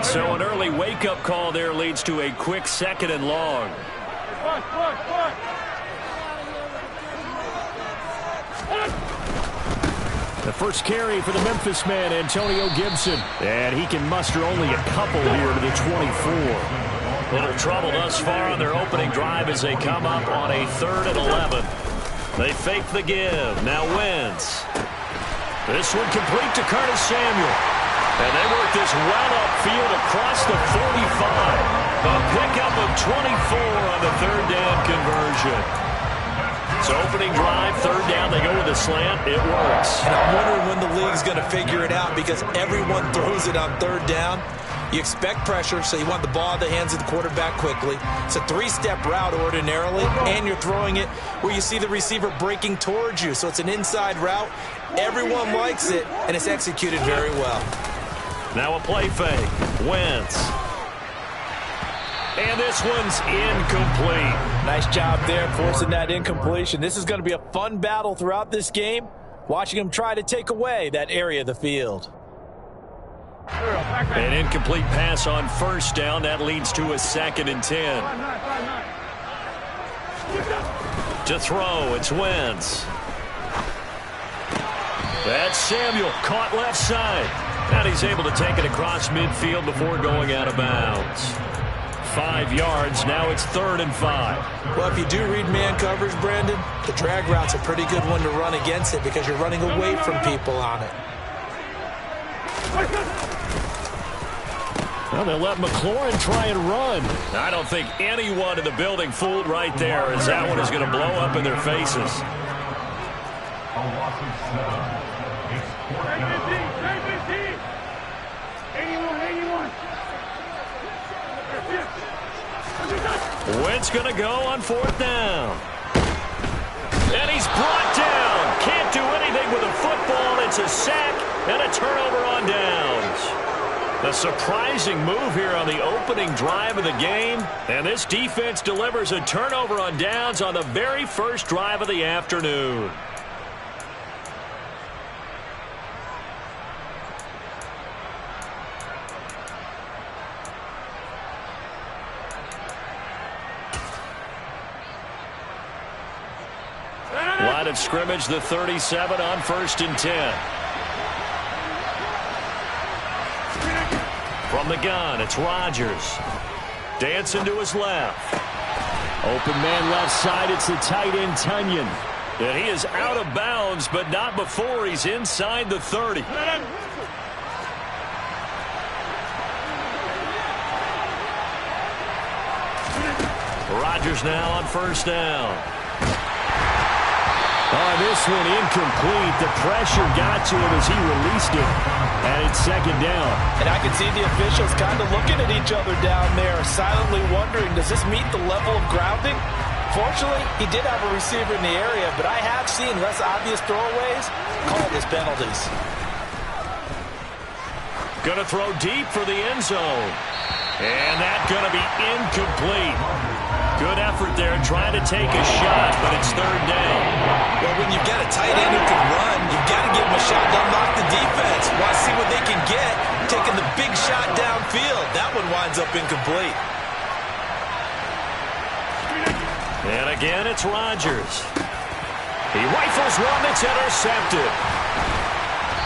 So an early wake-up call there leads to a quick 2nd and long. The first carry for the Memphis man, Antonio Gibson. And he can muster only a couple here to the 24. Little trouble thus far on their opening drive as they come up on a 3rd and 11. They fake the give. Now Wentz. This one complete to Curtis Samuel. And they work this well upfield across the 45. A pickup of 24 on the 3rd down conversion. So opening drive, 3rd down, they go with a slant. It works. And I'm wondering when the league's going to figure it out because everyone throws it on 3rd down. You expect pressure, so you want the ball in the hands of the quarterback quickly. It's a 3-step route ordinarily, and you're throwing it where you see the receiver breaking towards you. So it's an inside route. Everyone likes it, and it's executed very well. Now a play fake. Wentz. And this one's incomplete. Nice job there forcing that incompletion. This is going to be a fun battle throughout this game, watching them try to take away that area of the field. An incomplete pass on 1st down. That leads to a 2nd and 10. To throw, it's Wentz. That's Samuel, caught left side. And he's able to take it across midfield before going out of bounds. 5 yards. Now it's 3rd and 5. Well, if you do read man coverage, Brandon, the drag route's a pretty good one to run against it because you're running away from people on it. Well, they'll let McLaurin try and run. I don't think anyone in the building fooled right there as that one is going to blow up in their faces. Wentz going to go on 4th down. And he's brought down. Can't do anything with a football. It's a sack and a turnover on downs. A surprising move here on the opening drive of the game. And this defense delivers a turnover on downs on the very first drive of the afternoon. Line of scrimmage, the 37 on 1st and 10. From the gun, it's Rodgers. Dancing to his left. Open man left side, it's the tight end Tunyon. And he is out of bounds, but not before he's inside the 30. Rodgers now on 1st down. This one incomplete. The pressure got to him as he released it. And it's 2nd down. And I can see the officials kind of looking at each other down there, silently wondering, does this meet the level of grounding? Fortunately, he did have a receiver in the area, but I have seen less obvious throwaways called as penalties. Going to throw deep for the end zone. And that's going to be incomplete. Good effort there trying to take a shot, but it's 3rd down. Well, when you've got a tight end who can run, you've got to give him a shot to unlock the defense. Want to see what they can get, taking the big shot downfield. That one winds up incomplete. And again, it's Rodgers. He rifles one that's intercepted.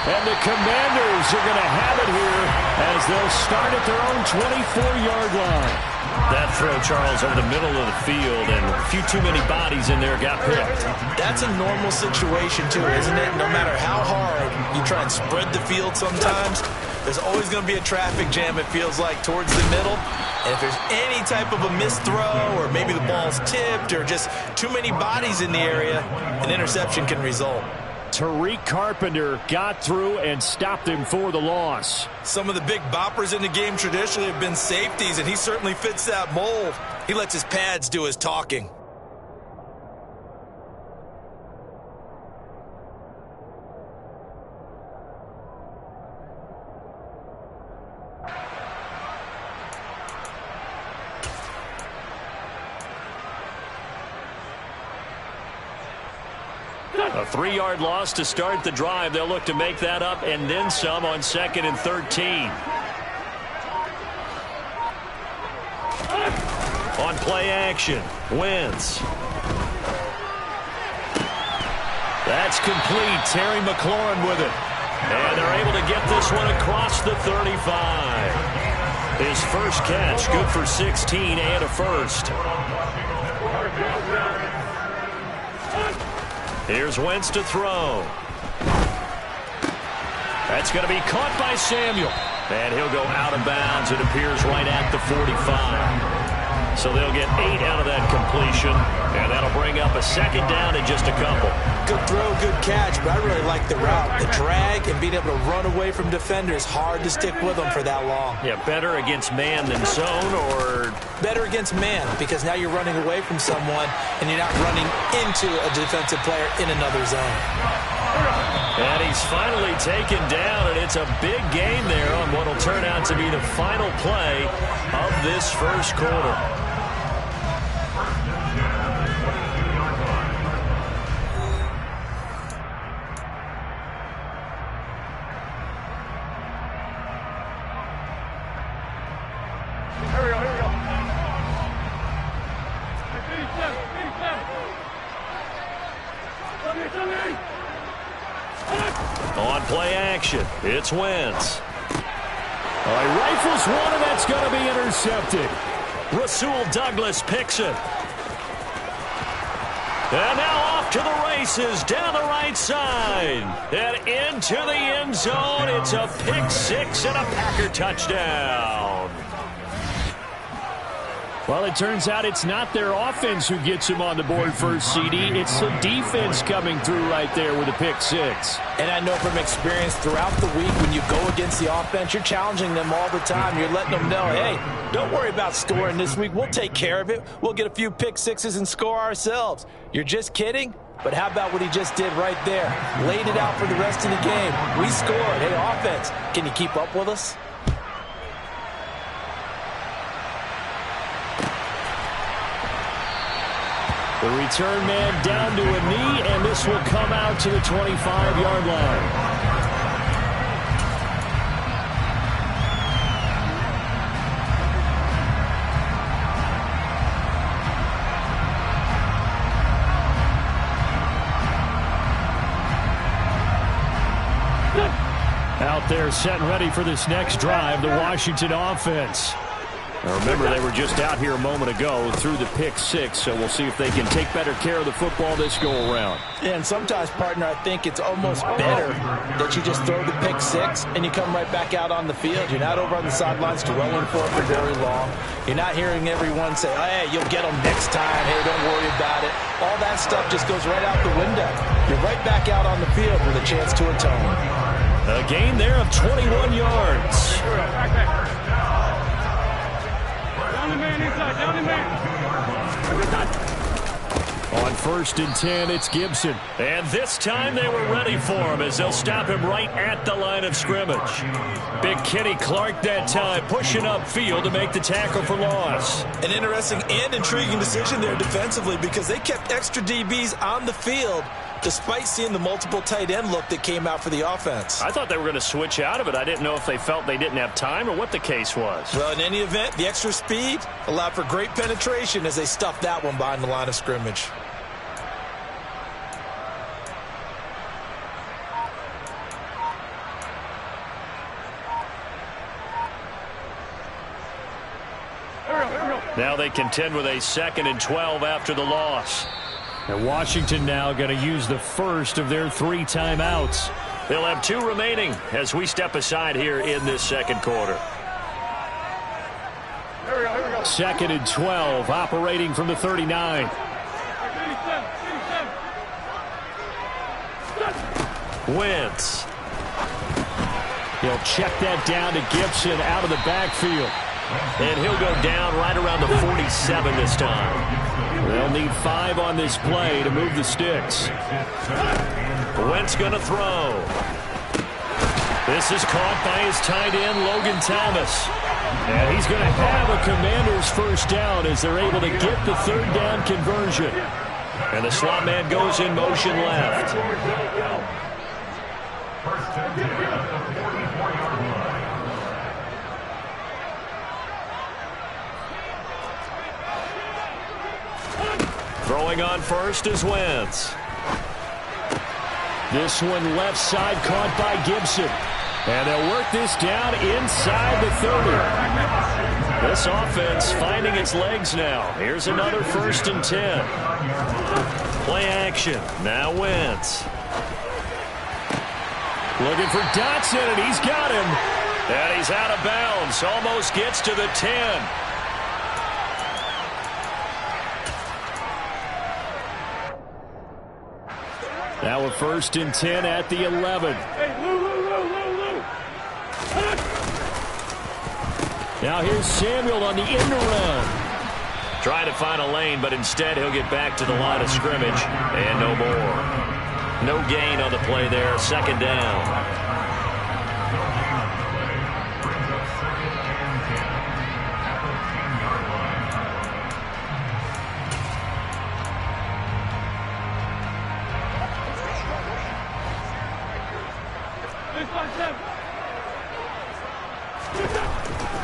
And the Commanders are going to have it here as they'll start at their own 24-yard line. That throw, Charles, over the middle of the field, and a few too many bodies in there got picked. That's a normal situation, too, isn't it? No matter how hard you try and spread the field sometimes, there's always going to be a traffic jam, it feels like, towards the middle. And if there's any type of a missed throw or maybe the ball's tipped or just too many bodies in the area, an interception can result. Tariq Carpenter got through and stopped him for the loss. Some of the big boppers in the game traditionally have been safeties, and he certainly fits that mold. He lets his pads do his talking. A 3-yard loss to start the drive. They'll look to make that up and then some on 2nd and 13. On play action, Wentz. That's complete. Terry McLaurin with it. And they're able to get this one across the 35. His first catch, good for 16 and a first. Here's Wentz to throw. That's going to be caught by Samuel. And he'll go out of bounds. It appears right at the 45. So they'll get 8 out of that completion. And that'll bring up a 2nd down in just a couple. Good throw, good catch, but I really like the route. The drag and being able to run away from defenders, hard to stick with them for that long. Yeah, better against man than zone, or? Better against man, because now you're running away from someone and you're not running into a defensive player in another zone. And he's finally taken down, and it's a big game there on what will turn out to be the final play of this first quarter. On play action, it's Wentz. All right, rifles one, and that's going to be intercepted. Rasul Douglas picks it. And now off to the races down the right side. And into the end zone. It's a pick 6 and a Packer touchdown. Well, it turns out it's not their offense who gets him on the board first, CD. It's the defense coming through right there with a pick 6. And I know from experience throughout the week when you go against the offense, you're challenging them all the time. You're letting them know, hey, don't worry about scoring this week. We'll take care of it. We'll get a few pick 6s and score ourselves. You're just kidding? But how about what he just did right there? Laid it out for the rest of the game. We scored. Hey, offense, can you keep up with us? The return man down to a knee, and this will come out to the 25-yard line. Out there set and ready for this next drive, the Washington offense. Now remember, they were just out here a moment ago through the pick 6, so we'll see if they can take better care of the football this go-around. Yeah, and sometimes, partner, I think it's almost better that you just throw the pick 6 and you come right back out on the field. You're not over on the sidelines dwelling for it for very long. You're not hearing everyone say, oh, hey, you'll get them next time. Hey, don't worry about it. All that stuff just goes right out the window. You're right back out on the field with a chance to atone. A gain there of 21 yards. On 1st and 10, it's Gibson. And this time they were ready for him as they'll stop him right at the line of scrimmage. Big Kenny Clark that time pushing upfield to make the tackle for loss. An interesting and intriguing decision there defensively because they kept extra DBs on the field despite seeing the multiple tight end look that came out for the offense. I thought they were going to switch out of it. I didn't know if they felt they didn't have time or what the case was. Well, in any event, the extra speed allowed for great penetration as they stuffed that one behind the line of scrimmage. Now they contend with a 2nd and 12 after the loss. And Washington now going to use the first of their 3 timeouts. They'll have 2 remaining as we step aside here in this second quarter. 2nd and 12, operating from the 39. Wentz. He'll check that down to Gibson out of the backfield. And he'll go down right around the 47 this time. They'll need 5 on this play to move the sticks. Wentz going to throw. This is caught by his tight end, Logan Thomas. And he's going to have a Commander's first down as they're able to get the 3rd down conversion. And the slot man goes in motion left. Throwing on first is Wentz. This one left side caught by Gibson. And they'll work this down inside the 30. This offense finding its legs now. Here's another 1st and 10. Play action. Now Wentz. Looking for Dotson, and he's got him. And he's out of bounds. Almost gets to the 10. Now a 1st and 10 at the 11. Now here's Samuel on the end around. Trying to find a lane, but instead he'll get back to the line of scrimmage. And no more. No gain on the play there. 2nd down.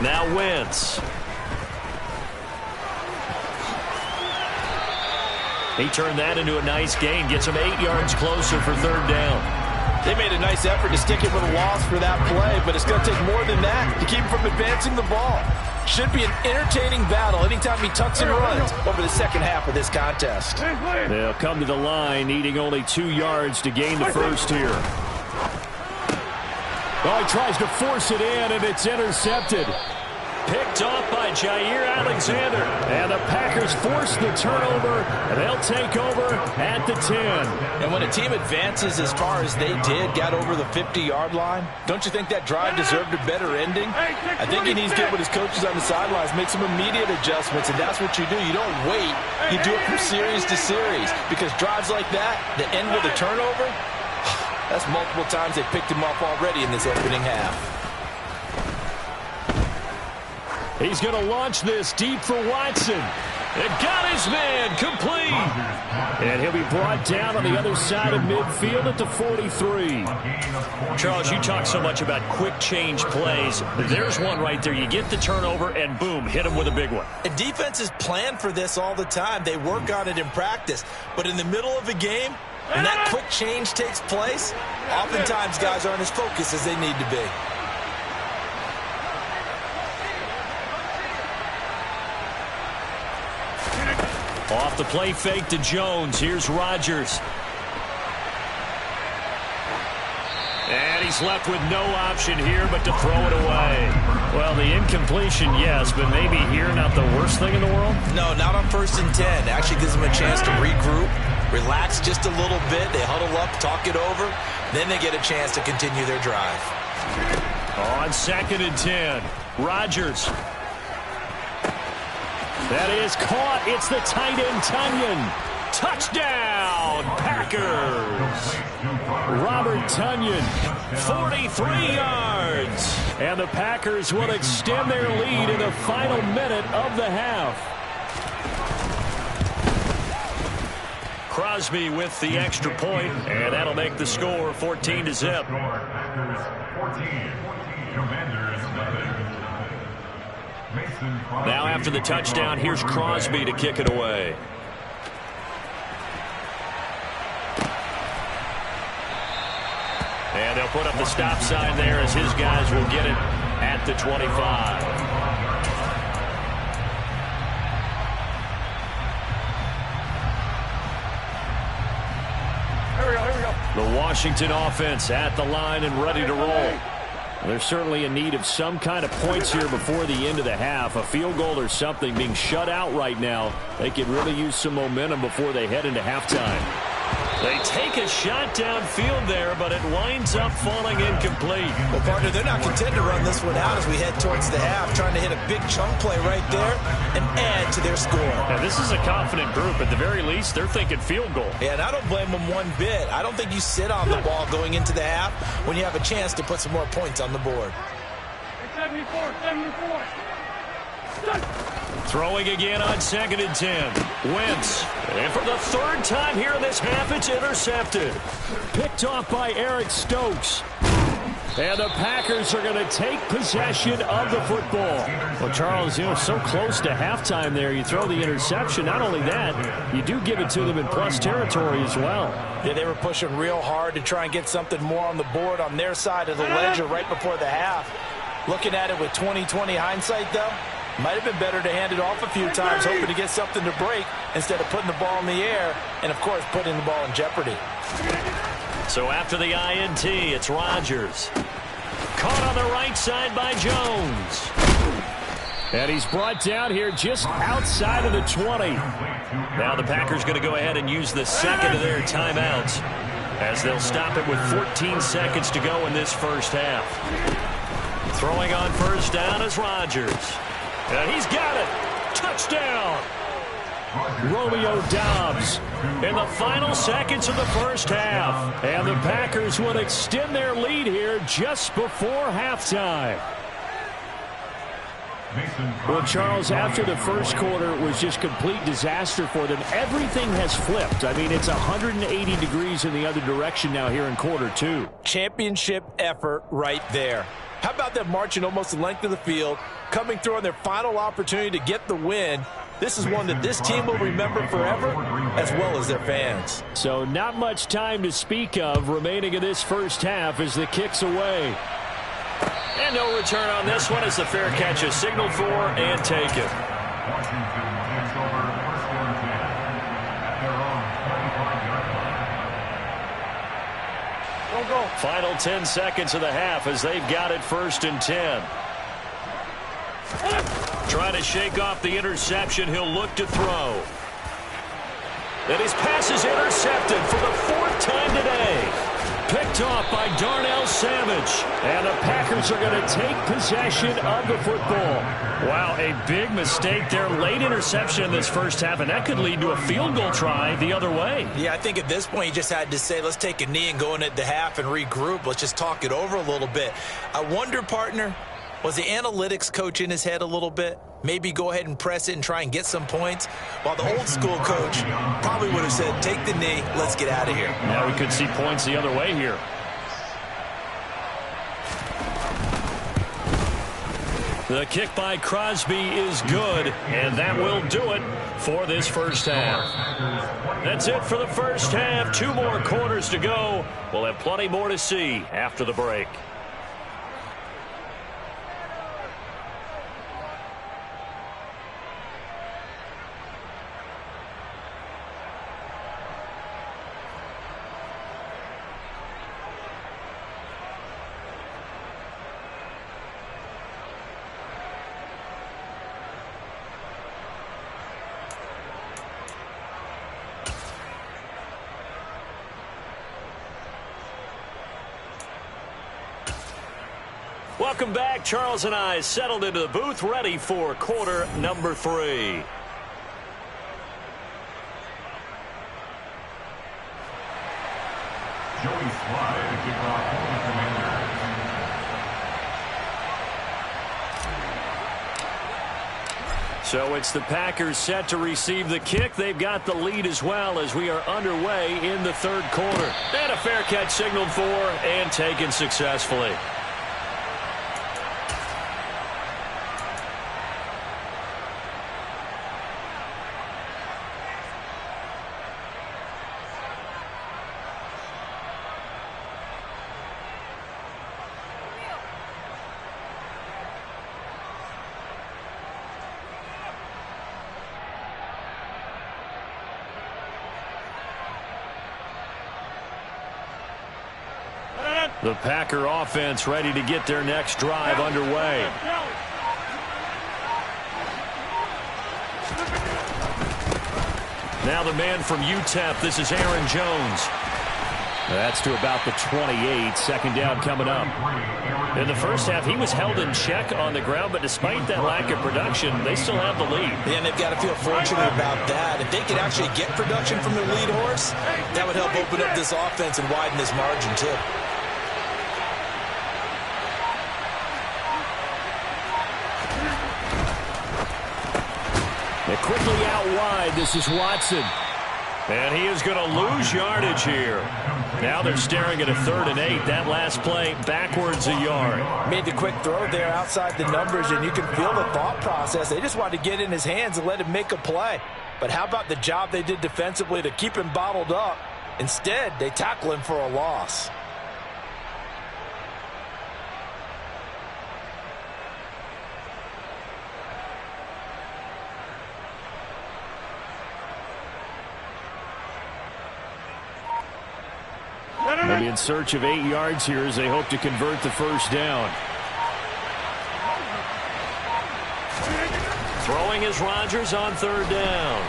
Now Wentz. He turned that into a nice gain. Gets him 8 yards closer for 3rd down. They made a nice effort to stick it with a loss for that play, but it's going to take more than that to keep him from advancing the ball. Should be an entertaining battle anytime he tucks and runs over the second half of this contest. They'll come to the line, needing only 2 yards to gain the first here. Oh, he tries to force it in, and it's intercepted. Picked off by Jair Alexander. And the Packers force the turnover, and they'll take over at the 10. And when a team advances as far as they did, got over the 50-yard line, don't you think that drive deserved a better ending? I think he needs to get with his coaches on the sidelines, make some immediate adjustments, and that's what you do. You don't wait. You do it from series to series, because drives like that, that end with a turnover, that's multiple times they picked him up already in this opening half. He's going to launch this deep for Watson. It got his man complete. And he'll be brought down on the other side of midfield at the 43. Charles, you talk so much about quick change plays. There's one right there. You get the turnover, and boom, hit him with a big one. And defenses plan for this all the time. They work on it in practice. But in the middle of the game, when that quick change takes place, oftentimes guys aren't as focused as they need to be. Off the play fake to Jones. Here's Rodgers. And he's left with no option here but to throw it away. Well, the incompletion, yes, but maybe here not the worst thing in the world? No, not on 1st and 10. Actually gives them a chance to regroup, relax just a little bit. They huddle up, talk it over. Then they get a chance to continue their drive. On 2nd and 10, Rodgers. That is caught. It's the tight end, Tonyan. Touchdown, Packers. Robert Tonyan, 43 yards. And the Packers will extend their lead in the final minute of the half. Crosby with the extra point, and that'll make the score 14-0. Now after the touchdown, here's Crosby to kick it away. And they'll put up the stop sign there as his guys will get it at the 25. The Washington offense at the line and ready to roll. They're certainly in need of some kind of points here before the end of the half. A field goal or something. Being shut out right now, they could really use some momentum before they head into halftime. They take a shot downfield there, but it winds up falling incomplete. Well, partner, they're not content to run this one out as we head towards the half, trying to hit a big chunk play right there and add to their score. Now, this is a confident group. At the very least, they're thinking field goal. Yeah, and I don't blame them one bit. I don't think you sit on the ball going into the half when you have a chance to put some more points on the board. 74. Throwing again on 2nd and 10. Wentz. And for the third time here in this half, it's intercepted. Picked off by Eric Stokes. And the Packers are going to take possession of the football. Well, Charles, so close to halftime there. You throw the interception. Not only that, you do give it to them in plus territory as well. Yeah, they were pushing real hard to try and get something more on the board on their side of the ledger right before the half. Looking at it with 20/20 hindsight, though, might have been better to hand it off a few times, hoping to get something to break instead of putting the ball in the air and, of course, putting the ball in jeopardy. So after the INT, it's Rodgers. Caught on the right side by Jones. And he's brought down here just outside of the 20. Now the Packers going to go ahead and use the second of their timeouts as they'll stop it with 14 seconds to go in this first half. Throwing on first down is Rodgers. And he's got it. Touchdown. Romeo Doubs in the final seconds of the first half. And the Packers will extend their lead here just before halftime. Well, Charles, after the first quarter was just complete disaster for them, everything has flipped. I mean, it's 180 degrees in the other direction now here in quarter two. Championship effort right there. How about them marching almost the length of the field, coming through on their final opportunity to get the win? This is one that this team will remember forever, as well as their fans. So not much time to speak of remaining in this first half as the kick's away. And no return on this one as the fair catch is signaled for and taken. Final 10 seconds of the half as they've got it 1st and 10. Trying to shake off the interception. He'll look to throw. And his pass is intercepted for the 4th time today. Picked off by Darnell Savage. And the Packers are going to take possession of the football. Wow, a big mistake there. Late interception in this first half, and that could lead to a field goal try the other way. Yeah, I think at this point you just had to say, let's take a knee and go in at the half and regroup. Let's just talk it over a little bit. I wonder, partner, was the analytics coach in his head a little bit? Maybe go ahead and press it and try and get some points? While the old school coach probably would have said, take the knee, let's get out of here. Now we could see points the other way here. The kick by Crosby is good, and that will do it for this first half. That's it for the first half. 2 more quarters to go. We'll have plenty more to see after the break. Welcome back. Charles and I settled into the booth, ready for quarter number 3. Joey Slye, the kickoff for the Commanders. So it's the Packers set to receive the kick. They've got the lead as well as we are underway in the 3rd quarter. And a fair catch signaled for and taken successfully. The Packer offense ready to get their next drive underway. Now the man from UTEP, this is Aaron Jones. That's to about the 28, 2nd down coming up. In the first half, he was held in check on the ground, but despite that lack of production, they still have the lead. Yeah, and they've got to feel fortunate about that. If they could actually get production from their lead horse, that would help open up this offense and widen this margin, too. And quickly out wide, this is Watson. And he is going to lose yardage here. Now they're staring at a 3rd and 8. That last play backwards a yard. Made the quick throw there outside the numbers, and you can feel the thought process. They just wanted to get in his hands and let him make a play. But how about the job they did defensively to keep him bottled up? Instead, they tackle him for a loss. They'll be in search of 8 yards here as they hope to convert the first down. Throwing is Rodgers on 3rd down.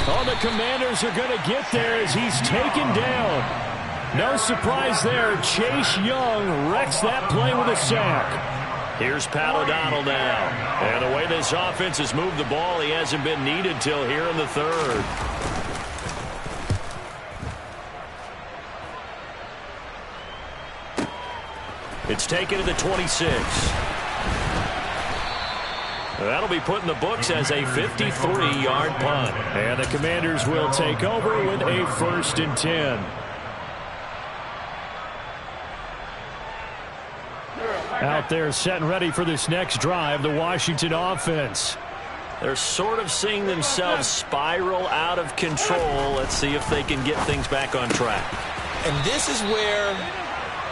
Oh, the Commanders are going to get there as he's taken down. No surprise there. Chase Young wrecks that play with a sack. Here's Pat O'Donnell now. And the way this offense has moved the ball, he hasn't been needed till here in the 3rd. It's taken to the 26. That'll be put in the books as a 53-yard punt. And the Commanders will take over with a 1st and 10. Out there setting ready for this next drive, the Washington offense. They're sort of seeing themselves spiral out of control. Let's see if they can get things back on track. And this is where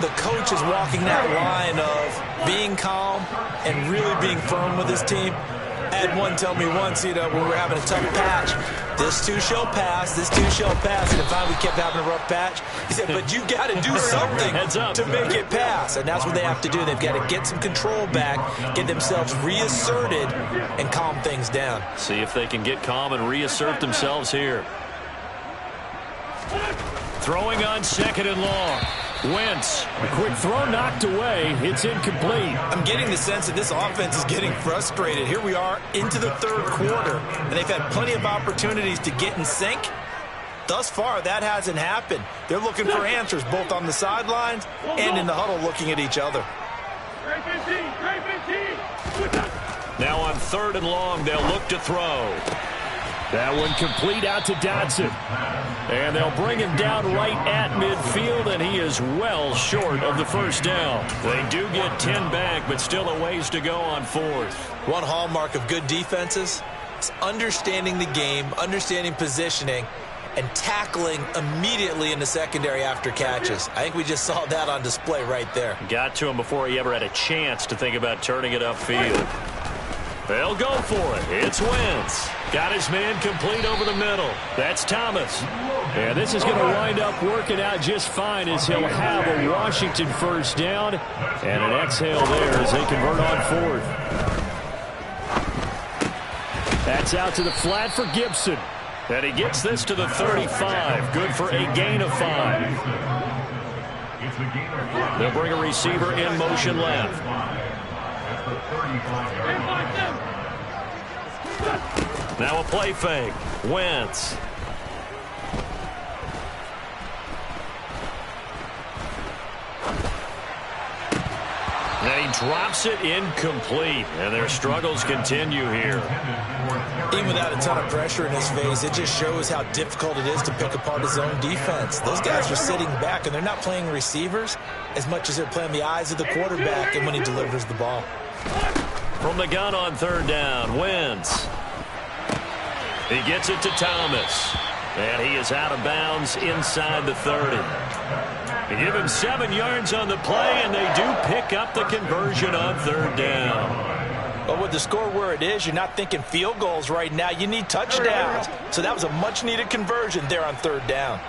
the coach is walking that line of being calm and really being firm with his team. I had one tell me once, when we were having a tough patch, this too shall pass, this too shall pass. And finally we kept having a rough patch. He said, but you got to do something to make it pass. And that's what they have to do. They've got to get some control back, get themselves reasserted, and calm things down. See if they can get calm and reassert themselves here. Throwing on 2nd and long. Wentz, a quick throw knocked away. It's incomplete. I'm getting the sense that this offense is getting frustrated. Here we are into the 3rd quarter, and they've had plenty of opportunities to get in sync. Thus far, that hasn't happened. They're looking for answers both on the sidelines and in the huddle looking at each other. Now on 3rd and long, they'll look to throw. That one complete out to Dotson. And they'll bring him down right at midfield, and he is well short of the first down. They do get 10 back, but still a ways to go on 4th. One hallmark of good defenses is understanding the game, understanding positioning, and tackling immediately in the secondary after catches. I think we just saw that on display right there. Got to him before he ever had a chance to think about turning it upfield. They'll go for it. It's Wentz. Got his man complete over the middle. That's Thomas. And this is going to wind up working out just fine as he'll have a Washington first down and an exhale there as they convert on 4th. That's out to the flat for Gibson. And he gets this to the 35. Good for a gain of 5. They'll bring a receiver in motion left. Now a play fake. Wentz. And he drops it incomplete. And their struggles continue here. Even without a ton of pressure in his face, it just shows how difficult it is to pick apart his own defense. Those guys are sitting back, and they're not playing receivers as much as they're playing the eyes of the quarterback and when he delivers the ball. From the gun on 3rd down, Wentz. He gets it to Thomas. And he is out of bounds inside the 30. They give him 7 yards on the play, and they do pick up the conversion on 3rd down. But with the score where it is, you're not thinking field goals right now. You need touchdowns. So that was a much-needed conversion there on 3rd down.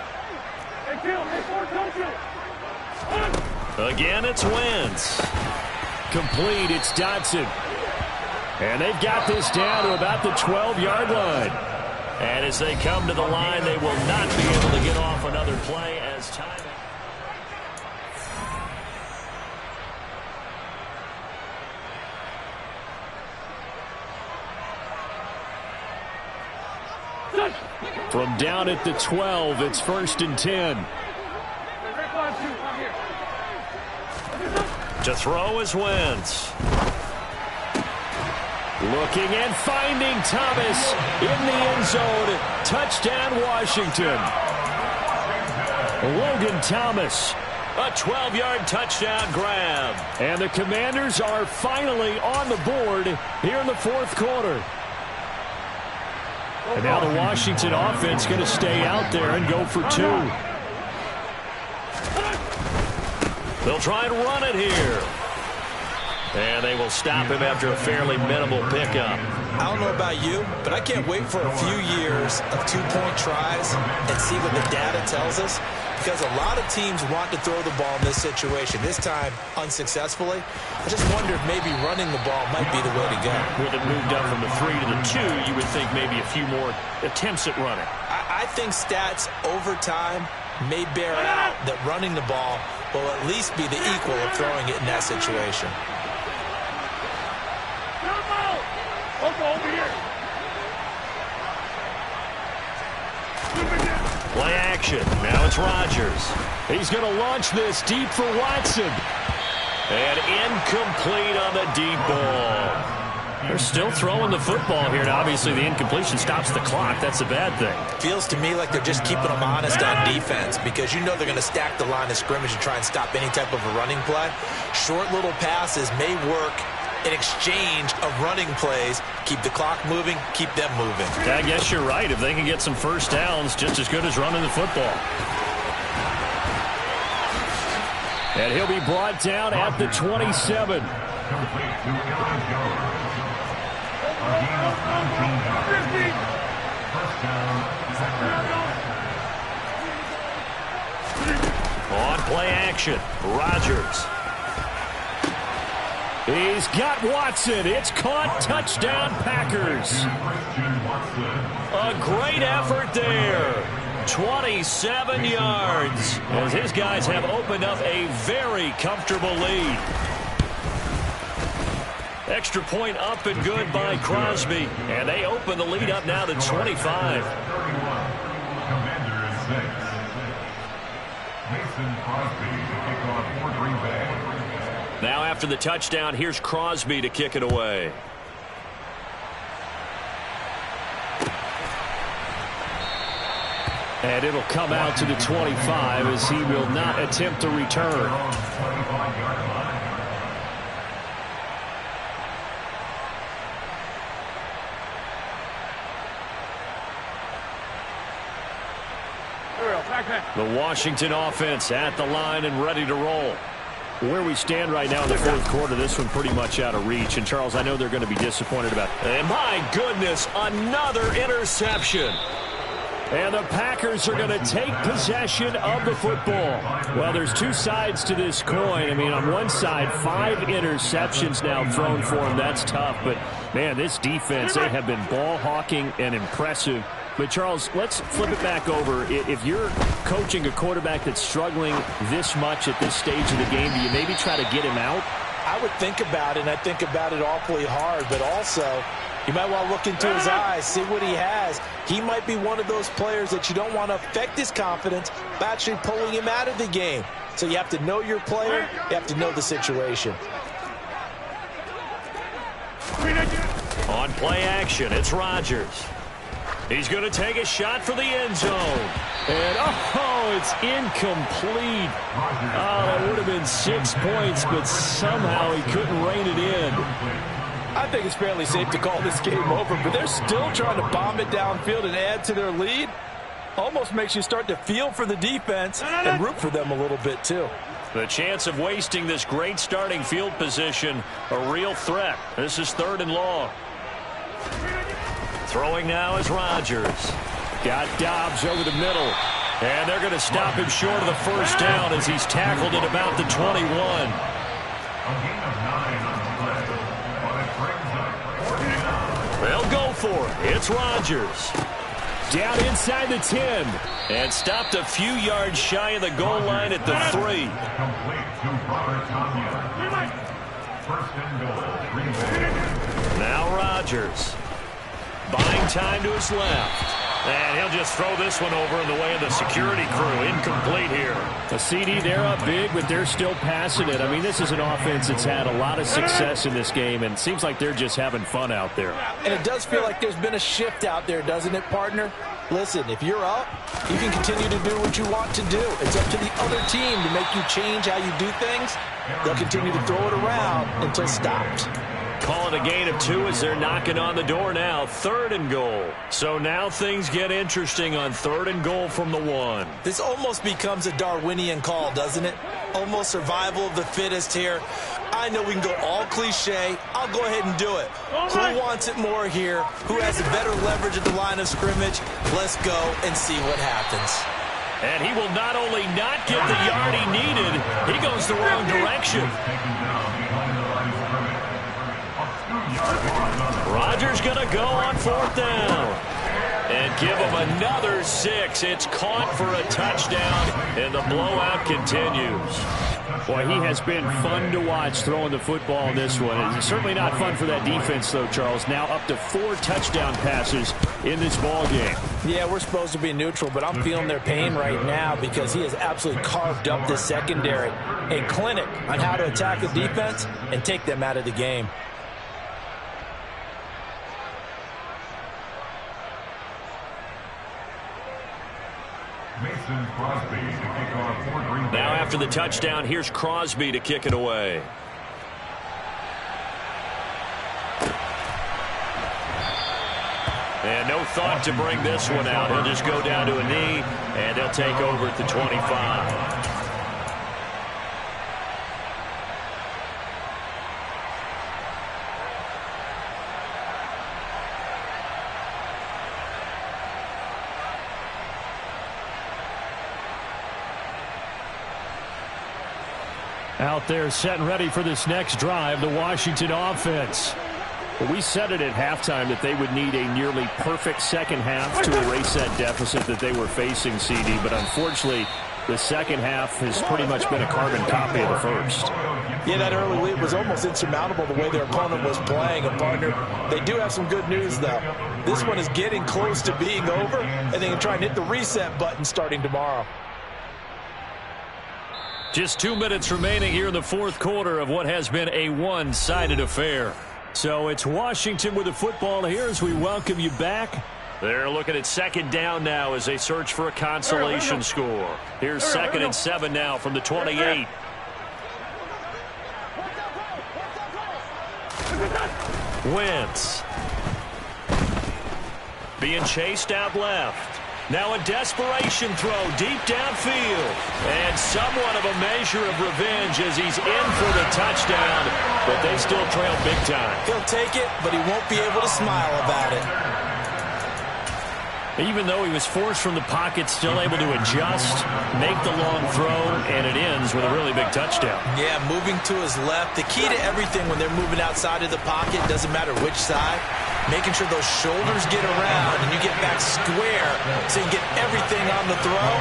Again, it's Wentz. Complete, it's Dotson. And they've got this down to about the 12-yard line. And as they come to the line, they will not be able to get off another play as time. From down at the 12, it's 1st and 10. To throw is Wentz. Looking and finding Thomas in the end zone. Touchdown, Washington. Logan Thomas. A 12-yard touchdown grab. And the Commanders are finally on the board here in the fourth quarter. And now the Washington offense going to stay out there and go for two. They'll try and run it here. And they will stop him after a fairly minimal pickup. I don't know about you, but I can't wait for a few years of two-point tries and see what the data tells us. Because a lot of teams want to throw the ball in this situation. This time, unsuccessfully. I just wonder if maybe running the ball might be the way to go. With it moved up from the 3 to the 2, you would think maybe a few more attempts at running. I think stats over time may bear out that running the ball will at least be the equal of throwing it in that situation. Play action. Now it's Rodgers. He's going to launch this deep for Watson. And incomplete on the deep ball. They're still throwing the football here, and obviously the incompletion stops the clock. That's a bad thing. Feels to me like they're just keeping them honest on defense because you know they're going to stack the line of scrimmage and try and stop any type of a running play. Short little passes may work in exchange of running plays. Keep the clock moving, keep them moving. I guess you're right. If they can get some first downs, just as good as running the football. And he'll be brought down at the 27. On play action, Rodgers. He's got Watson. It's caught. Touchdown, Packers. A great effort there. 27 yards. As his guys have opened up a very comfortable lead. Extra point up and good by Crosby. And they open the lead up now to 25. Commanders 6. Mason Crosby to kick off for Green Bay. Now after the touchdown, here's Crosby to kick it away. And it'll come out to the 25 as he will not attempt to return. The Washington offense at the line and ready to roll. Where we stand right now in the fourth quarter, this one pretty much out of reach. And, Charles, I know they're going to be disappointed about it. And my goodness, another interception. And the Packers are going to take possession of the football. Well, there's two sides to this coin. I mean, on one side, 5 interceptions now thrown for them. That's tough. But, man, this defense, they have been ball hawking and impressive. But, Charles, let's flip it back over. If you're coaching a quarterback that's struggling this much at this stage of the game, do you maybe try to get him out? I would think about it, and I think about it awfully hard. But also, you might want to look into his eyes, see what he has. He might be one of those players that you don't want to affect his confidence by actually pulling him out of the game. So you have to know your player. You have to know the situation. On play action, it's Rodgers. He's going to take a shot for the end zone. And, oh, it's incomplete. Oh, that would have been 6 points, but somehow he couldn't rein it in. I think it's fairly safe to call this game over, but they're still trying to bomb it downfield and add to their lead. Almost makes you start to feel for the defense and root for them a little bit, too. The chance of wasting this great starting field position, a real threat. This is 3rd and long. Throwing now is Rodgers. Got Dobbs over the middle. And they're going to stop him short of the first down as he's tackled at about the 21. A gain of 9 on the play. But it brings up 49. They'll go for it. It's Rodgers. Down inside the 10. And stopped a few yards shy of the goal line at the 3. Complete to Robert Tonyan. 1st and goal. Green Bay. Now Rodgers. Buying time to his left. And he'll just throw this one over in the way of the security crew. Incomplete here. A CD, they're up big, but they're still passing it. I mean, this is an offense that's had a lot of success in this game, and it seems like they're just having fun out there. And it does feel like there's been a shift out there, doesn't it, partner? Listen, if you're up, you can continue to do what you want to do. It's up to the other team to make you change how you do things. They'll continue to throw it around until stopped. Calling a gain of 2 as they're knocking on the door now. 3rd and goal. So now things get interesting on 3rd and goal from the 1. This almost becomes a Darwinian call, doesn't it? Almost survival of the fittest here. I know we can go all cliche. I'll go ahead and do it. Who wants it more here? Who has the better leverage at the line of scrimmage? Let's go and see what happens. And he will not only not get the yard he needed, he goes the wrong direction. Rodgers going to go on 4th down. And give him another 6. It's caught for a touchdown, and the blowout continues. Boy, he has been fun to watch throwing the football in this one. It's certainly not fun for that defense, though, Charles. Now up to 4 touchdown passes in this ball game. Yeah, we're supposed to be neutral, but I'm feeling their pain right now because he has absolutely carved up this secondary. A clinic on how to attack the defense and take them out of the game. Mason Crosby to kick off for Green Bay. Now after the touchdown, here's Crosby to kick it away. And no thought to bring this one out. He'll just go down to a knee, and they'll take over at the 25. Out there setting ready for this next drive, the Washington offense. But we said it at halftime that they would need a nearly perfect second half to erase that deficit that they were facing, CD. But unfortunately, the second half has pretty much been a carbon copy of the first. Yeah, that early lead was almost insurmountable the way their opponent was playing. And, partner, they do have some good news, though. This one is getting close to being over, and they can try and hit the reset button starting tomorrow. Just 2 minutes remaining here in the 4th quarter of what has been a one-sided affair. So it's Washington with the football here as we welcome you back. They're looking at 2nd down now as they search for a consolation score. Here's 2nd and 7 now from the 28. Wentz. Being chased out left. Now a desperation throw deep downfield. And somewhat of a measure of revenge as he's in for the touchdown. But they still trail big time. He'll take it, but he won't be able to smile about it. Even though he was forced from the pocket, still able to adjust, make the long throw, and it ends with a really big touchdown. Yeah, moving to his left. The key to everything when they're moving outside of the pocket, doesn't matter which side, making sure those shoulders get around and you get back square so you get everything on the throw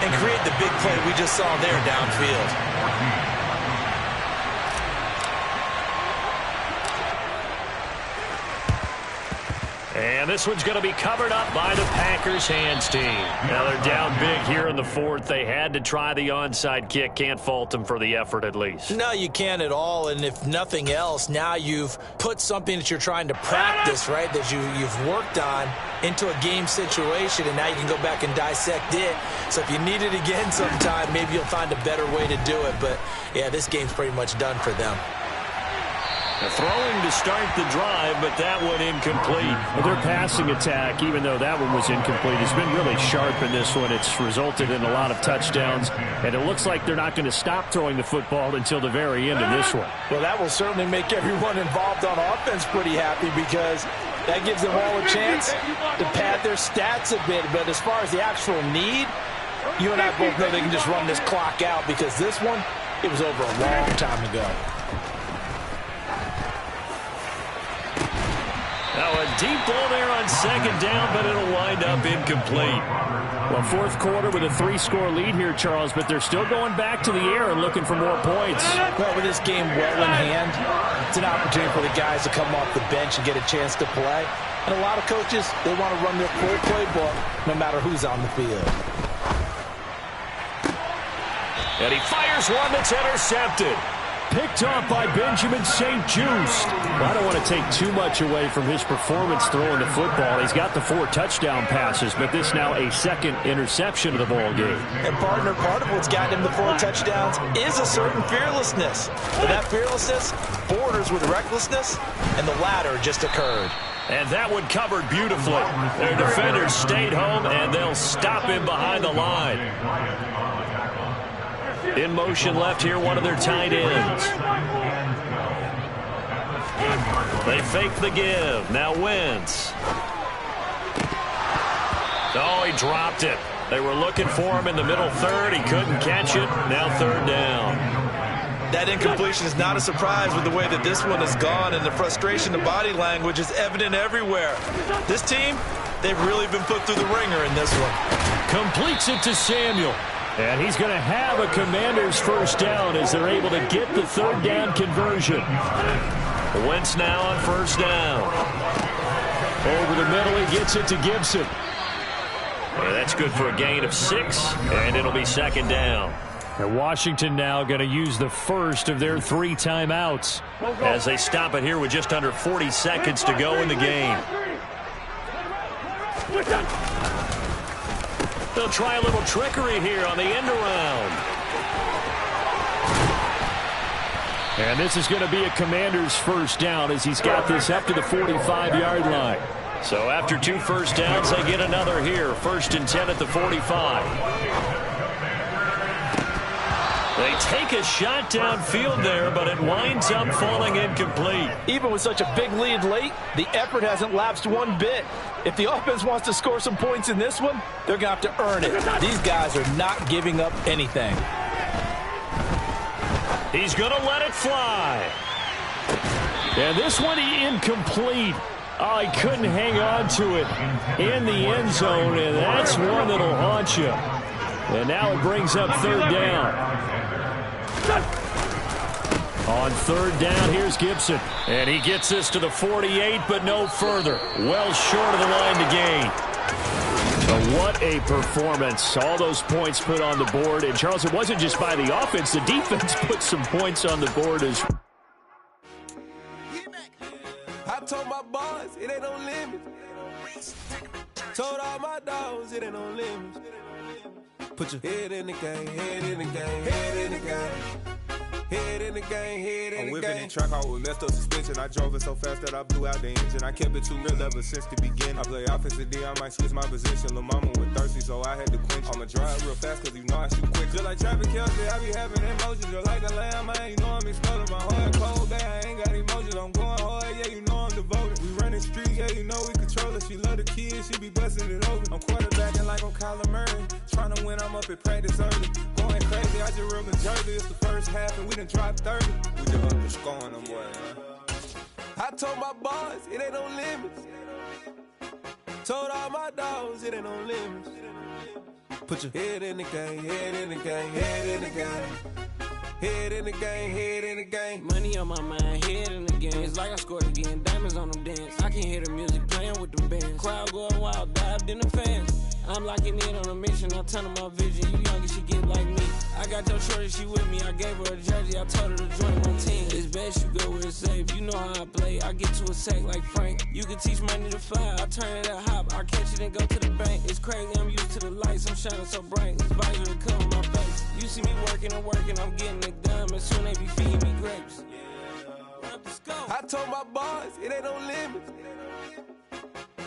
and create the big play we just saw there downfield. And this one's going to be covered up by the Packers hands team. Now they're down big here in the 4th. They had to try the onside kick. Can't fault them for the effort at least. No, you can't at all. And if nothing else, now you've put something that you're trying to practice, right, that you've worked on into a game situation, and now you can go back and dissect it. So if you need it again sometime, maybe you'll find a better way to do it. But, yeah, this game's pretty much done for them. The throwing to start the drive, but that one incomplete. Their passing attack, even though that one was incomplete, has been really sharp in this one. It's resulted in a lot of touchdowns, and it looks like they're not going to stop throwing the football until the very end of this one. Well, that will certainly make everyone involved on offense pretty happy because that gives them all a chance to pad their stats a bit. But as far as the actual need, you and I both know they can just run this clock out because this one, it was over a long time ago. Now a deep ball there on 2nd down, but it'll wind up incomplete. Well, 4th quarter with a 3-score lead here, Charles, but they're still going back to the air and looking for more points. Well, with this game well in hand, it's an opportunity for the guys to come off the bench and get a chance to play. And a lot of coaches, they want to run their full playbook no matter who's on the field. And he fires one that's intercepted. Picked off by Benjamin St-Juste. Well, I don't want to take too much away from his performance throwing the football. He's got the 4 touchdown passes, but this now a second interception of the ball game. And partner, part of what's gotten him the 4 touchdowns is a certain fearlessness. But that fearlessness borders with recklessness, and the latter just occurred. And that one covered beautifully. Their defenders stayed home, and they'll stop him behind the line. In motion left here, one of their tight ends. They fake the give. Now Wentz. Oh, he dropped it. They were looking for him in the middle third. He couldn't catch it. Now 3rd down. That incompletion is not a surprise with the way that this one has gone, and the frustration, the body language is evident everywhere. This team, they've really been put through the ringer in this one. Completes it to Samuel. And he's going to have a Commanders first down as they're able to get the 3rd down conversion. Wentz now on 1st down. Over the middle, he gets it to Gibson. Yeah, that's good for a gain of 6, and it'll be 2nd down. And Washington now going to use the first of their 3 timeouts as they stop it here with just under 40 seconds to go in the game. They'll try a little trickery here on the end around. And this is going to be a Commander's first down as he's got this up to the 45-yard line. So after 2 first downs, they get another here. 1st and 10 at the 45. They take a shot downfield there, but it winds up falling incomplete. Even with such a big lead late, the effort hasn't lapsed one bit. If the offense wants to score some points in this one, they're going to have to earn it. These guys are not giving up anything. He's going to let it fly. And this one incomplete. Oh, he couldn't hang on to it in the end zone, and that's one that'll haunt you. And now it brings up 3rd down. On 3rd down, here's Gibson. And he gets this to the 48, but no further. Well short of the line to gain. So what a performance. All those points put on the board. And, Charles, it wasn't just by the offense. The defense put some points on the board as well. I told my boys it ain't no limits. Told all my dogs it ain't no limits. Put your head in the game, head in the game, head in the game. Head in the game, head in the game. I'm whipping in track hall with messed up suspension. I drove it so fast that I blew out the engine. I kept it too real ever since the beginning. I play offensive D, I might switch my position. Lil' mama was thirsty, so I had to quench. I'ma drive real fast, cause you know I shoot quick. Just like Travis Kelce, I be having emotions. Just like a lamb, man, you know I'm exploding. My heart cold, man, I ain't got emotions. I'm going hard, yeah, you know I'm devoted. We running streets, yeah, you know we control it. She love the kids, she be busting it open. I'm quarterbacking like I'm Kyler Murray. Trying to win, I'm up at practice early. Going crazy, I just real in Jersey. It's the first half, and we done dropped 30. We just underscoring them, boy, man. I told my boys, it ain't no limits. Told all my dogs, it ain't no limits. Put your head in the game, head in the game, head in the game. Head in the game, head in the game. Money on my mind, head in the game. It's like I scored again, diamonds on them dance. I can hear the music playing with them bands. Crowd going wild, dived in the fans. I'm locking in on a mission, I tell her my vision. You young and she get like me. I got your shorty, she with me. I gave her a jersey, I told her to join my team. It's best you go where it's safe. You know how I play. I get to a sack like Frank. You can teach money to fly. I turn it at hop. I catch it and go to the bank. It's crazy, I'm used to the lights. I'm shining so bright. This visor to cover my face. You see me working and working. I'm getting it done. And soon they be feeding me grapes. I told my boys, it ain't no limits.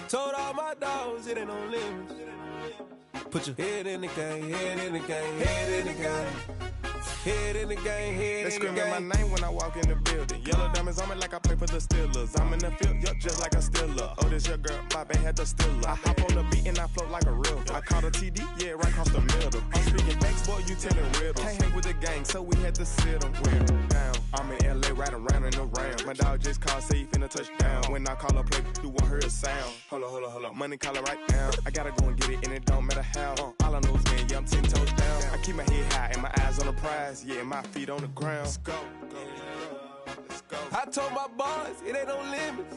Told all my dogs, it ain't no limits. Put your head in the game, head in the game, head in the game. Head in the game, head in the game. They screaming my name when I walk in the building. Yellow diamonds on me like I play for the Steelers. I'm in the field, yup, just like a Steeler. Oh, this your girl, my band had the Steeler. I hop on the beat and I float like a real. I caught a TD, yeah, right across the middle. I'm speaking facts, boy, you telling riddles. Can't hang with the gang, so we had to sit them down. I'm in LA, riding round and around. My dog just called, say he finna touchdown. When I call a play, you won't hear a sound. Hold up. Money caller right now. I gotta go and get it, and it don't matter how. All I know is, man, yeah, I'm 10 toes down. I keep my head high and my eyes on the prize. Yeah, my feet on the ground. Let's go. I told my boys, it ain't no limits.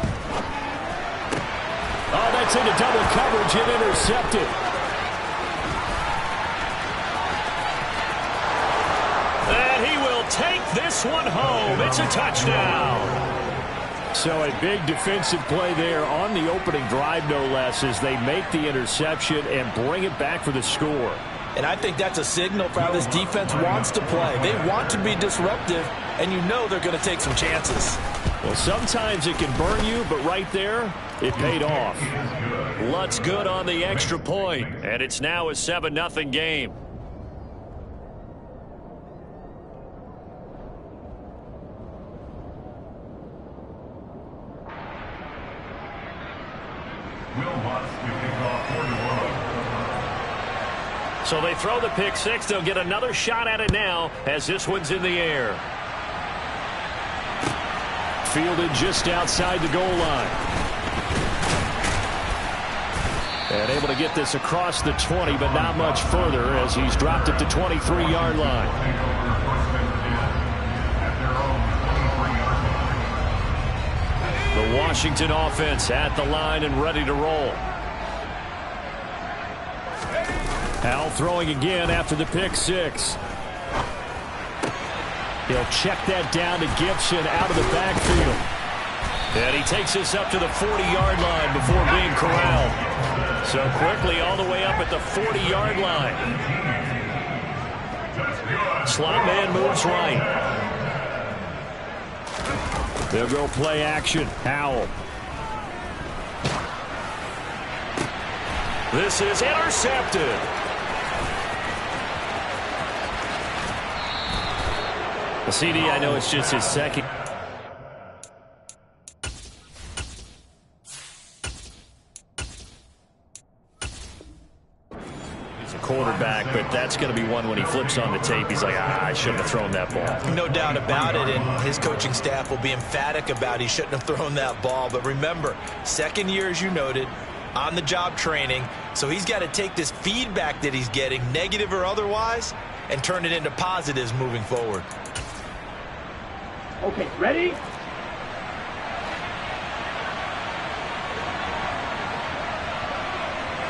Gets into double coverage and intercepted. And he will take this one home. It's a touchdown. So a big defensive play there on the opening drive, no less, as they make the interception and bring it back for the score. And I think that's a signal for how this defense wants to play. They want to be disruptive, and you know they're going to take some chances. Well, sometimes it can burn you, but right there, it paid off. Lutz good on the extra point, and it's now a 7-0 game. So they throw the pick six. They'll get another shot at it now as this one's in the air. Fielded just outside the goal line. And able to get this across the 20, but not much further as he's dropped it to 23-yard line. The Washington offense at the line and ready to roll. Howell throwing again after the pick six. He'll check that down to Gibson out of the backfield. And he takes this up to the 40-yard line before being corralled. So quickly all the way up at the 40-yard line. Slot man moves right. They'll go play action. Howell. This is intercepted. The CD, I know it's just his second. He's a quarterback, but that's going to be one when he flips on the tape. He's like, I shouldn't have thrown that ball. No doubt about it, and his coaching staff will be emphatic about he shouldn't have thrown that ball. But remember, second year, as you noted, on-the-job training, so he's got to take this feedback that he's getting, negative or otherwise, and turn it into positives moving forward. Okay, ready?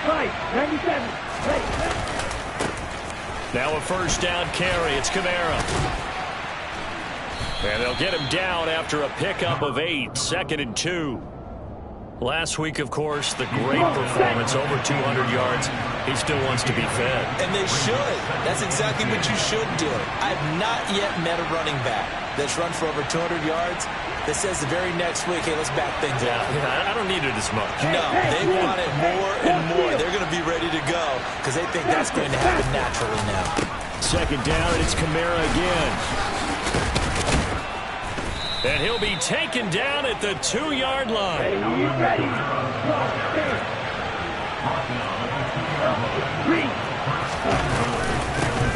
Right, 97. Right. Now a first down carry. It's Kamara. And they'll get him down after a pickup of 8. 2nd and 2. Last week, of course, the great performance, over 200 yards. He still wants to be fed. And they should. That's exactly what you should do. I've not yet met a running back that's run for over 200 yards that says the very next week, hey, let's back things up. Yeah, I don't need it as much. No, they want it more and more. They're going to be ready to go because they think that's going to happen naturally now. 2nd down, and it's Kamara again. And he'll be taken down at the 2-yard line.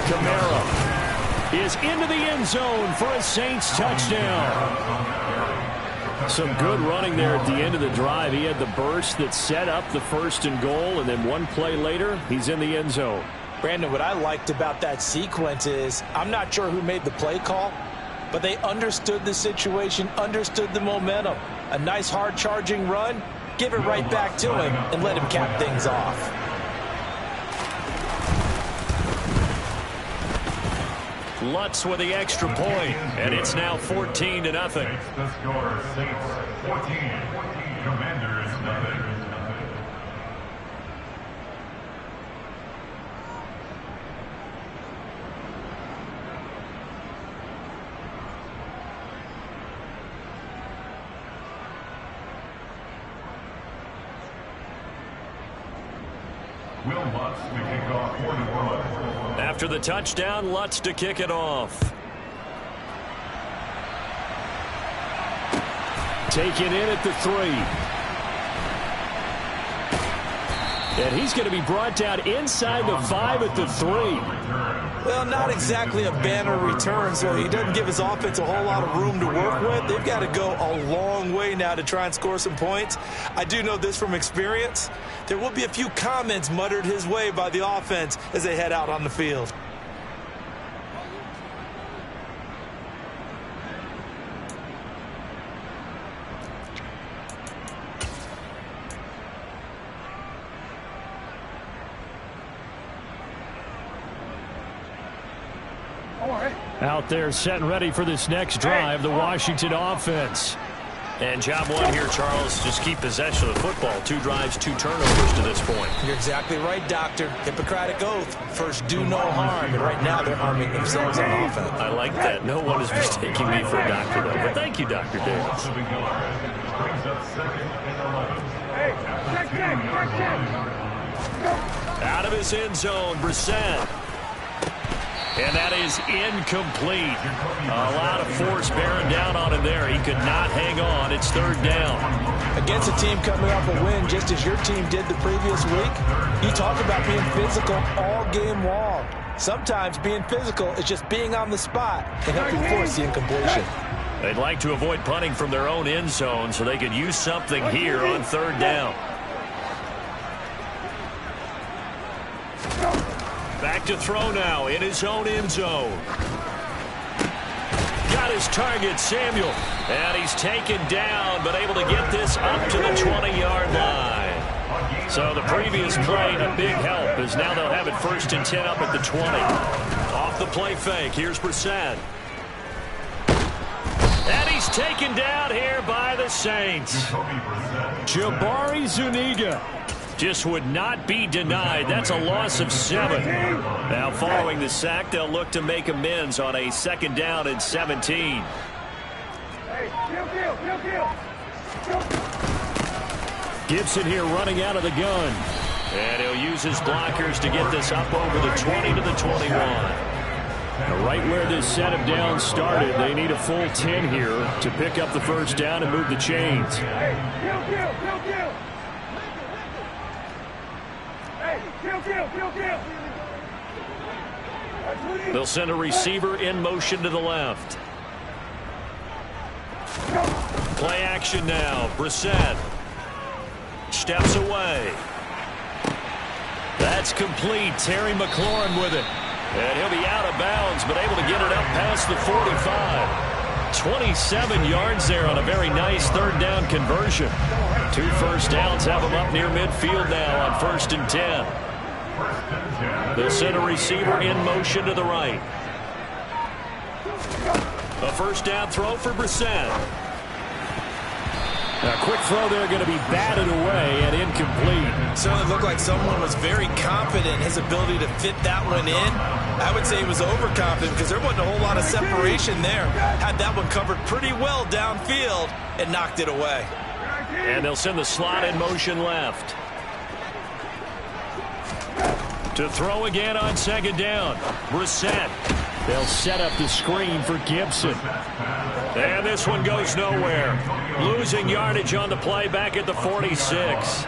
Kamara is into the end zone for a Saints touchdown. Some good running there at the end of the drive. He had the burst that set up the 1st and goal, and then one play later, he's in the end zone. Brandon, what I liked about that sequence is I'm not sure who made the play call, but they understood the situation, understood the momentum. A nice hard-charging run, give it right back to him, and let him cap things off. Lutz with the extra point, and it's now 14-0. The score, Saints 14, Commanders nothing. Will Lutz to kick off for New Orleans. After the touchdown, Lutz to kick it off. Taken in at the 3. And he's going to be brought down inside the 5 at the 3. Well, not exactly a banner return, so he doesn't give his offense a whole lot of room to work with. They've got to go a long way now to try and score some points. I do know this from experience. There will be a few comments muttered his way by the offense as they head out on the field. Out there set and ready for this next drive, the Washington offense. And job one here, Charles, just keep possession of the football. 2 drives, 2 turnovers to this point. You're exactly right, Doctor. Hippocratic oath. First, do no harm. And right now, they're harming themselves on offense. I like that. No one is mistaking me for a doctor, though. But thank you, Dr. Davis. Out of his end zone, Brissett. And that is incomplete. A lot of force bearing down on him there. He could not hang on. It's 3rd down. Against a team coming off a win, just as your team did the previous week, you talk about being physical all game long. Sometimes being physical is just being on the spot and helping force the incompletion. They'd like to avoid punting from their own end zone so they could use something here on 3rd down. Back to throw now in his own end zone. Got his target, Samuel. And he's taken down, but able to get this up to the 20-yard line. So the previous play, a big help, as now they'll have it 1st and 10 up at the 20. Off the play fake, here's Brissett. And he's taken down here by the Saints. Jabari Zuniga just would not be denied. That's a loss of 7. Now following the sack, they'll look to make amends on a 2nd down and 17. Gibson here running out of the gun. And he'll use his blockers to get this up over the 20 to the 21. Right where this set of downs started, they need a full 10 here to pick up the 1st down and move the chains. They'll send a receiver in motion to the left. Play action now. Brissett steps away. That's complete. Terry McLaurin with it. And he'll be out of bounds, but able to get it up past the 45. 27 yards there on a very nice 3rd down conversion. 2 first downs have him up near midfield now on 1st and 10. They'll send a receiver in motion to the right. A 1st down throw for Brissett. A quick throw there going to be batted away and incomplete. Certainly looked like someone was very confident in his ability to fit that one in. I would say he was overconfident because there wasn't a whole lot of separation there. Had that one covered pretty well downfield and knocked it away. And they'll send the slot in motion left. To throw again on 2nd down. Brissett. They'll set up the screen for Gibson. And this one goes nowhere. Losing yardage on the play back at the 46.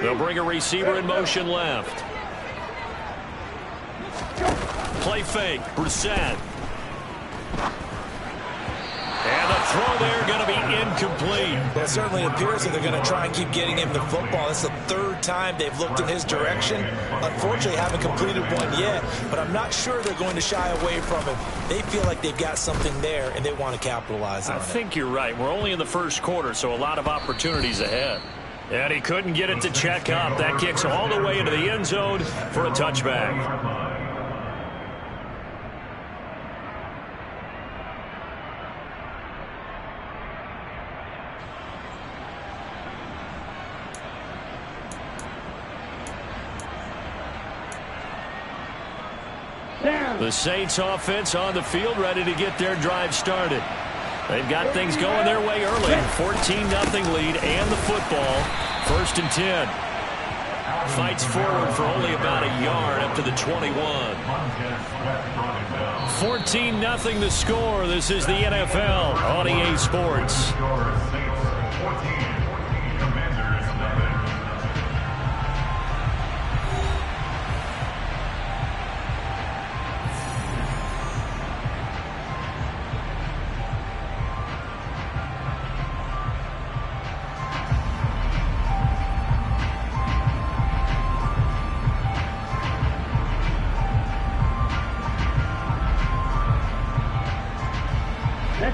They'll bring a receiver in motion left. Play fake. Brissett. And the throw there going to be incomplete. Well, it certainly appears that they're going to try and keep getting him the football. It's the 3rd time they've looked in his direction. Unfortunately, haven't completed one yet, but I'm not sure they're going to shy away from him. They feel like they've got something there, and they want to capitalize on it. I think you're right. We're only in the 1st quarter, so a lot of opportunities ahead. And he couldn't get it to check up. That kicks all the way into the end zone for a touchback. The Saints offense on the field ready to get their drive started. They've got things going their way early. 14-0 lead and the football. 1st and 10. Fights forward for only about a yard up to the 21. 14-0 the score. This is the NFL on EA Sports.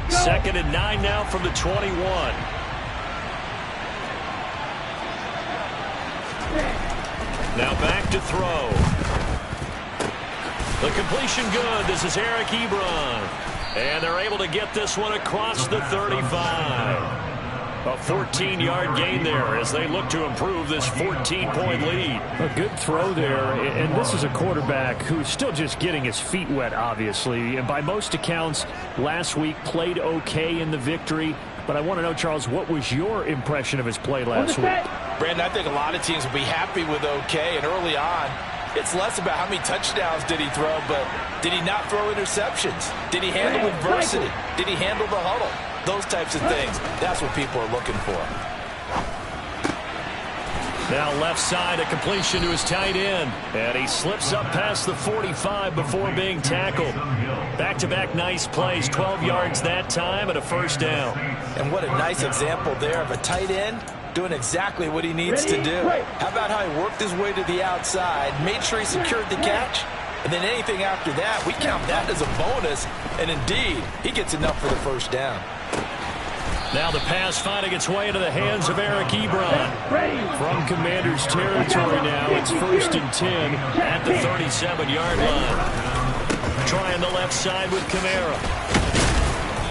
Second and 9 now from the 21. Now back to throw. The completion good. This is Eric Ebron. And they're able to get this one across the 35. A 14-yard gain there as they look to improve this 14-point lead. A good throw there, and this is a quarterback who's still just getting his feet wet, obviously. And by most accounts, last week played okay in the victory. But I want to know, Charles, what was your impression of his play last week? Brandon, I think a lot of teams will be happy with okay, and early on, it's less about how many touchdowns did he throw, but did he not throw interceptions? Did he handle adversity? Did he handle the huddle? Those types of things. That's what people are looking for. Now left side, a completion to his tight end. And he slips up past the 45 before being tackled. Back-to-back nice plays, 12 yards that time and a first down. And what a nice example there of a tight end doing exactly what he needs to do. How about how he worked his way to the outside, made sure he secured the catch, and then anything after that, we count that as a bonus. And indeed, he gets enough for the first down. Now the pass finding its way into the hands of Eric Ebron. From Commanders territory now, it's 1st and 10 at the 37-yard line. Trying the left side with Kamara.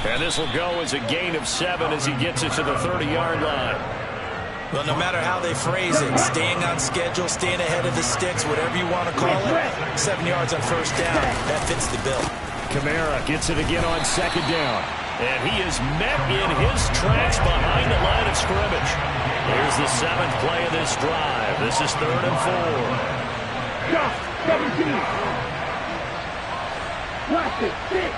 And this will go as a gain of 7 as he gets it to the 30-yard line. Well, no matter how they phrase it, staying on schedule, staying ahead of the sticks, whatever you want to call it, 7 yards on first down, that fits the bill. Kamara gets it again on 2nd down. And he is met in his tracks behind the line of scrimmage. Here's the 7th play of this drive. This is 3rd and 4. Josh, 17. Watch it, 6.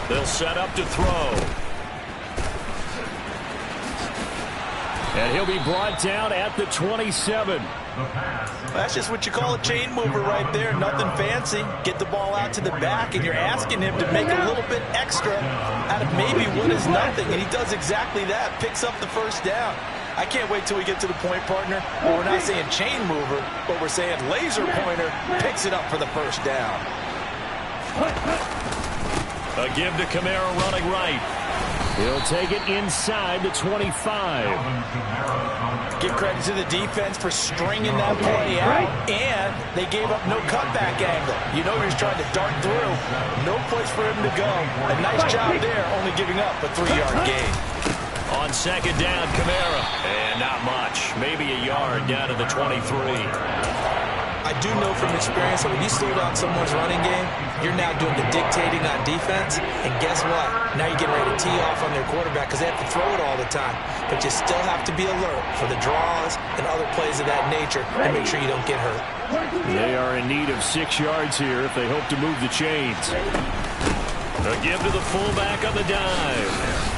They'll set up to throw. And he'll be brought down at the 27. That's just what you call a chain mover right there. Nothing fancy. Get the ball out to the back, and you're asking him to make a little bit extra out of maybe what is nothing. And he does exactly that. Picks up the first down. I can't wait till we get to the point, partner, where we're not saying chain mover, but we're saying laser pointer picks it up for the first down. A give to Kamara running right. He'll take it inside the 25. Give credit to the defense for stringing that play out, and they gave up no cutback angle. You know he was trying to dart through. No place for him to go. A nice job there, only giving up a 3-yard gain. On 2nd down, Kamara. And not much. Maybe a yard down to the 23. I do know from experience that when you slow down someone's running game, you're now doing the dictating on defense. And guess what? Now you're getting ready to tee off on their quarterback because they have to throw it all the time. But you still have to be alert for the draws and other plays of that nature and make sure you don't get hurt. They are in need of 6 yards here if they hope to move the chains. A give to the fullback on the dive.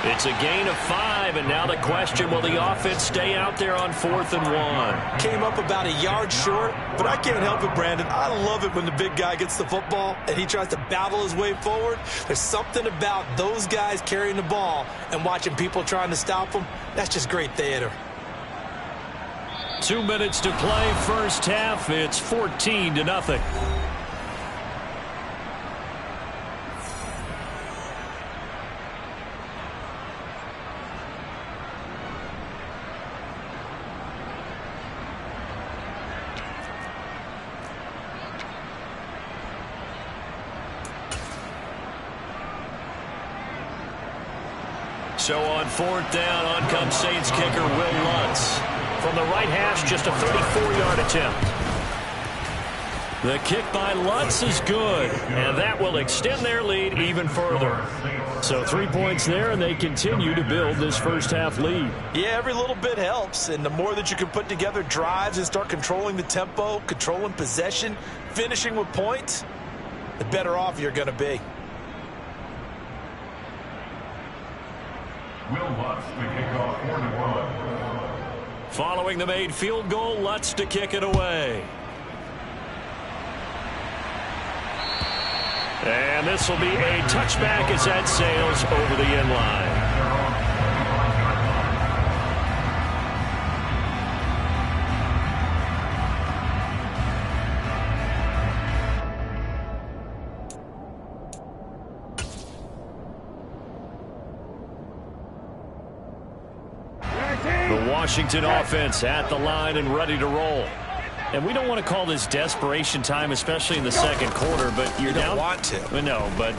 It's a gain of 5, and now the question, will the offense stay out there on 4th and 1? Came up about a yard short, but I can't help it, Brandon. I love it when the big guy gets the football and he tries to battle his way forward. There's something about those guys carrying the ball and watching people trying to stop them. That's just great theater. 2 minutes to play, first half. It's 14-0. So on 4th down, on comes Saints kicker Will Lutz. From the right hash, just a 34-yard attempt. The kick by Lutz is good, and that will extend their lead even further. So 3 points there, and they continue to build this first half lead. Yeah, every little bit helps, and the more that you can put together drives and start controlling the tempo, controlling possession, finishing with points, the better off you're going to be. Will Lutz to kick off 4-1. Following the made field goal, Lutz to kick it away. And this will be a touchback as that sails over the end line. Washington offense at the line and ready to roll. And we don't want to call this desperation time, especially in the second quarter, but you're down. You don't want to. No, but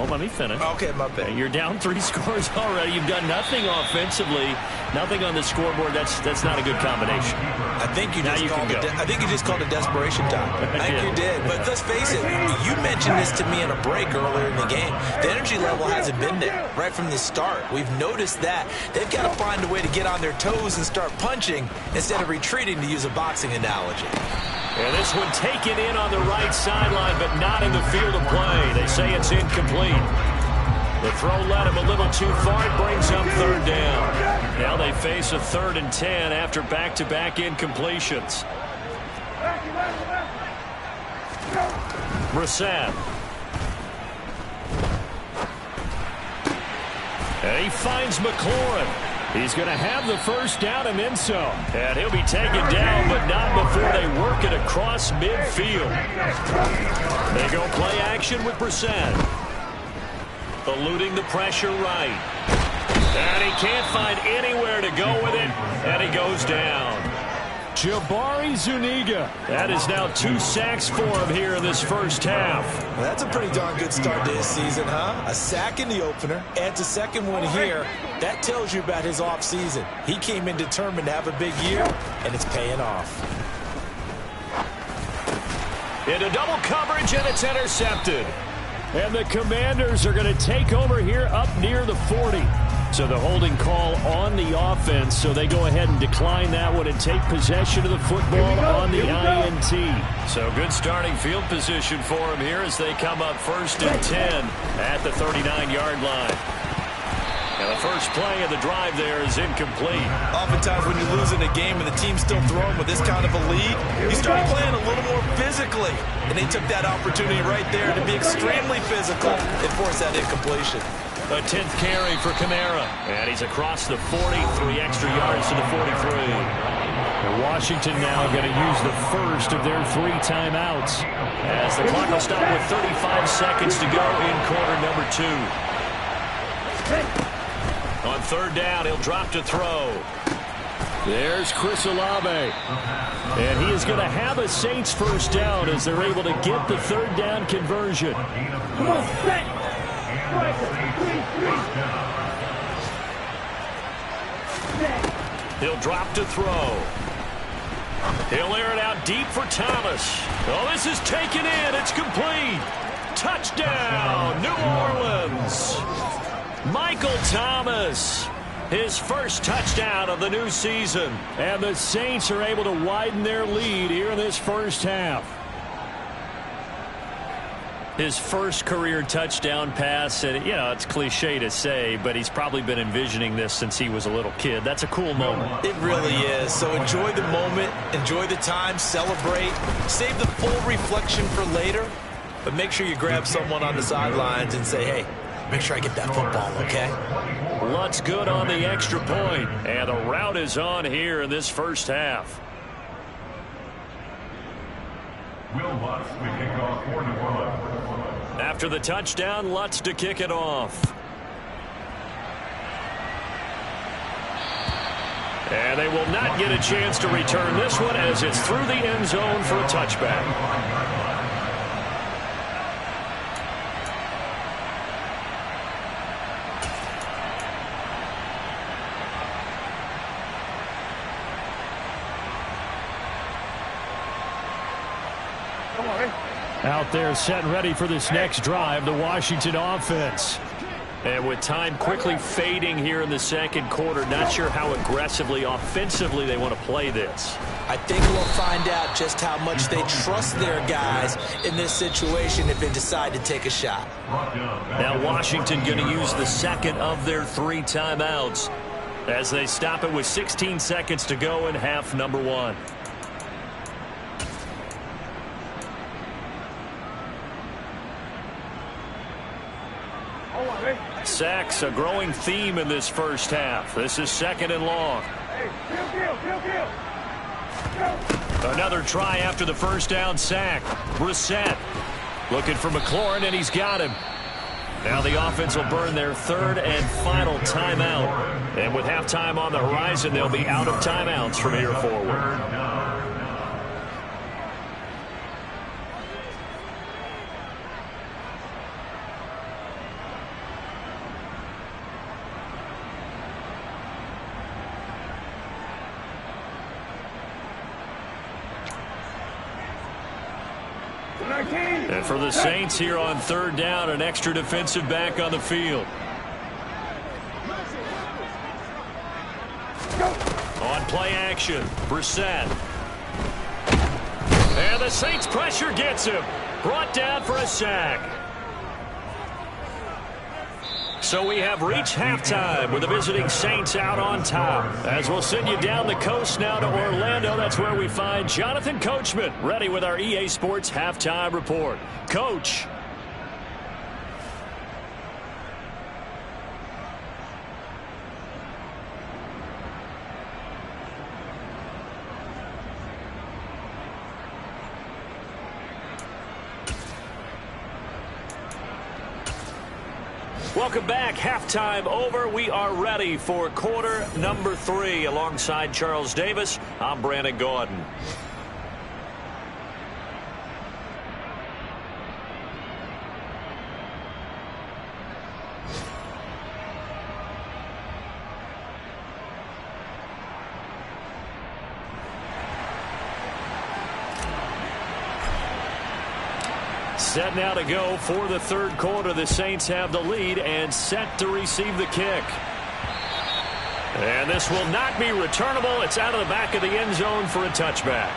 let me finish. Okay, my bad. You're down 3 scores already. You've done nothing offensively, nothing on the scoreboard. That's not a good combination. I think you just called it desperation time. I think you did. But let's face it, you mentioned this to me in a break earlier in the game. The energy level hasn't been there right from the start. We've noticed that. They've got to find a way to get on their toes and start punching instead of retreating, to use a boxing analogy. And this one taken in on the right sideline, but not in the field of play. They say it's incomplete. The throw led him a little too far. It brings up third down. Now they face a 3rd and 10 after back-to-back incompletions. Brissett. And he finds McLaurin. He's going to have the first down and then some. And he'll be taken down, but not before they work it across midfield. They go play action with Brissett. Eluding the pressure right. And he can't find anywhere to go with it, and he goes down. Jabari Zuniga. That is now 2 sacks for him here in this first half. Well, that's a pretty darn good start to his season, huh? A sack in the opener, adds a second one here. That tells you about his offseason. He came in determined to have a big year, and it's paying off. Into double coverage, and it's intercepted. And the Commanders are going to take over here up near the 40. So the holding call on the offense, so they go ahead and decline that one and take possession of the football on the INT. So good starting field position for them here as they come up 1st and 10 at the 39-yard line. And the first play of the drive there is incomplete. Oftentimes when you lose in a game and the team's still throwing with this kind of a lead, you start playing a little more physically. And they took that opportunity right there to be extremely physical and force that incompletion. A 10th carry for Kamara. And he's across the 40, 3 extra yards to the 43. And Washington now going to use the first of their 3 timeouts as the clock will stop with 35 seconds to go in quarter number 2. On 3rd down, he'll drop to throw. There's Chris Olave. And he is going to have a Saints first down as they're able to get the 3rd down conversion. Come on, Saints! He'll drop to throw. He'll air it out deep for Thomas. Oh, this is taken in. It's complete. Touchdown, New Orleans. Michael Thomas, his first touchdown of the new season. And the Saints are able to widen their lead here in this first half. His first career touchdown pass, and it's cliche to say, but he's probably been envisioning this since he was a little kid. That's a cool moment. It really is. So enjoy the moment, enjoy the time, celebrate, save the full reflection for later, but make sure you grab someone on the sidelines and say, hey, make sure I get that football, okay? Lutz good on the extra point, and the route is on here in this first half. Will Lutz to kick off for New Orleans. After the touchdown, Lutz to kick it off. And they will not get a chance to return this one as it's through the end zone for a touchback. Out there set and ready for this next drive, the Washington offense. And with time quickly fading here in the second quarter, not sure how aggressively, offensively they want to play this. I think we'll find out just how much they trust their guys in this situation if they decide to take a shot. Now Washington going to use the second of their 3 timeouts as they stop it with 16 seconds to go in half number 1. Sacks, a growing theme in this first half. This is 2nd and long. Another try after the first down sack. Brissett looking for McLaurin, and he's got him. Now the offense will burn their third and final timeout. And with halftime on the horizon, they'll be out of timeouts from here forward. And for the Saints here on third down, an extra defensive back on the field. On play action, Brissett. And the Saints pressure gets him. Brought down for a sack. So we have reached halftime with the visiting Saints out on top. As we'll send you down the coast now to Orlando, that's where we find Jonathan Coachman, ready with our EA Sports Halftime Report. Coach. Welcome back. Halftime over. We are ready for quarter number 3. Alongside Charles Davis, I'm Brandon Gaudin. Set now to go for the third quarter. The Saints have the lead and set to receive the kick. And this will not be returnable. It's out of the back of the end zone for a touchback.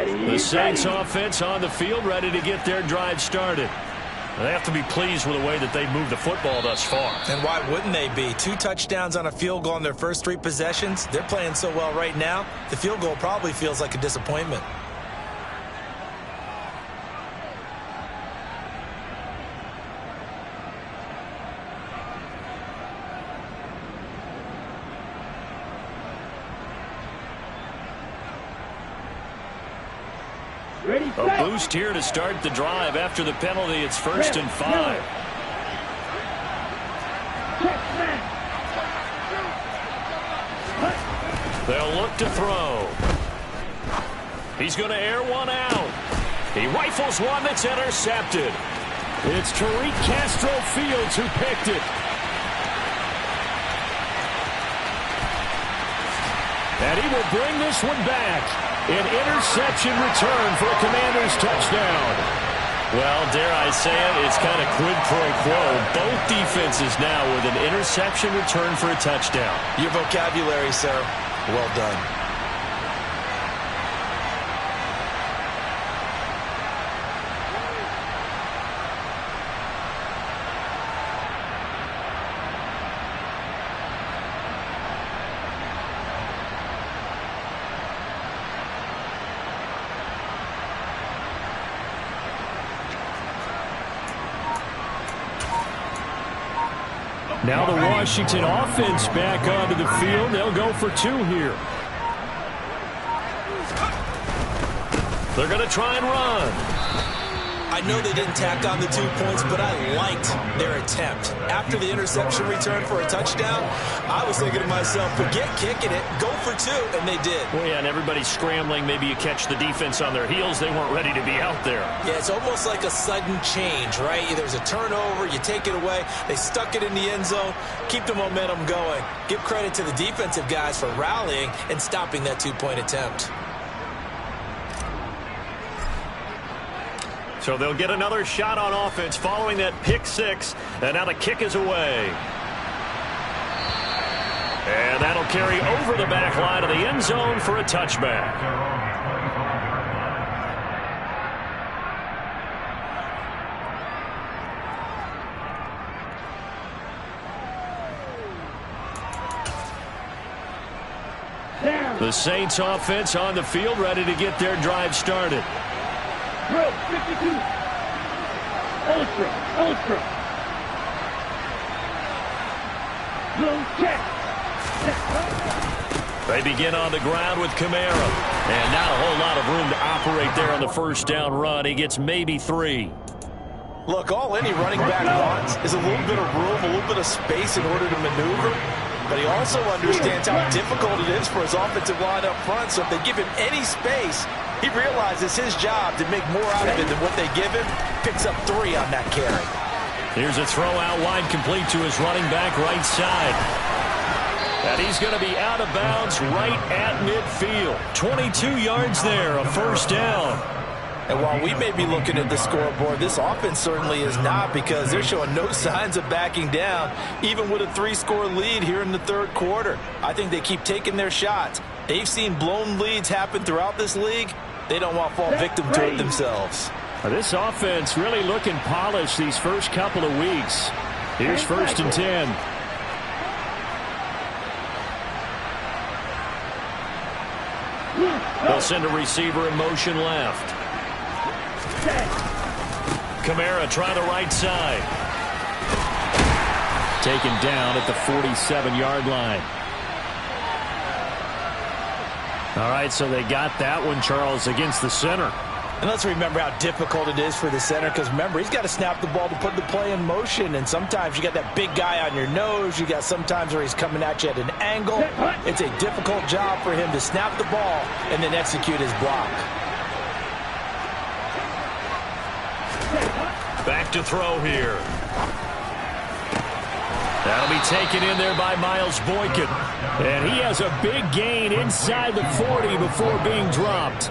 The Saints offense on the field, ready to get their drive started. They have to be pleased with the way that they've moved the football thus far. And why wouldn't they be? 2 touchdowns on a field goal in their first 3 possessions. They're playing so well right now, the field goal probably feels like a disappointment. A boost here to start the drive after the penalty. It's 1st and 5. They'll look to throw. He's going to air one out. He rifles one that's intercepted. It's Tariq Castro Fields who picked it. And he will bring this one back. An interception return for a Commanders touchdown. Well, dare I say it, it's kind of quid pro quo. Both defenses now with an interception return for a touchdown. Your vocabulary, sir. Well done. Now the Washington offense back onto the field. They'll go for 2 here. They're going to try and run. I know they didn't tack on the 2 points, but I liked their attempt. After the interception return for a touchdown, I was thinking to myself, forget kicking it, go for 2, and they did. Well, yeah, and everybody's scrambling. Maybe you catch the defense on their heels. They weren't ready to be out there. Yeah, it's almost like a sudden change, right? There's a turnover, you take it away, they stuck it in the end zone, keep the momentum going. Give credit to the defensive guys for rallying and stopping that 2-point attempt. So they'll get another shot on offense following that pick 6, and now the kick is away. And that'll carry over the back line of the end zone for a touchback. The Saints offense on the field, ready to get their drive started. Drill 52. Ultra. Blue check. They begin on the ground with Kamara. And not a whole lot of room to operate there on the first down run. He gets maybe 3. Look, all any running back wants is a little bit of room, a little bit of space in order to maneuver. But he also understands how difficult it is for his offensive line up front. So if they give him any space, he realizes his job to make more out of it than what they give him. Picks up 3 on that carry. Here's a throw out wide, complete to his running back right side. And he's going to be out of bounds right at midfield. 22 yards there, a first down. And while we may be looking at the scoreboard, this offense certainly is not, because they're showing no signs of backing down, even with a 3-score lead here in the third quarter. I think they keep taking their shots. They've seen blown leads happen throughout this league. They don't want to fall victim to it themselves. This offense really looking polished these first couple of weeks. Here's 1st and 10. They'll send a receiver in motion left. Kamara try the right side. Taken down at the 47-yard line. All right, so they got that one, Charles, against the center. And let's remember how difficult it is for the center, because remember, he's got to snap the ball to put the play in motion, and sometimes you got that big guy on your nose. You got sometimes where he's coming at you at an angle. It's a difficult job for him to snap the ball and then execute his block. Back to throw here. That'll be taken in there by Miles Boykin. And he has a big gain inside the 40 before being dropped.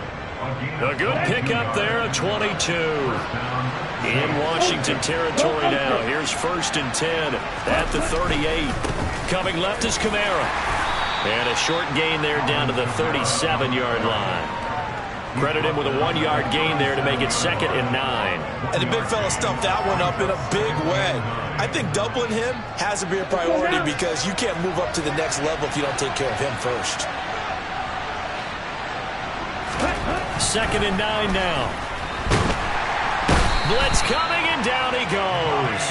A good pickup there at 22. In Washington territory now. Here's 1st and 10 at the 38. Coming left is Kamara. And a short gain there down to the 37-yard line. Credit him with a 1-yard gain there to make it 2nd and 9. And the big fella stuffed that one up in a big way. I think doubling him has to be a priority, because you can't move up to the next level if you don't take care of him first. 2nd and 9 now. Blitz coming, and down he goes.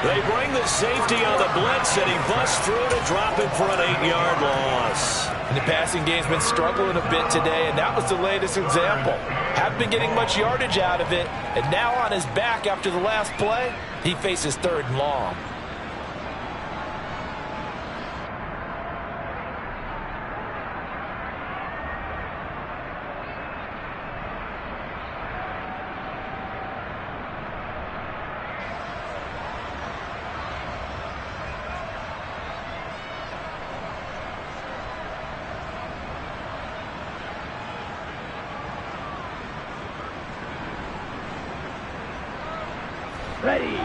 They bring the safety on the blitz, and he busts through to drop it for an 8-yard loss. And the passing game's been struggling a bit today, and that was the latest example. Haven't been getting much yardage out of it, and now on his back after the last play, he faces 3rd and long. Ready.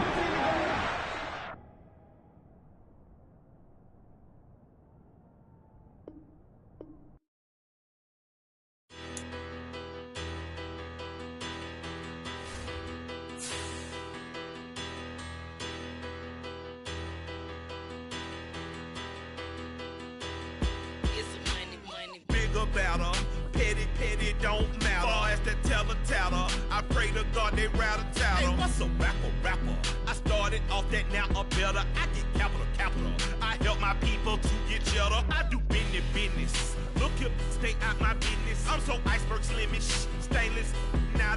Better, petty, don't matter. Far as the teller, I pray to God they rattle tattle. Hey, what's a rapper? I started off that, now I'm better. I get capital. I help my people to get cheddar. I do business. Look here, stay out my business. I'm so iceberg slimish, stainless, not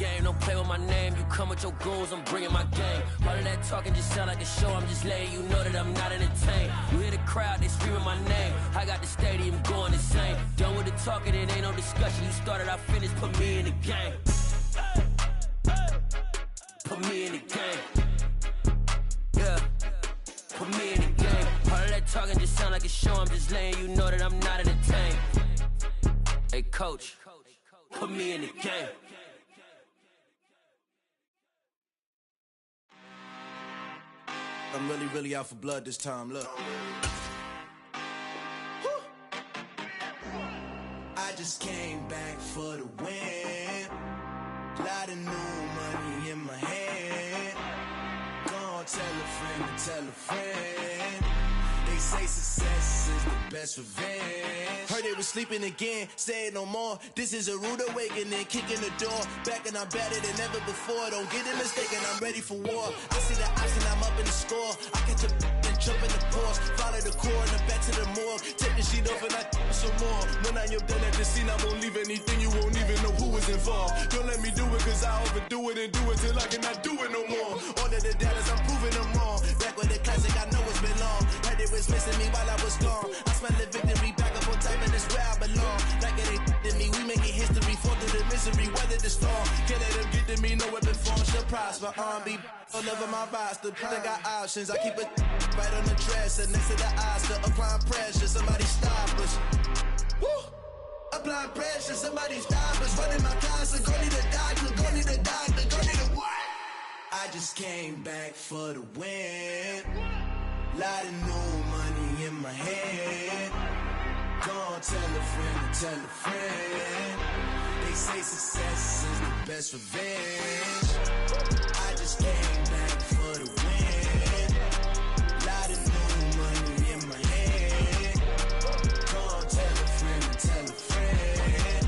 game. Don't play with my name. You come with your goons, I'm bringing my game. All of that talking just sound like a show. I'm just letting you know that I'm not entertained. You hear the crowd, they screaming my name. I got the stadium going insane. Done with the talking, it ain't no discussion. You started, I finished, put me in the game. Put me in the game. Yeah. Put me in the game. All of that talking just sound like a show. I'm just letting you know that I'm not entertained. Hey, coach, put me in the game. I'm really out for blood this time, look. I just came back for the win. Lot of new money in my hand. Gonna tell a friend to tell a friend. They say success is the best revenge. Heard they was sleeping again, say it no more. This is a rude awakening, kicking the door. Back and I'm better than ever before. Don't get it mistaken, I'm ready for war. I see the option, I'm up in the score. I catch a and jump in the pause. Follow the core and the back to the morgue. Take the sheet off and I some more. When I am done at the scene, I won't leave anything. You won't even know who is involved. Don't let me do it, cause I overdo it and do it till I cannot do it no more. All of the doubters, I'm proving them wrong. Back with the classic, I know it's been long. Heard it was missing me while I was gone. I smell the victory back up on top, and it's where I belong. Like it ain't to me, we making history. Fall through the misery, weather the storm. Can't let them get to me, no weapon form shall prosper. R&B all over my roster. I got options, I keep it right on the dresser. Next to the Oscar, applying pressure. Somebody stop us. Woo! Applying pressure, somebody stop us. Running my closet, go need a doctor, go need a doctor, go need a what? I just came back for the win. Lot of new money in my hand. Gonna tell a friend to tell a friend. They say success is the best revenge. I just came back for the win. Lot of new money in my hand. Gonna tell a friend to tell a friend.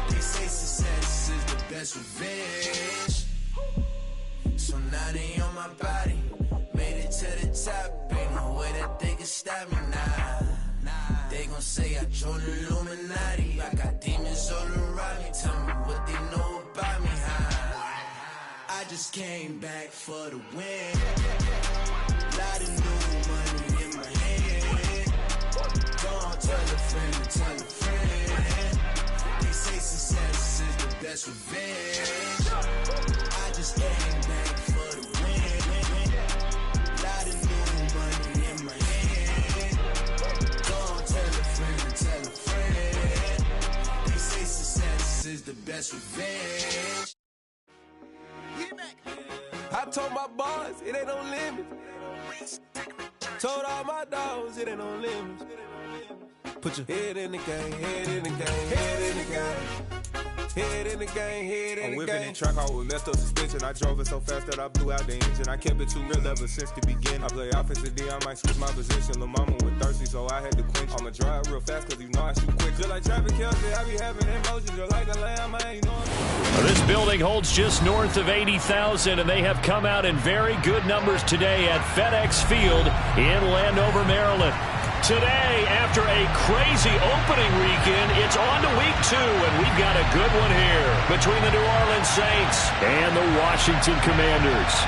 They say success is the best revenge. So now they on my body. Made it to the top. Ain't no way that they can stop me now. They gon' say I joined the Illuminati. I got demons all around me. Tell me what they know about me, huh? I just came back for the win. Lot of new money in my hand. Gonna tell a friend to tell a friend. They say success is the best revenge. I just came back for the win. Lot of new money in my hand. Gonna tell a friend to tell a friend. They say success is the best revenge. I told my boys it ain't no limits. Told all my dogs it ain't no limits. Put your head in the game, head in the game, head in the game. Head in the game, head in the game. I'm whipping in track hall with messed up suspension. I drove it so fast that I blew out the engine. I kept it too real ever since the beginning. I play offensive D, I might switch my position. Lil' mama was thirsty, so I had to quench. I'ma drive real fast, cause you know I shoot quick. Just like Travis Kelce, I be having emotions. Just like a lamb, I ain't knowing. This building holds just north of 80,000, and they have come out in very good numbers today at FedEx Field in Landover, Maryland. Today, after a crazy opening weekend, it's on to week 2, and we've got a good one here between the New Orleans Saints and the Washington Commanders.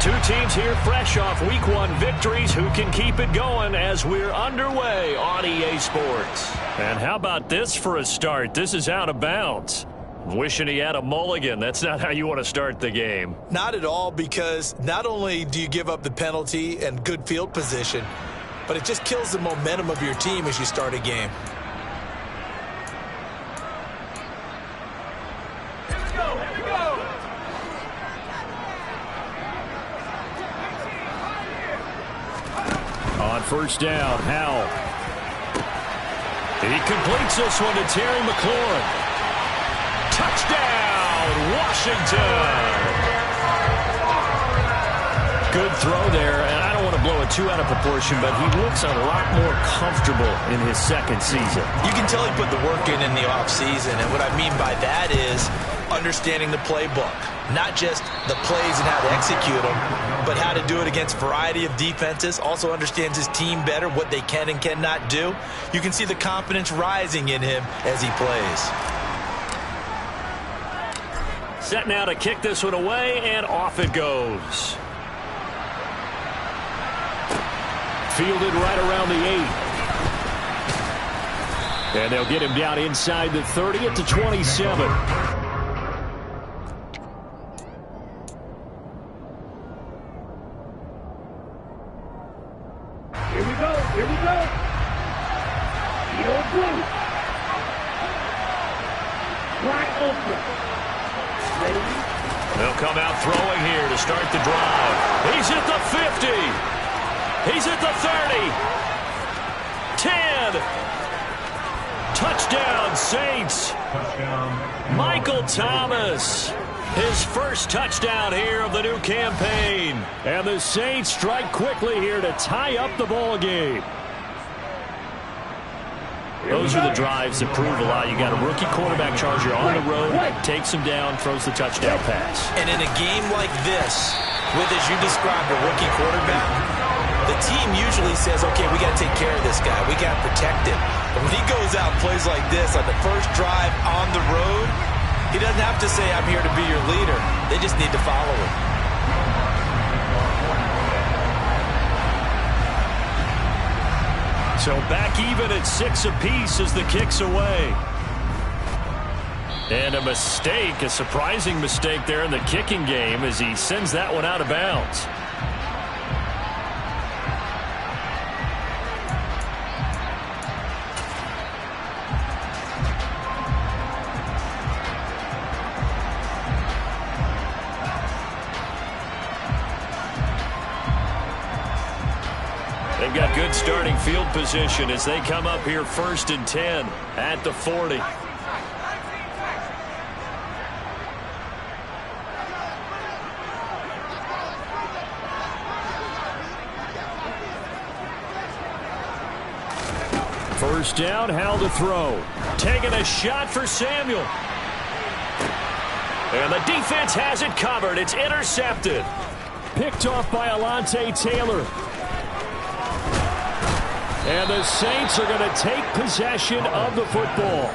Two teams here fresh off Week 1 victories. Who can keep it going as we're underway on EA Sports? And how about this for a start? This is out of bounds. Wishing he had a mulligan. That's not how you want to start the game. Not at all, because not only do you give up the penalty and good field position, but it just kills the momentum of your team as you start a game. On first down, Howell. He completes this one to Terry McLaurin. Touchdown, Washington! Good throw there, and I don't want to blow it too out of proportion, but he looks a lot more comfortable in his second season. You can tell he put the work in the offseason, and what I mean by that is understanding the playbook. Not just the plays and how to execute them, but how to do it against a variety of defenses. Also understands his team better, what they can and cannot do. You can see the confidence rising in him as he plays. Set now to kick this one away, and off it goes. Fielded right around the 8. And they'll get him down inside the 30 at the 27. Here we go. Here we go. Yellow blue. Black ultra. Ready? They'll come out throwing here to start the drive. He's at the 50. He's at the 30. 10. Touchdown, Saints. Touchdown. Michael Thomas. His first touchdown here of the new campaign. And the Saints strike quickly here to tie up the ball game. Those are the drives that prove a lot. You got a rookie quarterback charger on the road, takes him down, throws the touchdown pass. And in a game like this, with, as you described, a rookie quarterback, the team usually says, okay, we got to take care of this guy. We got to protect him. But when he goes out and plays like this on the first drive on the road, he doesn't have to say, I'm here to be your leader. They just need to follow him. So back even at 6 apiece as the kick's away. And a mistake, a surprising mistake there in the kicking game as he sends that one out of bounds. They've got good starting field position as they come up here 1st and 10 at the 40. First down, Howell to throw. Taking a shot for Samuel. And the defense has it covered. It's intercepted. Picked off by Alontae Taylor. And the Saints are going to take possession of the football.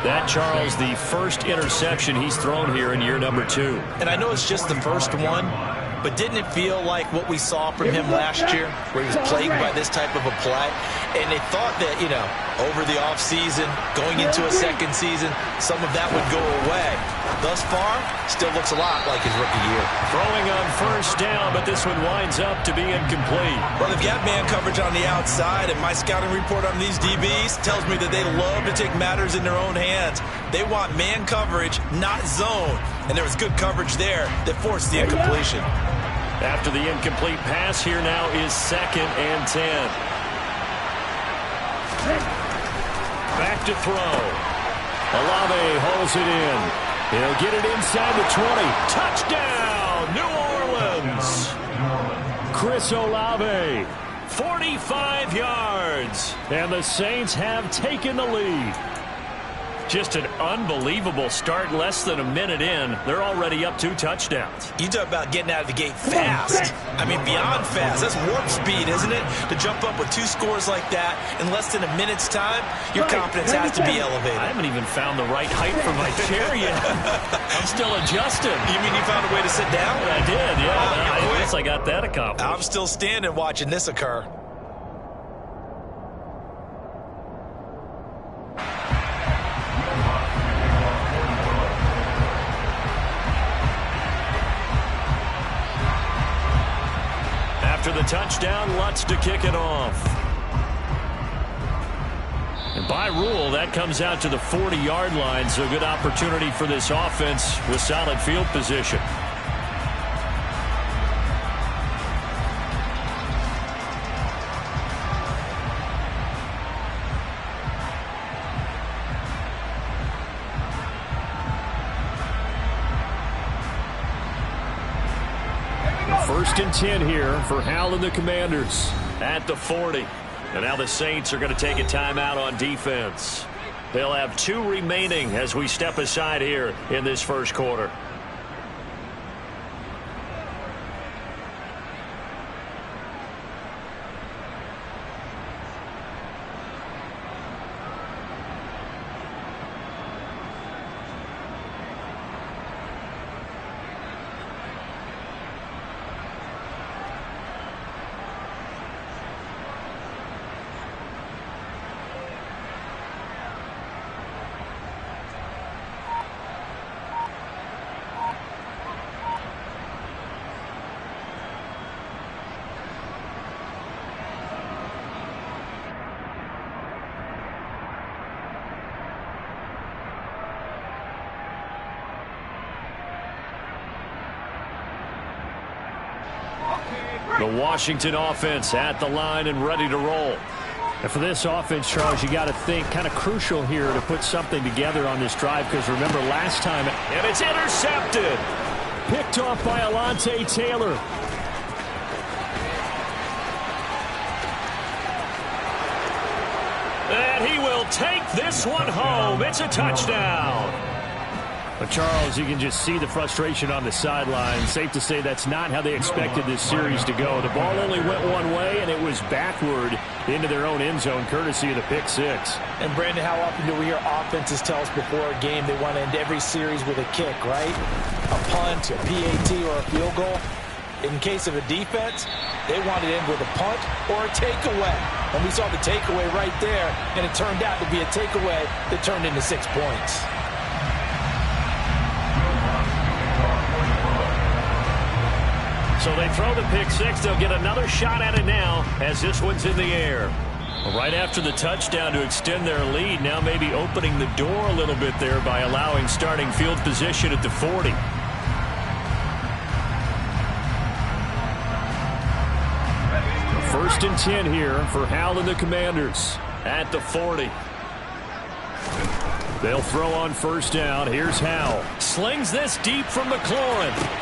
That, Charles, the first interception he's thrown here in year number 2. And I know it's just the first one, but didn't it feel like what we saw from him last year, where he was plagued by this type of a play? And they thought that, you know, over the offseason, going into a second season, some of that would go away. Thus far, still looks a lot like his rookie year. Throwing on first down, but this one winds up to be incomplete. Well, they've got man coverage on the outside, and my scouting report on these DBs tells me that they love to take matters in their own hands. They want man coverage, not zone. And there was good coverage there that forced the incompletion. After the incomplete pass, here now is 2nd and 10. Back to throw. Olave hauls it in. He'll get it inside the 20. Touchdown, New Orleans. Chris Olave, 45 yards. And the Saints have taken the lead. Just an unbelievable start. Less than a minute in, they're already up 2 touchdowns. You talk about getting out of the gate fast. I mean, beyond fast. That's warp speed, isn't it? To jump up with 2 scores like that in less than a minute's time, your confidence has to be elevated. I haven't even found the right height for my chair yet. I'm still adjusting. You mean you found a way to sit down? I did, yeah. I guess I got that accomplished. I'm still standing watching this occur. After the touchdown, Lutz to kick it off. And by rule, that comes out to the 40-yard line, so good opportunity for this offense with solid field position. First and 10 here for Hal and the Commanders. At the 40. And now the Saints are going to take a timeout on defense. They'll have 2 remaining as we step aside here in this first quarter. The Washington offense at the line and ready to roll. And for this offense, Charles, you got to think kind of crucial here to put something together on this drive, because remember last time, and it's intercepted. Picked off by Alontae Taylor. And he will take this one home. It's a touchdown. But Charles, you can just see the frustration on the sideline. Safe to say that's not how they expected this series to go. The ball only went one way, and it was backward into their own end zone, courtesy of the pick six. And, Brandon, how often do we hear offenses tell us before a game they want to end every series with a kick, right? A punt, a PAT, or a field goal. In case of a defense, they want to end with a punt or a takeaway. And we saw the takeaway right there, and it turned out to be a takeaway that turned into 6 points. So they throw the pick six. They'll get another shot at it now as this one's in the air. Right after the touchdown to extend their lead, now maybe opening the door a little bit there by allowing starting field position at the 40. First and 10 here for Hal and the Commanders at the 40. They'll throw on first down. Here's Hal. Slings this deep from McLaurin.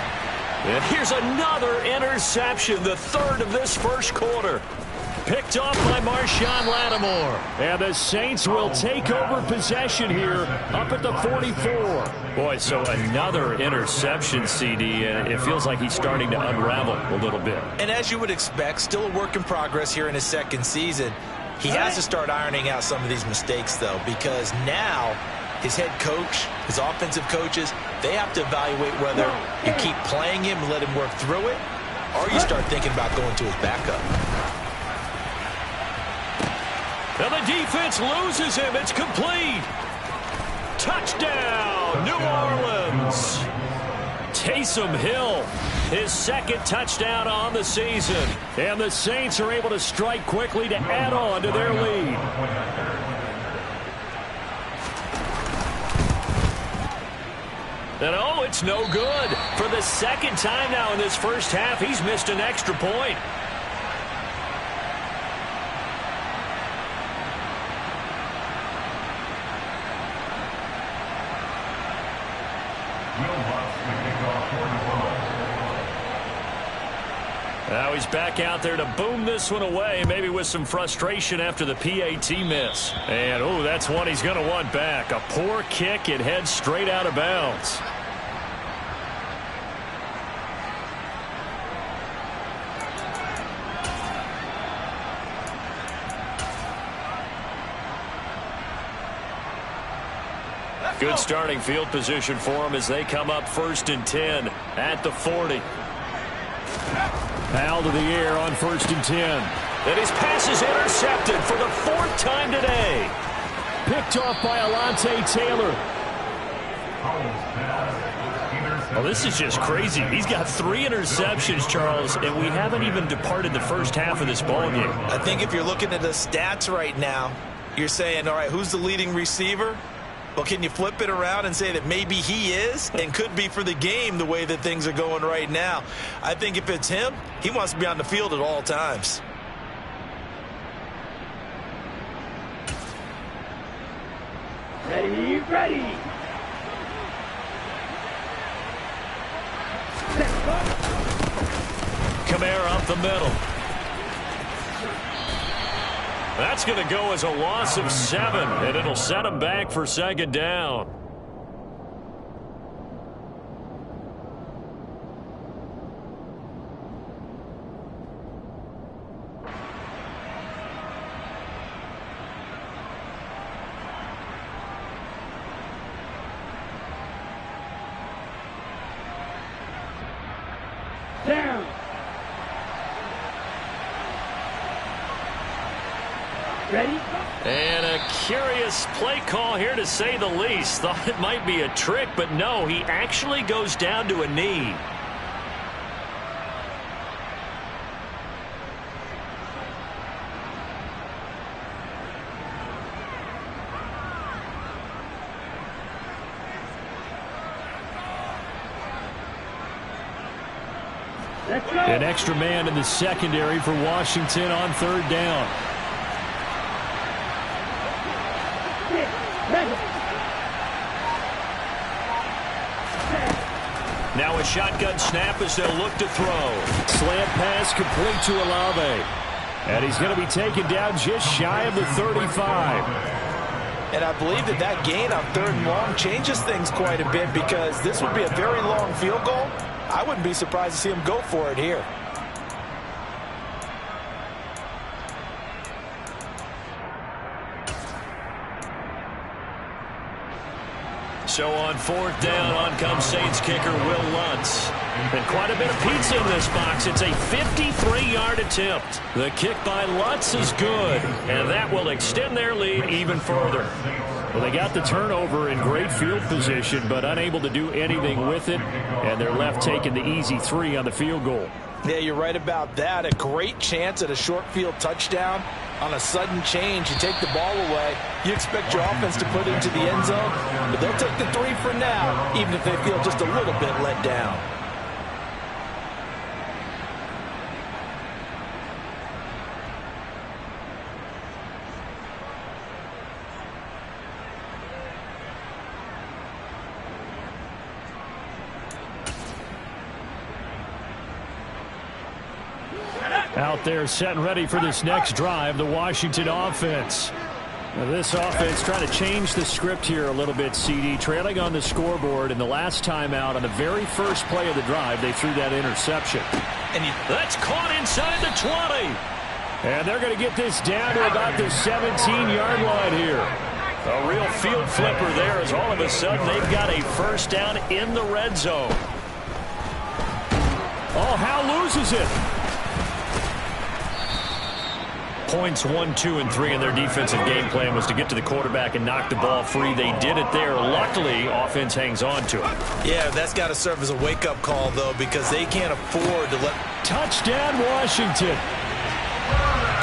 And here's another interception, the third of this first quarter. Picked off by Marshawn Lattimore. And the Saints will take over possession here up at the 44. Boy, so another interception, CD, and it feels like he's starting to unravel a little bit. And as you would expect, still a work in progress here in his second season. He has to start ironing out some of these mistakes, though, because now his head coach, his offensive coaches, they have to evaluate whether you keep playing him and let him work through it, or you start thinking about going to his backup. And the defense loses him. It's complete. Touchdown, New Orleans. Taysom Hill, his second touchdown on the season. And the Saints are able to strike quickly to add on to their lead. And oh, it's no good. For the second time now in this first half, he's missed an extra point. Now he's back out there to boom this one away, maybe with some frustration after the PAT miss. And, oh, that's one he's going to want back. A poor kick. It heads straight out of bounds. Good starting field position for them as they come up first and 10 at the 40. Hal to the air on first and 10. And his pass is intercepted for the fourth time today. Picked off by Alontae Taylor. Oh, this is just crazy. He's got 3 interceptions, Charles, and we haven't even departed the first half of this ball game. I think if you're looking at the stats right now, you're saying, all right, who's the leading receiver? Well, can you flip it around and say that maybe he is and could be for the game the way that things are going right now? I think if it's him, he wants to be on the field at all times. Ready, ready. Set, Kamara up the middle. That's going to go as a loss of 7, and it'll set him back for second down. Down. Ready? And a curious play call here, to say the least. Thought it might be a trick, but no, he actually goes down to a knee. An extra man in the secondary for Washington on third down. Now a shotgun snap as they'll look to throw. Slant pass complete to Olave. And he's going to be taken down just shy of the 35. And I believe that gain on 3rd and long changes things quite a bit, because this would be a very long field goal. I wouldn't be surprised to see him go for it here. So on 4th down, on comes Saints kicker Will Lutz. And quite a bit of pizza in this box. It's a 53-yard attempt. The kick by Lutz is good, and that will extend their lead even further. Well, they got the turnover in great field position, but unable to do anything with it, and they're left taking the easy 3 on the field goal. Yeah, you're right about that. A great chance at a short field touchdown. On a sudden change, you take the ball away. You expect your offense to put it into the end zone, but they'll take the 3 for now, even if they feel just a little bit let down. Out there set and ready for this next drive, the Washington offense. Now this offense trying to change the script here a little bit, CD. Trailing on the scoreboard, and the last time out on the very first play of the drive, they threw that interception. And that's caught inside the 20. And they're going to get this down to about the 17-yard line here. A real field flipper there, as all of a sudden they've got a first down in the red zone. Oh, Howe loses it. Points 1, 2, and 3 in their defensive game plan was to get to the quarterback and knock the ball free. They did it there. Luckily, offense hangs on to it. Yeah, that's got to serve as a wake-up call, though, because they can't afford to let... Touchdown, Washington.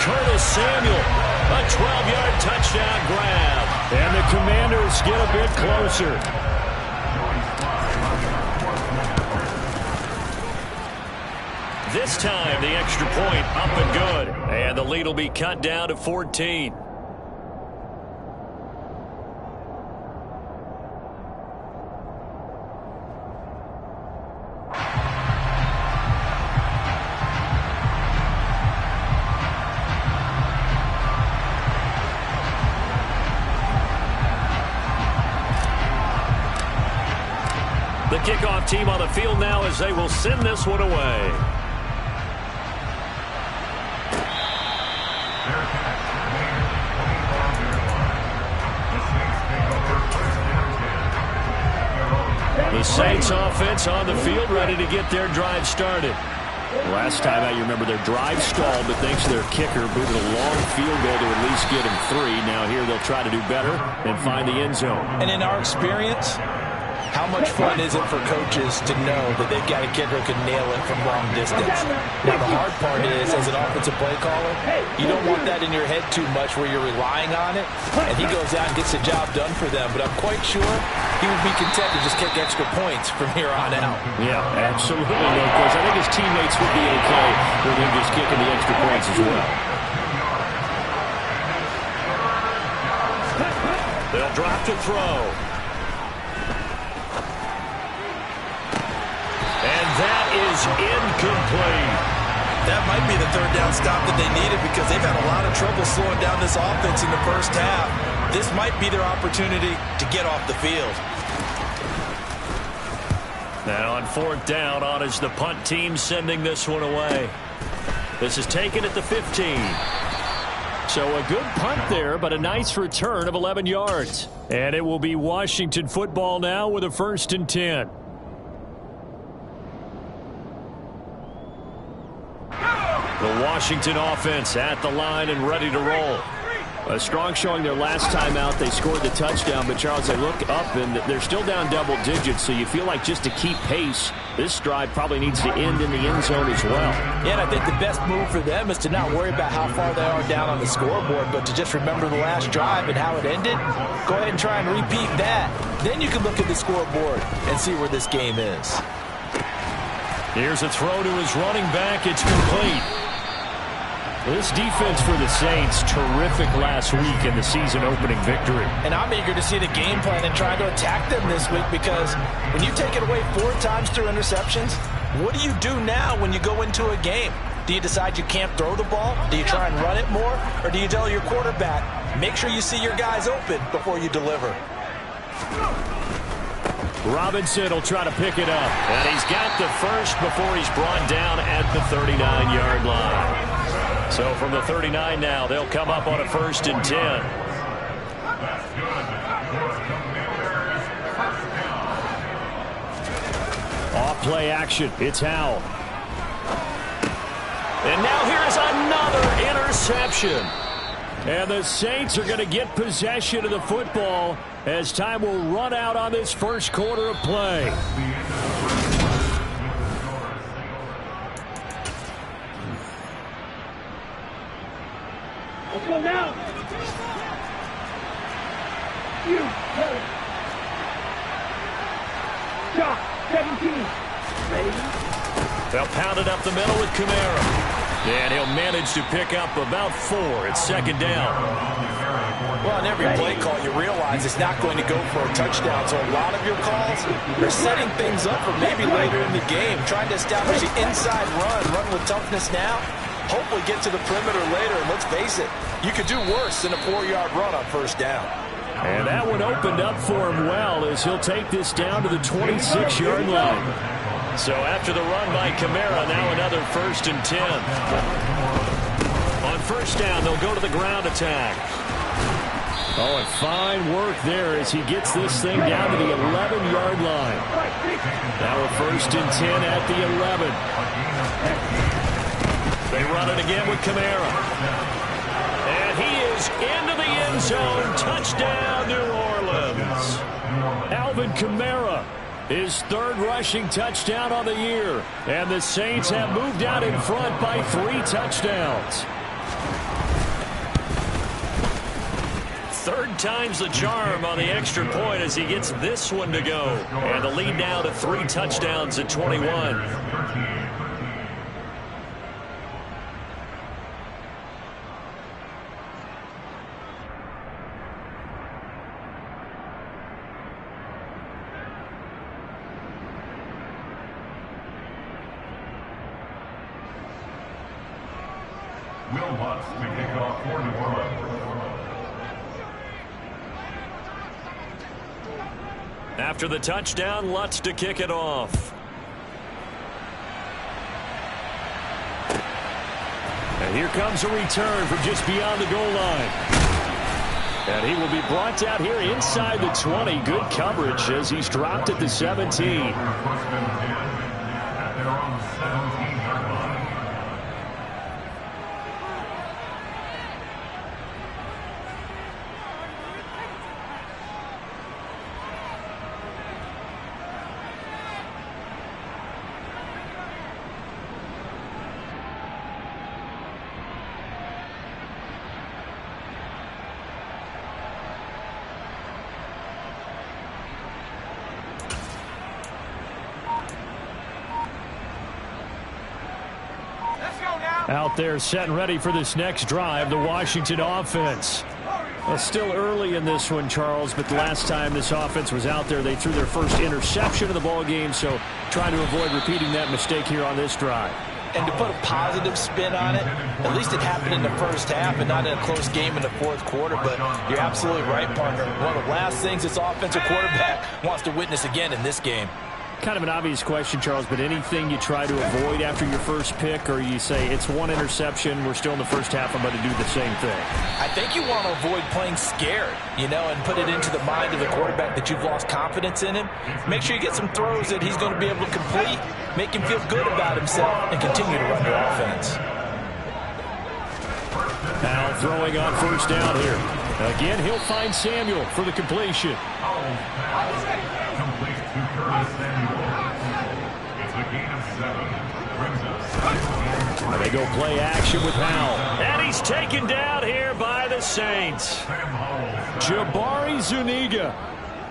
Curtis Samuel, a 12-yard touchdown grab. And the Commanders get a bit closer. This time, the extra point up and good. And the lead will be cut down to 14. The kickoff team on the field now as they will send this one away. The Saints offense on the field, ready to get their drive started. Last time out, you remember their drive stalled, but thanks to their kicker, booted a long field goal to at least get him 3. Now here they'll try to do better and find the end zone. And in our experience, how much fun is it for coaches to know that they've got a kicker who can nail it from long distance? Now, the hard part is, as an offensive play caller, you don't want that in your head too much where you're relying on it, and he goes out and gets the job done for them. But I'm quite sure he would be content to just kick extra points from here on out. Yeah, absolutely. Of course, I think his teammates would be okay with him just kicking the extra points as well. They'll drop to throw. And that is incomplete. That might be the third down stop that they needed because they've had a lot of trouble slowing down this offense in the first half. This might be their opportunity to get off the field. Now on 4th down, on is the punt team sending this one away. This is taken at the 15. So a good punt there, but a nice return of 11 yards. And it will be Washington football now with a 1st and 10. The Washington offense at the line and ready to roll. A strong showing their last time out. They scored the touchdown, but Charles, they look up and they're still down double digits, so you feel like just to keep pace, this drive probably needs to end in the end zone as well. Yeah, and I think the best move for them is to not worry about how far they are down on the scoreboard, but to just remember the last drive and how it ended. Go ahead and try and repeat that. Then you can look at the scoreboard and see where this game is. Here's a throw to his running back. It's complete. This defense for the Saints, terrific last week in the season-opening victory. And I'm eager to see the game plan and trying to attack them this week because when you take it away 4 times through interceptions, what do you do now when you go into a game? Do you decide you can't throw the ball? Do you try and run it more? Or do you tell your quarterback, make sure you see your guys open before you deliver? Robinson will try to pick it up. And he's got the first before he's brought down at the 39-yard line. So from the 39 now, they'll come up on a 1st and 10. Off play action. It's Howell. And now here's another interception. And the Saints are going to get possession of the football as time will run out on this first quarter of play. Let's go now. You, Shot, 17. Ready? They'll pound it up the middle with Kamara. And he'll manage to pick up about 4. It's 2nd down. Well, on every play call, you realize it's not going to go for a touchdown. So a lot of your calls are setting things up for maybe later in the game, trying to establish the inside run with toughness now. Hopefully get to the perimeter later. And let's face it, you could do worse than a 4-yard run on 1st down. And that one opened up for him well as he'll take this down to the 26-yard line. So after the run by Kamara, now another 1st and 10. On 1st down, they'll go to the ground attack. Oh, and fine work there as he gets this thing down to the 11-yard line. Now a 1st and 10 at the 11. They run it again with Kamara. And he is into the end zone. Touchdown, New Orleans. Alvin Kamara, his 3rd rushing touchdown on the year. And the Saints have moved out in front by 3 touchdowns. 3rd time's the charm on the extra point as he gets this one to go. And the lead now to 3 touchdowns at 21. Will Lutz to kick off for New Orleans. After the touchdown, Lutz to kick it off. And here comes a return from just beyond the goal line. And he will be brought out here inside the 20. Good coverage as he's dropped at the 17. Out there set and ready for this next drive, the Washington offense. Well, still early in this one, Charles, but the last time this offense was out there, they threw their first interception of the ball game, so trying to avoid repeating that mistake here on this drive. And to put a positive spin on it, at least it happened in the first half and not in a close game in the fourth quarter. But you're absolutely right, partner. One of the last things this offensive quarterback wants to witness again in this game. Kind of an obvious question, Charles, but anything you try to avoid after your first pick, or you say it's one interception, we're still in the first half, I'm going to do the same thing? I think you want to avoid playing scared, and put it into the mind of the quarterback that you've lost confidence in him. Make sure you get some throws that he's going to be able to complete, make him feel good about himself, and continue to run your offense. Now throwing on first down here. Again, he'll find Samuel for the completion. Complete to Curtis Samuel. It's a gain of 7. Brings us. They go play action with Howell. And he's taken down here by the Saints. Jabari Zuniga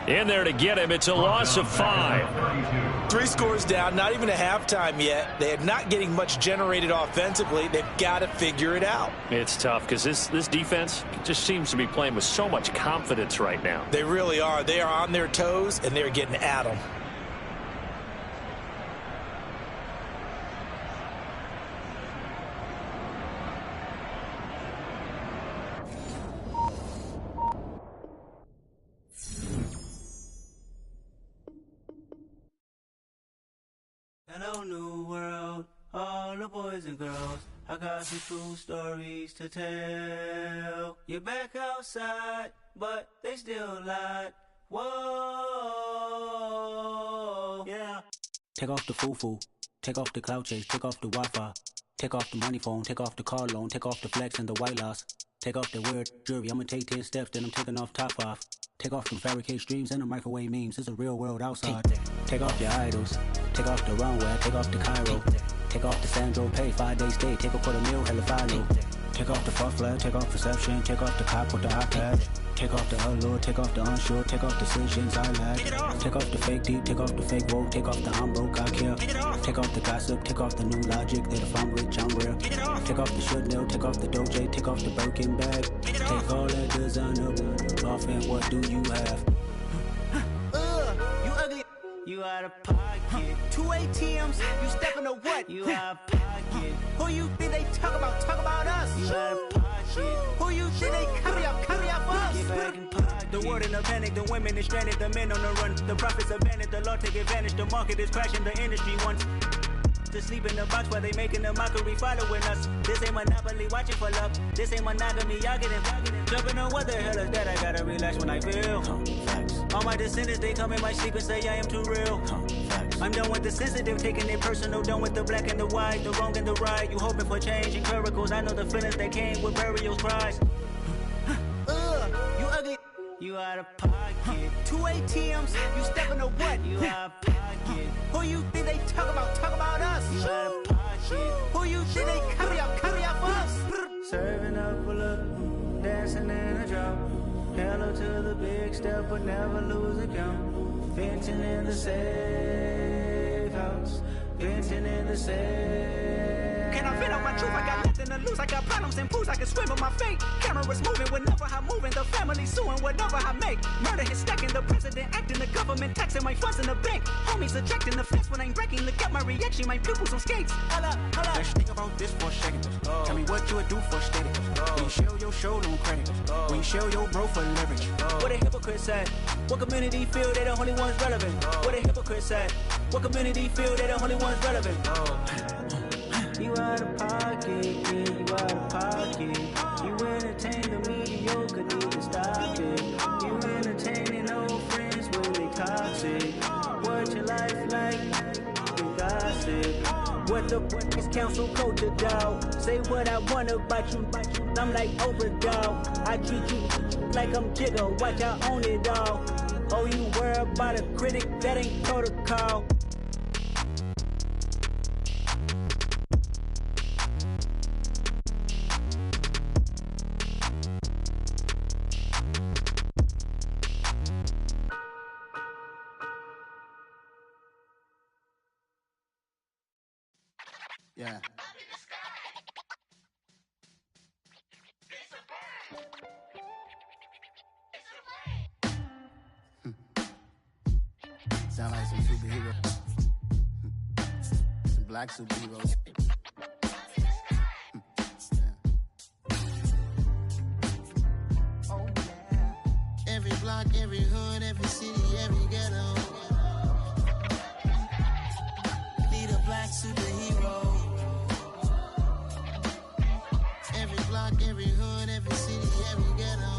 in there to get him. It's a loss of 5. 3 scores down, not even a halftime yet. They are not getting much generated offensively. They've got to figure it out. It's tough because this defense just seems to be playing with so much confidence right now. They really are. They are on their toes, and they're getting at them. Hello, new world, all the boys and girls. I got some true stories to tell. You're back outside, but they still lied. Whoa, yeah. Take off the foo-foo, take off the cloud chase, take off the Wi-Fi, take off the money phone, take off the car loan, take off the flex and the white loss. Take off the weird jewelry, I'ma take 10 steps, then I'm taking off top 5. Take off them fabricate streams and the microwave memes. It's a real world outside. Take off your idols. Take off the runway. Take off the Cairo. Take off the Sandro Pay. 5-day stay. Take a $250,000 hella final. Take off the fuck flag. Take off perception. Take off the cop with the iPad. Take off the allure. Take off the unsure. Take off decisions I lack. Take off the fake deep. Take off the fake woke. Take off the I'm broke. I care. Take off the gossip. Take off the new logic that if I'm rich I'm real. Take off the should know. Take off the Doja. Take off the Birkin bag. Take all that designer off and what do you have? You ugly. You out of pocket. 2 ATMs. You stepping to what? You out of pocket. Who you think they talk about? Talk about us. You out of pocket. Who you think they carry up for us? Get back in pocket. The world in a panic. The women is stranded. The men on the run. The profits abandoned. The law take advantage. The market is crashing. The industry wants to sleep in the box while they making a mockery following us. This ain't Monopoly, watching for love. This ain't monogamy, y'all getting jumping on what the hell is that? I gotta relax when I feel. All my descendants, they come in my sleep and say I am too real. I'm done with the sensitive, taking it personal. Done with the black and the white, the wrong and the right. You hoping for change and miracles. I know the feelings that came with burial cries. You ugly. You out of pocket. 2 ATMs. You stepping to what? You out of pocket. Who you think they talk about? Talk about us. You out of pocket. Who you think they carry up for us? Serving up a look, dancing in a drop. Hello to the big step, but never lose a count. Venting in the safe house. Venting in the safe. Can I vent out my truth? I got nothing to lose. I got problems and booze. I can swim with my fate. Cameras moving whenever I'm moving. The family suing whatever I make. Murder is stacking. The president acting. The government taxing my funds in the bank. Homies ejecting the fence when I'm breaking. Look at my reaction. My pupils on skates. Holla, holla. Let's think about this for a second. Tell me what you would do for steady. When you show your show, no credit. When you show your bro for leverage. What a hypocrite said. What community feel they the only ones relevant? What a hypocrite said. What community feel they the only ones relevant? You out of pocket, yeah, you out of pocket. You entertain the mediocre, need to stop it. You entertaining old friends when they toxic. What your life like? You gossip. What the is council culture, dog? Say what I want about you. I'm like Oprah, dog. I treat you like I'm Jigga. Watch I own it all. Oh, you worry about a critic? That ain't protocol. Yeah. Sound like some superhero. Some black superheroes. block, every hood, every city, every ghetto. Need a black superhero. Every block, every hood, every city, every ghetto.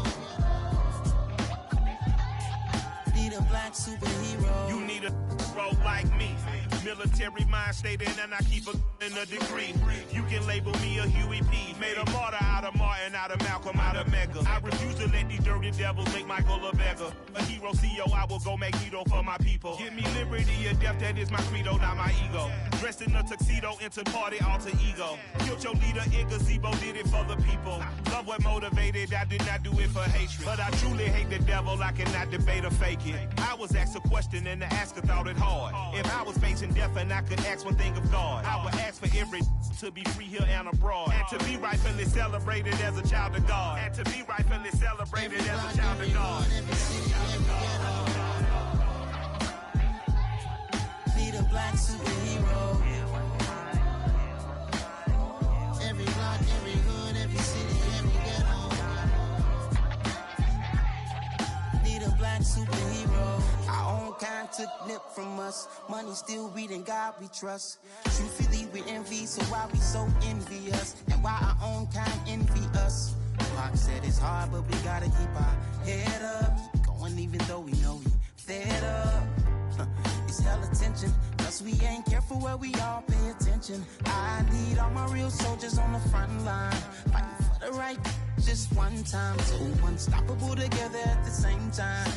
Need a black superhero. You need a bro like me. Military mind stated, and I keep in a degree. You can label me a Huey P. Made a martyr out of Martin, out of Malcolm, out of Mega. I refuse to let these dirty devils make Michael a beggar. A hero CEO, I will go Magneto for my people. Give me liberty or death, that is my credo, not my ego. Dressed in a tuxedo, into party, alter ego. Killed your leader, in gazebo, did it for the people. Love what motivated, I did not do it for hatred. But I truly hate the devil, I cannot debate or fake it. I was asked a question and the asker thought it hard. If I was facing death and I could ask one thing of God, I would ask for every to be free here and abroad. And to be rightfully celebrated as a child of God. And to be rightfully celebrated as a child of God. Need a black superhero. Every block, every hood, every city, every ghetto. Need a black superhero. Our own kind took nip from us. Money still reading God we trust. Truthfully we envy, so why we so envious? And why our own kind envy us? Pac said it's hard, but we gotta keep our head up. Going even though we know we fed up. It's hell attention, cause we ain't careful where we all pay attention. I need all my real soldiers on the front line, fighting for the right just one time. So unstoppable together at the same time,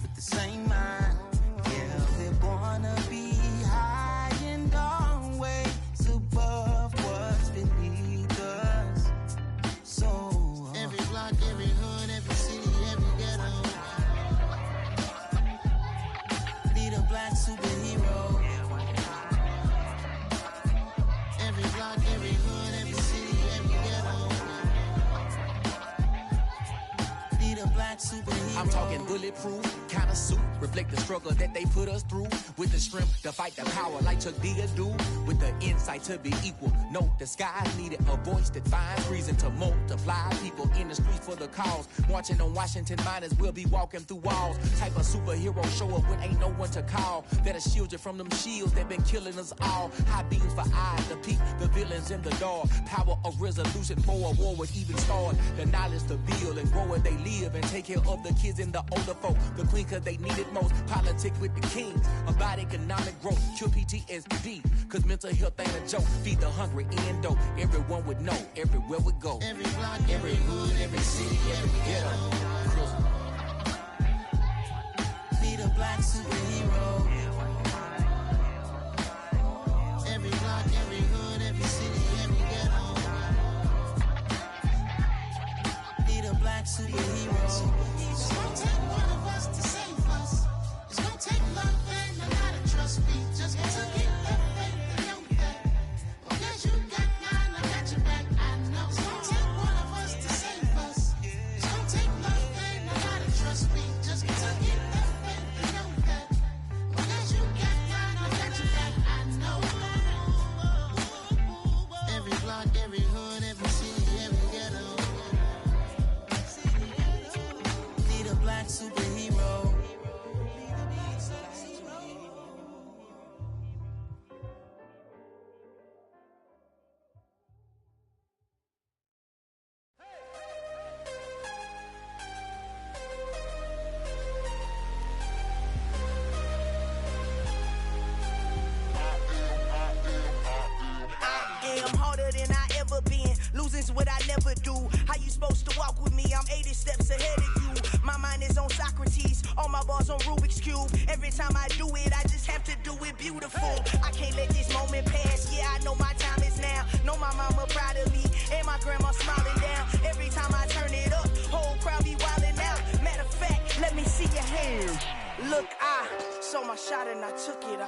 with the same mind. Yeah, we're gonna be high and always above what's beneath us. So every block, every hood, every city, every ghetto. Need a black superhero. Every block, every hood, every city, every ghetto. Need a black superhero. I'm talking bulletproof, kind of suit, reflect the struggle that they put us through. With the strength to fight the power like Chuck D do. With the insight to be equal. Note the sky needed a voice that finds reason to multiply. People in the streets for the cause. Marching on Washington miners will be walking through walls. Type of superhero show up when ain't no one to call. That'll shield you from them shields that been killing us all. High beams for eyes to peek the villains in the dark. Power of resolution for a war would even start. The knowledge to build and grow where they live and take care of the kids and the older folk. The queen cause they need it most. Politics with the kings. About economic growth. Cure PTSD. Cause mental health ain't a joke. Feed the hungry and dope. Everyone would know. Everywhere we go. Every block, every hood, every city, every ghetto. Need a black superhero. Every block, every hood, every city, every ghetto. Need a black superhero. It's gonna take one of us to save us. It's gonna take love and a lot of trust. We just got to get that faith and know that. Because you got mine, I got your back, I know. It's gonna take one of us to save us. It's gonna take love and a lot of trust. We just got to get that faith and know that. Because you got mine, I got your back, I know. Every block, every hood, every city, every ghetto. Need a black superhero. I am harder than I ever been. Losing's what I never do. How you supposed to walk with me? I'm 80 steps ahead of you. My mind is on Socrates. All my bars on Rubik's Cube. Every time I do it, I just have to do it beautiful. I can't let this moment pass. Yeah, I know my time is now. Know my mama proud of me. And my grandma smiling down. Every time I turn it up, whole crowd be wildin' out. Matter of fact, let me see your hands. Look, I saw my shot and I took it.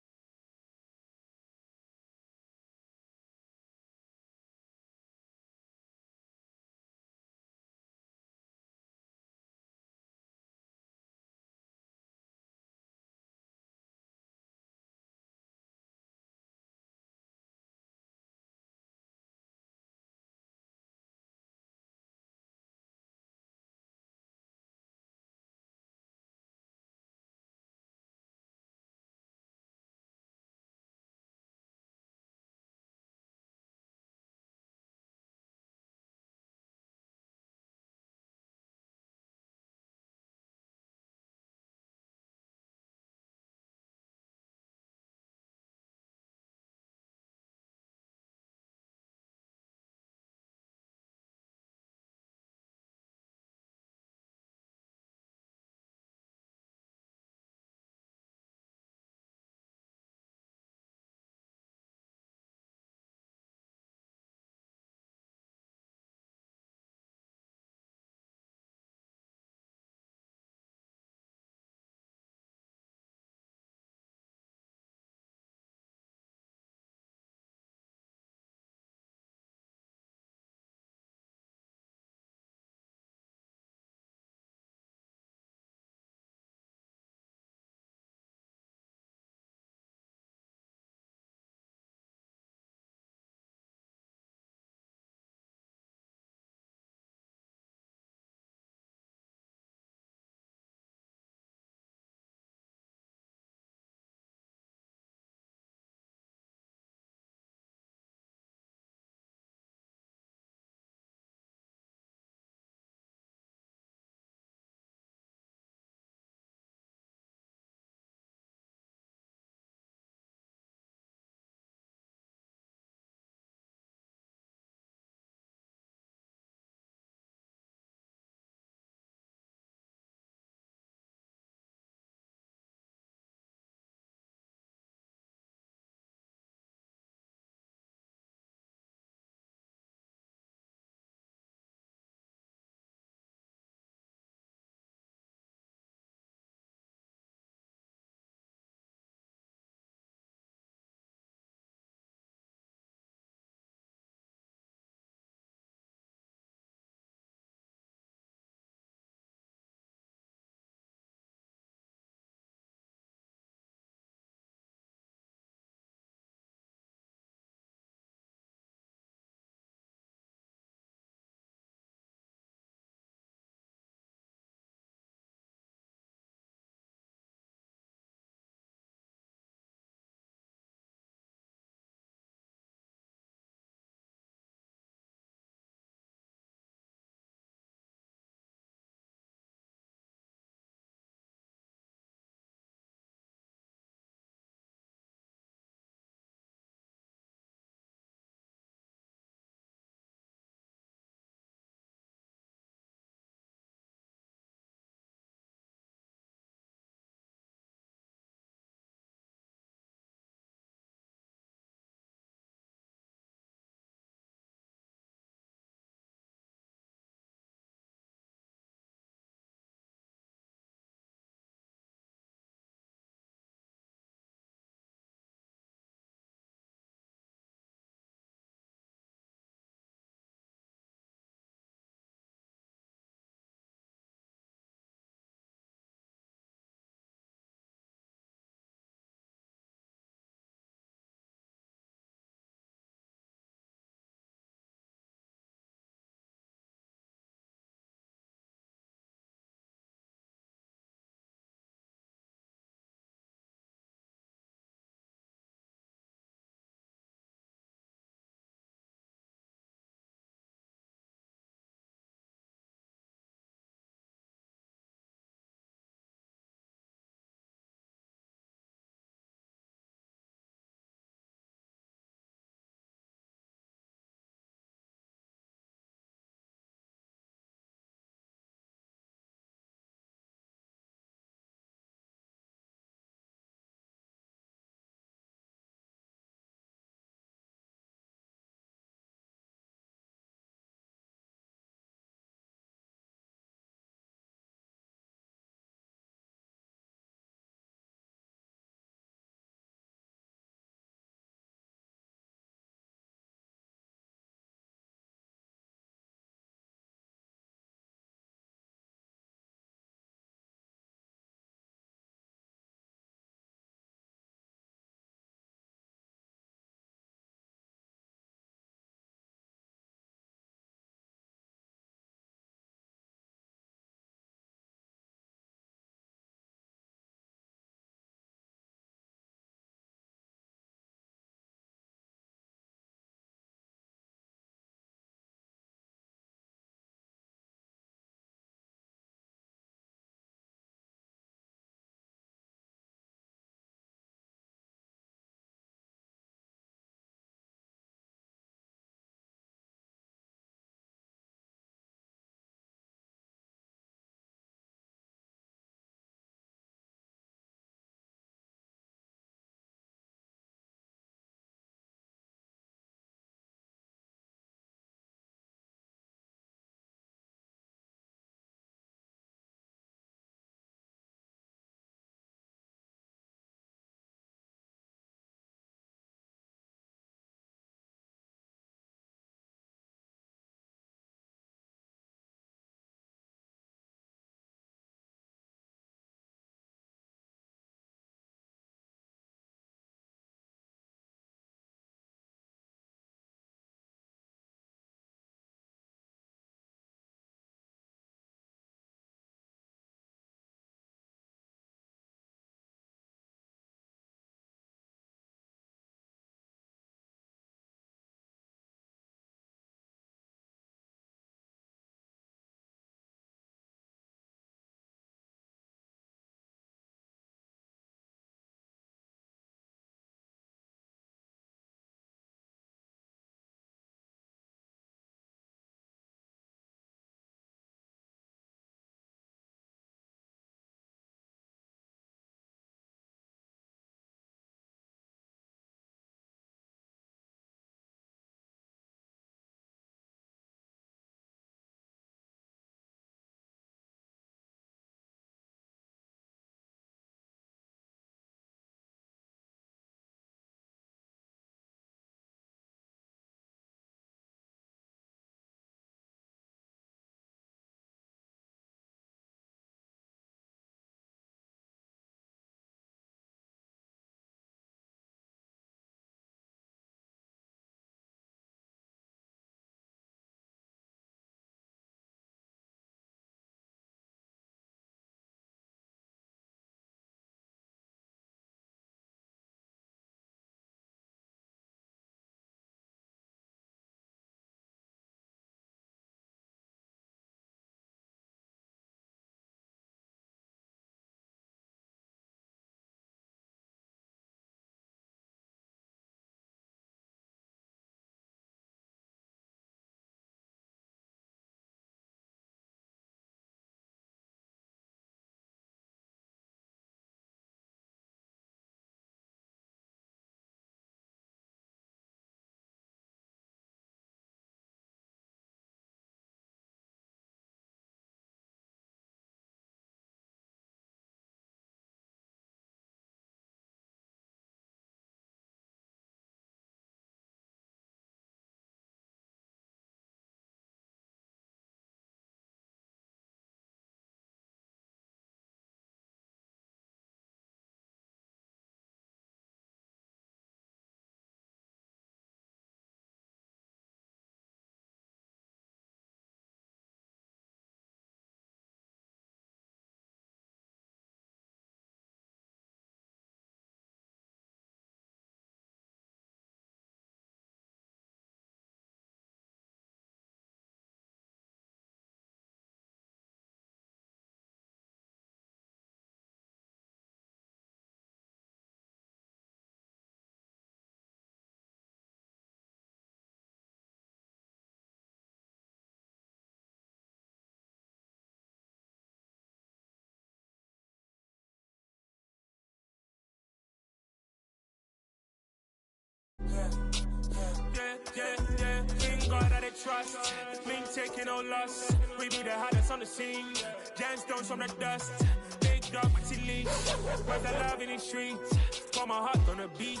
In God that I trust, me taking no loss. We be the hottest on the scene. Gemstones from the dust. Big dog with leash. Where's the love in the streets? Pour my heart on the beat.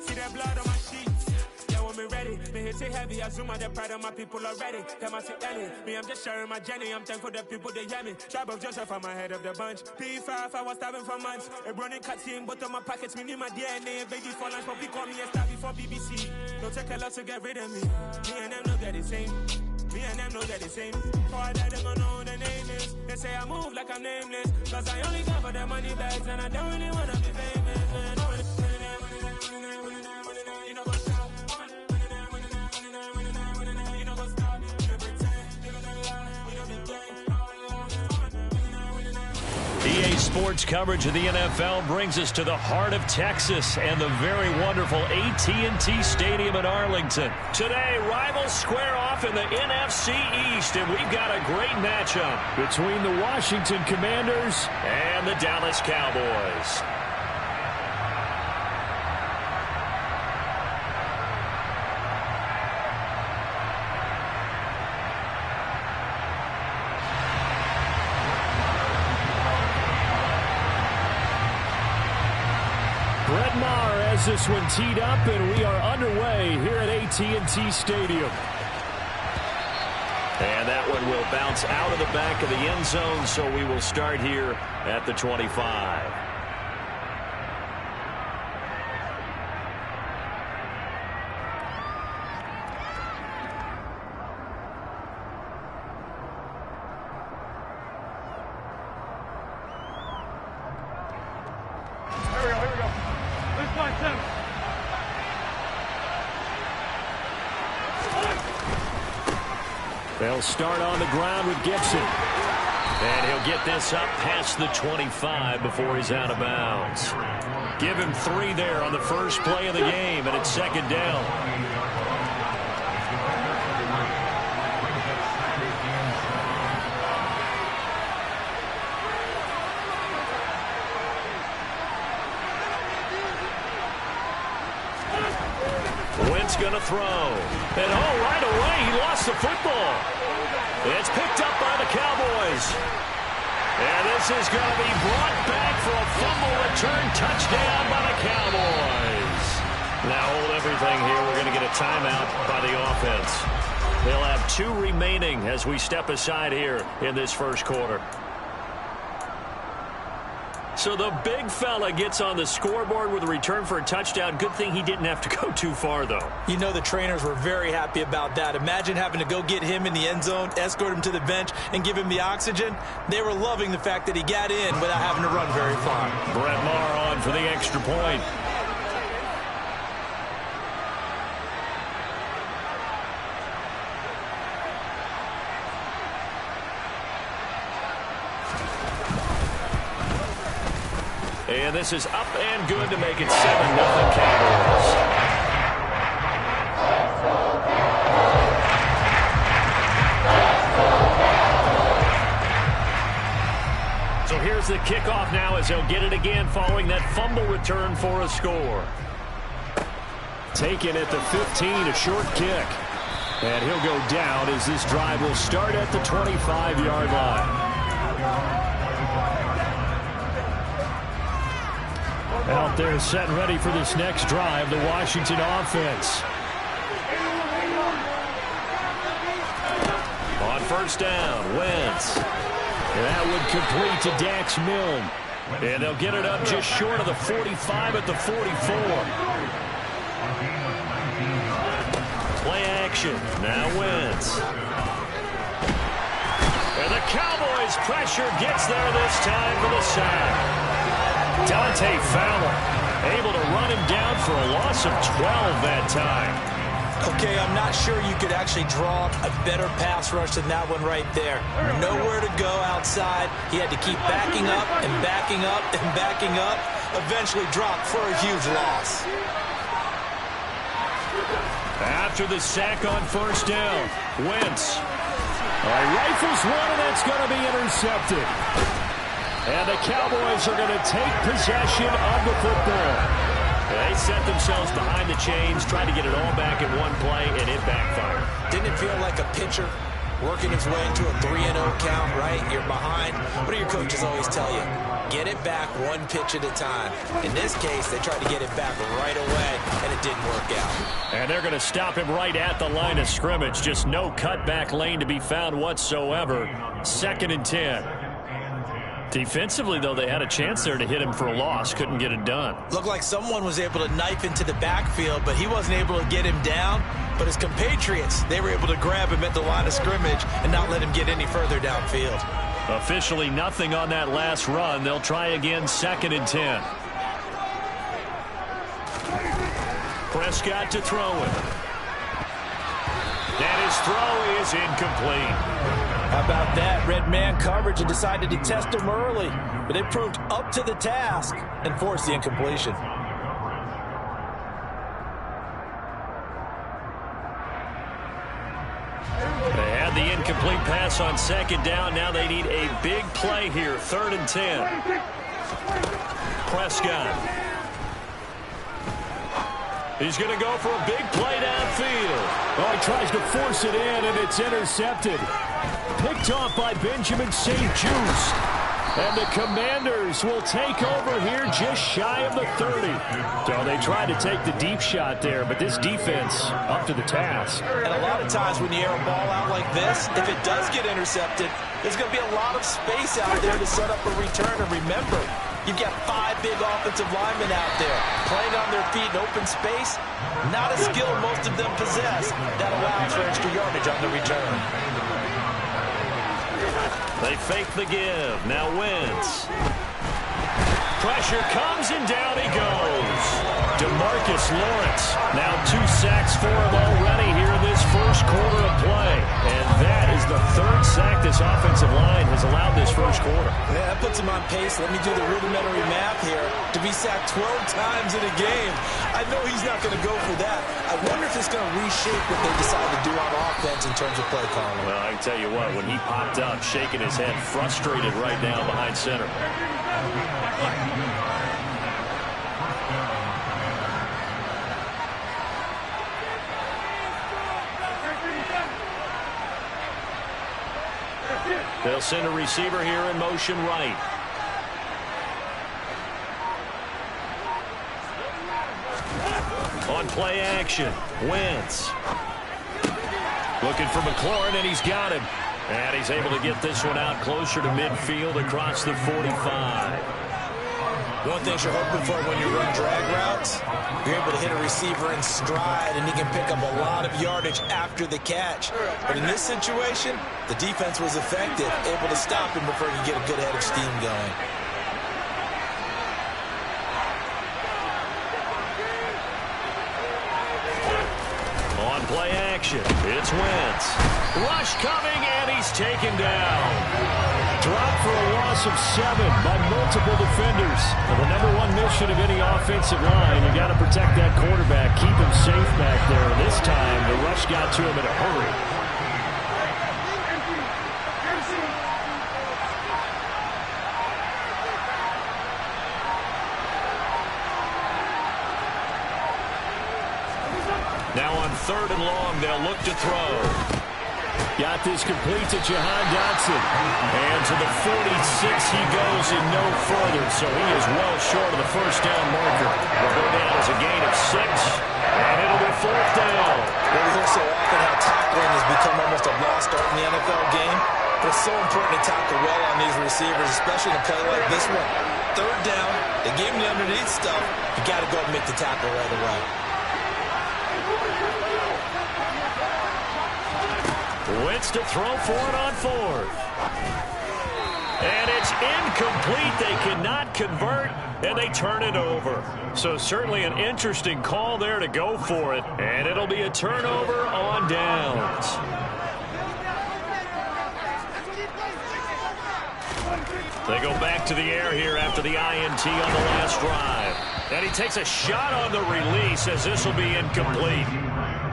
See that blood on my sheets. Yeah, when me ready, me hit it heavy. I zoom out the pride of my people already. Them I see Ellie. Me, I'm just sharing my journey. I'm thankful the people they hear me. Tribe of Joseph, I'm ahead of the bunch. P5, I was starving for months. A running cutscene, but on my pockets, me need my DNA. Baby for lunch, but call me a star before BBC. Don't take a lot to get rid of me. Me and them know they're the same. Me and them know they're the same. Before I die, they gon' know who the name is. They say I move like I'm nameless. Cause I only come for the money bags and I don't really wanna be famous. You know what's up? You know what's up? You pretend. You know the game. EA Sports coverage of the NFL brings us to the heart of Texas and the very wonderful AT&T Stadium in Arlington. Today, rivals square off in the NFC East, and we've got a great matchup between the Washington Commanders and the Dallas Cowboys. Brett Maher has this one teed up, and we are underway here at AT&T Stadium. And that one will bounce out of the back of the end zone, so we will start here at the 25. They'll start on the ground with Gibson. And he'll get this up past the 25 before he's out of bounds. Give him 3 there on the first play of the game, and it's second down. Wentz going to throw. And right away, he lost the football. It's picked up by the Cowboys. And this is going to be brought back for a fumble return touchdown by the Cowboys. Now hold everything here. We're going to get a timeout by the offense. They'll have 2 remaining as we step aside here in this first quarter. So the big fella gets on the scoreboard with a return for a touchdown. Good thing he didn't have to go too far, though. You know the trainers were very happy about that. Imagine having to go get him in the end zone, escort him to the bench, and give him the oxygen. They were loving the fact that he got in without having to run very far. Brett Maher on for the extra point. And this is up and good to make it 7-0 Cowboys. So here's the kickoff now as they'll get it again following that fumble return for a score. Taken at the 15, a short kick. And he'll go down as this drive will start at the 25-yard line. Out there set and ready for this next drive, the Washington offense. On first down, Wentz. And that would complete to Dax Milne. And they'll get it up just short of the 45 at the 44. Play action. Now Wentz. And the Cowboys pressure gets there this time for the sack. Dante Fowler able to run him down for a loss of 12 that time. Okay, I'm not sure you could actually draw a better pass rush than that one right there. Nowhere to go outside. He had to keep backing up and backing up and backing up. Eventually dropped for a huge loss. After the sack on first down, Wentz rifles one, and that's going to be intercepted. And the Cowboys are going to take possession of the football. They set themselves behind the chains, tried to get it all back in one play, and it backfired. Didn't it feel like a pitcher working his way into a 3-0 count, right? You're behind. What do your coaches always tell you? Get it back one pitch at a time. In this case, they tried to get it back right away, and it didn't work out. And they're going to stop him right at the line of scrimmage. Just no cutback lane to be found whatsoever. 2nd and 10. Defensively, though, they had a chance there to hit him for a loss. Couldn't get it done. Looked like someone was able to knife into the backfield, but he wasn't able to get him down. But his compatriots, they were able to grab him at the line of scrimmage and not let him get any further downfield. Officially nothing on that last run. They'll try again, 2nd and 10. Prescott to throw it. And his throw is incomplete. How about that? Red man coverage and decided to test him early. But they proved up to the task and forced the incompletion. They had the incomplete pass on 2nd down. Now they need a big play here. 3rd and 10. Prescott. He's going to go for a big play downfield. Oh, he tries to force it in, and it's intercepted. Picked off by Benjamin St-Juste. And the Commanders will take over here just shy of the 30. So they tried to take the deep shot there, but this defense up to the task. And a lot of times when you air a ball out like this, if it does get intercepted, there's going to be a lot of space out there to set up a return. And remember, you've got 5 big offensive linemen out there playing on their feet in open space. Not a skill most of them possess that allows for extra yardage on the return. They fake the give. Now Wentz. Pressure comes and down he goes. DeMarcus Lawrence. Now 2 sacks for him already here in this first quarter of play. And that is the 3rd sack this offensive line has allowed this first quarter. Yeah, that puts him on pace. Let me do the rudimentary math here. To be sacked 12 times in a game, I know he's not going to go for that. I wonder if it's going to reshape what they decide to do on offense in terms of play calling. Well, I can tell you what, when he popped up, shaking his head, frustrated right now behind center. They'll send a receiver here in motion right. On play action, Wentz. Looking for McLaurin, and he's got him. And he's able to get this one out closer to midfield across the 45. One thing you're hoping for when you run drag routes, you're able to hit a receiver in stride, and he can pick up a lot of yardage after the catch. But in this situation, the defense was effective, able to stop him before he could get a good head of steam going. On play action, it's Wentz. Rush coming, and he's taken down. Dropped for a loss of 7 by multiple defenders. Well, the #1 mission of any offensive line, you got to protect that quarterback, keep him safe back there. This time, the rush got to him in a hurry. Now on 3rd and long, they'll look to throw. Got this complete to Jahan Dotson. And to the 46 he goes and no further. So he is well short of the first down marker. Will go down as a gain of 6. And it'll be 4th down. Well, we hear so often how tackling has become almost a lost art in the NFL game. But it's so important to tackle well on these receivers, especially in a play like this one. 3rd down, they gave him the underneath stuff. You got to go and make the tackle right away. Wentz to throw for it on 4th. And it's incomplete. They cannot convert, and they turn it over. So certainly an interesting call there to go for it. And it'll be a turnover on downs. They go back to the air here after the INT on the last drive. And he takes a shot on the release as this will be incomplete.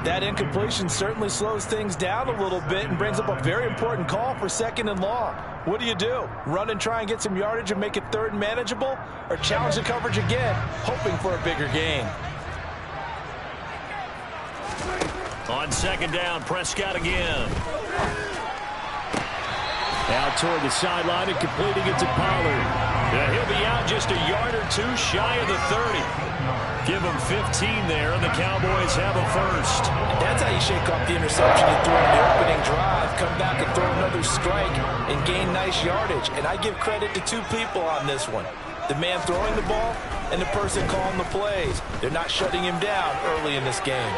That incompletion certainly slows things down a little bit and brings up a very important call for 2nd and long. What do? Run and try and get some yardage and make it 3rd and manageable? Or challenge the coverage again, hoping for a bigger gain? On 2nd down, Prescott again. Out toward the sideline and completing it to Pollard. He'll be out just a yard or two shy of the 30. Give him 15 there, and the Cowboys have a first. That's how you shake off the interception you threw in the opening drive, come back and throw another strike, and gain nice yardage. And I give credit to 2 people on this one. The man throwing the ball and the person calling the plays. They're not shutting him down early in this game.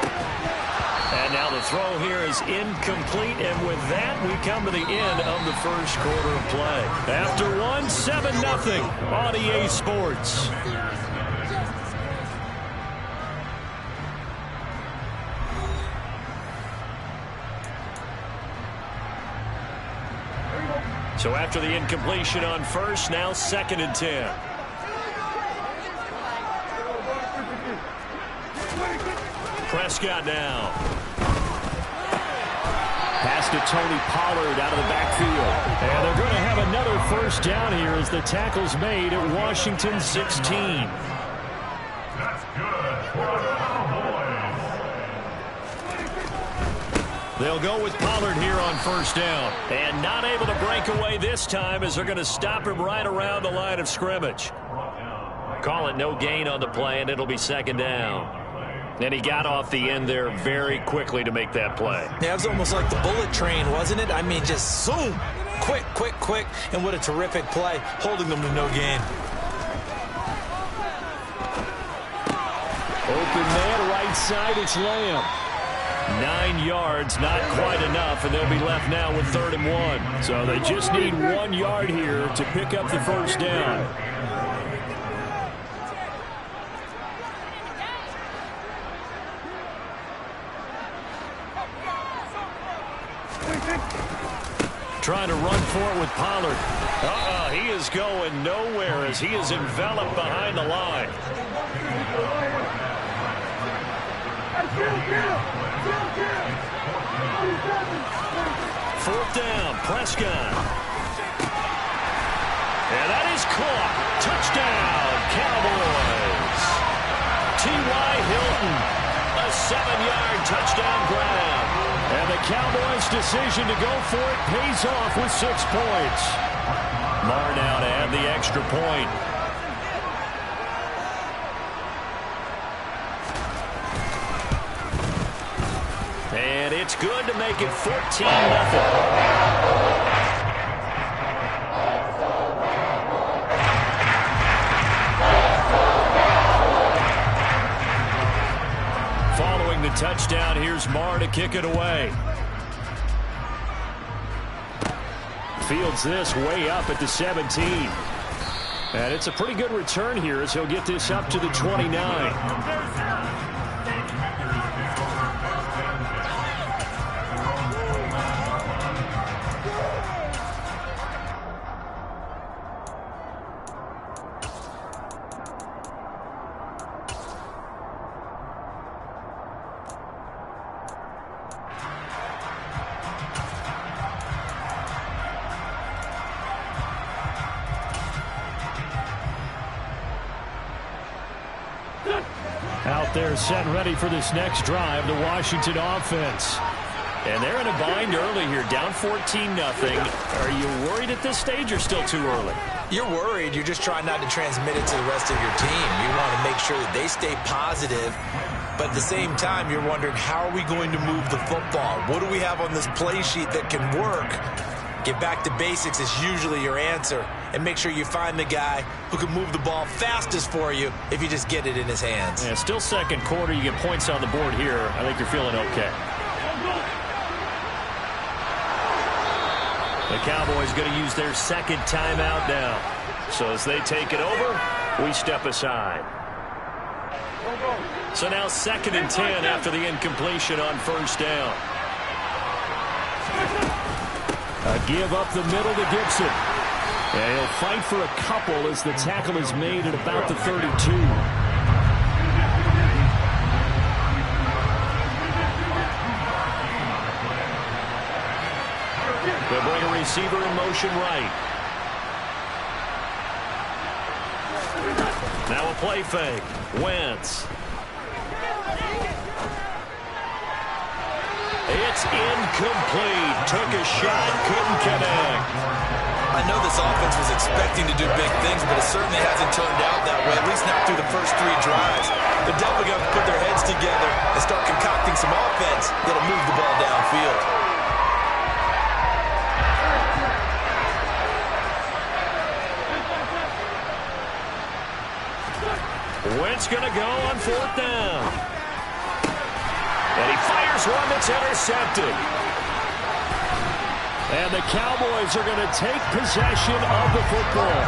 And now the throw here is incomplete, and with that, we come to the end of the first quarter of play. After one, 7-0 on EA Sports. So after the incompletion on first, now 2nd and 10. Prescott now. Pass to Tony Pollard out of the backfield. And they're going to have another first down here as the tackle's made at Washington 16. That's good for the Cowboys. They'll go with Pollard here on first down. And not able to break away this time as they're going to stop him right around the line of scrimmage. Call it no gain on the play, and it'll be 2nd down. And he got off the end there very quickly to make that play. Yeah, it was almost like the bullet train, wasn't it? I mean, just zoom. Quick, quick, quick. And what a terrific play, holding them to no gain. Open man, right side, it's Lamb. 9 yards, not quite enough, and they'll be left now with 3rd and 1. So they just need 1 yard here to pick up the first down. Trying to run for it with Pollard. He is going nowhere as he is enveloped behind the line. 4th down, Prescott. And that is caught. Touchdown, Cowboys. T.Y. Hilton, a 7-yard touchdown grab. And the Cowboys' decision to go for it pays off with 6 points. Marr now to add the extra point. And it's good to make it 14-0. Following the touchdown, here's Marr to kick it away. Fields this way up at the 17. And it's a pretty good return here as he'll get this up to the 29. Out there set and ready for this next drive, the Washington offense. And they're in a bind early here, down 14-0. Are you worried at this stage or still too early? You're worried. You're just trying not to transmit it to the rest of your team. You want to make sure that they stay positive. But at the same time, you're wondering, how are we going to move the football? What do we have on this play sheet that can work? Get back to basics is usually your answer. And make sure you find the guy who can move the ball fastest for you if you just get it in his hands. Yeah, still second quarter. You get points on the board here. I think you're feeling okay. The Cowboys going to use their second timeout now. So as they take it over, we step aside. So now 2nd and 10 after the incompletion on first down. A give up the middle to Gibson. And he'll fight for a couple as the tackle is made at about the 32. receiver in motion right. Now a play fake. Wentz. It's incomplete. Took a shot, couldn't connect. I know this offense was expecting to do big things, but it certainly hasn't turned out that way, at least not through the first 3 drives. They're definitely going to put their heads together and start concocting some offense that'll move the ball downfield. Wentz going to go on 4th down. And he fires one that's intercepted. And the Cowboys are going to take possession of the football.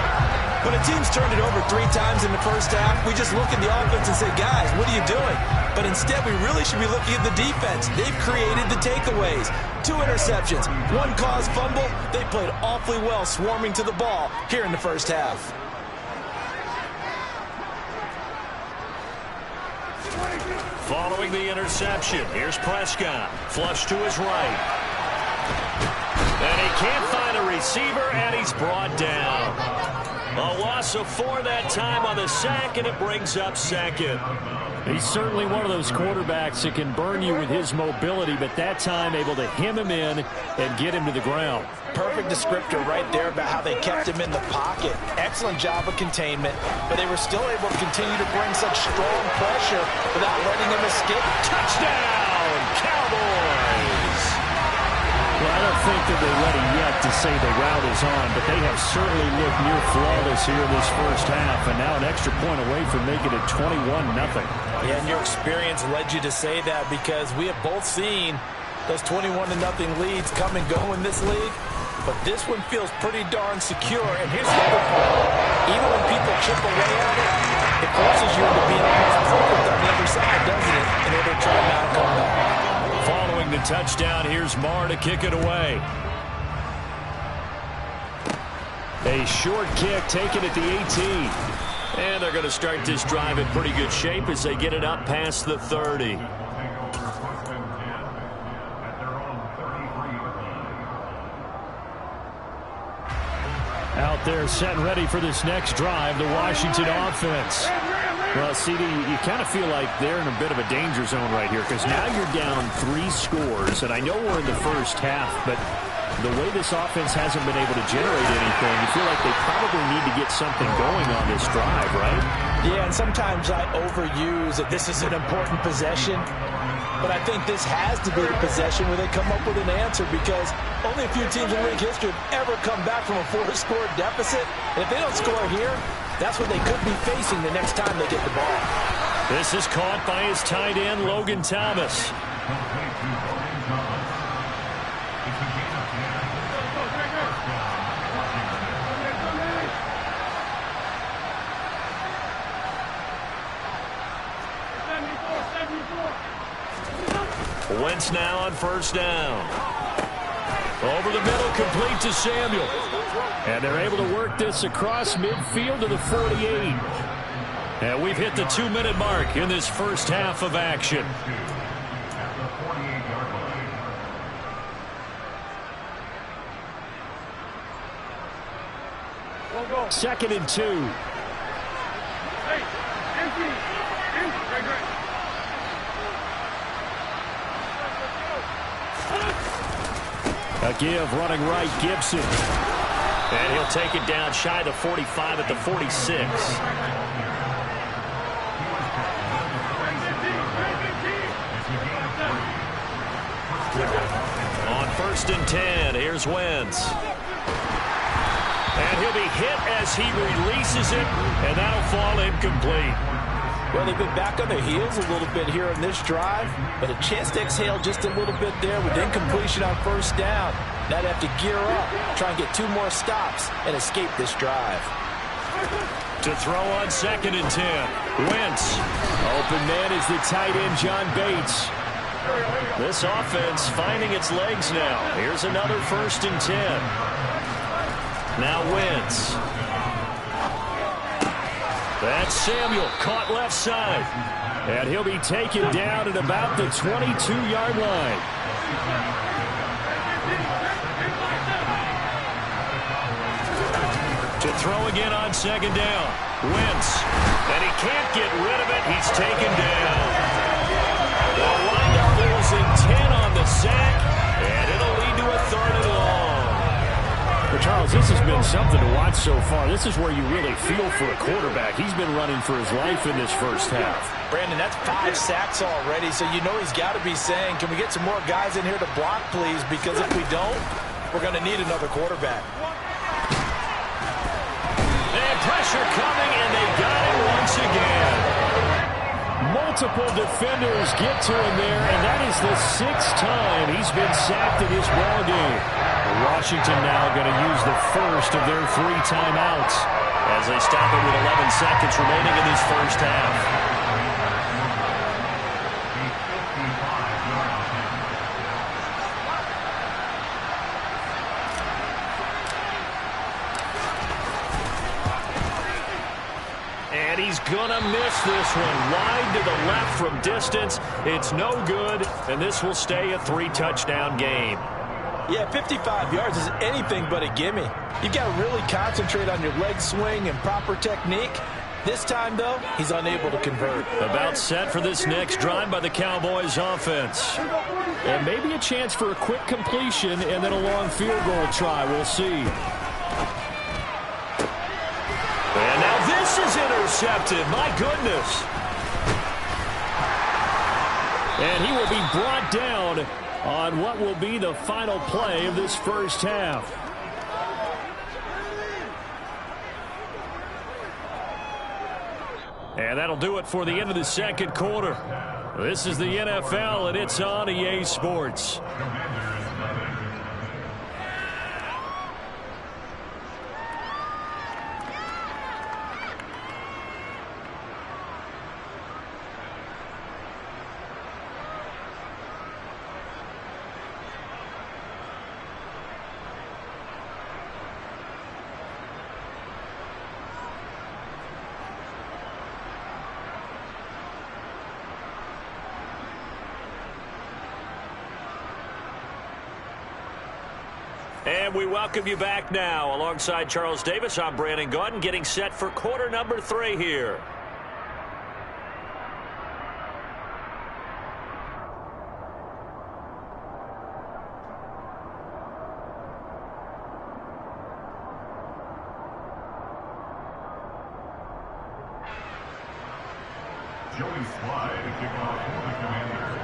When a team's turned it over 3 times in the first half, we just look at the offense and say, guys, what are you doing? But instead, we really should be looking at the defense. They've created the takeaways. 2 interceptions, 1 caused fumble. They played awfully well swarming to the ball here in the first half. Following the interception, here's Prescott. Flush to his right. And he can't find a receiver, and he's brought down. A loss of 4 that time on the sack, and it brings up 2nd. He's certainly one of those quarterbacks that can burn you with his mobility, but that time able to hem him in and get him to the ground. Perfect descriptor right there about how they kept him in the pocket. Excellent job of containment, but they were still able to continue to bring such strong pressure without letting him escape. Touchdown, Cowboys! Well, I don't think that they're ready yet to say the route is on, but they have certainly looked near flawless here in this first half, and now an extra point away from making it 21-0. Yeah, and your experience led you to say that because we have both seen those 21-0 leads come and go in this league. But this one feels pretty darn secure. And here's the other part. Even when people chip away at it, it forces you into being almost perfect on the other side, doesn't it? In order to try and not come back. Following the touchdown, here's Marr to kick it away. A short kick taken at the 18. And they're going to start this drive in pretty good shape as they get it up past the 30. Out there set and ready for this next drive, the Washington offense. Well, CD, you kind of feel like they're in a bit of a danger zone right here because now you're down 3 scores, and I know we're in the first half, but the way this offense hasn't been able to generate anything, you feel like they probably need to get something going on this drive, right? Yeah, and sometimes I overuse that this is an important possession, but I think this has to be the possession where they come up with an answer because only a few teams in league history have ever come back from a 4-score deficit. And if they don't score here, that's what they could be facing the next time they get the ball. This is caught by his tight end, Logan Thomas. Wentz now on 1st down. Over the middle, complete to Samuel. And they're able to work this across midfield to the 48. And we've hit the 2-minute mark in this first half of action. Second and 2. A give running right, Gibson. And he'll take it down shy of the 45 at the 46. On 1st and 10, here's Wentz. And he'll be hit as he releases it, and that'll fall incomplete. Well, they've been back on their heels a little bit here in this drive, but a chance to exhale just a little bit there with incompletion on 1st down. Now they have to gear up, try and get 2 more stops, and escape this drive. To throw on 2nd and 10, Wentz. Open man is the tight end, John Bates. This offense finding its legs now. Here's another 1st and 10. Now Wentz. That's Samuel, caught left side. And he'll be taken down at about the 22-yard line. To throw again on second down. Wentz. And he can't get rid of it. He's taken down. They'll wind up losing 10 on the sack, and it'll lead to a 3rd and long. Well, Charles, this has been something to watch so far. This is where you really feel for a quarterback. He's been running for his life in this first half. Brandon, that's 5 sacks already, so you know he's got to be saying, can we get some more guys in here to block, please? Because if we don't, we're going to need another quarterback. And pressure coming, and they got him once again. Multiple defenders get to him there, and that is the 6th time he's been sacked in this ballgame. Washington now going to use the first of their 3 timeouts as they stop it with 11 seconds remaining in this first half. And he's going to miss this one. Wide to the left from distance. It's no good, and this will stay a 3-touchdown game. Yeah, 55 yards is anything but a gimme. You've got to really concentrate on your leg swing and proper technique. This time, though, he's unable to convert. About set for this next drive by the Cowboys offense. And maybe a chance for a quick completion and then a long field goal try. We'll see. And now this is intercepted. My goodness. And he will be brought down on what will be the final play of this first half. And that'll do it for the end of the second quarter. This is the NFL, and it's on EA Sports. And we welcome you back now. Alongside Charles Davis, I'm Brandon Gaudin, getting set for quarter number 3 here. Joey Slye to kick off for the Commanders.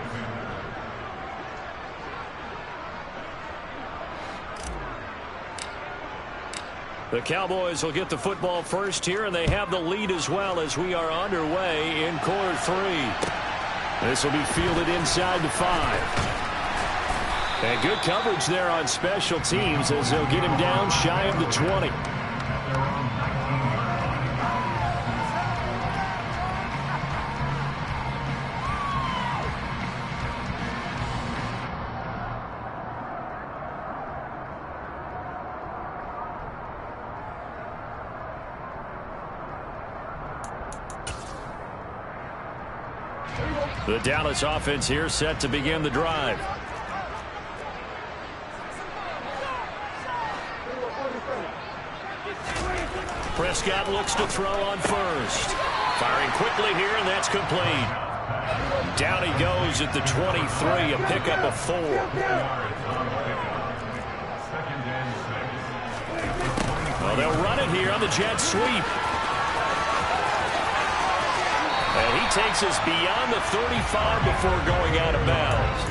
The Cowboys will get the football first here, and they have the lead as well as we are underway in quarter 3. This will be fielded inside the 5. And good coverage there on special teams as they'll get him down shy of the 20. The Dallas offense here set to begin the drive. Prescott looks to throw on first. Firing quickly here, and that's complete. Down he goes at the 23, a pickup of 4. Well, they'll run it here on the jet sweep. And he takes us beyond the 35 before going out of bounds.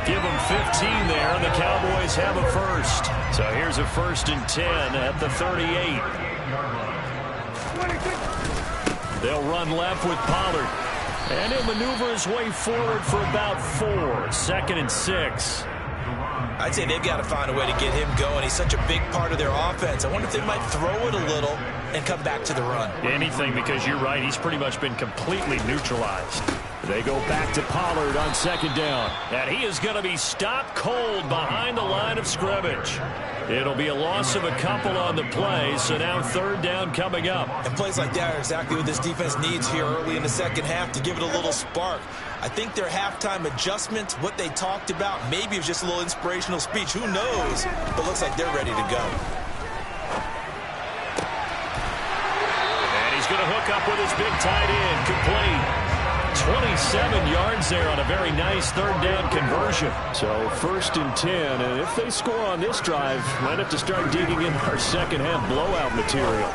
Give him 15 there, and the Cowboys have a first. So here's a 1st and 10 at the 38. They'll run left with Pollard. And he'll maneuver his way forward for about 4. 2nd and 6. I'd say they've got to find a way to get him going. He's such a big part of their offense. I wonder if they might throw it a little and come back to the run. Anything, because you're right. He's pretty much been completely neutralized. They go back to Pollard on 2nd down. And he is going to be stopped cold behind the line of scrimmage. It'll be a loss of a couple on the play, so now 3rd down coming up. And plays like that are exactly what this defense needs here early in the second half to give it a little spark. I think their halftime adjustment, what they talked about, maybe it was just a little inspirational speech. Who knows? But looks like they're ready to go. hook up with his big tight end. Complete. 27 yards there on a very nice third down conversion. So 1st and 10, and if they score on this drive, might have to start digging in our second half blowout material.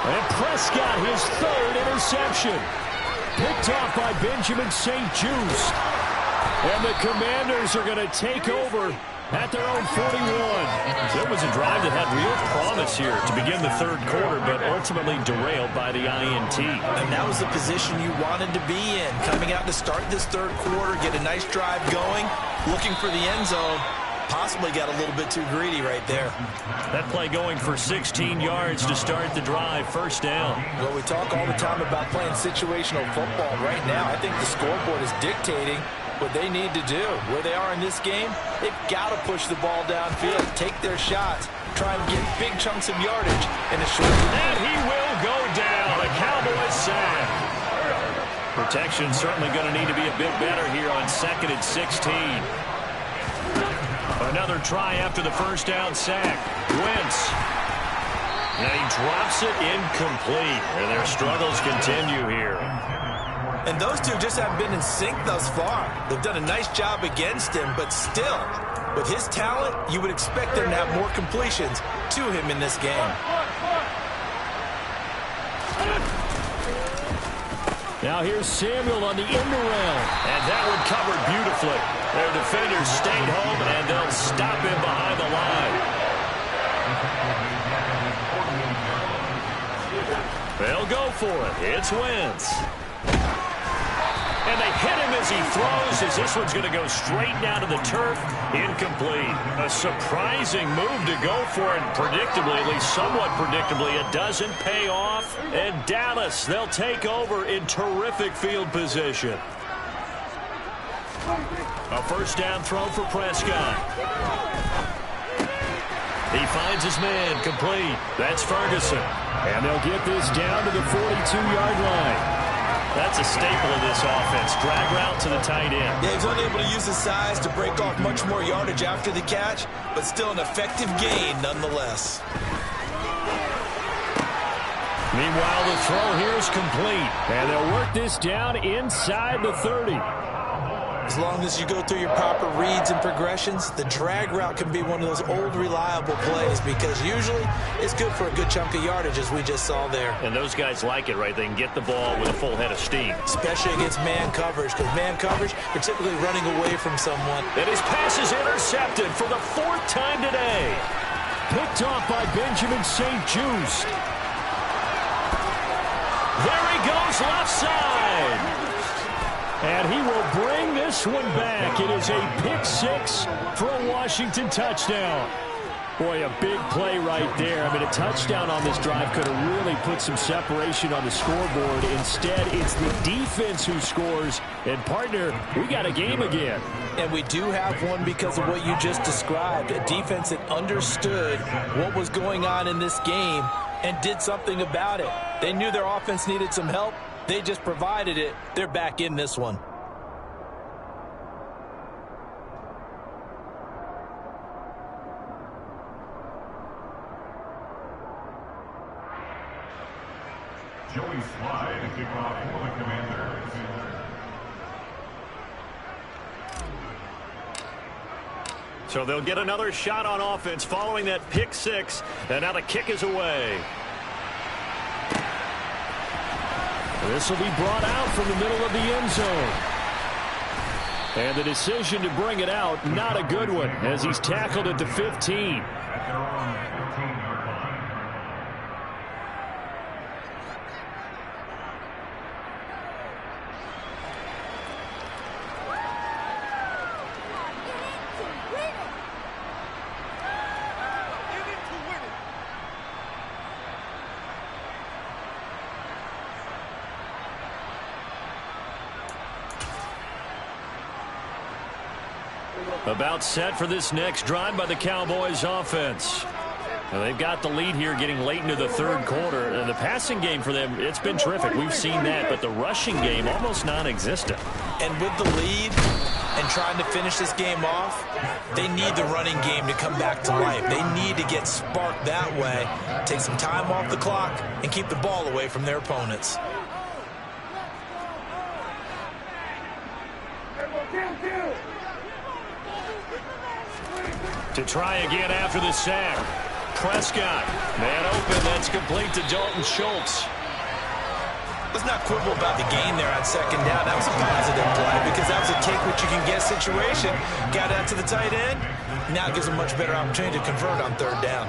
And Prescott, his 3rd interception. Picked off by Benjamin St-Juste. And the Commanders are going to take over at their own 41. So it was a drive that had real promise here to begin the 3rd quarter, but ultimately derailed by the INT. And that was the position you wanted to be in. Coming out to start this 3rd quarter, get a nice drive going, looking for the end zone. Possibly got a little bit too greedy right there. That play going for 16 yards to start the drive, 1st down. Well, we talk all the time about playing situational football. Right now, I think the scoreboard is dictating what they need to do. Where they are in this game, they've got to push the ball downfield, take their shots, try and get big chunks of yardage in a short. And he will go down. A Cowboys sack. Protection certainly going to need to be a bit better here on 2nd and 16. Another try after the 1st down sack. Wentz. And he drops it incomplete. And their struggles continue here. And those two just haven't been in sync thus far. They've done a nice job against him, but still, with his talent, you would expect them to have more completions to him in this game. Now here's Samuel on the end around. And that one covered beautifully. Their defenders stayed home, and they'll stop him behind the line. They'll go for it. It's Wentz. And they hit him as he throws, as this one's going to go straight down to the turf. Incomplete. A surprising move to go for it. Predictably, at least somewhat predictably, it doesn't pay off. And Dallas, they'll take over in terrific field position. A 1st down throw for Prescott. He finds his man, complete. That's Ferguson. And they'll get this down to the 42-yard line. That's a staple of this offense. Drag route to the tight end. Yeah, he's only able to use his size to break off much more yardage after the catch, but still an effective gain nonetheless. Meanwhile, the throw here is complete. And they'll work this down inside the 30. As long as you go through your proper reads and progressions, the drag route can be one of those old reliable plays because usually it's good for a good chunk of yardage, as we just saw there. And those guys like it, right? They can get the ball with a full head of steam. Especially against man coverage, because man coverage, you're typically running away from someone. And his pass is intercepted for the 4th time today. Picked off by Benjamin St-Juste. There he goes, left side. And he will bring this one back. It is a pick 6 for a Washington touchdown. Boy, a big play right there. I mean, a touchdown on this drive could have really put some separation on the scoreboard. Instead, it's the defense who scores. And, partner, we got a game again. And we do have one because of what you just described. A defense that understood what was going on in this game and did something about it. They knew their offense needed some help. They just provided it. They're back in this one. Joey Slye to kick off for the Commanders. So they'll get another shot on offense following that pick 6. And now the kick is away. This will be brought out from the middle of the end zone. And the decision to bring it out, not a good one, as he's tackled at the 15. About set for this next drive by the Cowboys offense. Well, they've got the lead here getting late into the third quarter. And the passing game for them, it's been terrific. We've seen that, but the rushing game almost non-existent. And with the lead and trying to finish this game off, they need the running game to come back to life. They need to get sparked that way, take some time off the clock, and keep the ball away from their opponents. To try again after the sack. Prescott, man open, that's complete to Dalton Schultz. Let's not quibble about the gain there on second down. That was a positive play because that was a take-what-you-can-get situation. Got out to the tight end. Now it gives them a much better opportunity to convert on third down.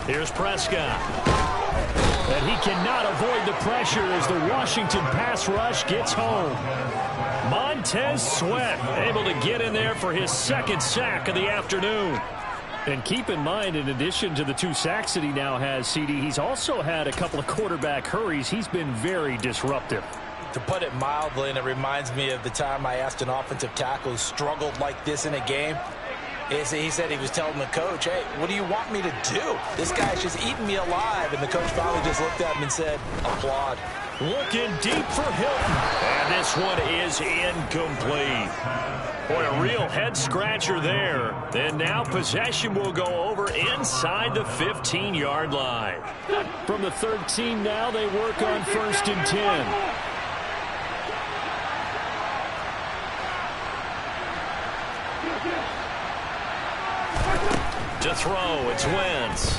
Here's Prescott. And he cannot avoid the pressure as the Washington pass rush gets home. Montez Sweat able to get in there for his second sack of the afternoon. And keep in mind, in addition to the 2 sacks that he now has, CD, he's also had a couple of quarterback hurries. He's been very disruptive. To put it mildly, and it reminds me of the time I asked an offensive tackle who struggled like this in a game. He said he was telling the coach, hey, what do you want me to do? This guy's just eating me alive. And the coach finally just looked at him and said, applaud. Looking deep for Hilton. And this one is incomplete. Boy, a real head-scratcher there. And now possession will go over inside the 15-yard line. From the 13 now, they work on 1st and 10. To throw, it's Wentz.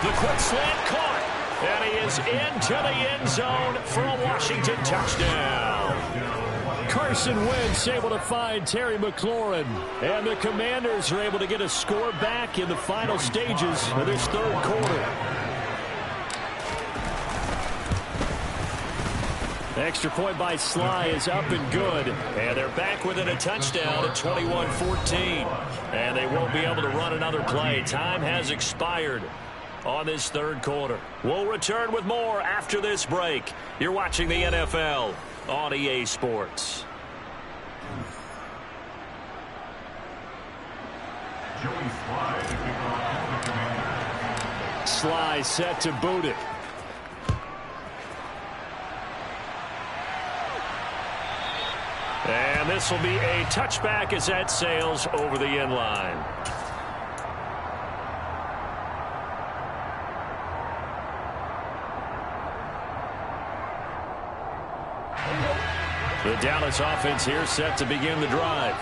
The quick slant caught. And he is into the end zone for a Washington touchdown. Carson Wentz able to find Terry McLaurin. And the Commanders are able to get a score back in the final stages of this third quarter. Extra point by Sly is up and good. And they're back within a touchdown at 21-14. And they won't be able to run another play. Time has expired on this third quarter. We'll return with more after this break. You're watching the NFL on EA Sports. Sly set to boot it. And this will be a touchback as that sails over the end line. The Dallas offense here set to begin the drive.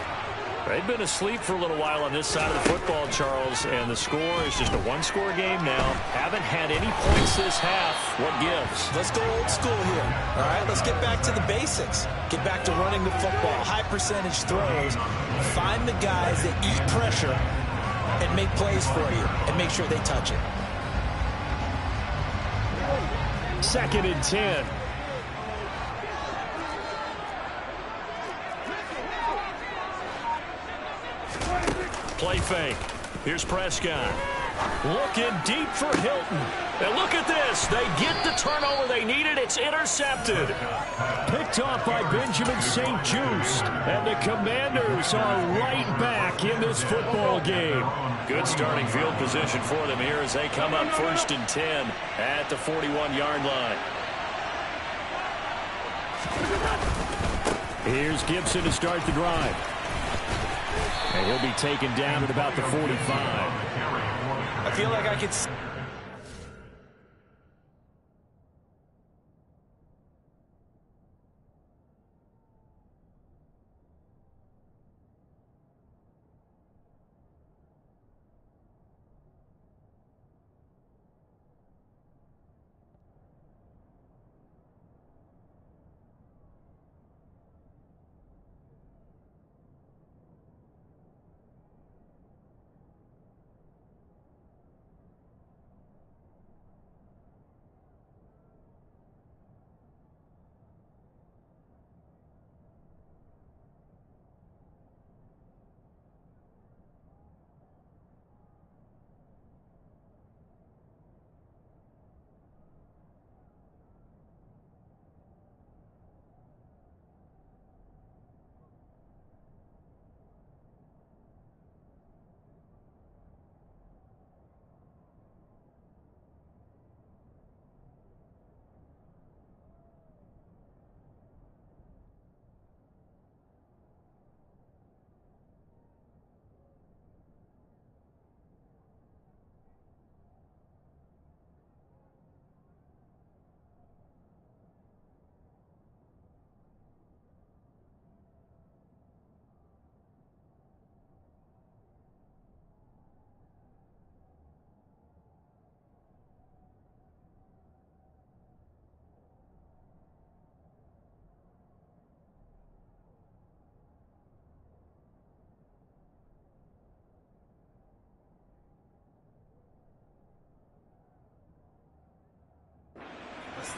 They've been asleep for a little while on this side of the football, Charles, and the score is just a one-score game now. Haven't had any points this half. What gives? Let's go old school here. All right, let's get back to the basics. Get back to running the football, high-percentage throws. Find the guys that eat pressure and make plays for you and make sure they touch it. 2nd and 10. Play fake. Here's Prescott. Looking deep for Hilton. And look at this. They get the turnover they needed. It's intercepted. Picked off by Benjamin St-Juste. And the Commanders are right back in this football game. Good starting field position for them here as they come up 1st and 10 at the 41-yard line. Here's Gibson to start the drive. And he'll be taken down at about the 45. I feel like I could...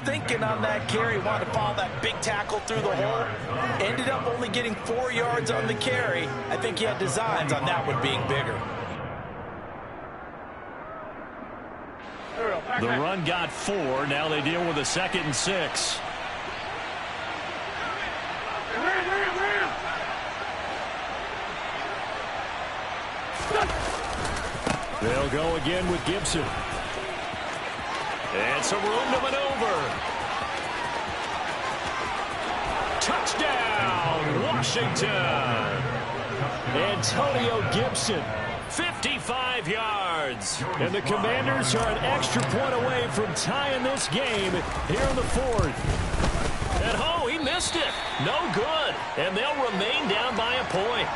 thinking on that carry. Wanted to follow that big tackle through the hole. Ended up only getting 4 yards on the carry. I think he had designs on that one being bigger. The run got 4. Now they deal with a 2nd and 6. They'll go again with Gibson. And some room to maneuver. Touchdown, Washington. Antonio Gibson, 55 yards. And the Commanders are an extra point away from tying this game here in the 4th. And oh, he missed it. No good. And they'll remain down by a point.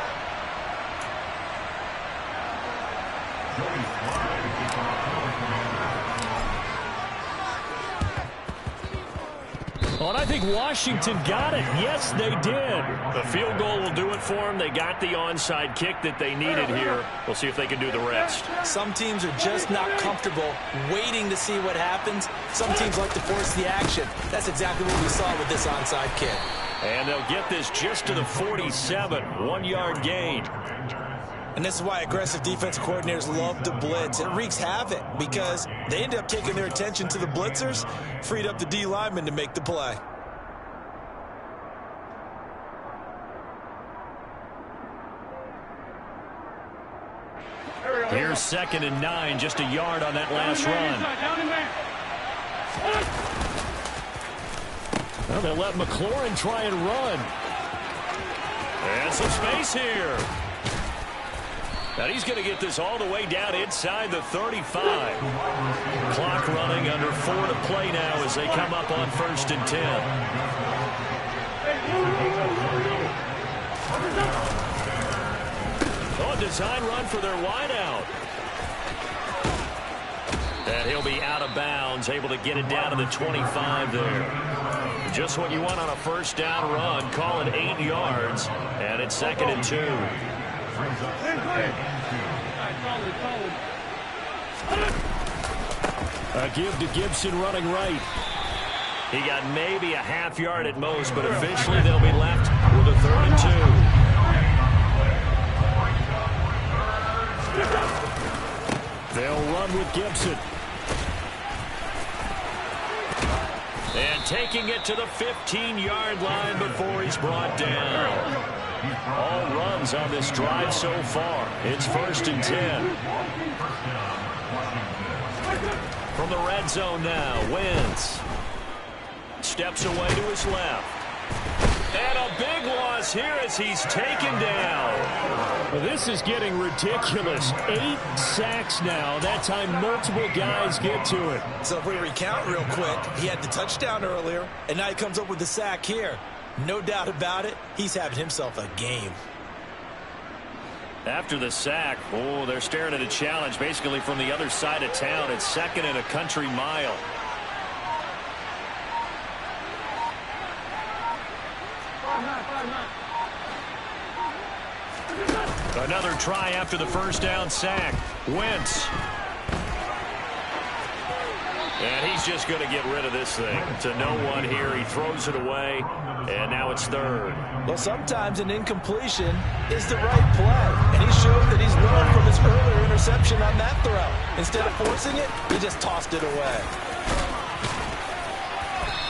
Oh, and I think Washington got it. Yes, they did. The field goal will do it for them. They got the onside kick that they needed here. We'll see if they can do the rest. Some teams are just not comfortable waiting to see what happens. Some teams like to force the action. That's exactly what we saw with this onside kick. And they'll get this just to the 47. 1-yard gain. And this is why aggressive defensive coordinators love to blitz. It wreaks havoc because they end up taking their attention to the blitzers, freed up the D lineman to make the play. Here's 2nd and 9, just a yard on that last run. Well, they'll let McLaurin try and run. And some space here. And he's going to get this all the way down inside the 35. Clock running, under 4 to play now as they come up on 1st and 10. Oh, design run for their wideout. And he'll be out of bounds, able to get it down to the 25 there. Just what you want on a 1st down run. Call it 8 yards, and it's 2nd and 2. A give to Gibson running right. He got maybe a half yard at most, but eventually they'll be left with a 3rd and 2. They'll run with Gibson. And taking it to the 15-yard line before he's brought down. All runs on this drive so far. It's 1st and 10. From the red zone now, Wentz steps away to his left. And a big loss here as he's taken down. Well, this is getting ridiculous. 8 sacks now. That time multiple guys get to it. So if we recount real quick, he had the touchdown earlier, and now he comes up with the sack here. No doubt about it, he's having himself a game. After the sack, oh, they're staring at a challenge basically from the other side of town. It's 2nd and a country mile. Another try after the 1st down sack. Wentz. And he's just going to get rid of this thing. To no one here. He throws it away, and now it's 3rd. Well, sometimes an incompletion is the right play. And he showed that he's learned from his earlier interception on that throw. Instead of forcing it, he just tossed it away.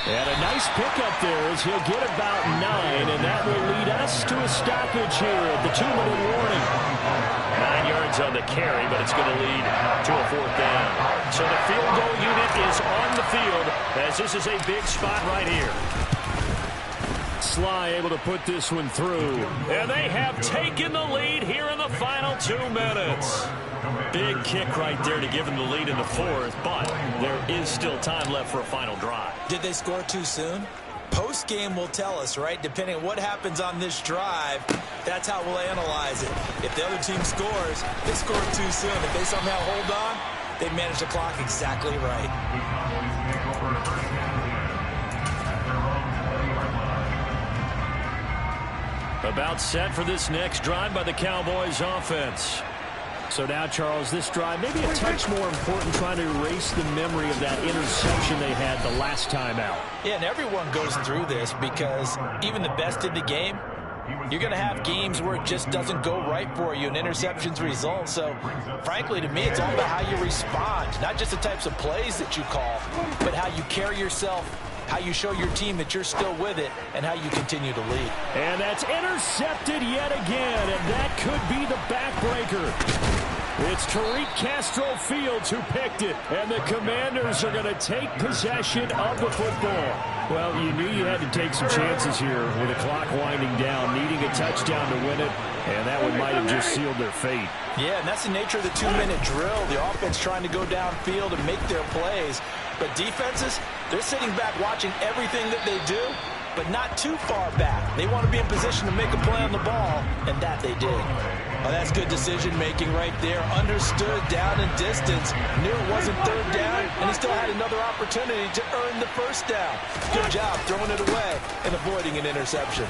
And a nice pickup there as he'll get about 9, and that will lead us to a stoppage here at the 2-minute warning. 9 yards on the carry, but it's going to lead to a 4th down. So the field goal unit is on the field as this is a big spot right here. Sly able to put this one through. And they have taken the lead here in the final 2 minutes. Big kick right there to give them the lead in the 4th, but there is still time left for a final drive. Did they score too soon? Post-game will tell us, right? Depending on what happens on this drive, that's how we'll analyze it. If the other team scores, they scored too soon. If they somehow hold on, they manage the clock exactly right. About set for this next drive by the Cowboys offense. So now, Charles, this drive maybe a touch more important, trying to erase the memory of that interception they had the last time out. Yeah, and everyone goes through this because even the best in the game, you're going to have games where it just doesn't go right for you and interceptions result. So, frankly, to me, it's all about how you respond, not just the types of plays that you call, but how you carry yourself, how you show your team that you're still with it, and how you continue to lead. And that's intercepted yet again, and that could be the backbreaker. It's Tariq Castro-Fields who picked it, and the Commanders are going to take possession of the football. Well, you knew you had to take some chances here with the clock winding down, needing a touchdown to win it, and that one might have just sealed their fate. Yeah, and that's the nature of the 2-minute drill. The offense trying to go downfield and make their plays. But defenses, they're sitting back watching everything that they do, but not too far back. They want to be in position to make a play on the ball, and that they did. Oh, that's good decision-making right there. Understood down and distance. Knew it wasn't third down, and he still had another opportunity to earn the first down. Good job throwing it away and avoiding an interception.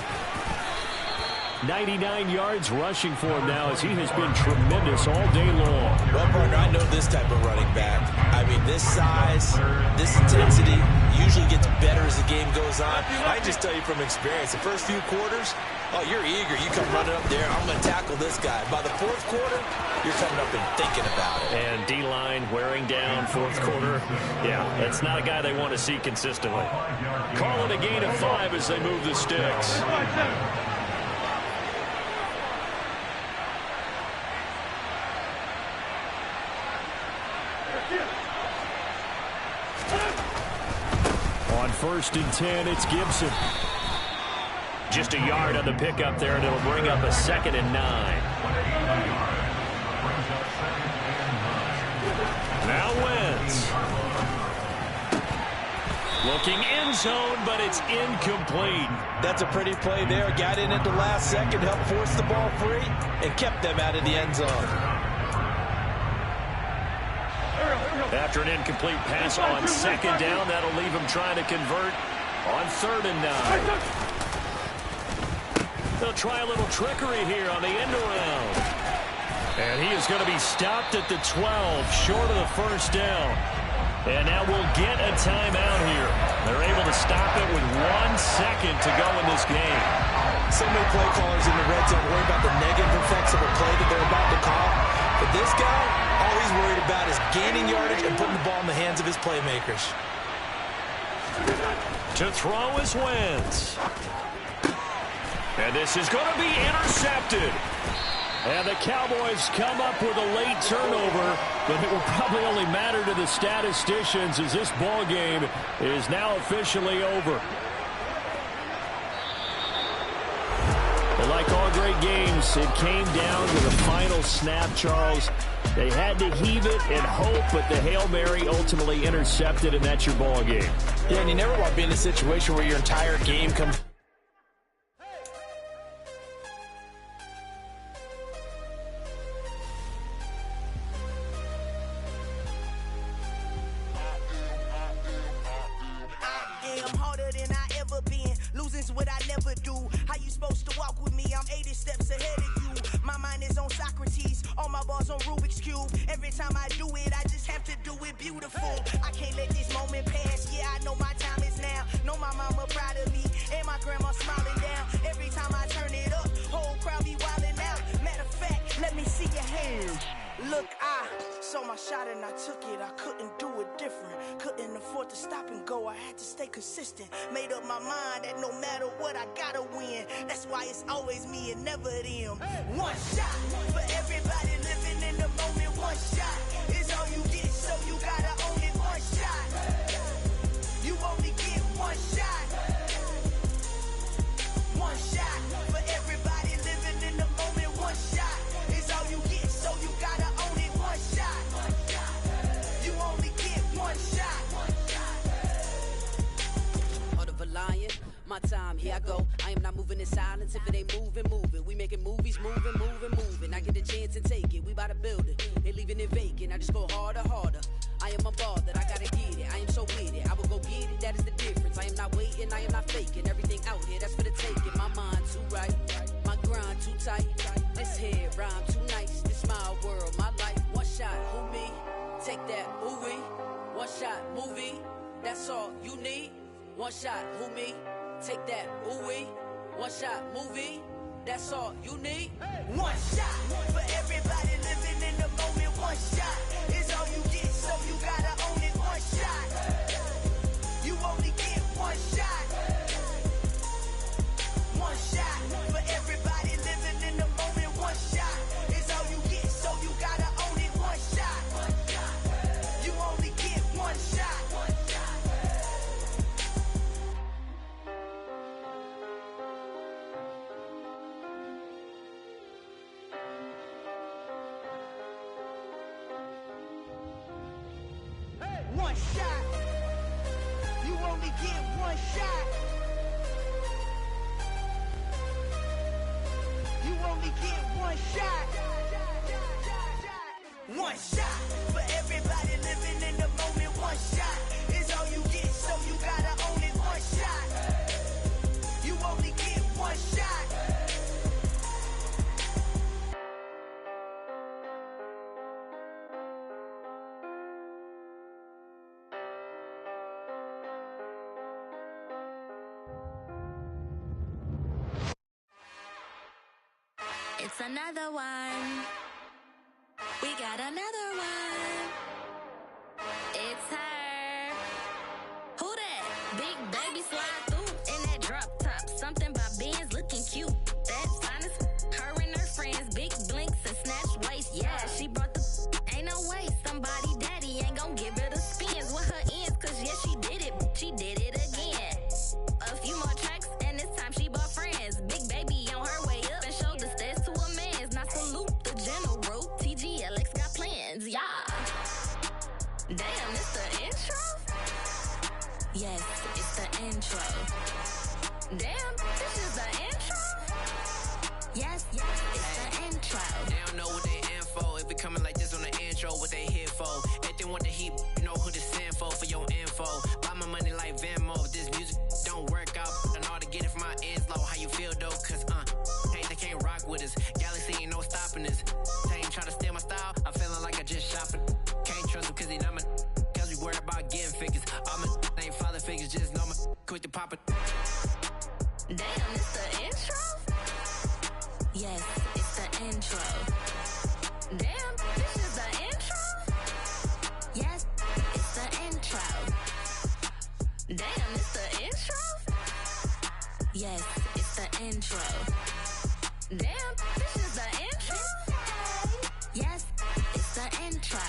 99 yards rushing for him now as he has been tremendous all day long. Well, partner, I know this type of running back. I mean, this size, this intensity usually gets better as the game goes on. I just tell you from experience, the first few quarters, oh, you're eager. You come running up there, I'm going to tackle this guy. By the fourth quarter, you're coming up and thinking about it. And D-line wearing down fourth quarter. Yeah, that's not a guy they want to see consistently. Call it a gain of 5 as they move the sticks. On 1st and 10, it's Gibson. Just a yard on the pickup there, and it'll bring up a 2nd and 9. Now Wentz. Looking end zone, but it's incomplete. That's a pretty play there. Got in at the last second, helped force the ball free, and kept them out of the end zone. After an incomplete pass on 2nd down, that'll leave him trying to convert on 3rd and 9. They'll try a little trickery here on the end around. And he is going to be stopped at the 12, short of the first down. And now we'll get a timeout here. They're able to stop it with 1 second to go in this game. So many play callers in the red zone worry about the negative effects of a play that they're about to call. But this guy, all he's worried about is gaining yardage and putting the ball in the hands of his playmakers. To throw is Wentz. And this is going to be intercepted. And the Cowboys come up with a late turnover, but it will probably only matter to the statisticians as this ball game is now officially over. But like all great games, it came down to the final snap, Charles. They had to heave it and hope, but the Hail Mary ultimately intercepted, and that's your ball game. Yeah, and you never want to be in a situation where your entire game comes. What I never do. How you supposed to walk with me? I'm 80 steps ahead of you. My mind is on Socrates, all my balls on Rubik's Cube. Every time I do it, I just have to do it beautiful. I can't let this moment pass. Yeah, I know my time is now. Know my mama proud of me, and my grandma smiling down. Every time I turn it up, whole crowd be wilding out. Matter of fact, let me see your hands. Look, I saw my shot and I took it. I couldn't do it different. Couldn't afford to stop and go. I had to stay consistent. Made up my mind that no matter what, I gotta win. That's why it's always me and never them. One shot for everybody living in the moment. One shot is all you get, so you gotta own it. One shot. You only get one shot. One shot for everybody living in the moment. One shot is all you get, so you gotta own it. One shot. You only get one shot. Heart of a lion, my time, here I go. I am not moving in silence. If it ain't moving, move it. We making movies, moving. I get a chance and take it. We bout to build it. Ain't leaving it vacant. I just go harder. I am a ball that I gotta get it. I am so with it. I will go get it. That is the difference. I am not waiting. I am not faking. Everything out here, that's for the taking. My mind too right. My grind too tight. This head rhyme too nice. This my world. My life. shot, who me? Take that, ooh-wee. One shot, movie. That's all you need. One shot, who me? Take that, ooh-wee. One shot, movie. That's all you need. One shot for everybody living in the moment. One shot is all you get, so you gotta own it. One shot. You only get one shot. One shot for everybody living in the moment. One shot is all you get, so you gotta own it. One shot. You only get one shot. One shot. You only get one shot. You only get one shot. One shot for everybody living in the moment. One shot is all you get, so you gotta own it. One shot. You only get one shot. It's another one. We got another one. It's her. Who that? Big baby slide through in that drop top. Something by Benz looking cute. That's honest. Her and her friends, big blinks and snatch waist. Yeah, she brought the ain't no way. Somebody daddy ain't gon' give her the spins with her ends. Cause yeah, she did it. She did it again. A few more tracks and this time she bought friends. Big baby on her way up and showed the stairs to a man's. Now salute the general. TGLX got plans, yeah. Damn, it's the intro? Yes, it's the intro. Damn, this is the intro? Yes, it's the intro. They don't know what they in for. If we coming like this on the intro, what they here for? Everything want the heat, you know who to send for your info. Buy my money like Venmo. If this music don't work out, and all to get it from my ends low. How you feel though? Cause they can't rock with us. Galaxy ain't no stopping us. They ain't trying to steal my style. I'm feeling like I just shopping. Can't trust them cause they not my. Cause we worried about getting figures. All my ain't father figures, just know my quick to pop it. Damn, it's the intro? Yes, it's the intro. Damn, this is the intro? Yes, it's the intro. Damn, it's the intro? Yes, it's the intro. Damn, this is the intro? Yes, it's the intro.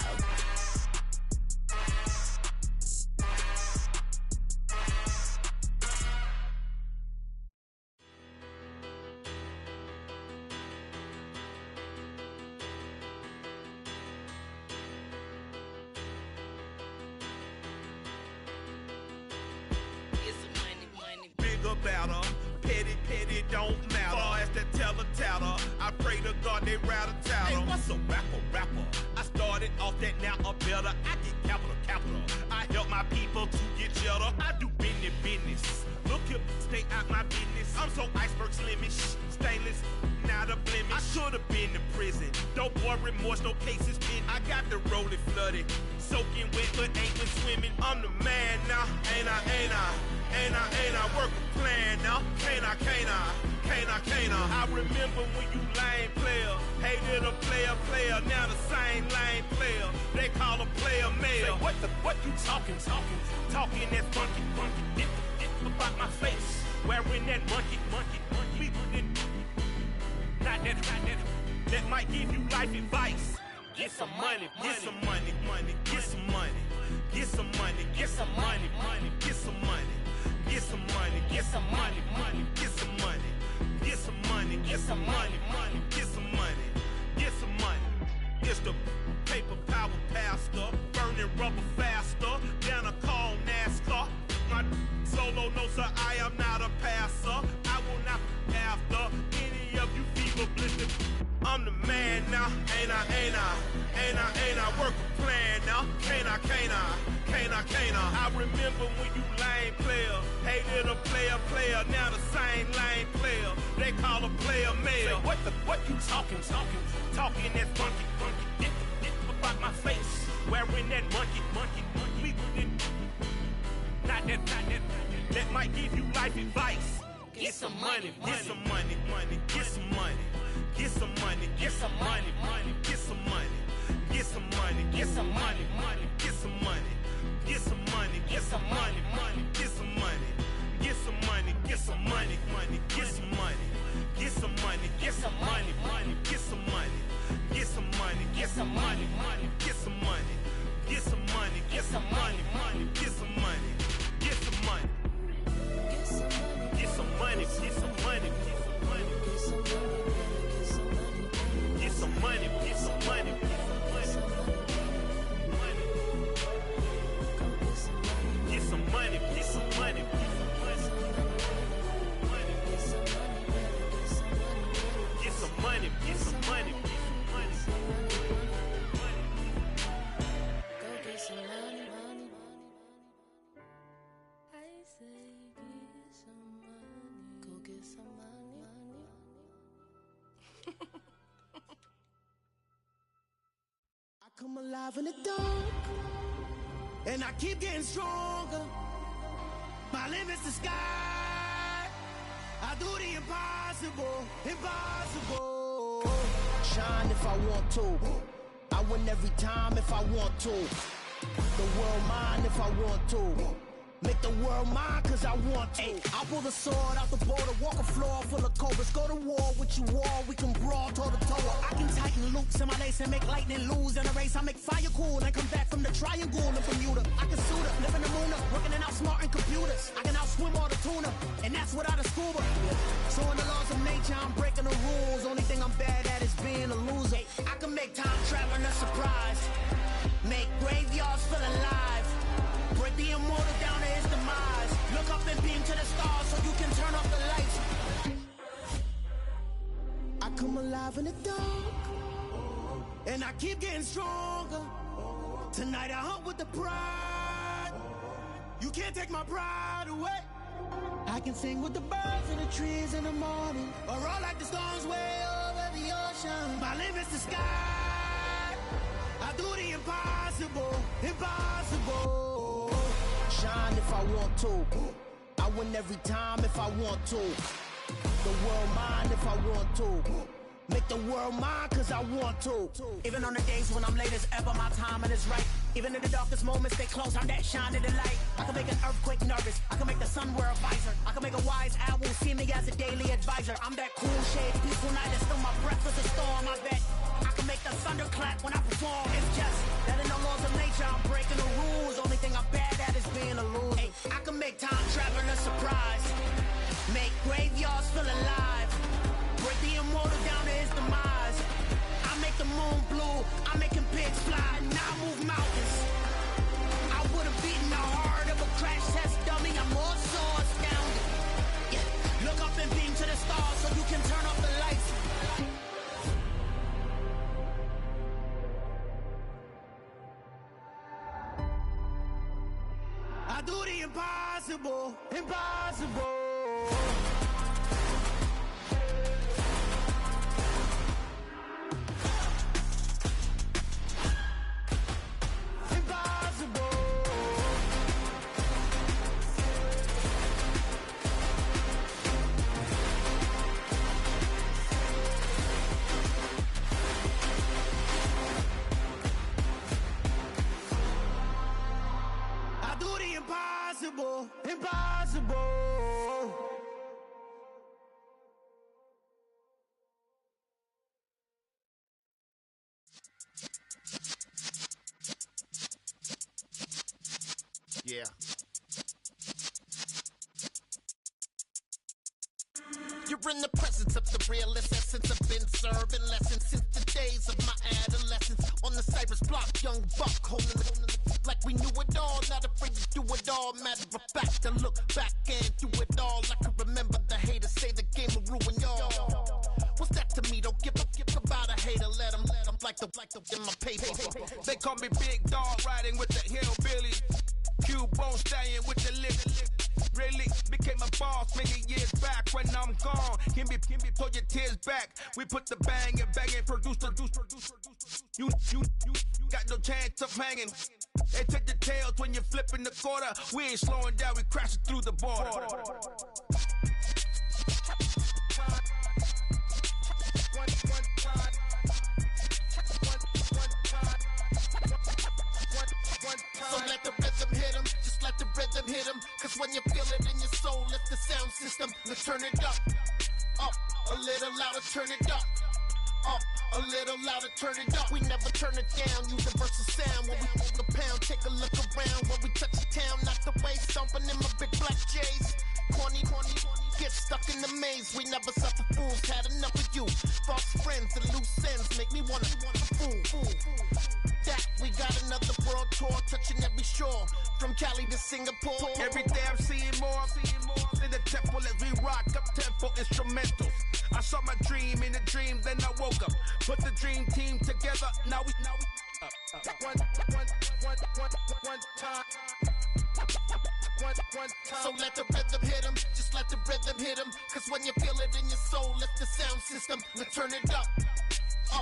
Better, petty don't matter. Far as that teller, I pray to God they rattle tattle. Hey, what's a rapper? I started off that now a better. I get capital. I help my people to get cheddar. I do business. Look here, stay out my business. I'm so iceberg slimish, stainless, not a blemish. I should've been in prison. Don't boy remorse, no cases pinned. I got the rolling flooded, soaking wet, but ain't been swimming. I'm the man now, ain't I? Work a plan now, can't I? I remember when you lame player, hated a player, now the same lame player. They call a player mayor. Say, what you talking that funky. It about my face, wearing that monkey. We didn't, not that. That might give you life advice. Get some money, get some money, get some money, get some money, get some money, get some money. Get some money, get some money, get some money, get some money, get some money, get some money, get some money. It's the paper power pastor, burning rubber faster than a call NASCAR. My solo no sir, I am not a passer. I will not after any of you fever blistered. I'm the man now, ain't I? Work a plan now, can't I? I remember when you lame player, hated a player, now the same lame player. They call a player mayor. Say, what you talking that funky, about my face. Wearing that monkey. Not that. That might give you life advice. Get some money, get some money, get some money. Get some money, get some money, get some money. Get some money, get some money, get some money. Get some money, get some money, get some money. Get some money, get some money, get some money. Get some money, get some money, get some money. Get some money, get some money, get some money. Get some money, get some money, get some money. Get some money. Get some money, get some money, get some money. Get some money, get some money, get some money. Get some money, get some money, get some money. Get some money, get some money, get some money. Go get some money, money. I say get some money. Go get some money, money. I come alive in the dark, and I keep getting stronger. My limit's the sky. I do the impossible, impossible. Shine if I want to. I win every time if I want to. The world mine if I want to. Make the world mine cause I want to. Ay, I'll pull the sword out the border, walk a floor full of cobras. Go to war with you all, we can brawl toe to toe. I can tighten loops in my lace and make lightning lose in a race. I make fire cool and come back from the triangle in Bermuda. I can suit up, live in the moon up, working and outsmarting computers. I can outswim all the tuna, and that's without a scuba. So in the laws of nature, I'm breaking the rules. Only thing I'm bad at is being a loser. I can make time traveling a surprise, make graveyards feel alive. Break the immortal down to his demise. Look up and beam to the stars so you can turn off the lights. I come alive in the dark, and I keep getting stronger. Tonight I hunt with the pride. You can't take my pride away. I can sing with the birds and the trees in the morning, or roll like the storms way over the ocean. My limit's the sky. I do the impossible, impossible. Shine if I want to. I win every time if I want to. The world mine if I want to. Make the world mine cause I want to. Even on the days when I'm late as ever, my timing is right. Even in the darkest moments, stay close, I'm that shining the light. I can make an earthquake nervous, I can make the sun wear a visor. I can make a wise owl see me as a daily advisor. I'm that cool shade, peaceful night, and still my breath is a storm, I bet. I can make the thunder clap when I perform. It's just that in the laws of nature, I'm breaking the rules. Only thing I'm bad at is being a loser. Ay, I can make time traveling a surprise, make graveyards feel alive. Break the immortal down to his demise. I make the moon blue, I'm making pigs fly, now I move mountains. I would've beaten the heart of a crash test dummy. I'm more so astounded. Yeah. Look up and beam to the stars so you can turn off the lights. I do the impossible, impossible. Impossible, impossible. Yeah. You're in the presence of the realest essence. I've been serving lessons since the days of my adolescence. On the Cypress block, young buck holding the like we knew it all, not afraid to do it all. Matter of fact, to look back and do it all. I can remember the haters say the game will ruin y'all. What's that to me? Don't give about a hater. Let them like the in my paper. They call me Big Dog, riding with the hillbillies. Cube Bone Stallion with the lip. really became a boss many years back. When I'm gone, can be pull your tears back. We put the bang and produce. You got no chance of hanging. They take the tails when you're flipping the quarter. We ain't slowing down, we crashing through the border. So let the rhythm hit 'em, just let the rhythm hit 'em. Cause when you feel it in your soul, lift the sound system. Let's turn it up, a little louder, turn it up. A little louder, turn it up. We never turn it down, universal sound. When we move the pound, take a look around. When we touch the town, knock the way, stomping in my big black J's. Corny, get stuck in the maze. We never suffer fools, had enough of you. False friends and loose ends make me wanna fool. That we got another world tour, touching every shore, from Cali to Singapore. Every day I'm seeing more in the temple as we rock up tempo instrumentals. I saw my dream in a dream, then I woke up. Put the dream team together, now we one time. So let the rhythm hit 'em, just let the rhythm hit 'em. Cause when you feel it in your soul, lift the sound system. Let's turn it up, a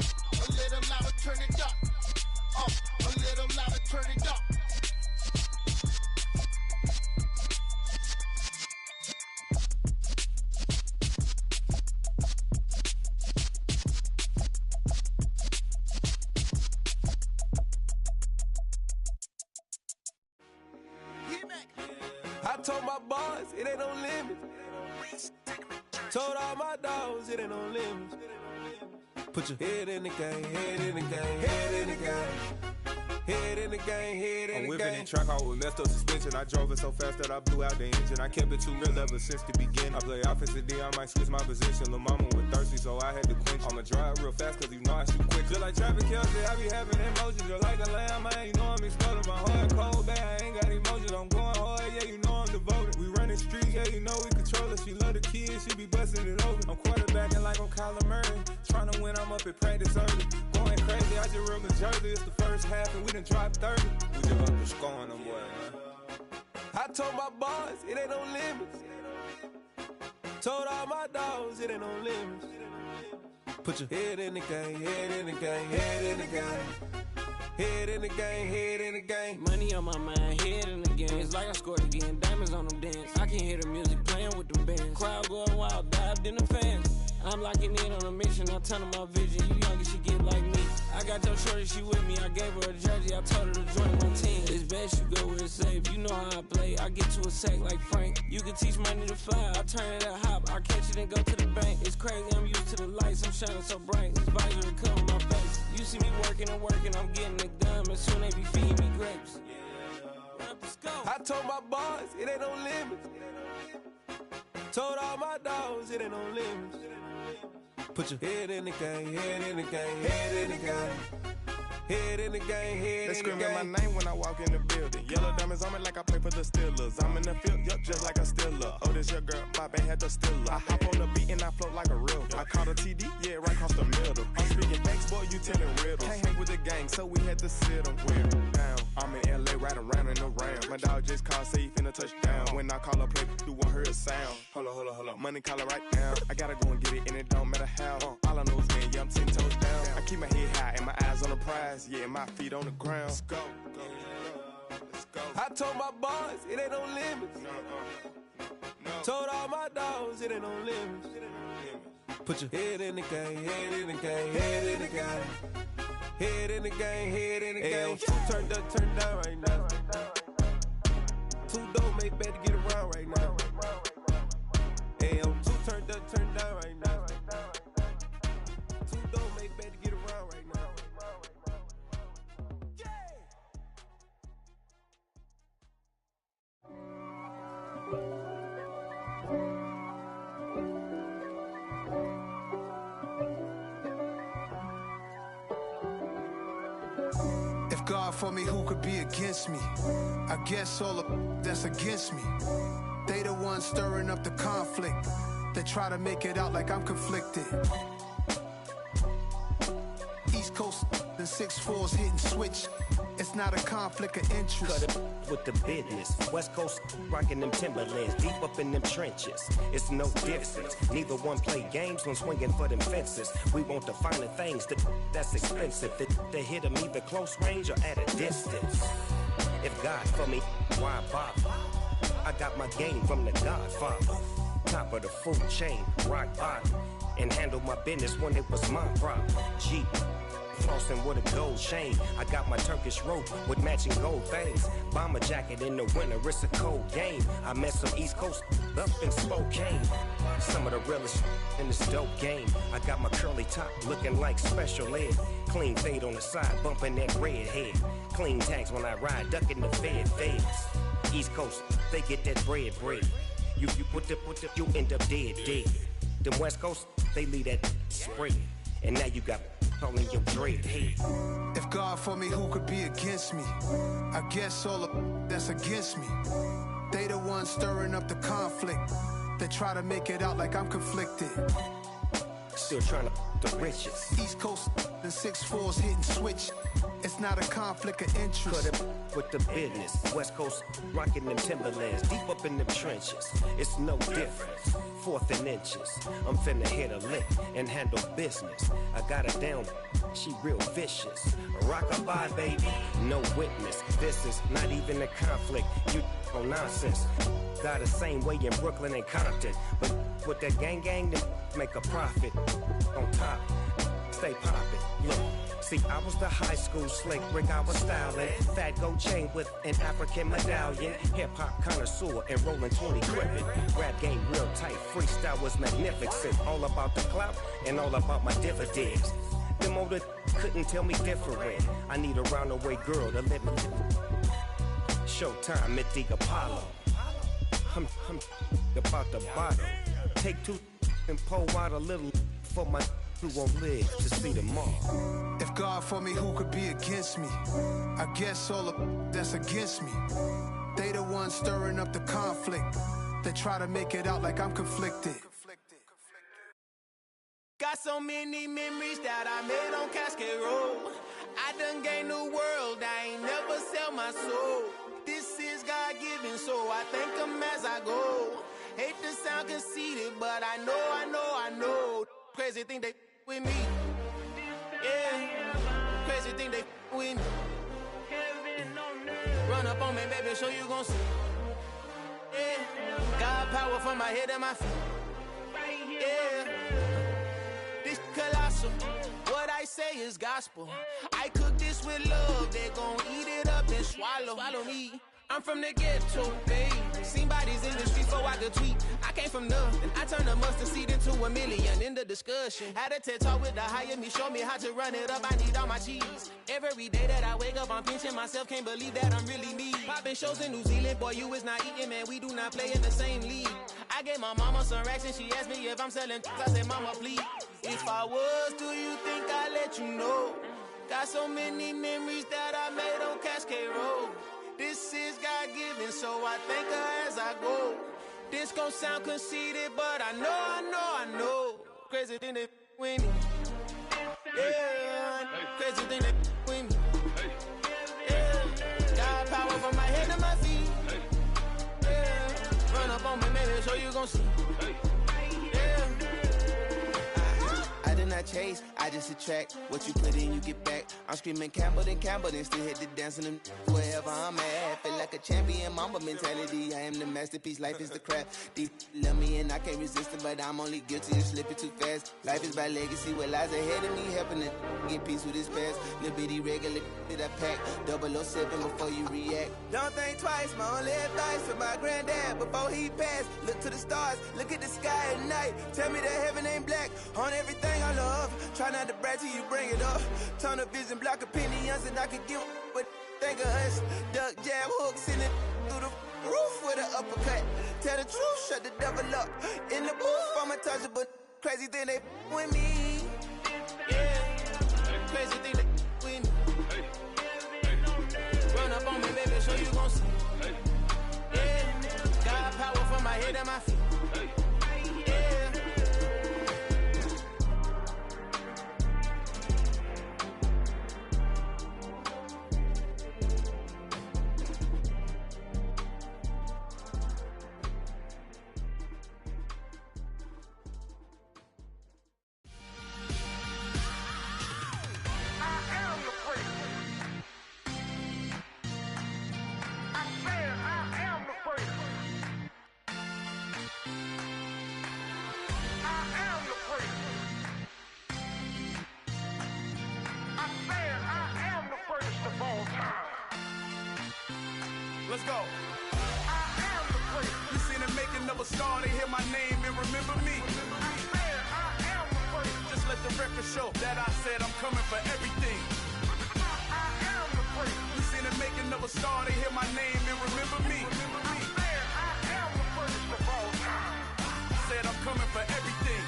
little louder, turn it up. A little louder, turn it up. I told my boys it ain't no limits. Told all my dogs it ain't no limits. Put your head in the game, head in the game, head in the game. Head in the game, head in the game. I'm whipping in track, I was messed up suspension. I drove it so fast that I blew out the engine. I kept it too real ever since the beginning. I play offensive D, I might switch my position. Lil' mama was thirsty, so I had to quench. I'ma drive real fast, cause you know I shoot quick. Just like Travis Kelce, I be having emotions. Just like a lamb, man, you know I'm exploding. My heart cold, bad, I ain't got emotions. I'm going hard, yeah, you know I'm devoted. We running streets, yeah, you know we control it. She love the kids, she be busting it over. I'm quarterbacking like I'm Kyler Murray. Trying to win, I'm up at practice early. Going crazy, I just real the jersey. It's the first half, and we done dropped 30. We just up to scoring them, boy, man. I told my boys it ain't no limits. Told all my dogs it ain't no limits. Put your head in the game, head in the game, head in the game. Head in the game, head in the game. Money on my mind, head in the game. It's like I scored again, diamonds on them dance. I can hear the music playing with them bands. Crowd going wild, dived in the fans. I'm locking in on a mission, I tell her my vision. You young and she get like me. I got your shorty, she with me. I gave her a jersey, I told her to join my team. It's best you go where it's safe. You know how I play. I get to a sack like Frank. You can teach money to fly. I turn it a hop. I catch it and go to the bank. It's crazy, I'm used to the lights. I'm shining so bright. This visor will cover my face. You see me working and working. I'm getting it done. And soon they be feeding me grapes. I told my boys it ain't no limits. Told all my dogs it ain't no limits. Put your head in the game, head in the game, head in the game. Head in the game, head they in the game. They screaming my name when I walk in the building. Yellow diamonds on me like I play for the Steelers. I'm in the field, yup, just like a Steeler. Oh, this your girl, Bob ain't had the Steeler. I hop on the beat and I float like a real. I caught a TD, yeah, right across the middle. I'm speaking thanks, boy, you telling riddles. Can't hang with the gang, so we had to sit them down. I'm in LA, riding around and around. My dog just called, say he finna touchdown. When I call a play, do want her a sound. Hold up, money caller right now. I gotta go and get it, and it don't matter how. All I know is man, yeah, I'm 10 toes down. I keep my head high and my eyes on the prize. Yeah, my feet on the ground. Let's go. I told my boys it ain't no limits. Told all my dogs it ain't no limits. Put your head in the game, head in the game, head in the game. Head in the game, head in the game. Turned up, turned down right now. Too dope, make better get around right now. Hey, I'm too turned up, turned down right now. Too dope, make better get around right now. If God for me, who could be against me? I guess all of that's against me. They the ones stirring up the conflict. They try to make it out like I'm conflicted. East Coast and 6'4s hitting switch. It's not a conflict of interest. Cut it with the business. West Coast rocking them Timberlands, deep up in them trenches. It's no difference. Neither one play games when swinging for them fences. We want the finer things that's expensive. They hit them either close range or at a distance. If God for me, why bother? I got my game from the Godfather. Top of the food chain, rock bottom. And handle my business when it was my problem. Jeep. Flossing with a gold chain. I got my Turkish rope with matching gold things. Bomber jacket in the winter, it's a cold game. I met some East Coast up in Spokane. Some of the realest in this dope game. I got my curly top looking like special ed. Clean fade on the side, bumping that red head. Clean tags when I ride, ducking the feds. East Coast, they get that bread. You put the, you end up dead. Them West Coast, they leave that spray. And now you got all in your dread head. If God for me, who could be against me? I guess all of that's against me. They the ones stirring up the conflict. They try to make it out like I'm conflicted. Still trying to the riches. East Coast and 6'4s hitting switch. It's not a conflict of interest. Cut it with the business. West Coast rocking them Timberlands, deep up in them trenches. It's no difference. 4th and inches. I'm finna hit a lick and handle business. I got her down, she real vicious. Rockabye, baby, no witness. This is not even a conflict. You on nonsense. Got the same way in Brooklyn and Compton. But with that gang, then make a profit. On top, stay poppin'. Look. See, I was the high school slick Rick, I was styling. Fat gold chain with an African medallion. Hip-hop connoisseur and rolling 20 gripping. Rap game real tight, freestyle was magnificent. All about the clout and all about my dividends. Them older couldn't tell me different. I need a roundaway girl to let me. Showtime at the Apollo. I'm about the bottle. Take 2 and pour out a little for my who won't live to see tomorrow. If God for me, who could be against me? I guess all of that's against me. They the ones stirring up the conflict. They try to make it out like I'm conflicted. Got so many memories that I made on Cascade Road. I done gained the world, I ain't never sell my soul. This is God-given, so I thank him as I go. Hate to sound conceited, but I know. Crazy thing they with me. Yeah, crazy thing they with me. Run up on me, baby, so you gon' see. Yeah, got power from my head and my feet. Yeah, this colossal. What I say is gospel. I cook this with love. They gon' eat it up and swallow me. I'm from the ghetto, babe. Seen bodies in the streets before I could tweet. I came from nothing. I turned a mustard seed into a million. In the discussion, had a TED talk with the higher me. Show me how to run it up. I need all my cheese. Every day that I wake up, I'm pinching myself. Can't believe that I'm really me. Popping shows in New Zealand. Boy, you is not eating, man. We do not play in the same league. I gave my mama some racks and she asked me if I'm selling. I said, mama, please. If I was, do you think I'd let you know? Got so many memories that I made on Cascade Road. This is God-given, so I thank her as I go. This gon' sound conceited, but I know. Crazy thing they with me. Yeah, crazy thing they with me. Yeah, got power from my head to my feet. Yeah, run up on me, maybe so you gon' see. Yeah. I did not chase, I just attract. What you put in, you get back. I'm screaming Campbell, then still hit the dance and them wherever I'm at. Feel like a champion, mamba mentality. I am the masterpiece, life is the crap. Deep love me and I can't resist it, but I'm only guilty of slipping too fast. Life is by legacy, what lies ahead of me, helping to get peace with his past. Little bitty regular that I pack, 007 before you react. Don't think twice, my only advice for my granddad before he passed. Look to the stars, look at the sky at night. Tell me that heaven ain't black on everything I love. Try not to brag till you bring it up. Tunnel vision, block opinions, and I could give but think of us. Duck jab hooks in it through the roof with an uppercut. Tell the truth, shut the devil up. In the booth, I'm untouchable. Crazy thing they with me. Yeah, crazy thing they with me. Run up on me, baby, so you gon' see. Yeah, got power from my head and my feet. Yeah. Let's go. You seen the making of a star, they hear my name and remember me. Just let the record show that I said I'm coming for everything. You seen the making of a star, they hear my name and remember me. Said I'm coming for everything.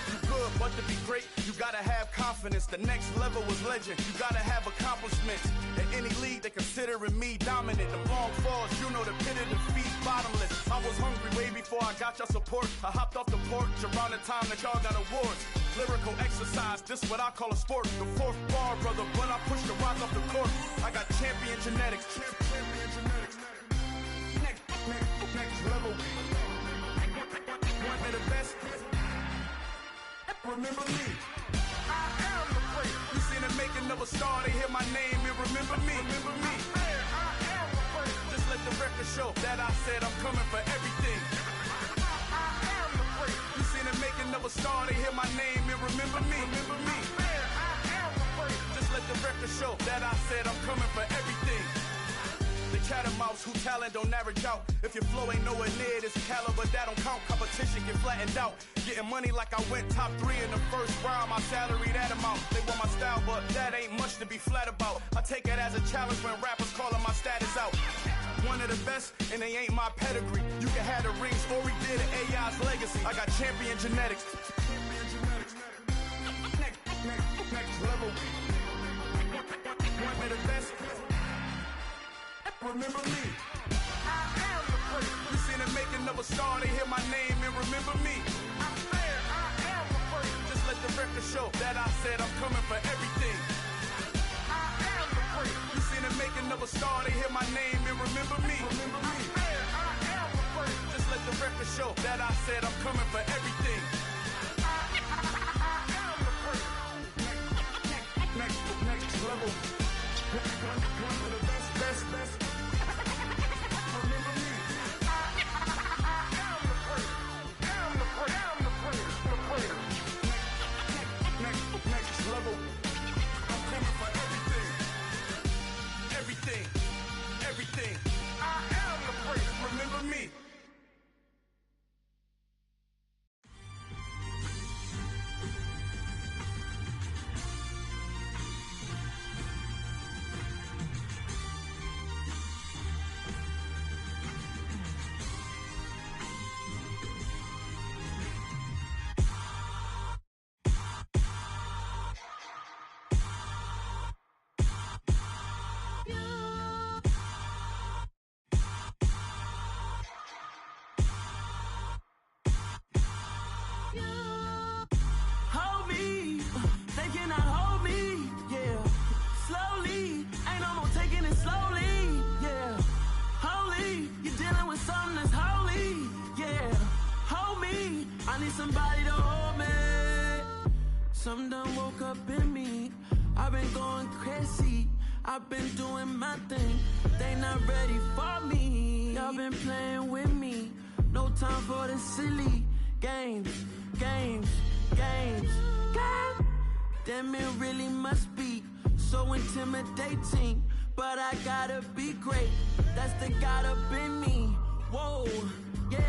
You good, but to be great, you gotta have confidence. The next level was legend. You gotta have accomplishments. In any league, they considering me dominant. The long falls, you know the pit of defeat, bottomless. I was hungry way before I got your support. I hopped off the porch around the time that y'all got awards. Lyrical exercise, this what I call a sport. The fourth bar, brother, when I push the rock off the court. I got champion genetics. Champion genetics. Next level. One of the best. Remember me. I am the great. You seen the making of a star, they hear my name and remember me. Remember me. I am the great. Just let the record show that I said I'm coming for everything. I am the great. You seen the making of a star, they hear my name and remember me. Remember me. I am the great. Just let the record show that I said I'm coming for everything. The catamounts who talent don't average out. If your flow ain't nowhere near this caliber, that don't count. Competition get flattened out. Getting money like I went top 3 in the first round. My salary that amount. They want my style, but that ain't much to be flat about. I take it as a challenge when rappers calling my status out. One of the best, and they ain't my pedigree. You can have the rings, Ori did it, AI's legacy. I got champion genetics. Next level. One of the best. Remember me. I am the great. You seen the making of a star, they hear my name and remember me. I am the great. Just let the record show that I said I'm coming for everything. I am the great. You seen the making of a star, they hear my name and remember me. Remember me. I am the great. Just let the record show that I said I'm coming for everything. I am the great. Next level. One of the best. Next level. I'm coming for everything. Everything. I am the great. Remember me. Somebody to hold me. Some done woke up in me. I've been going crazy. I've been doing my thing. They not ready for me. Y'all been playing with me. No time for the silly games. Damn, it really must be so intimidating. But I gotta be great. That's the God up in me. Whoa, yeah.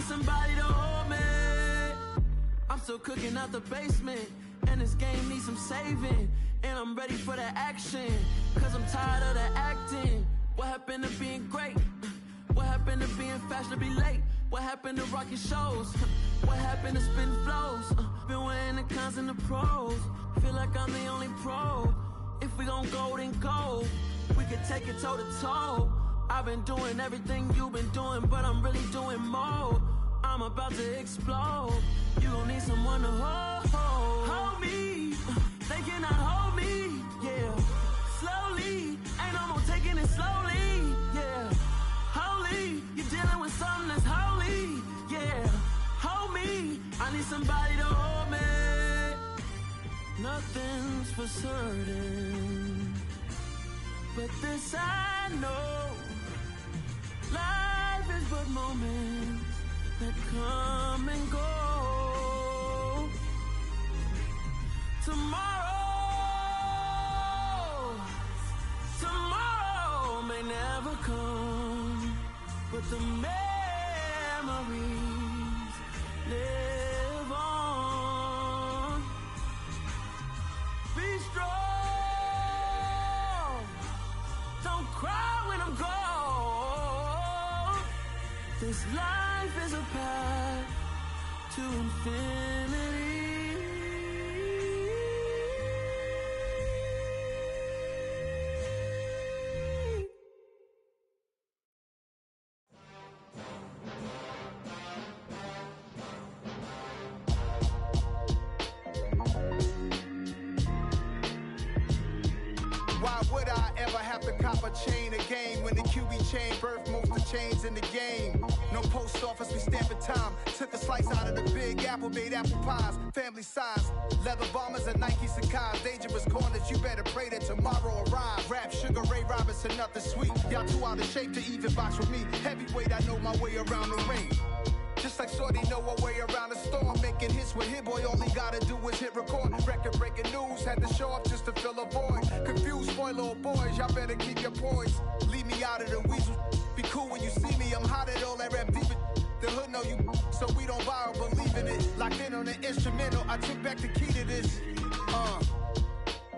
Somebody to hold me. I'm still cooking out the basement, and this game needs some saving. And I'm ready for the action, cause I'm tired of the acting. What happened to being great? What happened to being fashionably late? What happened to rocking shows? What happened to spitting flows? Been weighing the cons and the pros. Feel like I'm the only pro. If we gon' go, then go. We could take it toe to toe. I've been doing everything you've been doing, but I'm really doing more. I'm about to explode. You gon' need someone to hold me. They cannot hold me, yeah. Slowly, ain't no more taking it slowly, yeah. Holy, you're dealing with something that's holy, yeah. Hold me, I need somebody to hold me. Nothing's for certain. But this I know, life is but moments that come and go. Tomorrow may never come, but the memories live on. Be strong, don't cry when I'm gone. This life is a path to infinity. Why would I ever have to cop a chain again when the QB chain birthed most of the chains in the game? No post office, we stamping time. Took a slice out of the Big Apple, made apple pies, family size. Leather bombers and Nike Sacai's. Dangerous corners, you better pray that tomorrow arrive. Rap, Sugar Ray Robinson, nothing sweet. Y'all too out of shape to even box with me. Heavyweight, I know my way around the ring. Just like Shorty know her way around the storm. Making hits with Hit Boy, all he gotta do is hit record. Record breaking news, had to show up just to fill a void. Confused, boy, little boys, y'all better keep your poise. Leave me out of the weasel. Be cool when you see me, I'm hot at all that rap deep. The hood know you, so we don't borrow, believe in it. Locked in on the instrumental, I took back the key to this.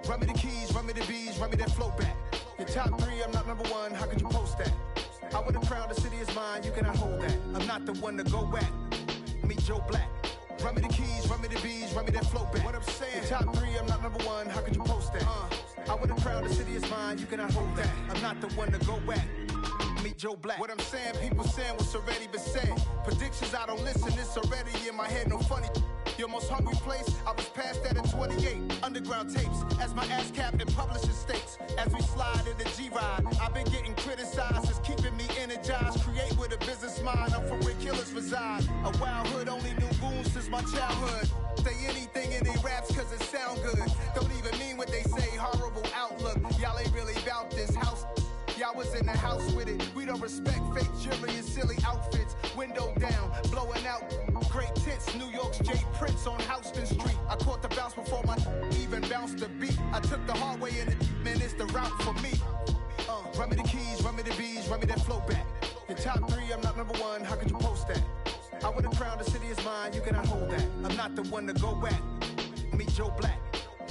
Run me the keys, run me the bees, run me that flow back. Your top 3, I'm not number 1, how could you post that? I would have crowned the city is mine, you cannot hold that. I'm not the one to go back. Meet Joe Black. Run me the keys, run me the bees, run me that flow back. What I'm saying, your top 3, I'm not number 1, how could you post that? I would have crowned the city is mine, you cannot hold that. I'm not the one to go back. Meet Joe Black. What I'm saying, people saying what's already been said. Predictions, I don't listen, it's already in my head, no funny. Your most hungry place, I was past that at 28. Underground tapes, as my ass capped in publishing states. As we slide in the G-Ride, I've been getting criticized, it's keeping me energized. Create with a business mind, I'm from where killers reside. A wild hood, only knew goons since my childhood. Say anything in they raps cause it sound good. Don't even mean what they say, horrible outlook. Y'all ain't really about this house. Y'all was in the house with it. We don't respect fake jewelry and silly outfits. Window down, blowing out. Great tits, New York's J. Prince on Houston Street. I caught the bounce before my even bounced the beat. I took the hard way in it, man, it's the route for me. Run me the keys, run me the bees, run me that flow back. Your top 3, I'm not number 1, how could you post that? I would have crowned the city is mine, you cannot hold that. I'm not the one to go back. Meet Joe Black.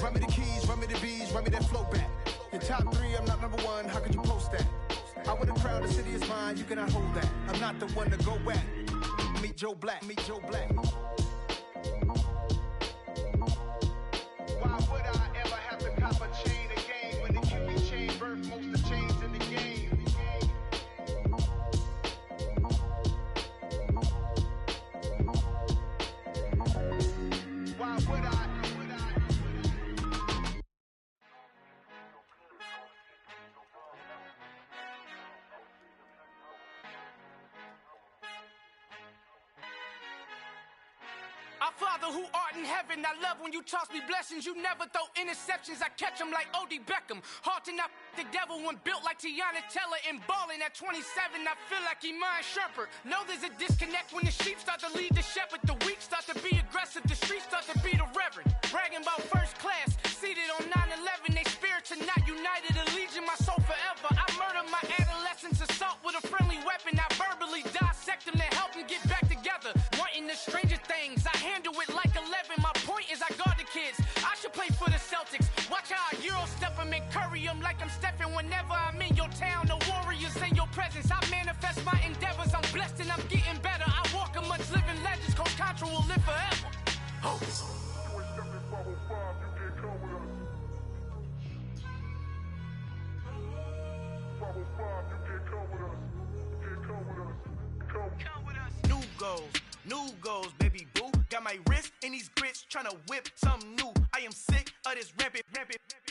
Run me the keys, run me the bees, run me that flow back. Your top 3, I'm not number 1, how could you post that? I would have crowned the city is mine, you cannot hold that. I'm not the one to go back. Meet Joe Black, meet Joe Black. Why would I ever have to cop a chain again when the QB chain birthed most of the chains in the game? Why would I? Our Father who art in heaven, I love when you toss me blessings. You never throw interceptions, I catch them like O.D. Beckham. Hard to not the devil when built like Tiana Teller and balling at 27. I feel like Iman Shumpert. Know there's a disconnect when the sheep start to lead the shepherd. The weak start to be aggressive, the streets start to be the reverend. Bragging about first class, seated on 9/11. They spirits are not united, a legion, my soul forever. I murdered my adolescence, assault with a friendly weapon. I verbally dissect them to help them get back together. Wanting the stranger things, I handle it like 11. My point is I guard the kids. I should play for the Celtics. Watch how I Euro step them and curry them like I'm stepping. Whenever I'm in your town, the Warriors in your presence. I manifest my endeavors. I'm blessed and I'm getting better. I walk amongst living legends. Coach Contra will live forever. Oh. New goals, new goals, baby boo. Got my wrist in these grits, tryna whip something new. I am sick of this rampant.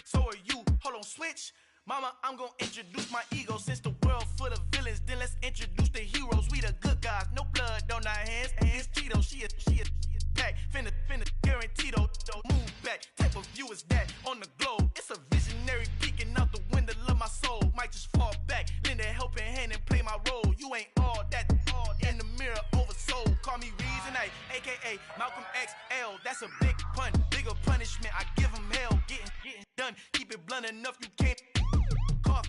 So are you. Hold on, switch. Mama, I'm gonna introduce my ego. Since the world full of villains, then let's introduce the heroes. We the good guys, no blood on our hands. Hands Tito, she is back. Finna, guaranteed. Move back. Type of view is that on the globe? It's a visionary peeking out the window of my soul.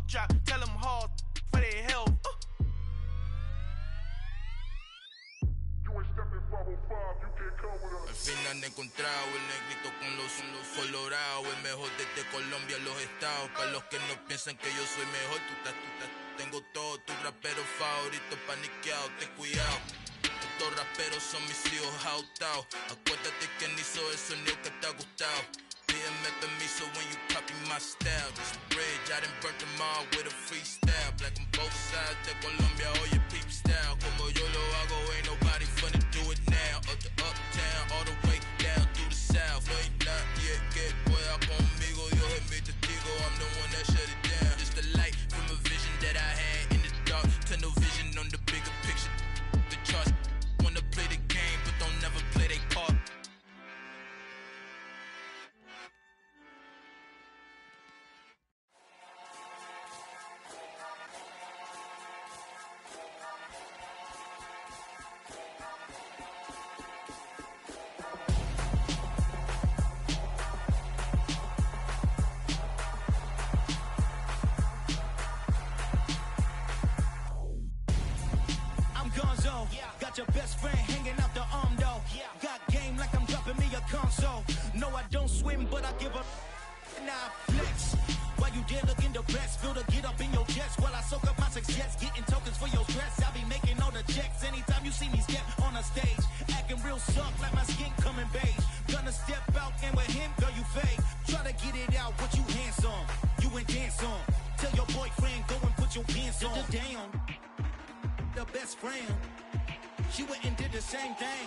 drop. Tell them hard for their health. Al fin han encontrado el negrito con los colorados, el mejor desde Colombia, los estados. Para los que no piensan que yo soy mejor, tengo todos tus raperos favoritos paniqueados, ten cuidado. Estos raperos son mis hijos jautados. Acuérdate que ni hizo el sonido que te ha gustado. Pídeme permiso when you copy my style. This bridge, I done burnt them all with a freestyle. Black on both sides de Colombia, oye peep style. Como yo lo hago, ain't nobody finna do it now. Up to uptown, all the way down through the south. No hay nadie que pueda conmigo, Dios es mi testigo. I'm the one that shut it down. Just the light from a vision that I had in the dark. Tunnel vision on the bigger picture. The charts wanna play the game, but don't never play their part. Your best friend hanging out the arm though. Got game like I'm dropping me a console. No, I don't swim, but I give a now flex. While you there looking depressed, feel the get up in your chest while I soak up my success, getting tokens for your stress. I'll be making all the checks anytime you see me step on a stage, acting real suck like my skin coming beige. Gonna step out and with him, girl, you fake. Try to get it out, but you handsome. You ain't dance on. Tell your boyfriend go and put your pants on. Down, the best friend. She went and did the same thing.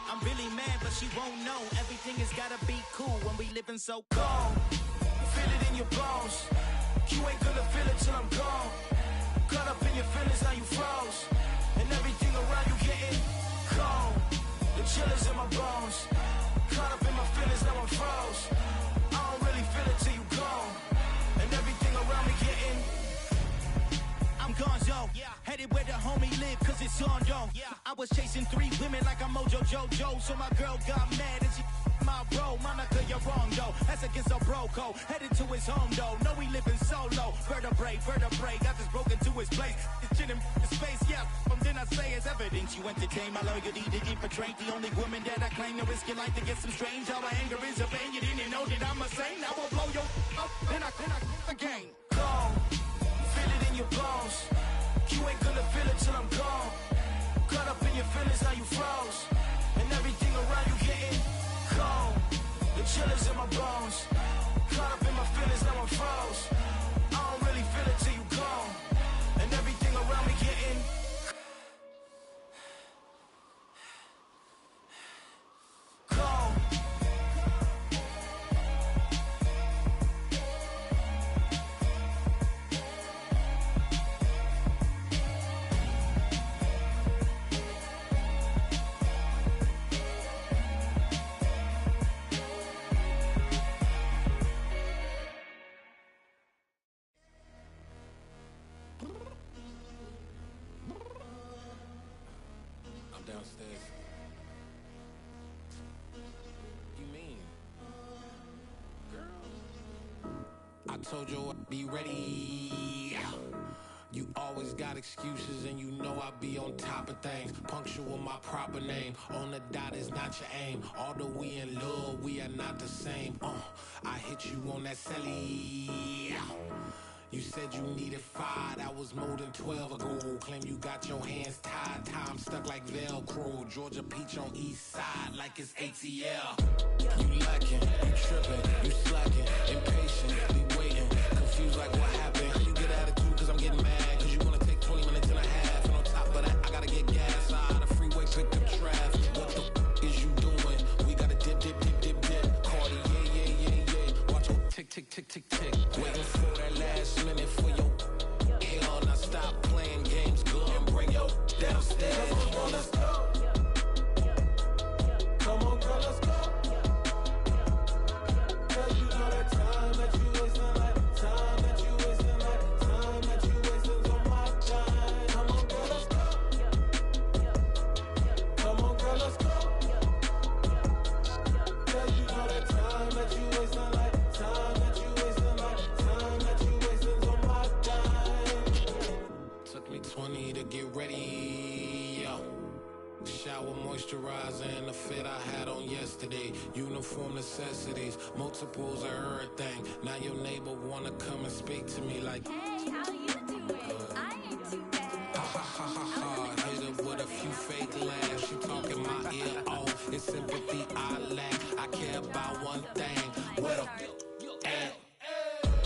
I'm really mad, but she won't know. Everything has gotta be cool when we living so cold. Feel it in your bones. You ain't gonna feel it till I'm gone. Caught up in your feelings, now you froze. And everything around you getting cold. The chill is in my bones. Caught up in my feelings, now I'm froze. I don't really feel it till you gone. And everything around me getting I'm gonzo, headed where the homie live, cause it's on though. I was chasing 3 women like I'm Mojo Jojo, so my girl got mad and she my bro. Monica, you're wrong though, that's against a bro code. Headed to his home though, know we living solo. Vertebrae, got this broken to his place. It's in his space, from then I say it's evidence. You entertain my loyalty to infiltrate. The only woman that I claim to risk your life to get some strange. All my anger is a pain, you didn't know that I'm a saint. I will blow your up, then I again. Go. Feel it in your bones. You ain't gonna feel it till I'm gone. Caught up in your feelings, now you froze. And everything around you getting cold. The chill is in my bones. Caught up in my feelings, now I'm froze. I don't really feel it till you gone. And everything around me getting cold. Downstairs. You mean? Girl, I told you I'd be ready. You always got excuses and you know I be on top of things. Punctual my proper name. On the dot is not your aim. Although we in love, we are not the same. I hit you on that celly. You said you needed 5, that was more than 12 ago. Claim you got your hands tied, time stuck like Velcro. Georgia Peach on east side like it's ATL. You lacking, you tripping, you slacking, impatient, be waiting, confused like what happened. How you get attitude cause I'm getting mad, cause you wanna take 20 minutes and a half. And on top of that, I gotta get gas out of the freeway, pick up traffic. What the f is you doing? We gotta dip. Cardi, yeah. Watch your tick. Waiting for that last minute for your hell. Now stop playing games, go and bring your downstairs. Come on, let's go. Come on, girl, let's go. Cause you know that time that you wasting, like time that you wasting. get ready, yo. Shower, moisturizer, and the fit I had on yesterday. Uniform necessities, multiples of everything. Now your neighbor wanna come and speak to me like, hey, how you doing? I ain't too bad. Ha ha ha ha ha. Hit her with a few fake laughs. She talking my ear off. It's sympathy I lack. I care about one thing. Where the at?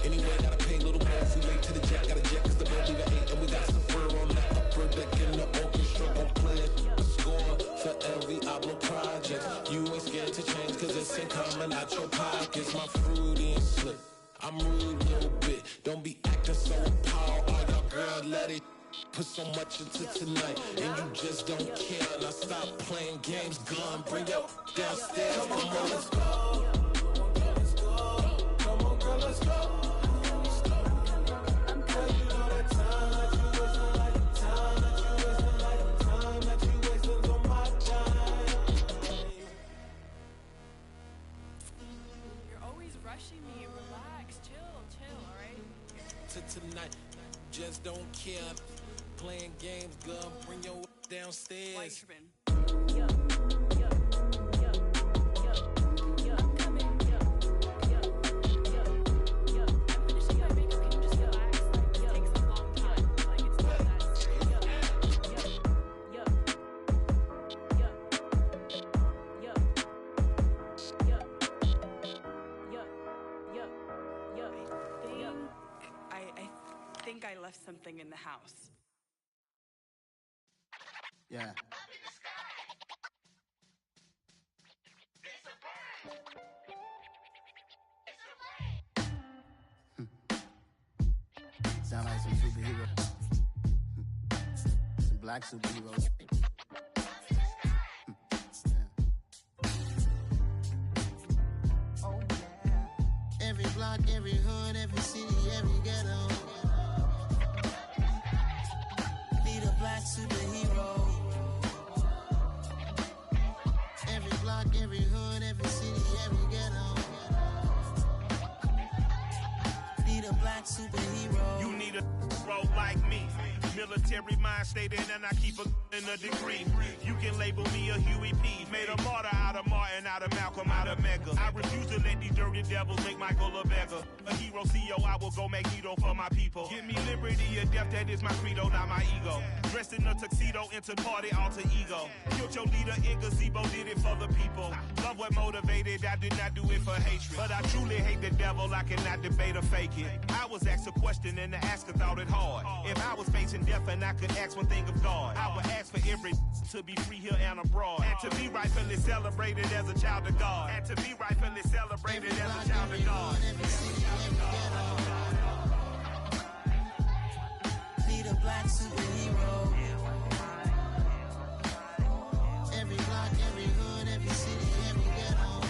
Anyway, gotta pay a little more if we late to the jack. Got a jet cause the boat leave at 8. And we got some fur on that upper deck in the orchestra. Gon' play a score for every album project. You ain't scared to change cause it's ain't coming out your pockets. My fruity and slip. I'm rude a little bit. Don't be acting so appalled. Oh, your girl, let it put so much into tonight. And you just don't care. Now stop playing games. Gun, bring your downstairs. Come on, girl, let's go. Come on, girl, let's go. Tonight, just don't care. Playing games, girl, bring your downstairs. I left something in the house. Yeah. Sound like some superheroes. Some black superheroes. Oh yeah. Every block, every hood, every city, every ghetto. Black superhero. Every block, every hood, every city, every ghetto. Need a black superhero. You need a role like me. Military mind stated, and I keep a in a degree. You can label me a Huey P. Made a martyr out of Martin, out of Malcolm, out of Mega. I refuse to let these dirty devils make Michael a beggar. A hero CEO, I will go Magneto for my people. Give me liberty or death, that is my credo, not my ego. Dressed in a tuxedo, into party, alter ego. Killed your leader in gazebo, did it for the people. Love what motivated, I did not do it for hatred. But I truly hate the devil, I cannot debate or fake it. I was asked a question and the asker thought it hard. If I was facing death and I could ask one thing of God, I would ask for every to be free here and abroad. And to be rightfully celebrated as a child of God. And to be rightfully celebrated as a child of God. Need a black superhero. Every block, every hood, every city, every ghetto.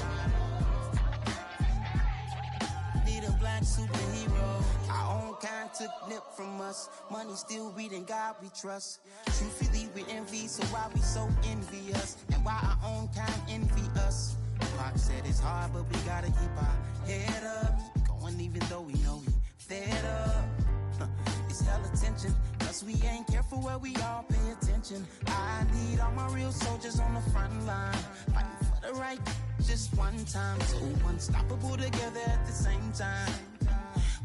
Need a black superhero. Our own kind took nip from us. Money still reading God we trust. Truthfully we envy, so why we so envious? And why our own kind envy us? Pac said it's hard, but we gotta keep our head up. Going even though we know we fed up. It's hella tension, cause we ain't careful where we all pay attention. I need all my real soldiers on the front line, fighting for the right just one time. So unstoppable together at the same time,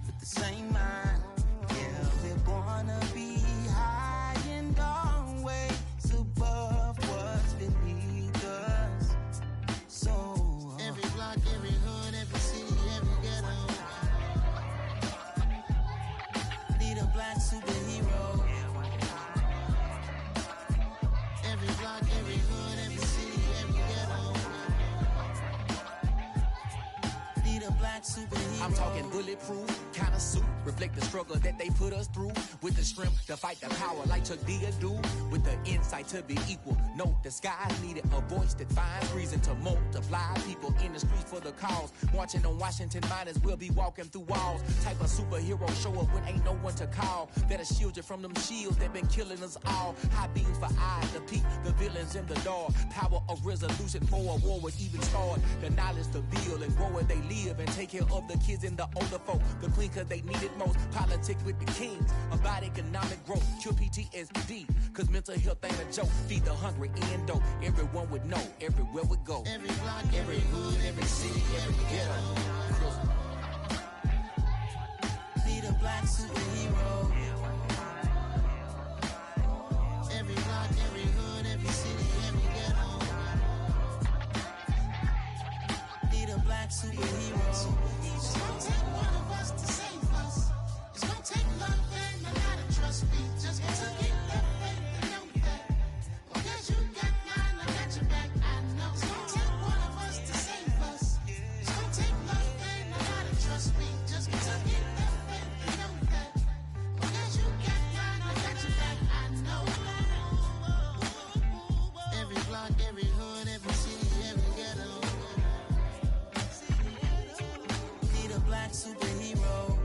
with the same mind. Yeah, we're gonna be high and always above what's beneath us. So every block, every hood, every city, every ghetto. Need a black superhero. Every block, every hood, every city, every ghetto. Need a black superhero. I'm talking bulletproof kind of suit, reflect the struggle that they put us through, with the strength to fight the power like Chuck D do, with the insight to be equal. Note the skies needed a voice that finds reason to multiply. People in the streets for the cause, marching on Washington miners will be walking through walls. Type of superhero show up when ain't no one to call, that'll shield you from them shields that been killing us all. High beams for eyes to peek the villains in the dark. Power of resolution for a war would even start. The knowledge to build and grow where they live and take care of the kids and the older folk. The clean cause they need it did most. Politics with the kings about economic growth. Cure PTSD, cause mental health ain't a joke. Feed the hungry, endo. Everyone would know, everywhere we go. Every block, every hood, every city, every ghetto. Need a black superhero. Every block, every hood, every city, every ghetto. Need a black superhero. It's gonna take one of us to save us. It's gonna take love and a lot of trust. We just got to get that faith and know that. Because you got mine, I got your back, I know. It's gonna take one of us to save us. It's gonna take love and a lot of trust. We just got to get that faith and know that. Because you got mine, I got your back, I know. Every block, every hood, every city, every ghetto. Need a black superhero.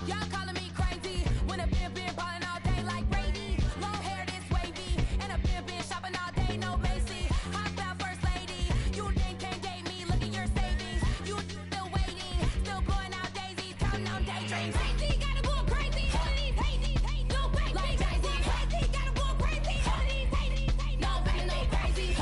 Y'all calling me crazy when a been ballin' all day like Brady. Long hair this wavy, and a been shopping all day, no Macy. Hot about first lady, you think can't date me? Look at your savings, you still waiting, still blowing out daisies, counting on daydreams. Crazy, gotta go crazy. All of these hazy, no way, like crazy, crazy, gotta go crazy. All of these hazy, no way, no crazy.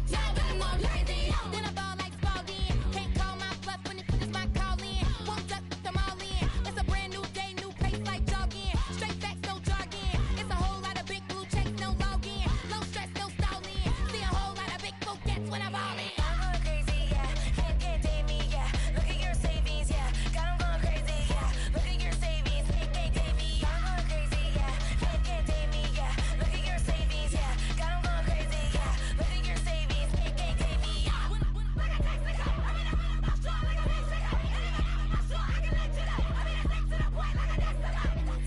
None of them like crazy. Then I ball like Spalding. Can't call my bluff when it's my call in. Won't duck them all in. It's a brand new day, new pace like jogging. Straight facts, no jargon. It's a whole lot of big blue checks, no login. No stress, no stalling. See a whole lot of big forgets when I ball in. I'm going crazy, yeah. Can't date me, yeah. Look at your savings, yeah. Got 'em going crazy, yeah. Look at your savings, can't date me. I'm going crazy, yeah. Can't date me, yeah. Look at your savings, yeah. Got 'em going crazy, yeah. Look at your savings, can't date me.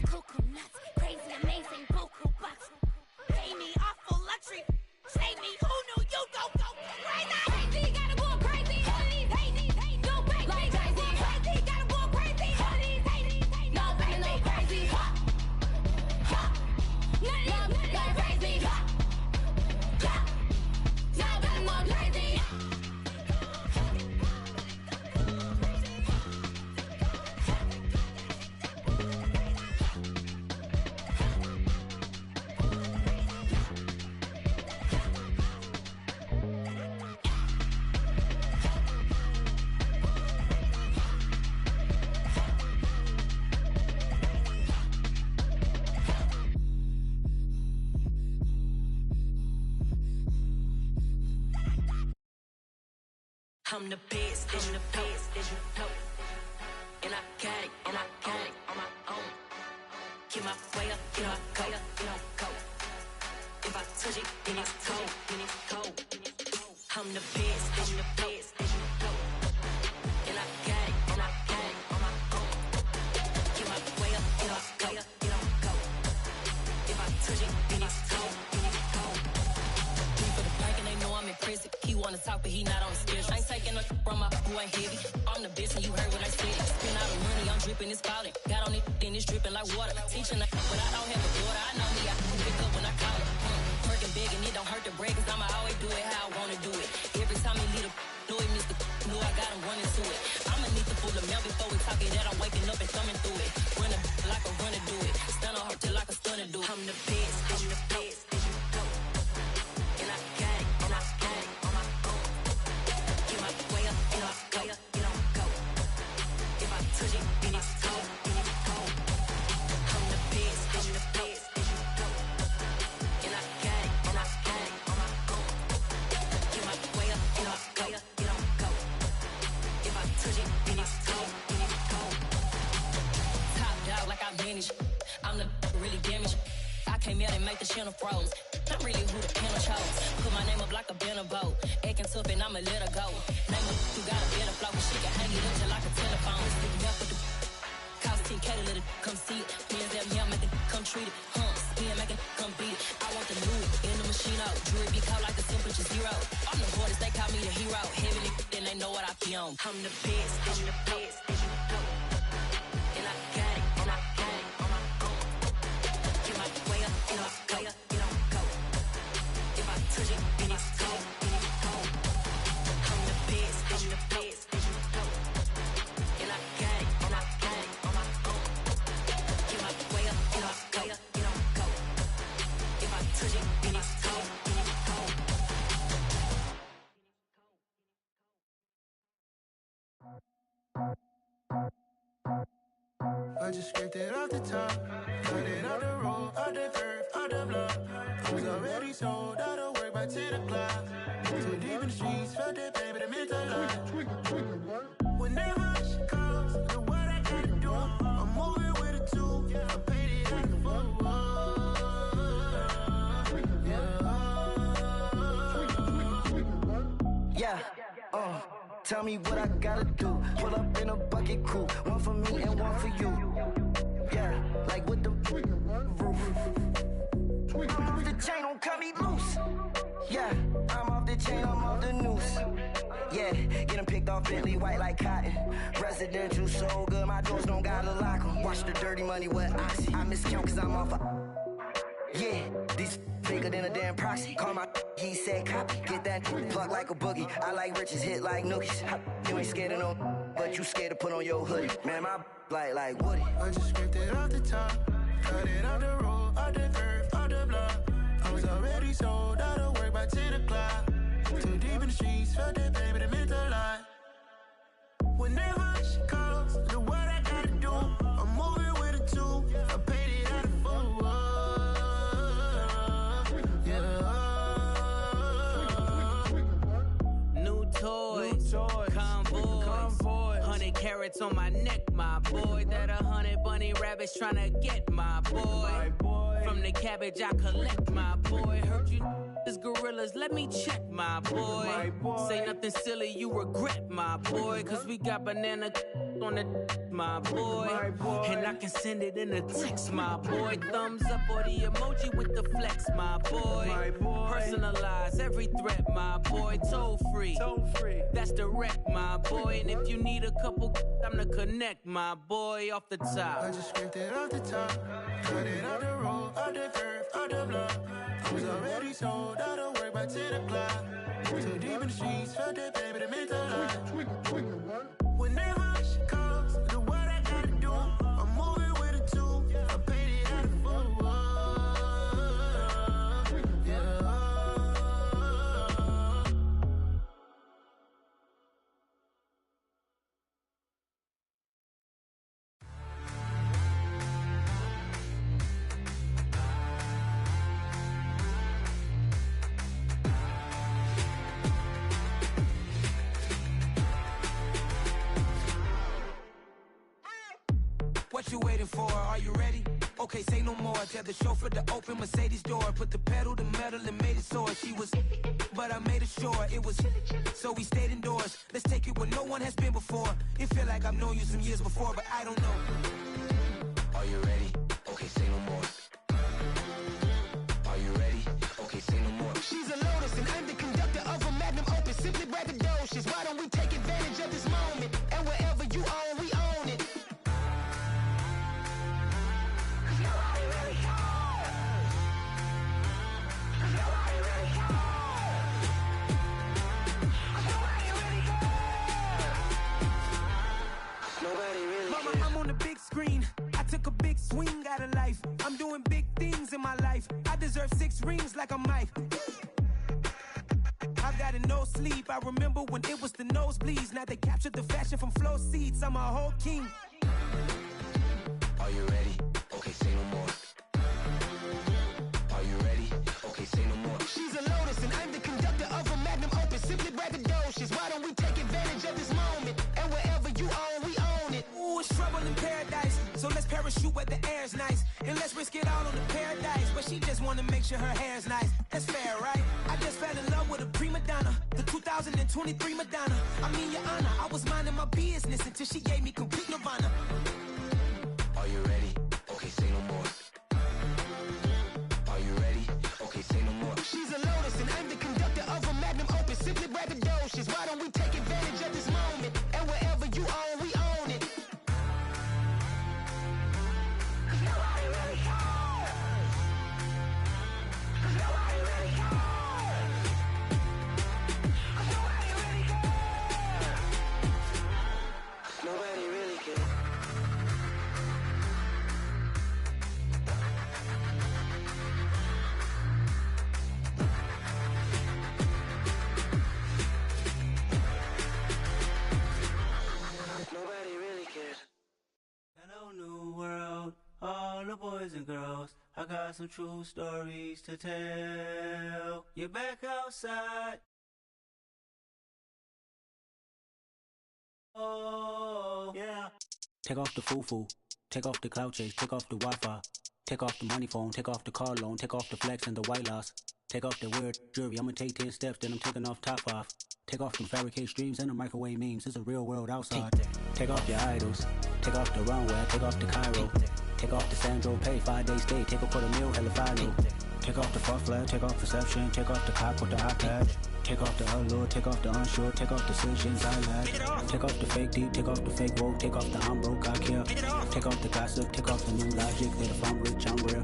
Cuckoo nuts, crazy, amazing, buku bucks. Pay me awful luxury. Save me, who knew you go crazy? Crazy, gotta go crazy. All of these hazy, no way, like crazy. Crazy, gotta go crazy. All of these hazy, no way, no crazy. None of them like crazy. Now I'm more crazy. I'm the best, I'm the best, as you know. And I got it, on my own. Get my way up, get my go. If I touch it, then it's cold. I'm the best, as you know. And I got it, on my own. Get my way up, get my go. If I touch it, then it's cold. Me for the blank and they know I'm in prison. He wanna talk, but he not on the schedule. I ain't taking no from my who ain't heavy. I'm the best and you heard what I said. Spend all the money, I'm dripping, it's falling. Got on it, then it's dripping like water. Teaching but I don't have a daughter. I know me, I can pick up when I call it. Working big and it don't hurt to break, cause I'ma always do it how I wanna do it. Every time he lead a know it, Mr. Know I got him running to it. I'ma need to pull the mail before we talk it that I'm waking up and thumbing through it. Run like a runner do it. Stun on her till like a stunner do it. I'm the best, I'm the best, as you know. And I got it, on my own. Get my way up, get my go. If I touch it, then it's cold. I'm the best, as you know. And I got it, on my own. Get my way up, get my go. If I touch it, then it's cold. Top dog like I manage. I'm the really damaged. I came out and make the channel froze. I'm really who the panel chose. Put my name up like a banner boat. Acting tough and I'ma let her go. Name her, you got a better flow. She can hang it up till like a telephone. Stick me up with the cost 10K to let it come see it. Me and them here, make it come treat it. Spin, make it come beat it. I want the new in the machine out. Jewelry be caught like the temperature 0. I'm the hardest, they call me the hero. Heavy, then they know what I be on. I'm the best, I'm the best, and you know. And I got it, and I got it on my own. Get my way up, and I go, it don't go. If I touch it, then it's cold, then it's cold. I'm the best, I'm the best, and you know. And I got it, and I got it on my own. Get my way up, and I go, it don't go. If I touch it, then it's cold, then it's cold. I just scraped it off the top, cut it off the road, off the curve, off the block. I was already sold out of work by 10 o'clock. Too deep in the streets, felt that pain, but it meant a lot. Whenever she calls, know what I gotta do. I'm moving with a 2, I paid it out the 4. Yeah, tell me what I gotta do. Pull up in a bucket crew, one for me and one for you. Yeah, like with the roof. I'm off the chain, don't cut me loose. Yeah, I'm off the chain, I'm off the noose. Yeah, getting picked off Bentley white like cotton. Residential so good, my doors don't gotta lock 'em. Watch the dirty money with Oxy. I miscount cause I'm off yeah, these bigger than a damn proxy. Call my he said copy. Get that plug like a boogie. I like riches, hit like nookies. You ain't scared of no, but you scared to put on your hoodie. Man, my like Woody. I just scraped it off the top, cut it off the road, off the curve, off the block. I was already sold out of work by 10 o'clock. Too deep in the streets, felt that pain, but it meant a lot. Whenever she calls, know what I gotta do. I'm moving with a 2, I paid it out of 4. Toys, convoy, 100 carats on my neck, my boy. That 100 bunny rabbits tryna get my boy. From the cabbage I collect, my boy. Heard you is gorillas, let me check, my boy. Say nothing silly, you regret, my boy. Cause we got banana on the my boy. And I can send it in a text, my boy. Thumbs up or the emoji with the flex, my boy. Personalize every threat, my boy. Toll free. That's direct, my boy. And if you need a couple, I'm the connect, my boy, off the top. I just scraped it off the top, cut it off the road, off the curve, off the block. I was already sold out of work by 10 o'clock. Too deep in the streets, felt that pain, but it meant a lot. Whenever she calls, know what I gotta do. I'm moving with a 2, I paid it out of 4. What you waiting for? Are you ready? Okay, say no more. Tell the chauffeur to open Mercedes door. Put the pedal to metal and made it soar. She was, but I made it sure it was. So we stayed indoors. Let's take it where no one has been before. It feel like I've known you some years before, but I don't know. Are you ready? Okay, say no more. Are you ready? Okay, say no more. She's a Lotus and I'm the conductor of a Magnum Opus. Simply braggadocious. Why don't we take advantage of this moment? And wherever you own, we own it. Mama, I'm on the big screen. I took a big swing out of life. I'm doing big things in my life. I deserve 6 rings like I'm Mike. I've got no sleep. I remember when it was the nosebleeds. Now they captured the fashion from flow seats. I'm a whole king. Are you ready? Okay, say no more. Are you ready? Okay, say no more. She's a Lotus and I'm the conductor of a Magnum Opus. Simply braggadocious. Why don't we take advantage of this moment? And wherever you own, we own it. Ooh, it's trouble in paradise. So let's parachute where the air's nice. And let's risk it all on the paradise. But she just wanna make sure her hair's nice. That's fair, right? I just fell in love with a prima donna. The 2023 Madonna. I mean, your honor, I was minding my business until she gave me complete nirvana. boys and girls, I got some true stories to tell. You're back outside. Oh, yeah. Take off the foo-foo, take off the cloud chase, take off the Wi-Fi, take off the money phone, take off the car loan, take off the flex and the white loss, take off the weird jewelry. I'ma take 10 steps, then I'm taking off top off. Take off them fabricated streams and the microwave memes. It's a real world outside. Take off your idols, take off the runway, take off the Cairo, take off the Sandro Pay, 5-day stay, take a $250,000, hella final. Take off the fuck flag, take off perception, take off the cop with the iPad. Take off the allure, take off the unsure, take off decisions I lack. Take off the fake deep, take off the fake woke, take off the I'm broke, I care. Take off the gossip, take off the new logic that if I'm rich, I'm real.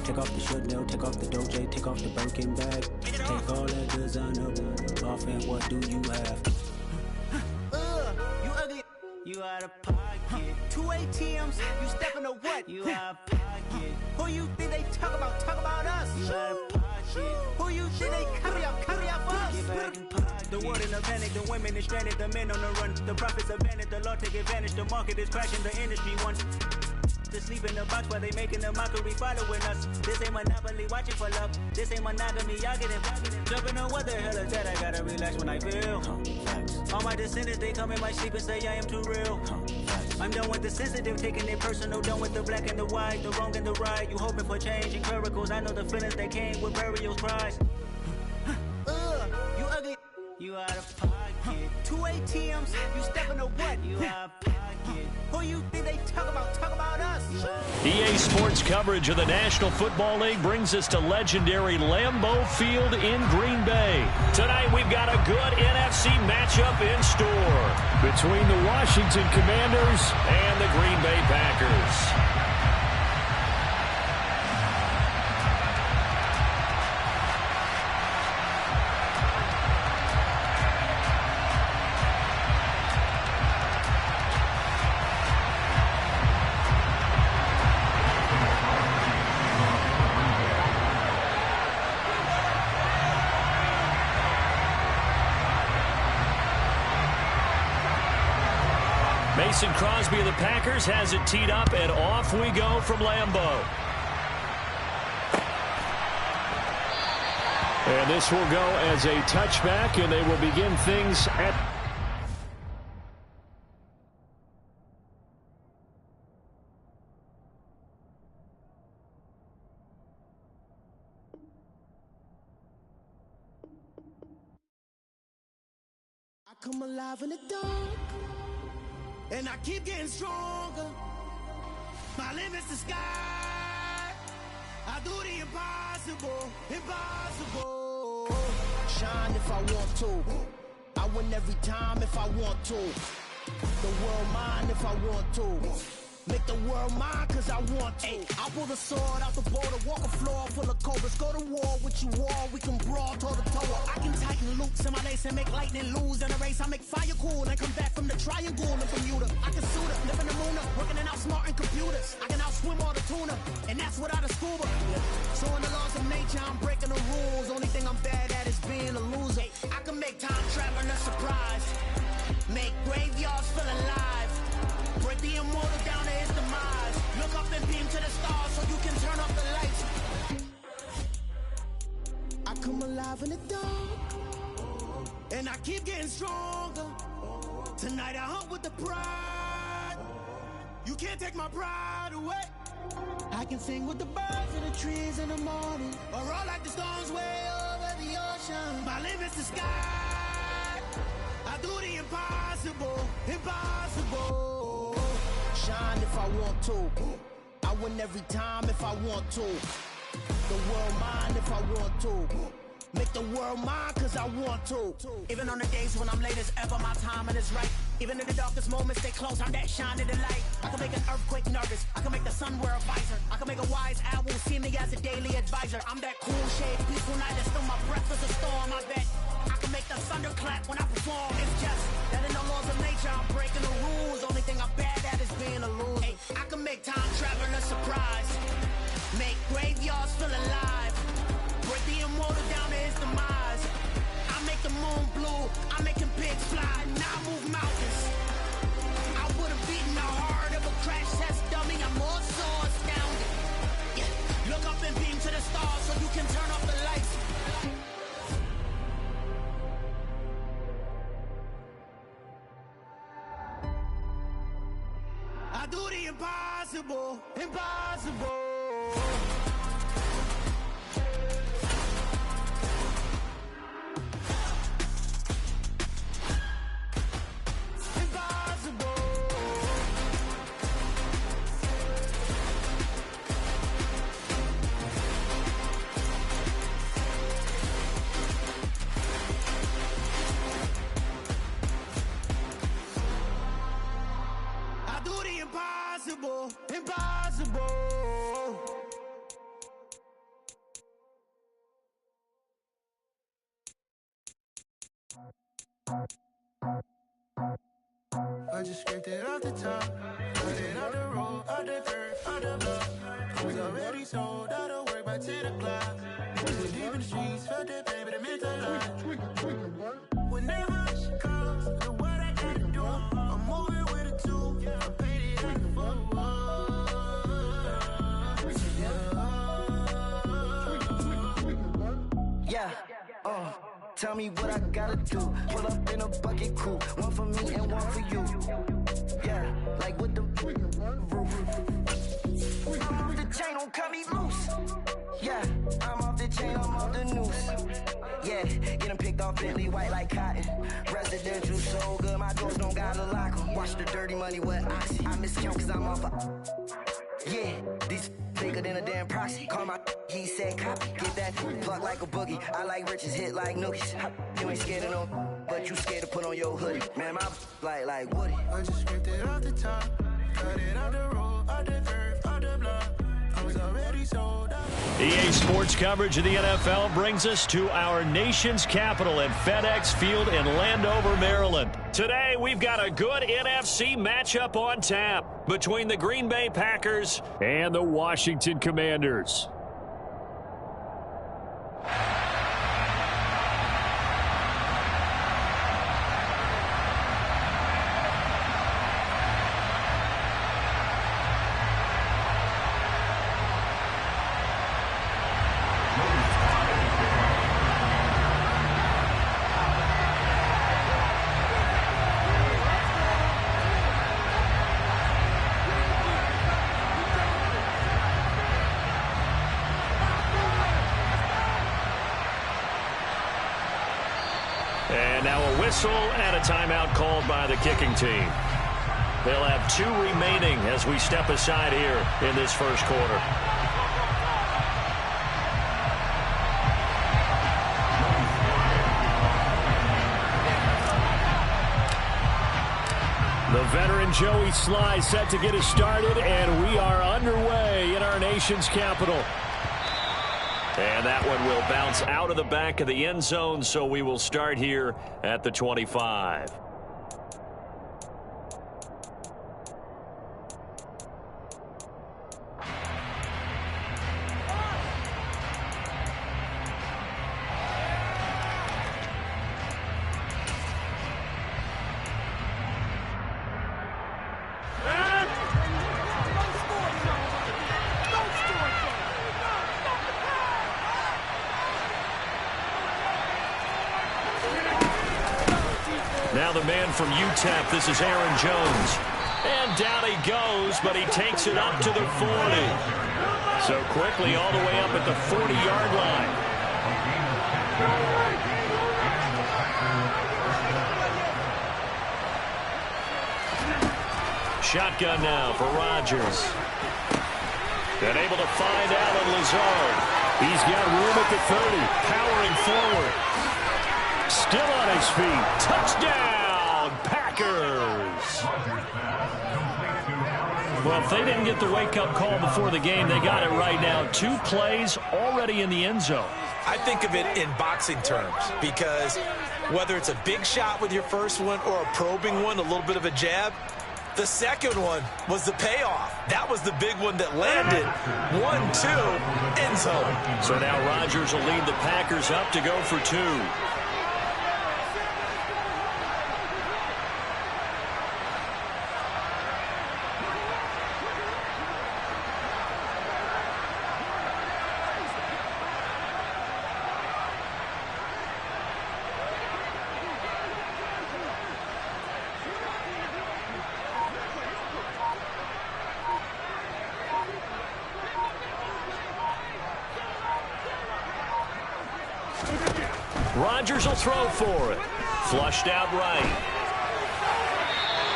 Take off the should know, take off the Doja, take off the Birkin bag. Take all that designer off and what do you have? You ugly. You out of pocket. 2 ATMs, you stepping to what? You out of pocket. Who you think they talk about? Talk about us. You out of pocket. Who you think they carry up for us? Get back in pocket. The world in a panic, the women is stranded, the men on the run. The profits abandoned, the law take advantage. The market is crashing, the industry wants to sleep in the box while they making a mockery following us. This ain't monopoly, watching for love. This ain't monogamy, y'all get it. Jumping on what the hell is that? I gotta relax when I feel. All my descendants, they come in my sleep and say I am too real. I'm done with the sensitive, taking it personal. Done with the black and the white, the wrong and the right. You hoping for change and miracles. I know the feelings that came with burial cries. You ugly. You out of pocket. 2 ATMs, you stepping to what? You out of pocket. Who you think they talk about? Talk about us. EA Sports coverage of the National Football League brings us to legendary Lambeau Field in Green Bay. Tonight we've got a good NFC matchup in store between the Washington Commanders and the Green Bay Packers. Mason Crosby of the Packers has it teed up, and off we go from Lambeau. And this will go as a touchback, and they will begin things at... I come alive in the dark, and I keep getting stronger. My limit's the sky. I do the impossible, impossible. Shine if I want to. I win every time if I want to. The world mine if I want to. Make the world mine cause I want to. Ay, I'll pull the sword out the border, walk a floor full of cobras. Go to war with you war, we can brawl toe to toe. I can tighten loops in my lace and make lightning lose in a race. I make fire cool and come back from the triangle in Bermuda. I can suit up, live in the moon up, working and outsmarting computers. I can outswim all the tuna, and that's without a scuba. So in the laws of nature, I'm breaking the rules. Only thing I'm bad at is being a loser. I can make time traveling a surprise, make graveyards feel alive. Break the immortal down to his demise. Look up and beam to the stars so you can turn off the lights. I come alive in the dark, and I keep getting stronger. Tonight I hunt with the pride. You can't take my pride away. I can sing with the birds and the trees in the morning, or roll like the storms way over the ocean. My limit's the sky. I do the impossible, impossible. Shine if I want to. I win every time if I want to. The world mine if I want to. Make the world mine cause I want to. Even on the days when I'm late as ever, my timing is right. Even in the darkest moments, stay close, I'm that shining the light. I can make an earthquake nervous, I can make the sun wear a visor. I can make a wise owl see me as a daily advisor. I'm that cool shade, peaceful night, and still my breath is a storm, I bet. I can make the thunder clap when I perform. It's just that in the laws of nature, I'm breaking the rules. Only thing I'm bad at is being a loser. Hey, I can make time travel a surprise, make graveyards feel alive, break the immortal down to his demise. I make the moon blue, I'm making pigs fly, now I move mountains. I would've beaten the heart of a crash test dummy. I'm more so astounded. can turn off the lights. I do the impossible, impossible. Impossible, impossible. I just scraped it off the top, cut it off the road, off the curb, off the block. I was already sold out of work by 10 o'clock. Was deep in the streets, felt that pain, but it meant a lot. Whenever she calls, know what I gotta do. I'm moving with a two, I'm painted like a fool. Yeah, tell me what I gotta do. Pull up in a bucket crew, one for me and one for you. Yeah, like with the roof. I'm off the chain, don't cut me loose. Yeah, I'm off the chain, I'm off the noose. Yeah, getting picked off Bentley white like cotton. Residential so good, my doors don't gotta lock 'em. Watch the dirty money with oxy. I miscount cause I'm off yeah, these bigger than a damn proxy. Call my he said copy. Get that plug like a boogie. I like riches, hit like nookies. You ain't scared of no, but you scared to put on your hoodie. Man, my like Woody. I just scraped it off the top, cut it off the road, off the curb, off the block. I was already sold out. EA Sports coverage of the NFL brings us to our nation's capital at FedEx Field in Landover, Maryland. Today, we've got a good NFC matchup on tap between the Green Bay Packers and the Washington Commanders. And now a whistle and a timeout called by the kicking team. They'll have 2 remaining as we step aside here in this first quarter. The veteran Joey Sly set to get us started, and we are underway in our nation's capital. And that one will bounce out of the back of the end zone, so we will start here at the 25. Now the man from UTEP, this is Aaron Jones. And down he goes, but he takes it up to the 40. So quickly all the way up at the 40-yard line. Shotgun now for Rodgers. And able to find Allen Lazard. He's got room at the 30, powering forward. Still on his feet. Touchdown, Packers. Well, if they didn't get the wake-up call before the game, they got it right now. 2 plays already in the end zone. I think of it in boxing terms because whether it's a big shot with your first one or a probing one, a little bit of a jab, the second one was the payoff. That was the big one that landed. 1-2, end zone. So now Rodgers will lead the Packers up to go for 2. Rodgers will throw for it. Flushed out right.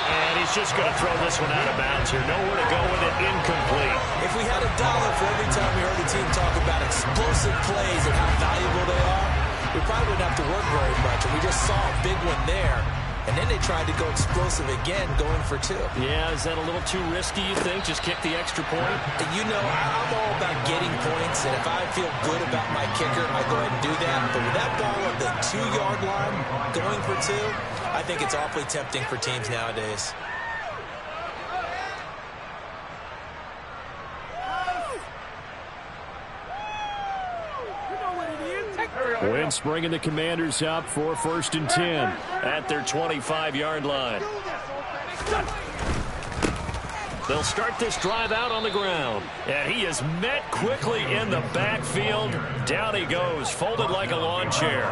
And he's just going to throw this one out of bounds here. Nowhere to go with it. Incomplete. If we had $1 for every time we heard the team talk about explosive plays and how valuable they are, we probably wouldn't have to work very much. And we just saw a big one there. And then they tried to go explosive again, going for 2. Yeah, is that a little too risky, you think? Just kick the extra point? You know, I'm all about getting points, and if I feel good about my kicker, I go ahead and do that. But with that ball at the 2-yard line, going for 2, I think it's awfully tempting for teams nowadays. Wentz bringing the Commanders up for 1st and 10 at their 25-yard line. They'll start this drive out on the ground. And he is met quickly in the backfield. Down he goes, folded like a lawn chair.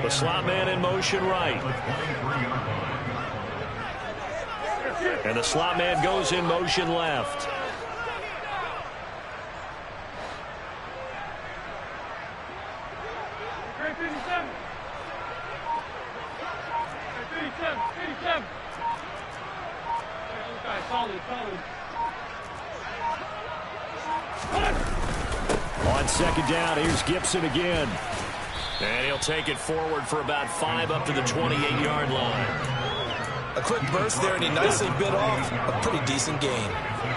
The slot man in motion right. And the slot man goes in motion left. On 2nd down, here's Gibson again. And he'll take it forward for about 5 up to the 28-yard line. A quick burst there, and he nicely bit off a pretty decent gain.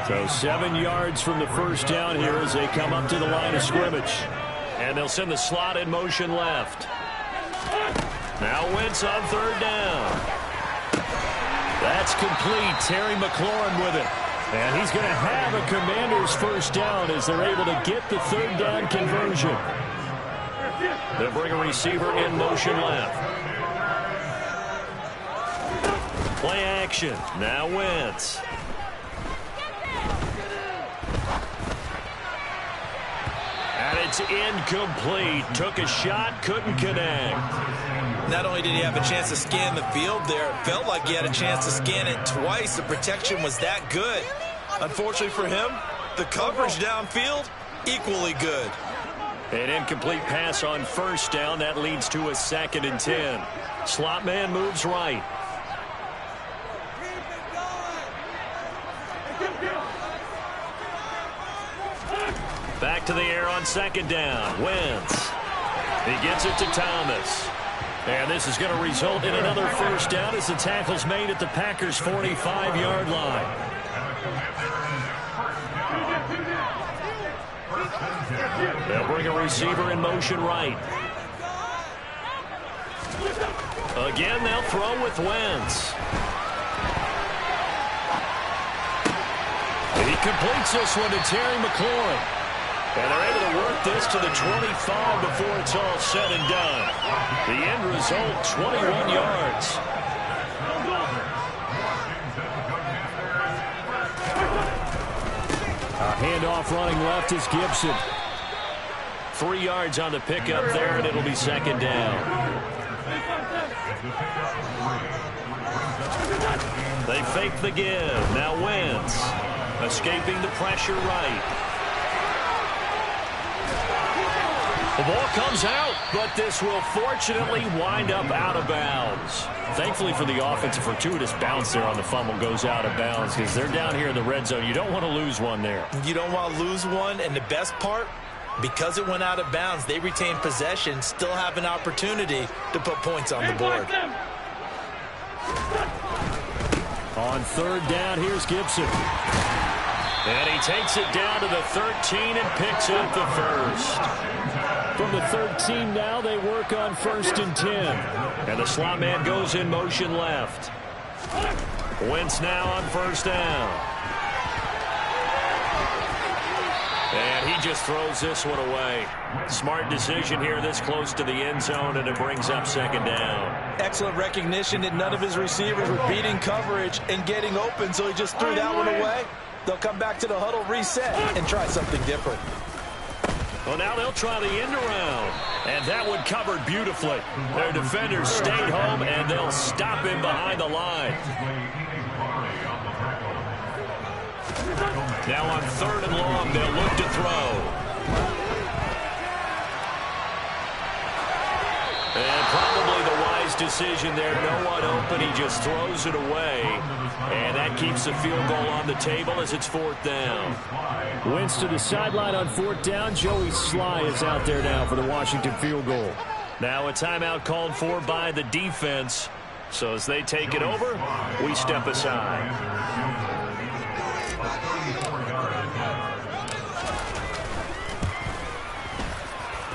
So 7 yards from the first down here as they come up to the line of scrimmage. And they'll send the slot in motion left. Now Wentz on 3rd down. That's complete. Terry McLaurin with it. And he's going to have a Commanders first down as they're able to get the 3rd down conversion. They'll bring a receiver in motion left. Play action. Now Wentz. And it's incomplete. Took a shot, couldn't connect. Not only did he have a chance to scan the field there, it felt like he had a chance to scan it twice. The protection was that good. Unfortunately for him, the coverage downfield, equally good. An incomplete pass on 1st down. That leads to a 2nd and 10. Slot man moves right. Back to the air on 2nd down. Wentz. He gets it to Thomas. And this is going to result in another first down as the tackle's made at the Packers' 45-yard line. They'll bring a receiver in motion right. Again, they'll throw with Wentz. He completes this one to Terry McLaurin. And they're able to work this to the 25 before it's all said and done. The end result, 21 yards. A handoff running left is Gibson. 3 yards on the pickup there, and it'll be 2nd down. They fake the give. Now Wentz escaping the pressure right. The ball comes out, but this will fortunately wind up out of bounds. Thankfully for the offense, a fortuitous bounce there on the fumble goes out of bounds because they're down here in the red zone. You don't want to lose one there. You don't want to lose one, and the best part, because it went out of bounds, they retain possession, still have an opportunity to put points on the board. On 3rd down, here's Gibson. And he takes it down to the 13 and picks up the first. From the 13 now, they work on 1st and 10. And the slot man goes in motion left. Wentz now on 1st down. And he just throws this one away. Smart decision here this close to the end zone, and it brings up 2nd down. Excellent recognition that none of his receivers were beating coverage and getting open, so he just threw that one away. They'll come back to the huddle, reset, and try something different. Well, now they'll try the end around, and that one covered beautifully. Their defenders stayed home, and they'll stop him behind the line. Now on 3rd and long, they'll look to throw. decision there. No one open. He just throws it away. And that keeps the field goal on the table as it's 4th down. Wentz to the sideline on 4th down. Joey Sly is out there now for the Washington field goal. Now a timeout called for by the defense. So as they take it over, we step aside.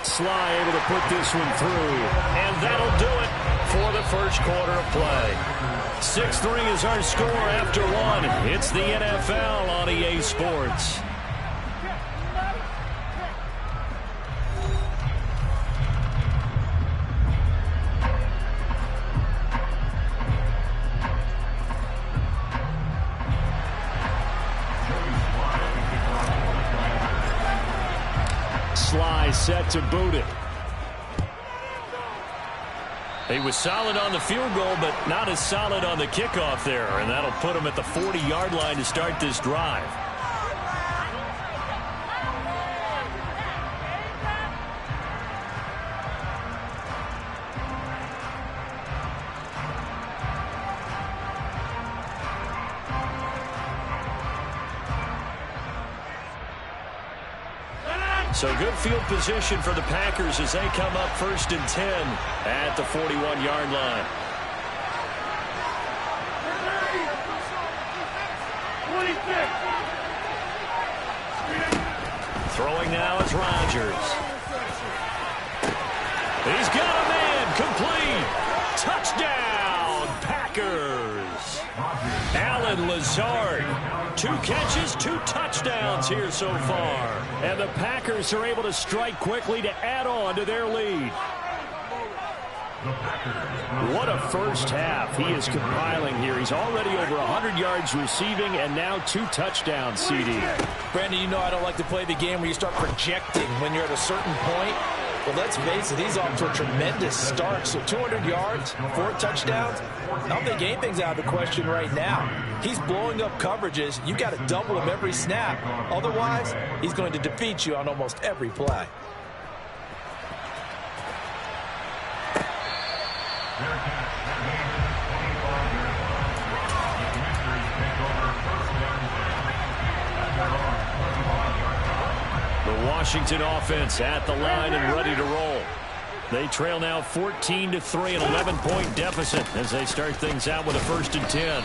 Sly able to put this one through. And that'll do it for the first quarter of play. 6-3 is our score after 1. It's the NFL on EA Sports. Sly set to boot it. He was solid on the field goal, but not as solid on the kickoff there. And that'll put him at the 40-yard line to start this drive. So good field position for the Packers as they come up 1st and 10 at the 41-yard line. Throwing now is Rodgers. He's got a man complete. Touchdown, Packers. Allen Lazard. 2 catches, 2 touchdowns here so far. And the Packers are able to strike quickly to add on to their lead. What a first half he is compiling here. He's already over 100 yards receiving and now 2 touchdowns, CD. Brandon, you know I don't like to play the game where you start projecting when you're at a certain point. But let's face it, he's off to a tremendous start. So 200 yards, 4 touchdowns. I don't think anything's out of the question right now. He's blowing up coverages. You got to double him every snap. Otherwise, he's going to defeat you on almost every play. The Washington offense at the line and ready to roll. They trail now 14-3, an 11-point deficit as they start things out with a 1st and 10.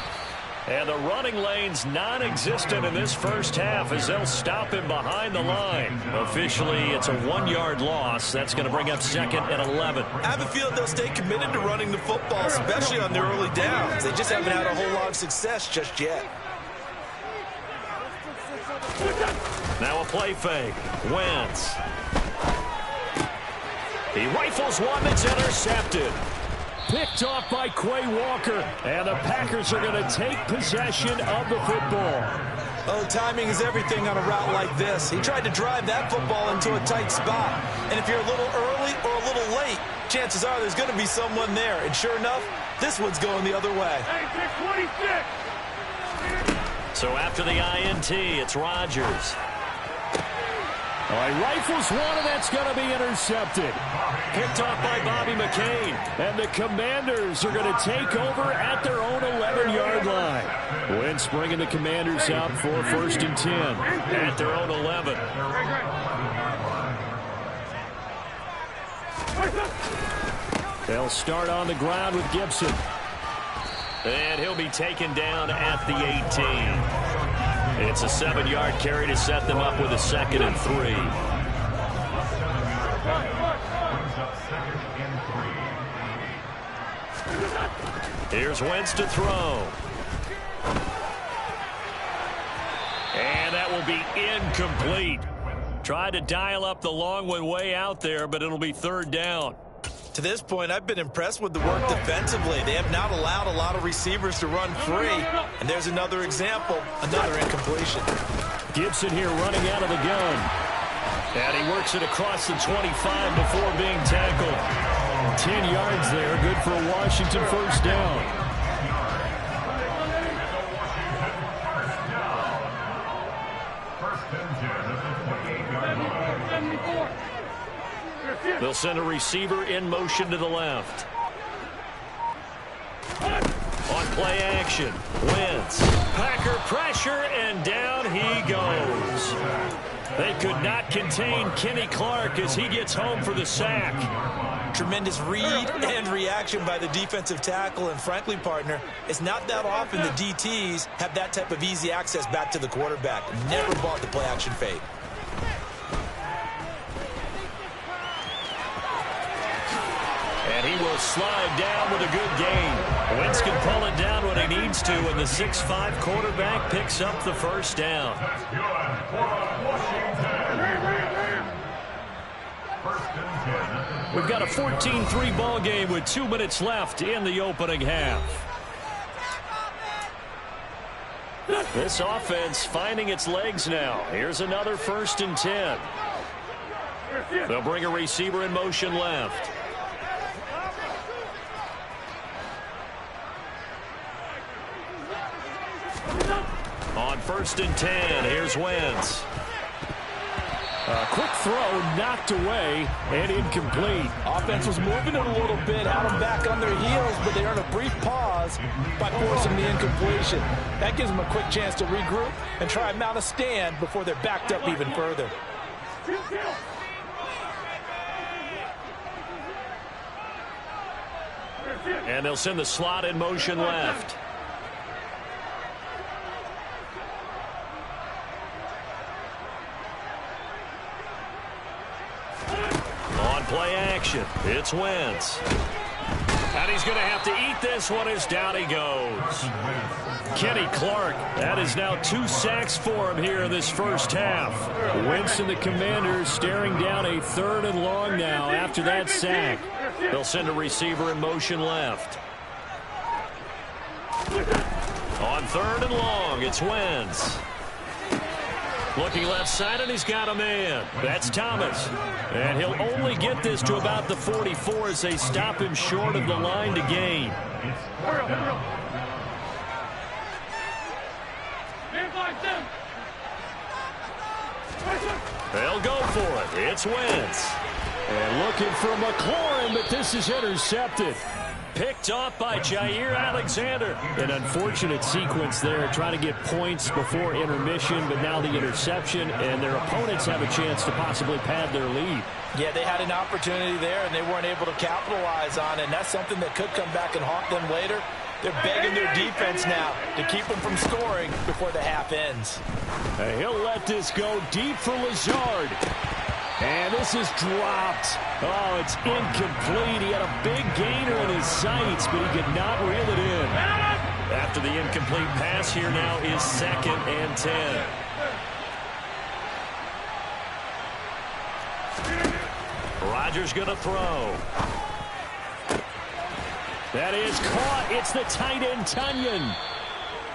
And the running lane's non-existent in this first half as they'll stop him behind the line. Officially, it's a 1-yard loss. That's going to bring up 2nd and 11. I have a feeling they'll stay committed to running the football, especially on their early downs. They just haven't had a whole lot of success just yet. Now a play fake. Wentz. He rifles one that's intercepted. Picked off by Quay Walker. And the Packers are going to take possession of the football. Oh, timing is everything on a route like this. He tried to drive that football into a tight spot. And if you're a little early or a little late, chances are there's going to be someone there. And sure enough, this one's going the other way. So after the INT, it's Rodgers. He rifles one, and that's going to be intercepted. Picked off by Bobby McCain. And the Commanders are going to take over at their own 11-yard line. Wentz bringing the Commanders out for 1st and 10 at their own 11. They'll start on the ground with Gibson. And he'll be taken down at the 18. It's a 7-yard carry to set them up with a 2nd and 3. Here's Wentz to throw. And that will be incomplete. Tried to dial up the long one way out there, but it'll be 3rd down. To this point, I've been impressed with the work defensively. They have not allowed a lot of receivers to run free. And there's another example, another incompletion. Gibson here running out of the gun. And he works it across the 25 before being tackled. 10 yards there, good for a Washington 1st down. They'll send a receiver in motion to the left. Play action. Wentz. Packer pressure, and down he goes. They could not contain Kenny Clark as he gets home for the sack. Tremendous read and reaction by the defensive tackle, and frankly, partner, it's not that often the DTs have that type of easy access back to the quarterback. Never bought the play action fade. And he will slide down with a good gain. Wentz can pull it down when he needs to, and the 6'5" quarterback picks up the first down. We've got a 14-3 ball game with 2 minutes left in the opening half. This offense finding its legs now. Here's another 1st and 10. They'll bring a receiver in motion left. On 1st and 10, here's Wentz. A quick throw knocked away and incomplete. Offense was moving it a little bit, had them back on their heels, but they earned a brief pause by forcing the incompletion. That gives them a quick chance to regroup and try and mount a stand before they're backed up even further. And they'll send the slot in motion left. On play action, it's Wentz. And he's going to have to eat this one as down he goes. Kenny Clark, that is now 2 sacks for him here in this first half. Wentz and the Commanders staring down a 3rd and long now after that sack. They'll send a receiver in motion left. On 3rd and long, it's Wentz. Looking left side, and he's got a man. That's Thomas. And he'll only get this to about the 44 as they stop him short of the line to gain. They'll go for it. It's Wentz. And looking for McLaurin, but this is intercepted. Picked off by Jair Alexander. An unfortunate sequence there, trying to get points before intermission, but now the interception, and their opponents have a chance to possibly pad their lead. Yeah, they had an opportunity there, and they weren't able to capitalize on it, and that's something that could come back and haunt them later. They're begging their defense now to keep them from scoring before the half ends. He'll let this go deep for Lazard. And this is dropped. Oh, it's incomplete. He had a big gainer in his sights, but he could not reel it in. After the incomplete pass, here now is 2nd and 10. Rodgers going to throw. That is caught. It's the tight end, Tunyon.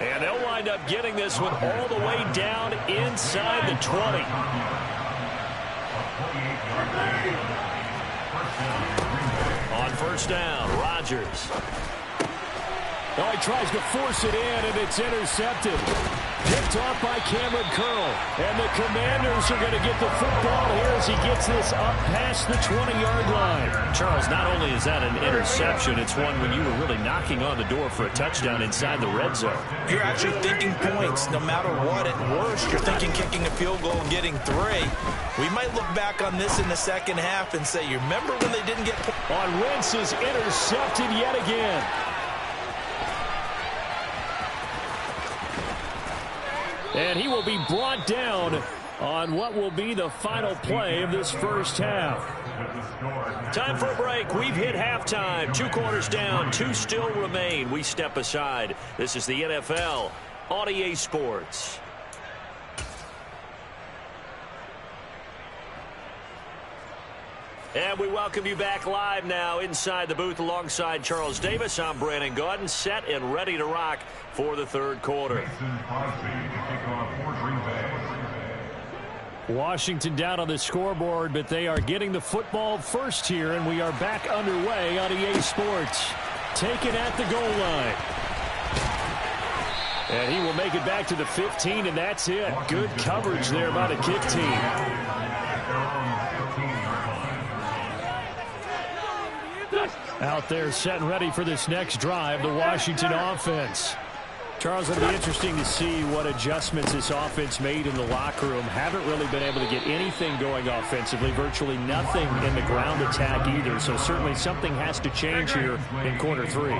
And they'll wind up getting this one all the way down inside the 20. On 1st down, Rodgers. Oh, he tries to force it in, and it's intercepted. Picked off by Cameron Curl. And the Commanders are going to get the football here as he gets this up past the 20-yard line. Charles, not only is that an interception, it's one when you were really knocking on the door for a touchdown inside the red zone. You're actually thinking points no matter what. At worst, you're thinking kicking a field goal and getting 3. We might look back on this in the second half and say, you remember when they didn't get... On Wentz is intercepted yet again. And he will be brought down on what will be the final play of this first half. Time for a break. We've hit halftime. 2 quarters down, 2 still remain. We step aside. This is the NFL on EA Sports. And we welcome you back live now inside the booth alongside Charles Davis. I'm Brandon Gaudin, set and ready to rock for the 3rd quarter. Washington down on the scoreboard, but they are getting the football first here, and we are back underway on EA Sports. Taken at the goal line. And he will make it back to the 15, and that's it. Good coverage there by the kick team. Out there set and ready for this next drive, the Washington offense. Charles, it'll be interesting to see what adjustments this offense made in the locker room. Haven't really been able to get anything going offensively, virtually nothing in the ground attack either. So certainly something has to change here in quarter 3.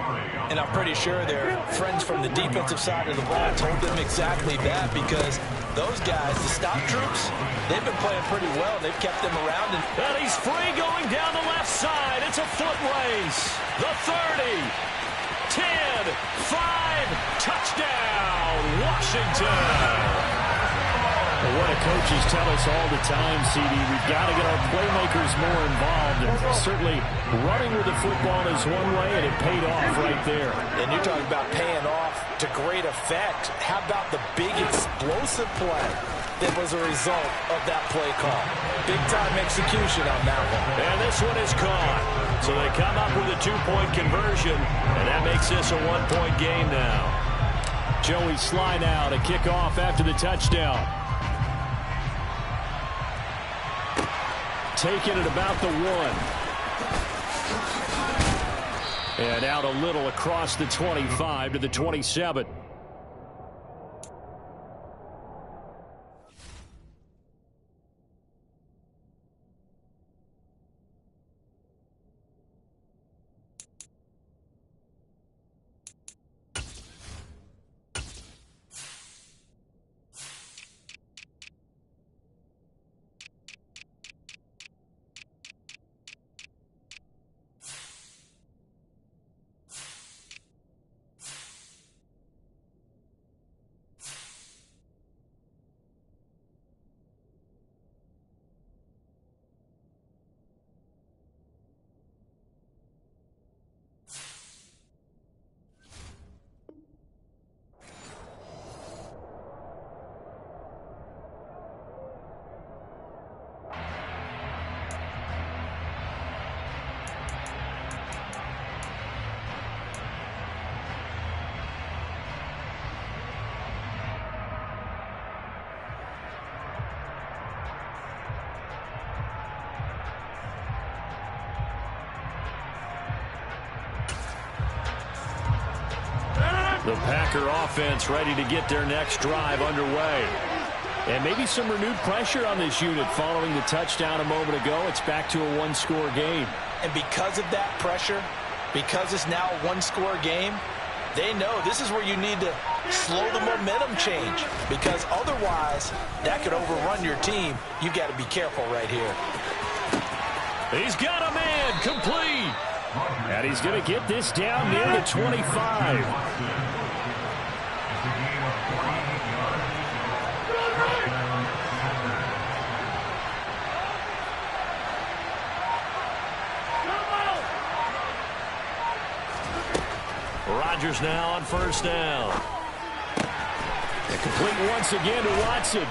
And I'm pretty sure their friends from the defensive side of the ball told them exactly that, because those guys, the stop troops, they've been playing pretty well. They've kept them around. And he's free going down the left side. It's a foot race. The 30. 10, 5, touchdown, Washington. What coaches tell us all the time, CD, we've got to get our playmakers more involved. And certainly running with the football is one way, and it paid off right there. And you're talking about paying off to great effect. How about the big explosive play that was a result of that play call? Big-time execution on that one. And this one is caught. So they come up with a 2-point conversion, and that makes this a 1-point game now. Joey Sly now to kick off after the touchdown. Taking it about the 1. And out a little across the 25 to the 27. The Packer offense ready to get their next drive underway. And maybe some renewed pressure on this unit following the touchdown a moment ago. It's back to a 1-score game. And because of that pressure, because it's now a 1-score game, they know this is where you need to slow the momentum change, because otherwise that could overrun your team. You got to be careful right here. He's got a man, complete. And he's going to get this down near the 25. Rodgers now on first down. And complete once again to Watson.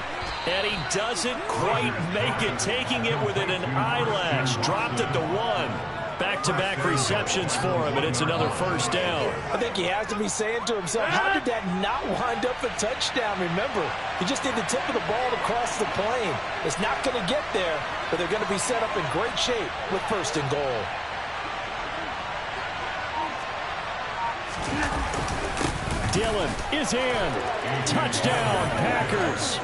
And he doesn't quite make it, taking it within an eyelash. Dropped it to 1. Back-to-back receptions for him, and it's another first down. I think he has to be saying to himself, how did that not wind up a touchdown? Remember, he just did the tip of the ball to cross the plane. It's not going to get there, but they're going to be set up in great shape with first and goal. Dillon is in. Touchdown, Packers.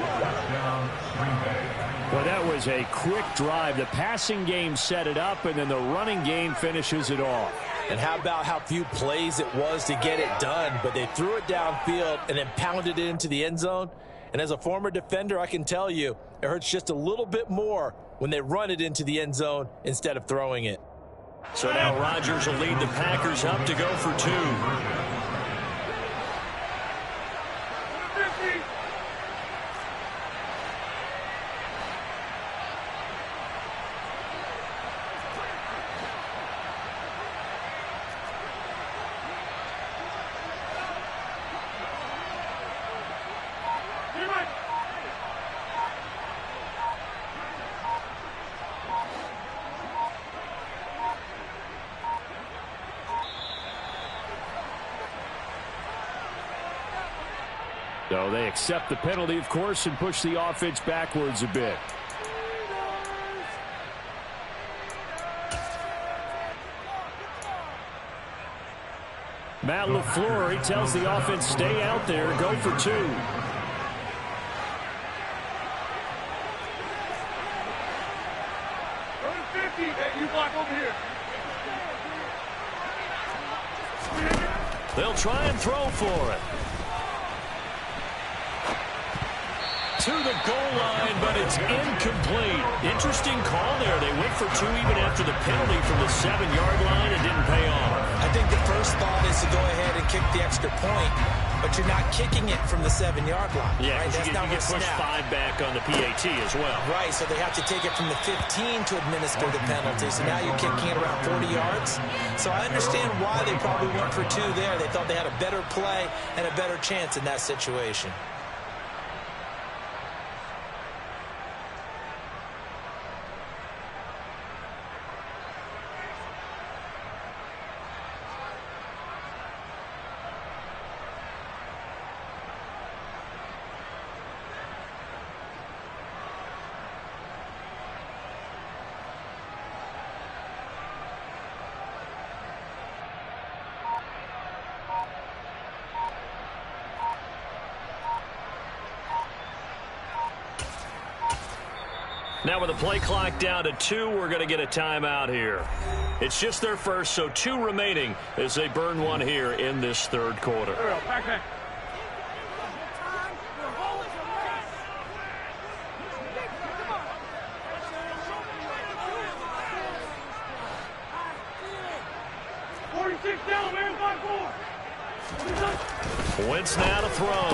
Well, that was a quick drive. The passing game set it up, and then the running game finishes it off. And how about how few plays it was to get it done, but they threw it downfield and then pounded it into the end zone. And as a former defender, I can tell you, it hurts just a little bit more when they run it into the end zone instead of throwing it. So now Rodgers will lead the Packers up to go for 2. So they accept the penalty, of course, and push the offense backwards a bit. Matt LaFleur, he tells the offense, stay out there, go for 2. They'll try and throw for it. To the goal line, but it's incomplete. Interesting call there. They went for 2 even after the penalty from the 7-yard line and didn't pay off. I think the first thought is to go ahead and kick the extra point, but you're not kicking it from the 7-yard line. Yeah, right? That's you get pushed 5 back on the PAT as well. Right, so they have to take it from the 15 to administer the penalty. So now you're kicking it around 40 yards. So I understand why they probably went for 2 there. They thought they had a better play and a better chance in that situation. Now with the play clock down to 2, we're going to get a timeout here. It's just their first, so 2 remaining as they burn 1 here in this 3rd quarter. Back. Wentz now to throw.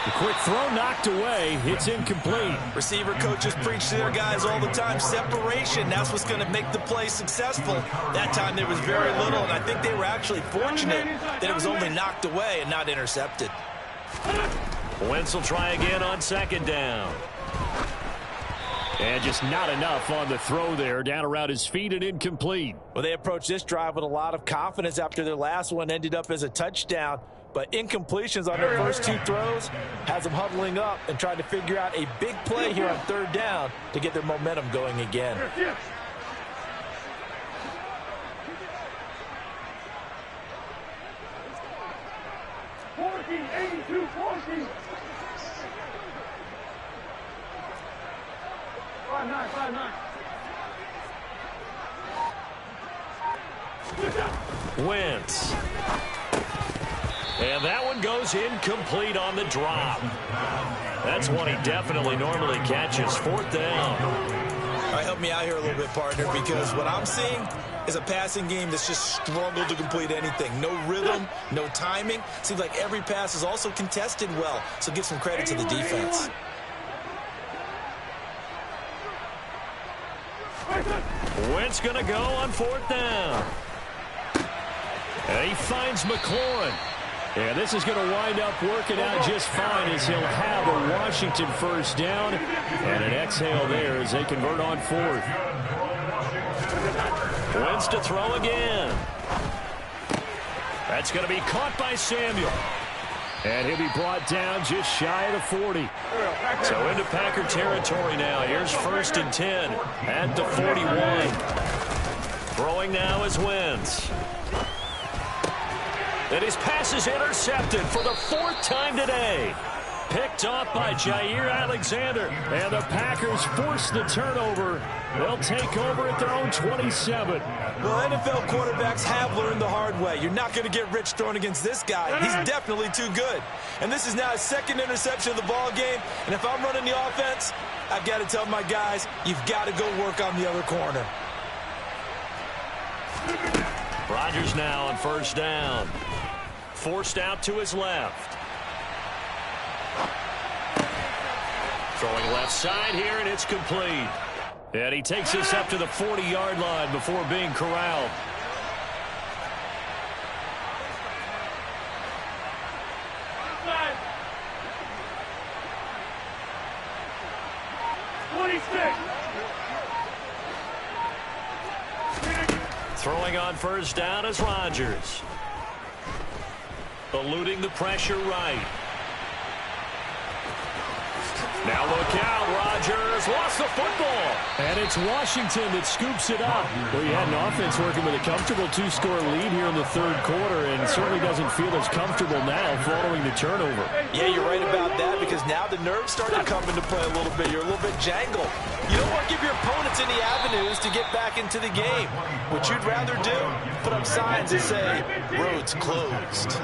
The quick throw knocked away. It's incomplete. Receiver coaches preach to their guys all the time. Separation, that's what's going to make the play successful. That time there was very little, and I think they were actually fortunate that it was only knocked away and not intercepted. Wentz will try again on 2nd down. And just not enough on the throw there. Down around his feet and incomplete. Well, they approached this drive with a lot of confidence after their last one ended up as a touchdown. But incompletions on their first 2 throws has them huddling up and trying to figure out a big play here on 3rd down to get their momentum going again. Wentz. And that one goes incomplete on the drop. That's one he definitely normally catches. 4th down. All right, help me out here a little bit, partner, because what I'm seeing is a passing game that's just struggled to complete anything. No rhythm, no timing. Seems like every pass is also contested well, so give some credit to the defense. Wentz going to go on 4th down. And he finds McLaurin. And this is going to wind up working out just fine as he'll have a Washington 1st down. And an exhale there as they convert on 4th. Wentz to throw again. That's going to be caught by Samuel. And he'll be brought down just shy of the 40. So into Packer territory now. Here's 1st and 10 at the 41. Throwing now is Wentz. And his pass is intercepted for the 4th time today. Picked off by Jair Alexander. And the Packers force the turnover. They'll take over at their own 27. Well, NFL quarterbacks have learned the hard way. You're not going to get rich throwing against this guy. He's definitely too good. And this is now his 2nd interception of the ball game. And if I'm running the offense, I've got to tell my guys, you've got to go work on the other corner. Rodgers now on 1st down. Forced out to his left. Throwing left side here, and it's complete. And he takes this up to the 40-yard line before being corralled. Throwing on 1st down is Rodgers. Eluding the pressure right. Now look out, Rodgers lost the football. And it's Washington that scoops it up. Well, you had an offense working with a comfortable 2-score lead here in the third quarter, and certainly doesn't feel as comfortable now following the turnover. Yeah, you're right about that, because now the nerves start to come into play a little bit. You're a little bit jangled. You don't want to give your opponents any avenues to get back into the game. What you'd rather do, put up signs that say, roads closed.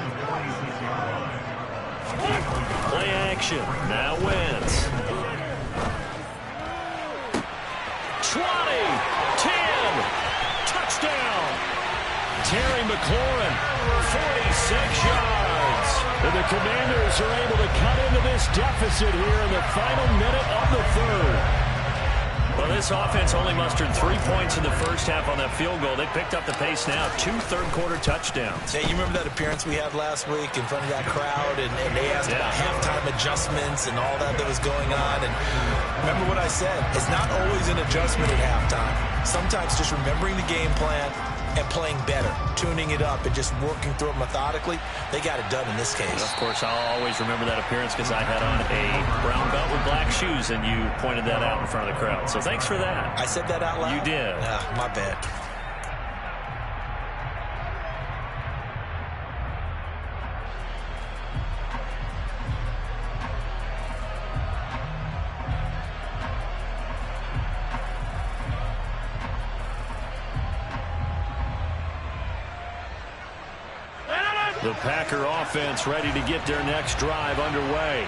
Play action. Now Wentz. 20, 10, touchdown. Terry McLaurin, 46 yards. And the Commanders are able to cut into this deficit here in the final minute of the third. Well, this offense only mustered 3 points in the first half on that field goal. They picked up the pace now. 2 third-quarter touchdowns. Hey, you remember that appearance we had last week in front of that crowd, and they asked about halftime adjustments and all that was going on. And remember what I said. It's not always an adjustment at halftime. Sometimes just remembering the game plan and playing better, tuning it up and just working through it methodically. They got it done in this case. Of course, I'll always remember that appearance because I had on a brown belt with black shoes, and you pointed that out in front of the crowd. So thanks for that. I said that out loud? You did. My bad. The Packer offense ready to get their next drive underway.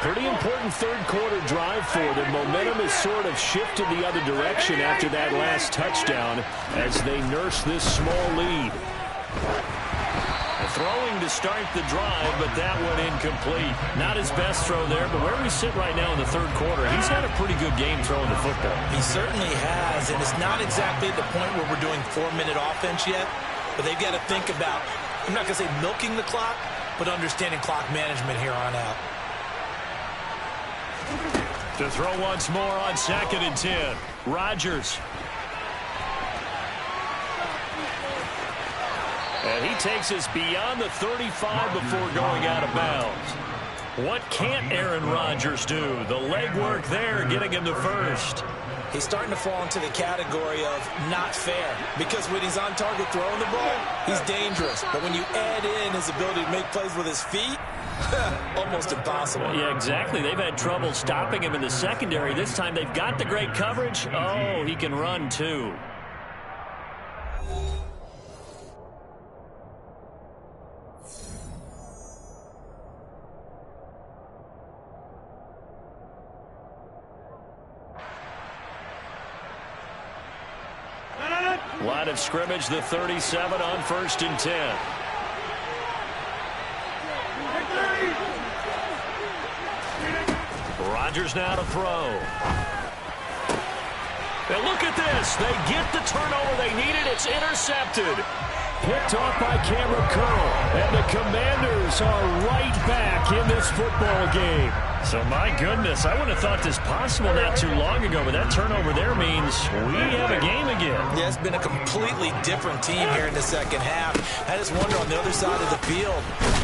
Pretty important third-quarter drive for them. Momentum has sort of shifted the other direction after that last touchdown as they nurse this small lead. Throwing to start the drive, but that one incomplete. Not his best throw there, but where we sit right now in the third quarter, he's had a pretty good game throwing the football. He certainly has, and it's not exactly at the point where we're doing 4-minute offense yet, but they've got to think about, I'm not going to say milking the clock, but understanding clock management here on out. To throw once more on 2nd and 10. Rodgers. And he takes us beyond the 35 before going out of bounds. What can't Aaron Rodgers do? The legwork there getting him to first. He's starting to fall into the category of not fair, because when he's on target throwing the ball, he's dangerous. But when you add in his ability to make plays with his feet, almost impossible. Yeah, exactly. They've had trouble stopping him in the secondary. This time they've got the great coverage. Oh, he can run too. Line of scrimmage, the 37 on 1st and 10. Rodgers now to throw. And look at this. They get the turnover they needed. It's intercepted. Picked off by Cameron Curl. And the Commanders are right back in this football game. So, my goodness, I wouldn't have thought this possible not too long ago, but that turnover there means we have a game again. Yeah, it's been a completely different team here in the second half. I just wonder on the other side of the field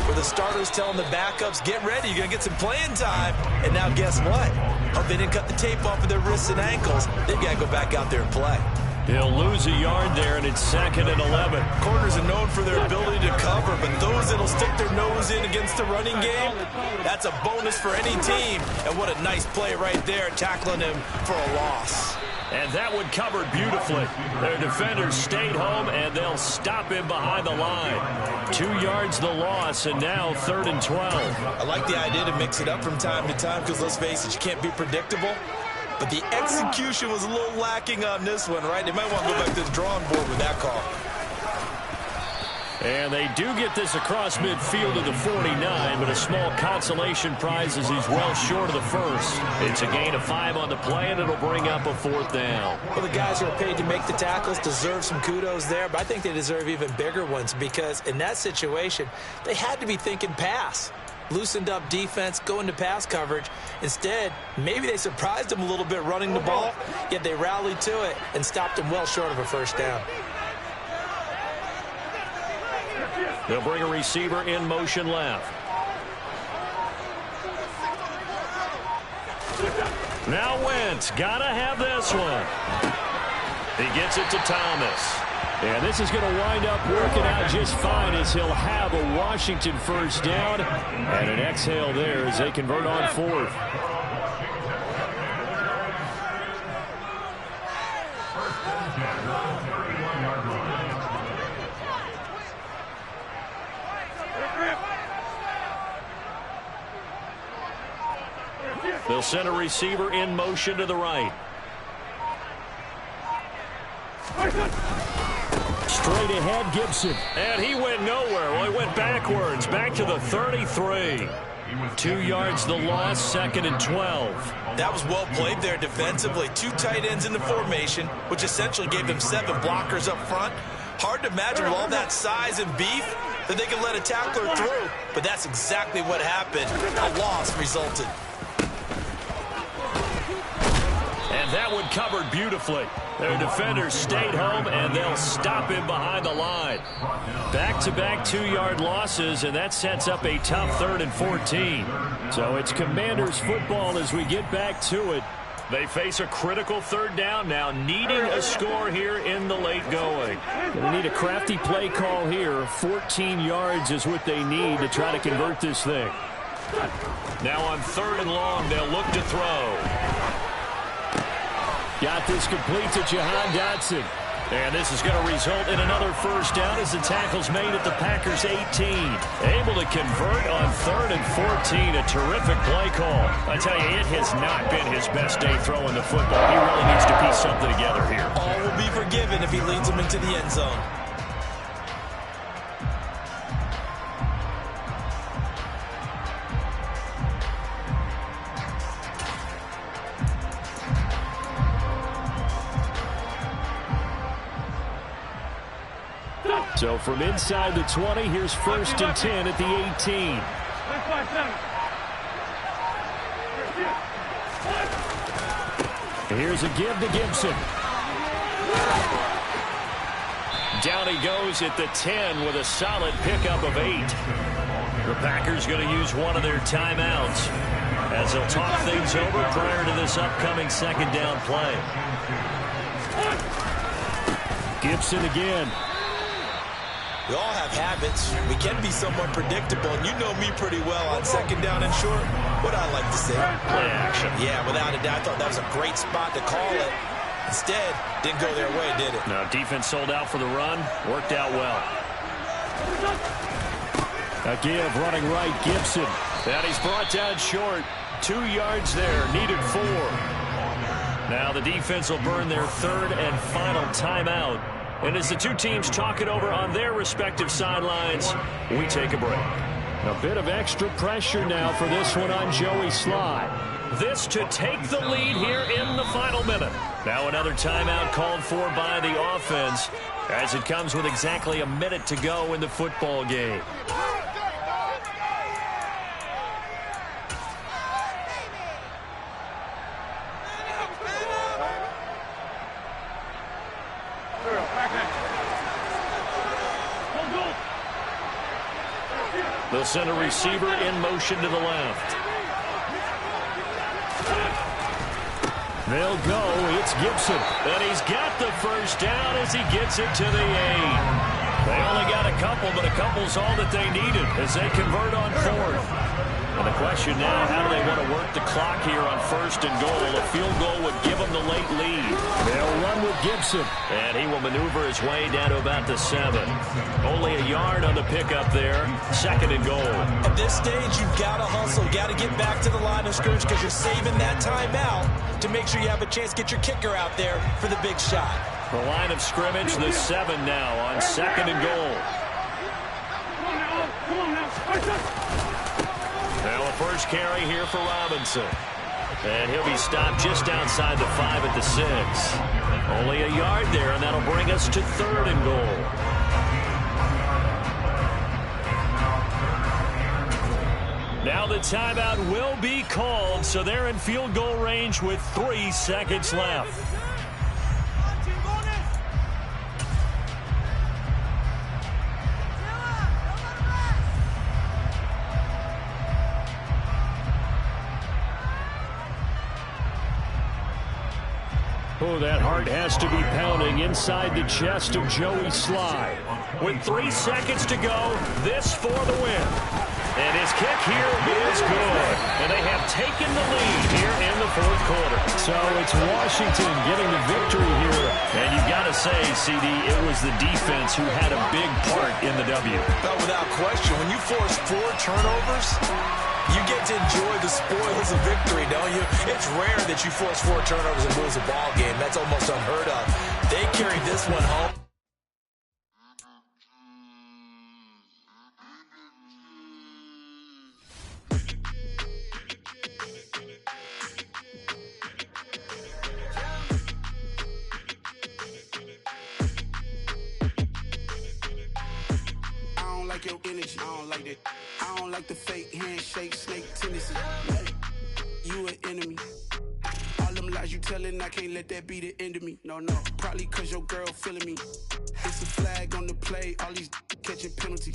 where the starters telling the backups, get ready, you're going to get some playing time. And now guess what? Oh, they didn't cut the tape off of their wrists and ankles. They've got to go back out there and play. He'll lose a yard there, and it's 2nd and 11. Corners are known for their ability to cover, but those that'll stick their nose in against the running game, that's a bonus for any team. And what a nice play right there, tackling him for a loss. And that one covered beautifully. Their defenders stayed home, and they'll stop him behind the line. 2 yards the loss, and now 3rd and 12. I like the idea to mix it up from time to time because, let's face it, you can't be predictable. But the execution was a little lacking on this one, right? They might want to go back to the drawing board with that call. And they do get this across midfield to the 49, but a small consolation prize as he's well short of the first. It's a gain of 5 on the play, and it'll bring up a 4th down. Well, the guys who are paid to make the tackles deserve some kudos there, but I think they deserve even bigger ones because in that situation, they had to be thinking pass. Loosened up defense, going to pass coverage. Instead, maybe they surprised them a little bit running the ball, yet they rallied to it and stopped them well short of a first down. They'll bring a receiver in motion left. Now Wentz, gotta have this one. He gets it to Thomas. And this is going to wind up working out just fine as he'll have a Washington first down and an exhale there as they convert on fourth. They'll send a receiver in motion to the right. Straight ahead, Gibson. And he went nowhere. Well, he went backwards, back to the 33. 2 yards the loss, 2nd and 12. That was well played there defensively. 2 tight ends in the formation, which essentially gave them 7 blockers up front. Hard to imagine with all that size and beef that they could let a tackler through. But that's exactly what happened. A loss resulted. And that one covered beautifully. Their defenders stayed home, and they'll stop him behind the line. Back-to-back 2-yard losses, and that sets up a tough 3rd and 14. So it's Commanders football as we get back to it. They face a critical 3rd down now, needing a score here in the late going. They need a crafty play call here. 14 yards is what they need to try to convert this thing. Now on 3rd and long, they'll look to throw. Got this complete to Jahan Dotson. And this is going to result in another first down as the tackle's made at the Packers' 18. Able to convert on 3rd and 14. A terrific play call. I tell you, it has not been his best day throwing the football. He really needs to piece something together here. All will be forgiven if he leads them into the end zone. So from inside the 20, here's 1st and 10 at the 18. Here's a give to Gibson. Down he goes at the 10 with a solid pickup of 8. The Packers going to use one of their timeouts as they'll talk things over prior to this upcoming 2nd down play. Gibson again. We all have habits. We can be somewhat predictable, and you know me pretty well on 2nd down and short. What I like to say. Play action. Yeah, without a doubt, I thought that was a great spot to call it. Instead, didn't go their way, did it? Now, defense sold out for the run. Worked out well. A give running right, Gibson. And he's brought down short. 2 yards there. Needed 4. Now the defense will burn their 3rd and final timeout. And as the two teams talk it over on their respective sidelines, we take a break. A bit of extra pressure now for this one on Joey Slye. This to take the lead here in the final minute. Now another timeout called for by the offense as it comes with exactly a minute to go in the football game. They'll send a receiver in motion to the left. They'll go. It's Gibson. And he's got the first down as he gets it to the 8. They only got a couple, but a couple's all that they needed as they convert on 4th. And the question now, how do they want to work the clock here on 1st and goal? A field goal would give them the late lead. They'll run with Gibson. And he will maneuver his way down to about the 7. Only a yard on the pickup there. 2nd and goal. At this stage, you've got to hustle. Got to get back to the line of scrimmage because you're saving that timeout to make sure you have a chance to get your kicker out there for the big shot. The line of scrimmage, the 7 now on 2nd and goal. Now a first carry here for Robinson. And he'll be stopped just outside the 5 at the 6. Only a yard there, and that'll bring us to 3rd and goal. Now the timeout will be called, so they're in field goal range with 3 seconds left. Oh, that heart has to be pounding inside the chest of Joey Slye. With 3 seconds to go, this for the win. And his kick here is good. And they have taken the lead here in the fourth quarter. So it's Washington getting the victory here. And you've got to say, CD, it was the defense who had a big part in the W. But without question, when you force 4 turnovers, you get to enjoy the spoils of victory, don't you? It's rare that you force 4 turnovers and lose a ball game. That's almost unheard of. They carried this one home. Your energy, I don't like that. I don't like the fake handshake, snake tendency. You an enemy. All them lies you telling, I can't let that be the end of me. No, probably cause your girl feeling me. It's a flag on the play, all these catching penalties.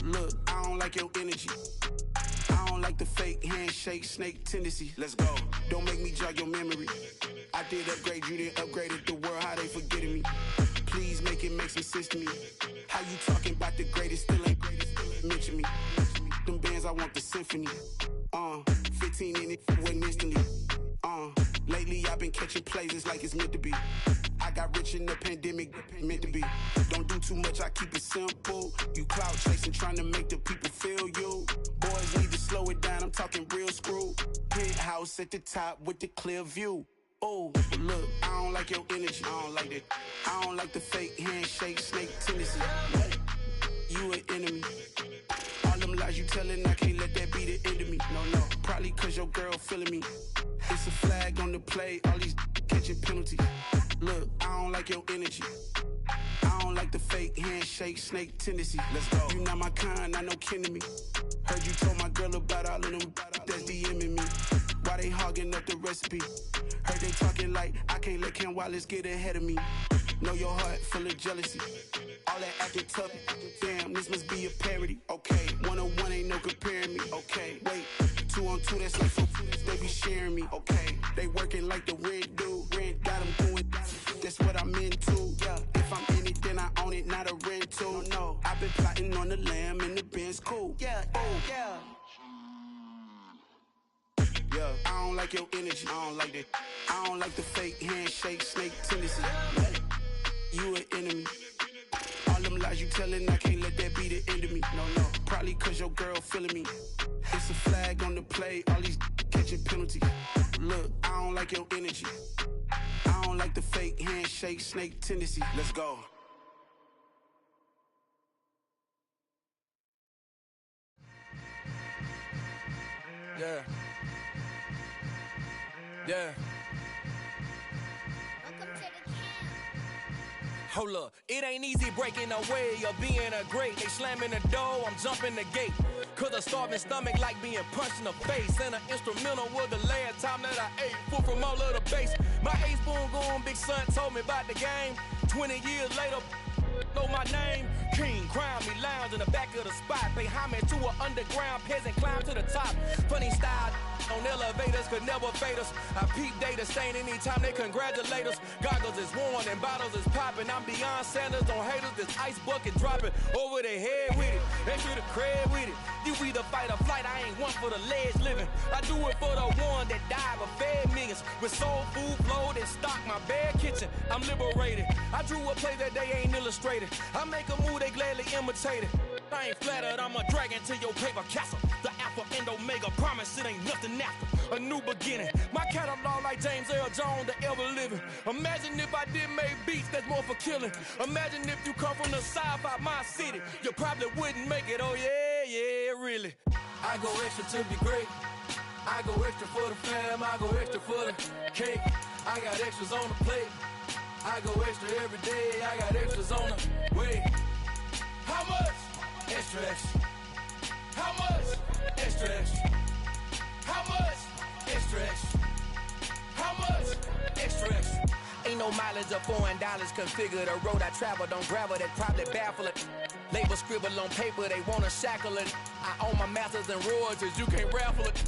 Look, I don't like your energy. I don't like the fake handshake, snake tendency. Let's go. Don't make me jog your memory. I did upgrade, you didn't upgrade it. The world, how they forgetting me. Please make it make some sense to me. How you talking about the greatest, still ain't greatest, still ain't mention me. Them bands, I want the symphony. 15 in it, wasn't instantly. Lately I've been catching plays, it's like it's meant to be. I got rich in the pandemic, meant to be. Don't do too much, I keep it simple. You clout chasing, trying to make the people feel you. Boys need to slow it down, I'm talking real screw. Penthouse at the top with the clear view. Oh, look, I don't like your energy, I don't like that. I don't like the fake handshake, snake tendency. You an enemy. All them lies you telling, I can't let that be the end of me. No, probably cause your girl feeling me. It's a flag on the play, all these catching penalties. Look, I don't like your energy. I don't like the fake handshake, snake tendency. Let's go. You not my kind, I know kin to me. Heard you told my girl about all of them that's DMing me. Why they hogging up the recipe? Heard they talking like I can't let Ken Wallace get ahead of me. Know your heart full of jealousy. All that acting tough, damn, this must be a parody. Okay, 1-on-1 ain't no comparing me. Okay, wait, 2-on-2, that's like 4, they be sharing me. Okay, they working like the rent do. Rent got them going, that's what I'm into. Yeah, if I'm in it, then I own it, not a rental. No, I've been plotting on the lamb and the Benz cool. Yeah, oh, yeah. Yeah, I don't like your energy, I don't like that. I don't like the fake handshake, snake tendency. You an enemy. All them lies you telling, I can't let that be the end of me. No, probably cause your girl feeling me. It's a flag on the play, all these catching penalties. Look, I don't like your energy. I don't like the fake handshake, snake tendency. Let's go. Yeah. Yeah. Hold up, it ain't easy breaking away or being a great. They slamming the door, I'm jumping the gate. Cause a starving stomach like being punched in the face. And an instrumental was the last time that I ate food from all of the base. My A-spoon going, big son told me about the game. 20 years later, know my name. King, crown me, lounge in the back of the spot. Pay homage to an underground peasant, climb to the top. Funny style on elevators could never fade us. I peep data stain anytime they congratulate us. Goggles is worn and bottles is popping. I'm beyond Sanders on haters, this ice bucket dropping over their head with it. They should have cred with it. You either fight or flight, I ain't one for the ledge living. I do it for the one that died but fed millions. With soul food flowed and stocked my bare kitchen. I'm liberated. I drew a play that they ain't illustrated. I make a move, they gladly imitate it. I ain't flattered, I'm a dragon to your paper castle. The Alpha and Omega, promise it ain't nothing after. A new beginning. My catalog like James Earl Jones, the ever living. Imagine if I did make beats that's more for killing. Imagine if you come from the south out my city. You probably wouldn't make it, oh yeah, really. I go extra to be great. I go extra for the fam, I go extra for the cake. I got extras on the plate. I go extra every day, I got extras on the way. How much? Extra, extra. How much? Extra, extra. How much? Extra, extra. How much? Extra, extra. Ain't no mileage of $4 configure the road I travel. Don't gravel that probably baffle it. Label scribble on paper, they wanna shackle it. I own my masters and royalties, you can't raffle it.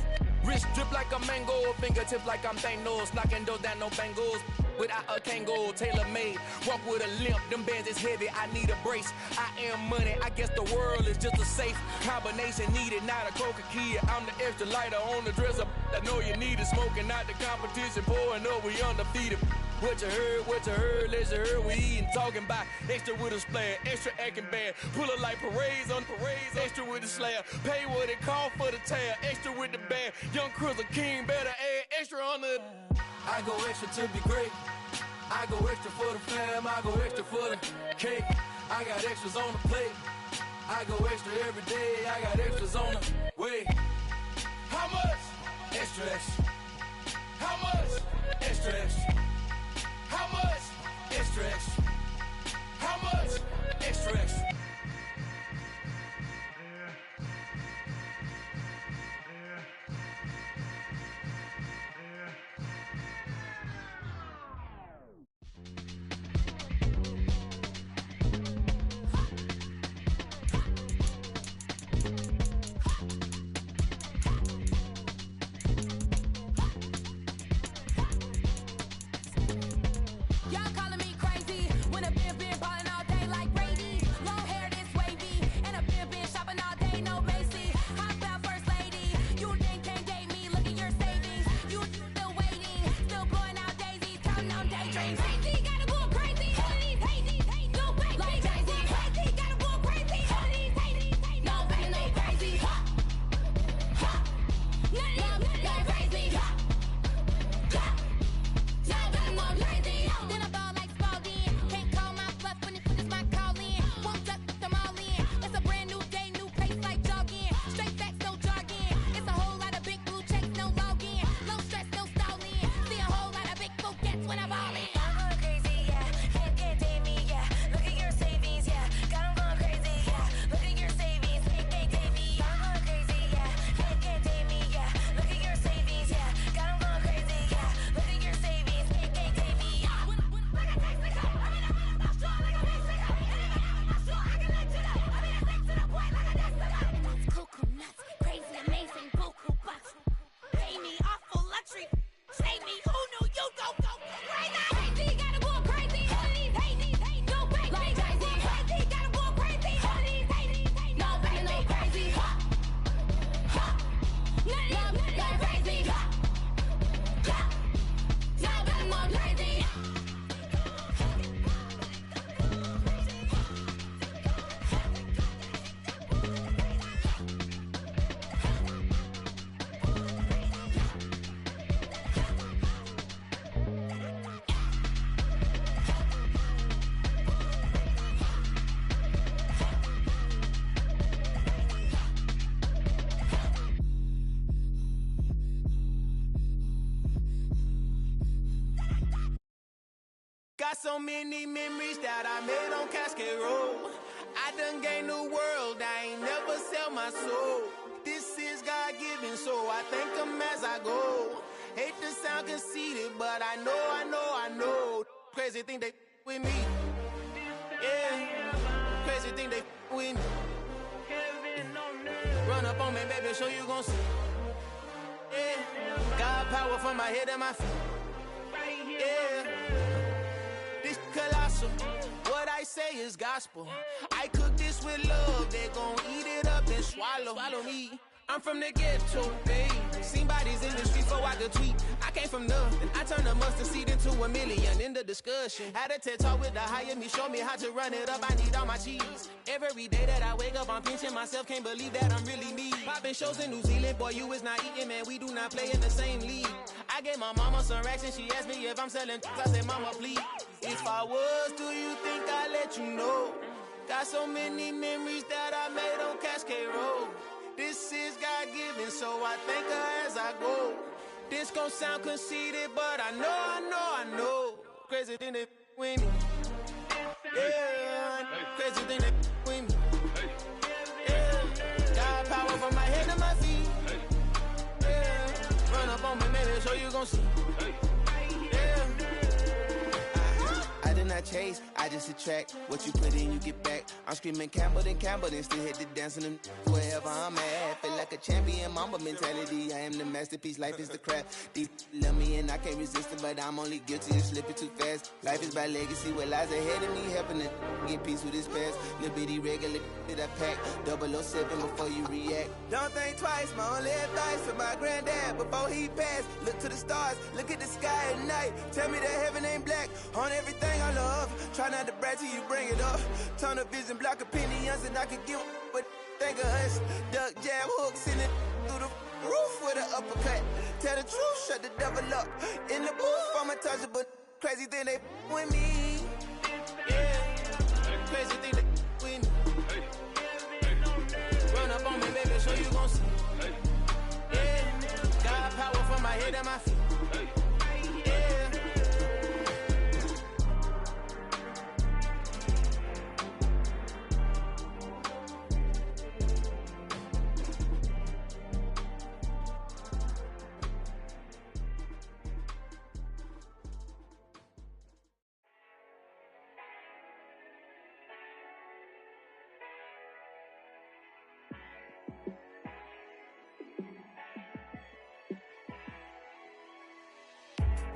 Wrist drip like a mango, fingertips like I'm Thanos, knocking doors down, no bangles. without a Kangol, tailor-made. Walk with a limp, them bands is heavy, I need a brace. I am money, I guess the world is just a safe combination needed, not a coca key. I'm the extra lighter on the dresser. I know you need it, smoking out the competition, pouring up, we undefeated. What you heard, let's hear we eatin', talking about extra with a splash, extra acting bad, pull it like parades on parades, extra with the slab, pay what it cost for the tab, extra with the band, young Cruiser King, better add extra on the. I go extra to be great, I go extra for the fam, I go extra for the cake, I got extras on the plate, I go extra every day, I got extras on the way. How much? Extra, extra. How much? Extra, extra. How much? Extra, extra. How much? Extra, extra. Y'all calling me crazy when a been ballin' all day like Brady. Long hair this wavy, and a been shopping all day, no Macy. Hop out first lady, you think can't date me, look at your savings. You still waiting, still blowing out daisies, counting on daydreams. Crazy, gotta go crazy, all of these hazy, no baby. Like crazy, crazy, gotta go crazy, all of these hazy, no baby, no crazy. None of these crazy. Then I ball like Spalding. Can't call my bluff when it's my call in. Won't duck them all in. It's a brand new day, new pace like jogging. Straight facts, no jargon. It's a whole lot of big blue checks, no login. Low stress, no stalling. See a whole lot of big gets when I ball in. I'm going crazy, yeah. Can't date me, yeah. Look at your savings, yeah. Got 'em going crazy, yeah. Look at your savings, can't date me. I'm going crazy, yeah. Can't date me, yeah. Look at your savings, yeah. Got 'em going crazy, yeah. Look at your savings, can't date me. Cuckoo nuts, crazy, amazing, buku bucks. Pay me awful luxury. Save me, who knew you go crazy? Crazy, gotta go crazy. All of these hate, no baby. Like crazy, crazy, gotta go crazy. All of these hate, no baby, no crazy. None of these crazy. Y'all better more crazy. Got so many memories that I made on Cascade Road. I done gained the world, I ain't never sell my soul. This is God-given, so I thank him as I go. Hate to sound conceited, but I know. Crazy thing they with me. Yeah, crazy thing they with me. Run up on me, baby, show you gon' see. Yeah, God power from my head and my feet. Yeah. This colossal, what I say is gospel. I cook this with love, they gon' eat it up and swallow me. I'm from the ghetto, babe. Seen bodies in the streets so I could tweet. I came from nothing, I turned a mustard seed into a million in the discussion. Had a TED talk with the higher me, show me how to run it up, I need all my cheese. Every day that I wake up, I'm pinching myself, can't believe that I'm really me. Popping shows in New Zealand, boy, you is not eating, man, we do not play in the same league. I gave my mama some racks and she asked me if I'm selling, I said, mama, please. If I was, do you think I'd let you know? Got so many memories that I made on Cascade Road. This is God-given, so I thank her as I go. This gon' sound conceited, but I know. Crazy thing they with me. Yeah, crazy thing they with me. Yeah, God power from my head to my feet. Yeah, run up on me, maybe so you gon' see. Yeah. I did not chase, I just attract. What you put in, you get back. I'm screaming Campbell, then still hit the dance in them. Wherever I'm at, feel like like a champion, mamba mentality. I am the masterpiece, life is the craft. Deep love me and I can't resist it, but I'm only guilty of slipping too fast. Life is by legacy, what lies ahead of me, helping to get peace with this past. Little bitty regular that I pack, 007 before you react. Don't think twice, my only advice for my granddad before he passed. Look to the stars, look at the sky at night. Tell me that heaven ain't black on everything I love. Try not to brag till you bring it up. Tunnel vision, block opinions, and I can give what think of us. Duck jab hooks in it through the roof with an uppercut. Tell the truth, shut the devil up. In the booth, I'm untouchable. Crazy thing they with me. Yeah, crazy thing they with me. Run up on me, baby, so you gon' see. Yeah, got power from my head and my feet. Yeah.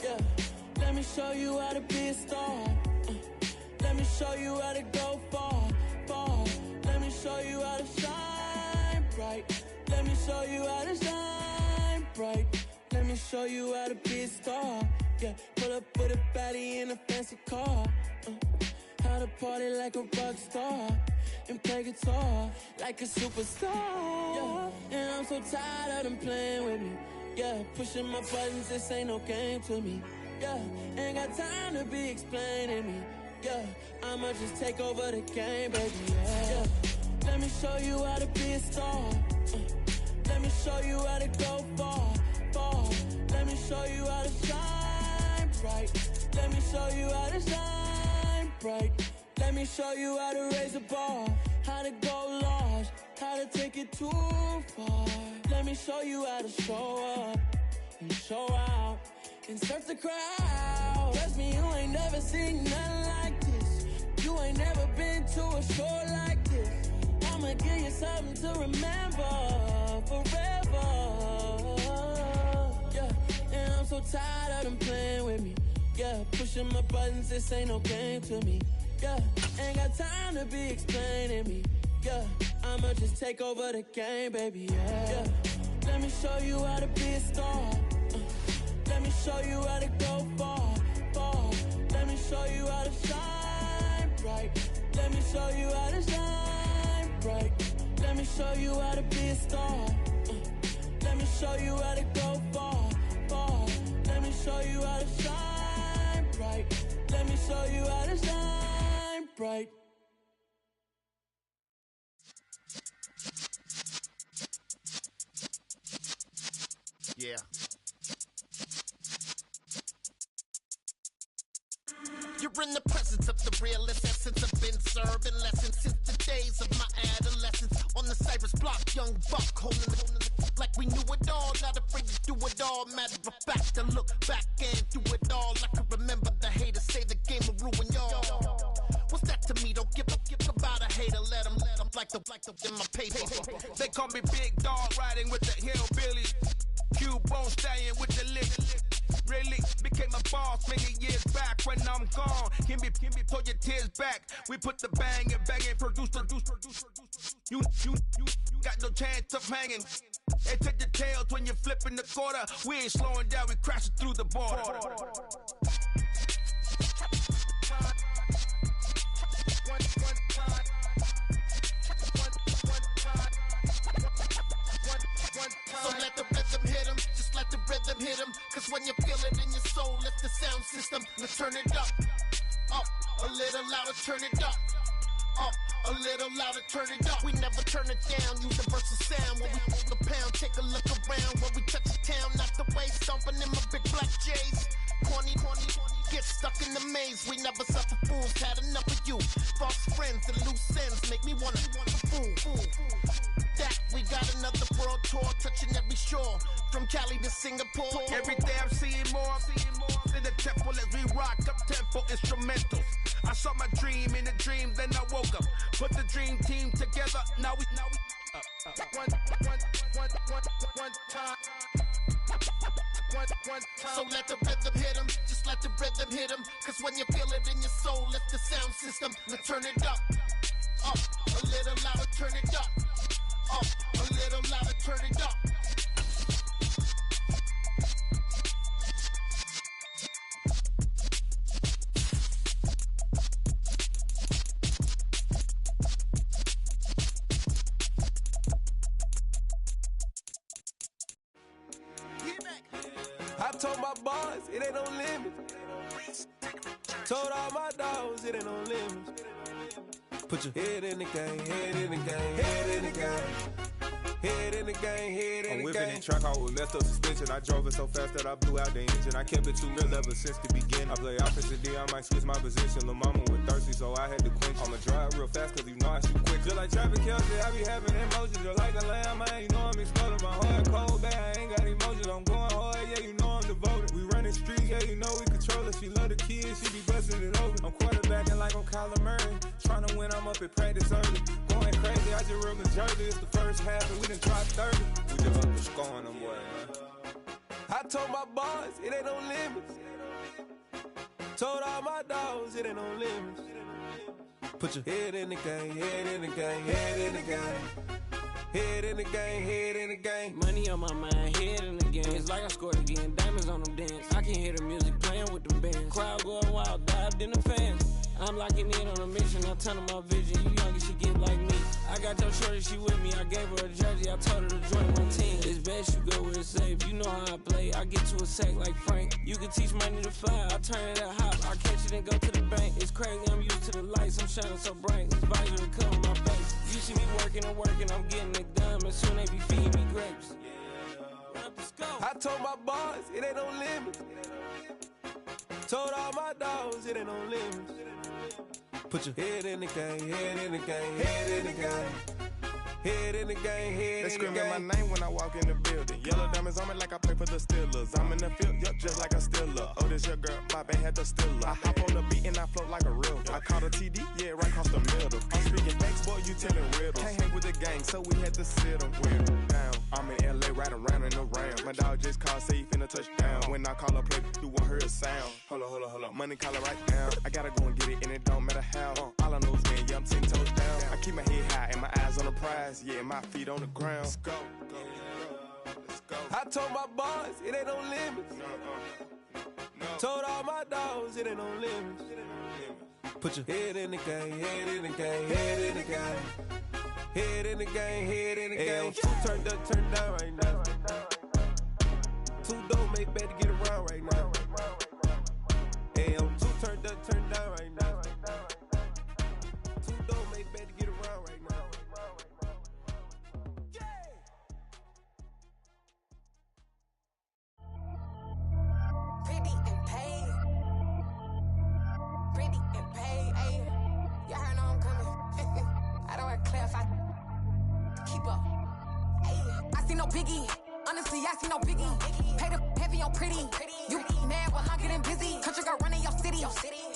Yeah, let me show you how to be a star. Let me show you how to go far, far. Let me show you how to shine bright. Let me show you how to shine bright. Let me show you how to be a star. Yeah, pull up with a baddie in a fancy car. How to party like a rock star and play guitar like a superstar. Yeah, and I'm so tired of them playing with me. Yeah, pushing my buttons, this ain't no game to me. Yeah, ain't got time to be explaining me. Yeah, I'ma just take over the game, baby. Yeah, let me show you how to be a star. Let me show you how to go far, far. Let me show you how to shine bright. Let me show you how to shine bright. Let me show you how to raise a bar, how to go large, how to take it too far. Let me show you how to show up and show out and surf the crowd. Trust me, you ain't never seen nothing like this. You ain't never been to a show like this. I'ma give you something to remember forever. Yeah, and I'm so tired of them playing with me. Yeah, pushing my buttons, this ain't no game to me. Yeah, ain't got time to be explaining me. Yeah, I'ma just take over the game, baby. Yeah, let me show you how to be a star. Let me show you how to go far, far. Let me show you how to shine bright. Let me show you how to shine bright. Let me show you how to be a star. Let me show you how to go far, far. Let me show you how to shine bright. Let me show you how to shine bright. Yeah. You're in the presence of the realest essence. I've been serving lessons since the days of my adolescence. On the Cypress block, young buck holding it like we knew it all. Not afraid to do it all. Matter of fact, to look back and do it all. I can remember the haters say the game will ruin y'all. What's that to me? Don't give about a hater. Let them like the in my paper. They call me Big Dog, riding with the hillbillies. Q-Bone staying with the lick. Really became a boss many years back. When I'm gone, can be pull your tears back. We put the bang and produce. You got no chance of hanging. And take your tails when you're flipping the quarter. We ain't slowing down, we crashing through the border. So let the rhythm hit him, just let the rhythm hit him. Cause when you feel it in your soul, lift the sound system. Let's turn it up, a little louder, turn it up. A little louder, turn it up. We never turn it down, universal sound. When we pull the pound, take a look around. When we touch the town, not the way, stomping in my big black J's. Corny, get stuck in the maze. We never suffer fools, had enough of you. False friends and loose ends make me wanna fool. That we got another world tour, touching every shore, from Cali to Singapore. Every day I'm seeing more in the temple as we rock up tempo instrumentals. I saw my dream in a dream, then I woke up. Put the dream team together, now we time. So let the rhythm hit him, just let the rhythm hit him. Cause when you feel it in your soul, lift the sound system. Now turn it up, a little louder, turn it up, a little louder, turn it up. I told my boys, it ain't no limits. Told all my dogs, it ain't no limits. Put your head in the game, head in the game, head in the game. Head in the game, head in the game. I'm whipping in track, I was left up suspension. I drove it so fast that I blew out the engine. I kept it too real ever since the beginning. I play offensive D, I might switch my position. Lil' mama was thirsty, so I had to quench. I'ma drive real fast, cause you know I shoot quick. Just like Travis Kelce, I be having emotions. Just like a lamb, man, you know I'm exploding. My heart cold, bad, I ain't got emotions. I'm going hard, yeah, you know I'm devoted. We running streets, yeah, you know we control it. She love the kids, she be busting it over. I'm quarterbacking like I'm Kyler Murray. Trying to win, I'm up at practice early. Going crazy, I just run the jersey. It's the first half, and we done dropped 30. We just up the score on them, boy, man. I told my boys, it ain't no limits. Told all my dogs, it ain't no limits. Put your head in the game, head in the game, head in the game. Head in the game, head in the game. Money on my mind, head in the game. It's like I scored again, diamonds on them dance. I can hear the music playing with them bands. Crowd going wild, dived in the fans. I'm locking in on a mission, I tunnel my vision. You young and she get like me. I got your shorty, she with me. I gave her a jersey, I told her to join my team. It's best you go where it's safe. You know how I play. I get to a sack like Frank. You can teach money to fly. I turn it at hop. I catch it and go to the bank. It's crazy, I'm used to the lights. I'm shining so bright. This visor to cover my face. You see me working and working. I'm getting it done. And soon they be feeding me grapes. I told my boys, it ain't no limits. Told all my dogs, it ain't no limits. Put your head in the game, head in the game, head in the game. Head in the game, head They in the game. screaming my name when I walk in the building. Yellow diamonds on me like I play for the Steelers. I'm in the field, yup, just like a Steeler. Oh, this your girl, my band had the Steeler. I hop on the beat and I float like a real. I caught a TD, yeah, right across the middle. I'm speaking facts, boy, you telling riddles. Can't hang with the gang, so we had to sit them down. I'm in LA, riding around and around. My dog just called, say he finna touchdown. When I call a play, you won't hear a sound. Hold up, money call it right now. I gotta go and get it, and it don't matter how. All I know is win, yeah, I'm 10 toes down. I keep my head high and my eyes on the prize. Yeah, my feet on the ground. Let's go. I told my boys, it ain't no limits. Told all my dogs, it ain't no limits. Put your head in the game, head in the game, head in the game. Head in the game, head in the game. Two turned up, turned down right now. Two don't make bad to get around right now. Hey, I'm two turned up, turned down right now. Two don't make bad to get around right now. Pretty and paid. Pretty and paid, ayy. Y'all heard I'm coming. I don't want to clarify. Keep up. Ayy. I see no biggie. Honestly, I see no biggie. Pay the heavy on pretty. You mad while I'm getting busy. Country girl running your city.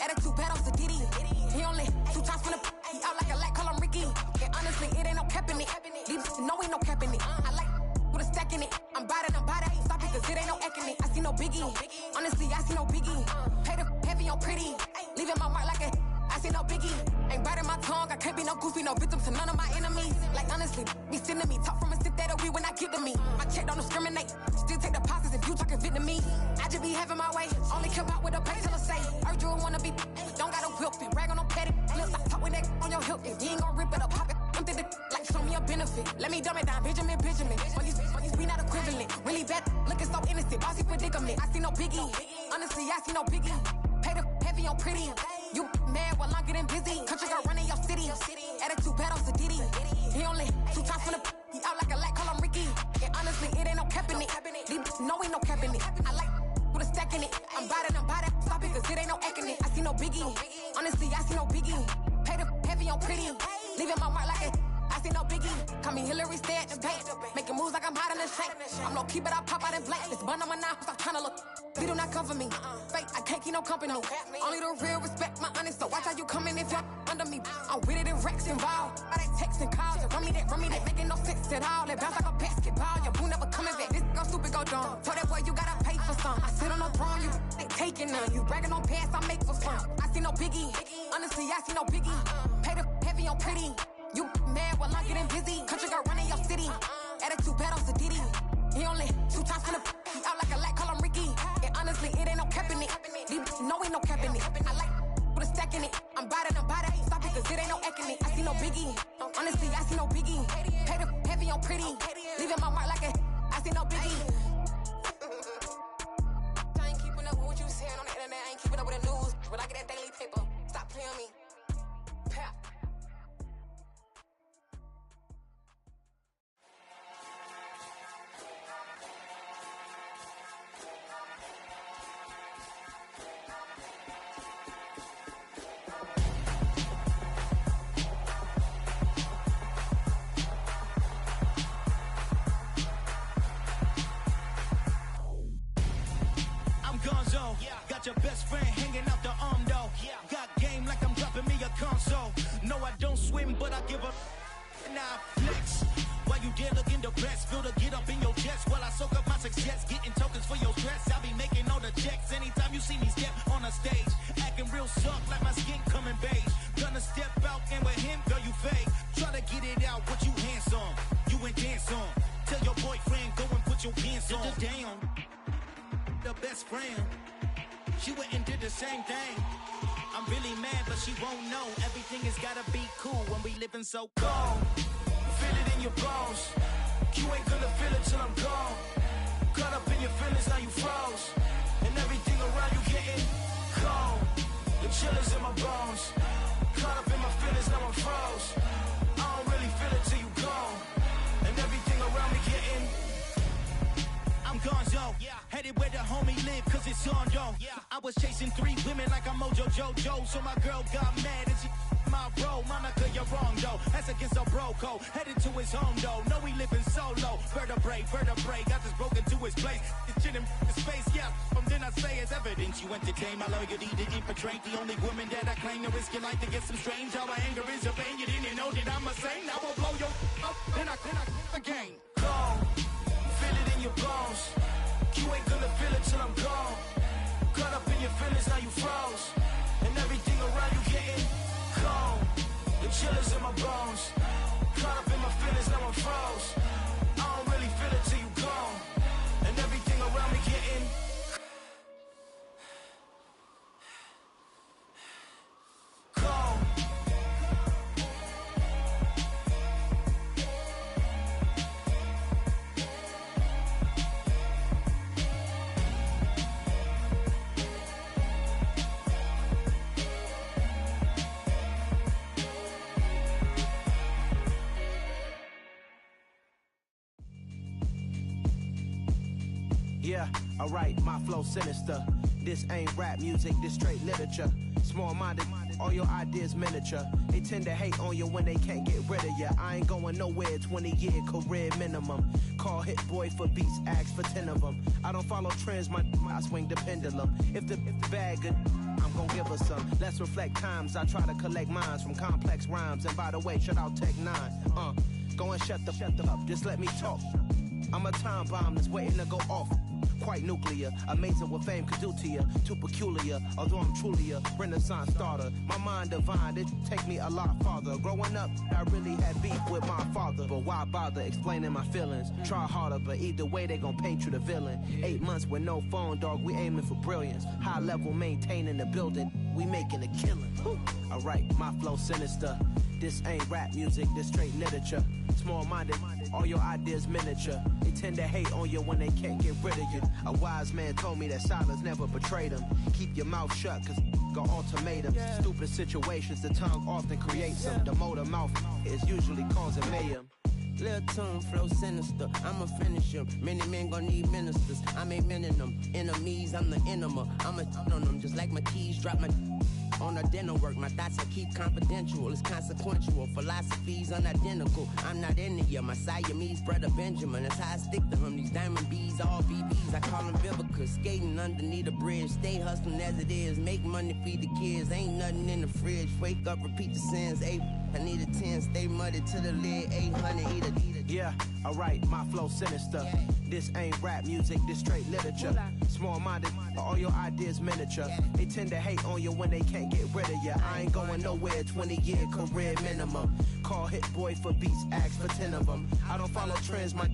Attitude bad on Sadiddy. He only 2 times from the he out like a light, call him Ricky. And honestly, it ain't no cap in it. These know ain't no cap in it. I like with a stack in it. I'm bad, ain't stop it, cause it ain't no eck in it. I see no biggie. Honestly, I see no biggie. Pay the heavy on pretty. Leaving my mark like a I see no biggie. Ain't biting my tongue, I can't be no goofy, no victim to none of my enemies. Like honestly, be sending me talk from a sit that we when I get to me. My check don't discriminate, still take deposits if you talking Vietnamese. I just be having my way, only come out with a pay till I say. Heard you wanna be, don't got no whip, and rag on no petty. Look, I talk with that on your hip, if you ain't gon' rip it up, pop it. Empty the like show me a benefit. Let me dumb it down, Benjamin. For these we not equivalent. Really bad, looking so innocent, bossy predicament. I see no biggie, honestly, I see no biggie. Pay the heavy on pretty. You mad while I'm getting busy. Country girl running your city. Attitude bad on Sadiddy. He only 2 times from the he out like a light, call him Ricky. And honestly, it ain't no cap in it. These know ain't no cap in it. I like with a stack in it. I'm bad, stop it, cause it ain't no eck in it. I see no biggie. Honestly, I see no biggie. Pay the heavy on pretty. Leaving my mark like a I see no biggie. Call me Hillary, stay at the bank. Making moves like I'm hiding the shank. I'm low key, but I pop out in blank. This bun on my knife, I'm trying to look. They do not cover me. Fake, I can't keep no company. Only the real respect my honest. So watch how you coming if you're under me. I'm with it and Rex involved. All they text and calls. You run me that making no sense at all. They bounce like a basketball. Your boo never coming back. This go stupid, go dumb. Told that boy you gotta pay for some. I sit on no throne, you ain't taking none. You bragging on pants, I make for fun. I see no biggie. Honestly, I see no biggie. Pay the heavy on pretty. You mad while I'm getting busy. Country girl running your city. Attitude bad on Sadiddy. He only 2 times from the he out like a light, call him Ricky. And honestly, it ain't no cap in it. These no ain't no cap in it. I like put a stack in it. I'm bad it. Stop it, cause it ain't no eck in it. I see no biggie. Honestly, I see no biggie. Pay the heavy on pretty. Leaving my mark like a I see no biggie. I ain't keeping up with what you saying on the internet. I ain't keeping up with the news. But I get that daily paper. Stop playing me. Pap. Gonzo, got your best friend hanging out the arm though. Got game like I'm dropping me a console. No, I don't swim, but I give a nah flex. While you there looking the best, feel the get up in your chest while I soak up my success, getting tokens for your stress. I'll be making all the checks anytime you see me step on a stage, acting real soft like my skin coming beige. Gonna step out and with him, girl, you fake. Try to get it out, what you hands on, you ain't dance on. Tell your boyfriend go and put your pants on. Down. The best friend, she went and did the same thing. I'm really mad, but she won't know. Everything has gotta be cool when we living so cold. Feel it in your bones. You ain't gonna feel it till I'm gone. Caught up in your feelings, now you froze. And everything around you getting cold. The chill is in my bones. Caught up in my feelings, now I'm froze. I don't really feel it till you gone. And everything around me getting I'm gonzo, headed where the homie live, cause it's on though. I was chasing 3 women like I'm Mojo Jojo, so my girl got mad and she my bro. Monica, you're wrong though, that's against our bro code. Headed to his home though, know we living solo. Vertebrae, got this broken to his place. It's chin in his face, then I say it's evidence. You entertain my loyalty to infiltrate the only woman that I claim to risk your life to get some strange. How my anger is your pain, you didn't know that I'm a saint. I will blow your up, then I again. Go. Feel it in your bones. You ain't gonna feel it till I'm gone. Caught up in your feelings, now you froze. And everything around you getting cold. The chill is in my bones. Caught up in my feelings, now I'm froze. I don't really feel it till you gone. And everything around me getting cold. Yeah, alright, my flow sinister. This ain't rap music, this straight literature. Small-minded, all your ideas miniature. They tend to hate on you when they can't get rid of you. I ain't going nowhere, 20-year career minimum. Call Hit Boy for beats, ask for 10 of them. I don't follow trends, I swing the pendulum. If the bag good, I'm gon' give her some. Let's reflect times, I try to collect minds from complex rhymes. And by the way, shout out Tech 9. Go and shut the up, just let me talk. I'm a time bomb that's waiting to go off. Quite nuclear, amazing what fame could do to you. Too peculiar, although I'm truly a renaissance starter. My mind divine, it take me a lot farther. Growing up, I really had beef with my father. But why bother explaining my feelings? Try harder, but either way they gon' paint you the villain. 8 months with no phone, dog, we aiming for brilliance. High level maintaining the building, we making a killing. Alright, my flow sinister. This ain't rap music, this straight literature. Small-minded, all your ideas miniature. They tend to hate on you when they can't get rid of you. A wise man told me that silence never betrayed him. Keep your mouth shut, cause got ultimatums. Stupid situations, the tongue often creates them. The motor mouth is usually causing mayhem. Lil' tune, flow sinister, I'ma finish him. Many men gon' need ministers, I ain't men in them. Enemies, I'm the enema, I'ma on them. Just like my keys, drop my On her dinner work, my thoughts I keep confidential. It's consequential, philosophies unidentical. I'm not India, my Siamese brother Benjamin. That's how I stick to him. These diamond bees, all BBs. I call them Vivica. Skating underneath a bridge. Stay hustling as it is. Make money, feed the kids. Ain't nothing in the fridge. Wake up, repeat the sins. I need a 10. Stay muddy to the lid. 800, eat a. Yeah, alright, my flow sinister. This ain't rap music, this straight literature. Small-minded, all your ideas miniature. They tend to hate on you when they can't get rid of you. I ain't going nowhere, 20-year career minimum. Call Hit Boy for beats, ask for 10 of them. I don't follow trends, my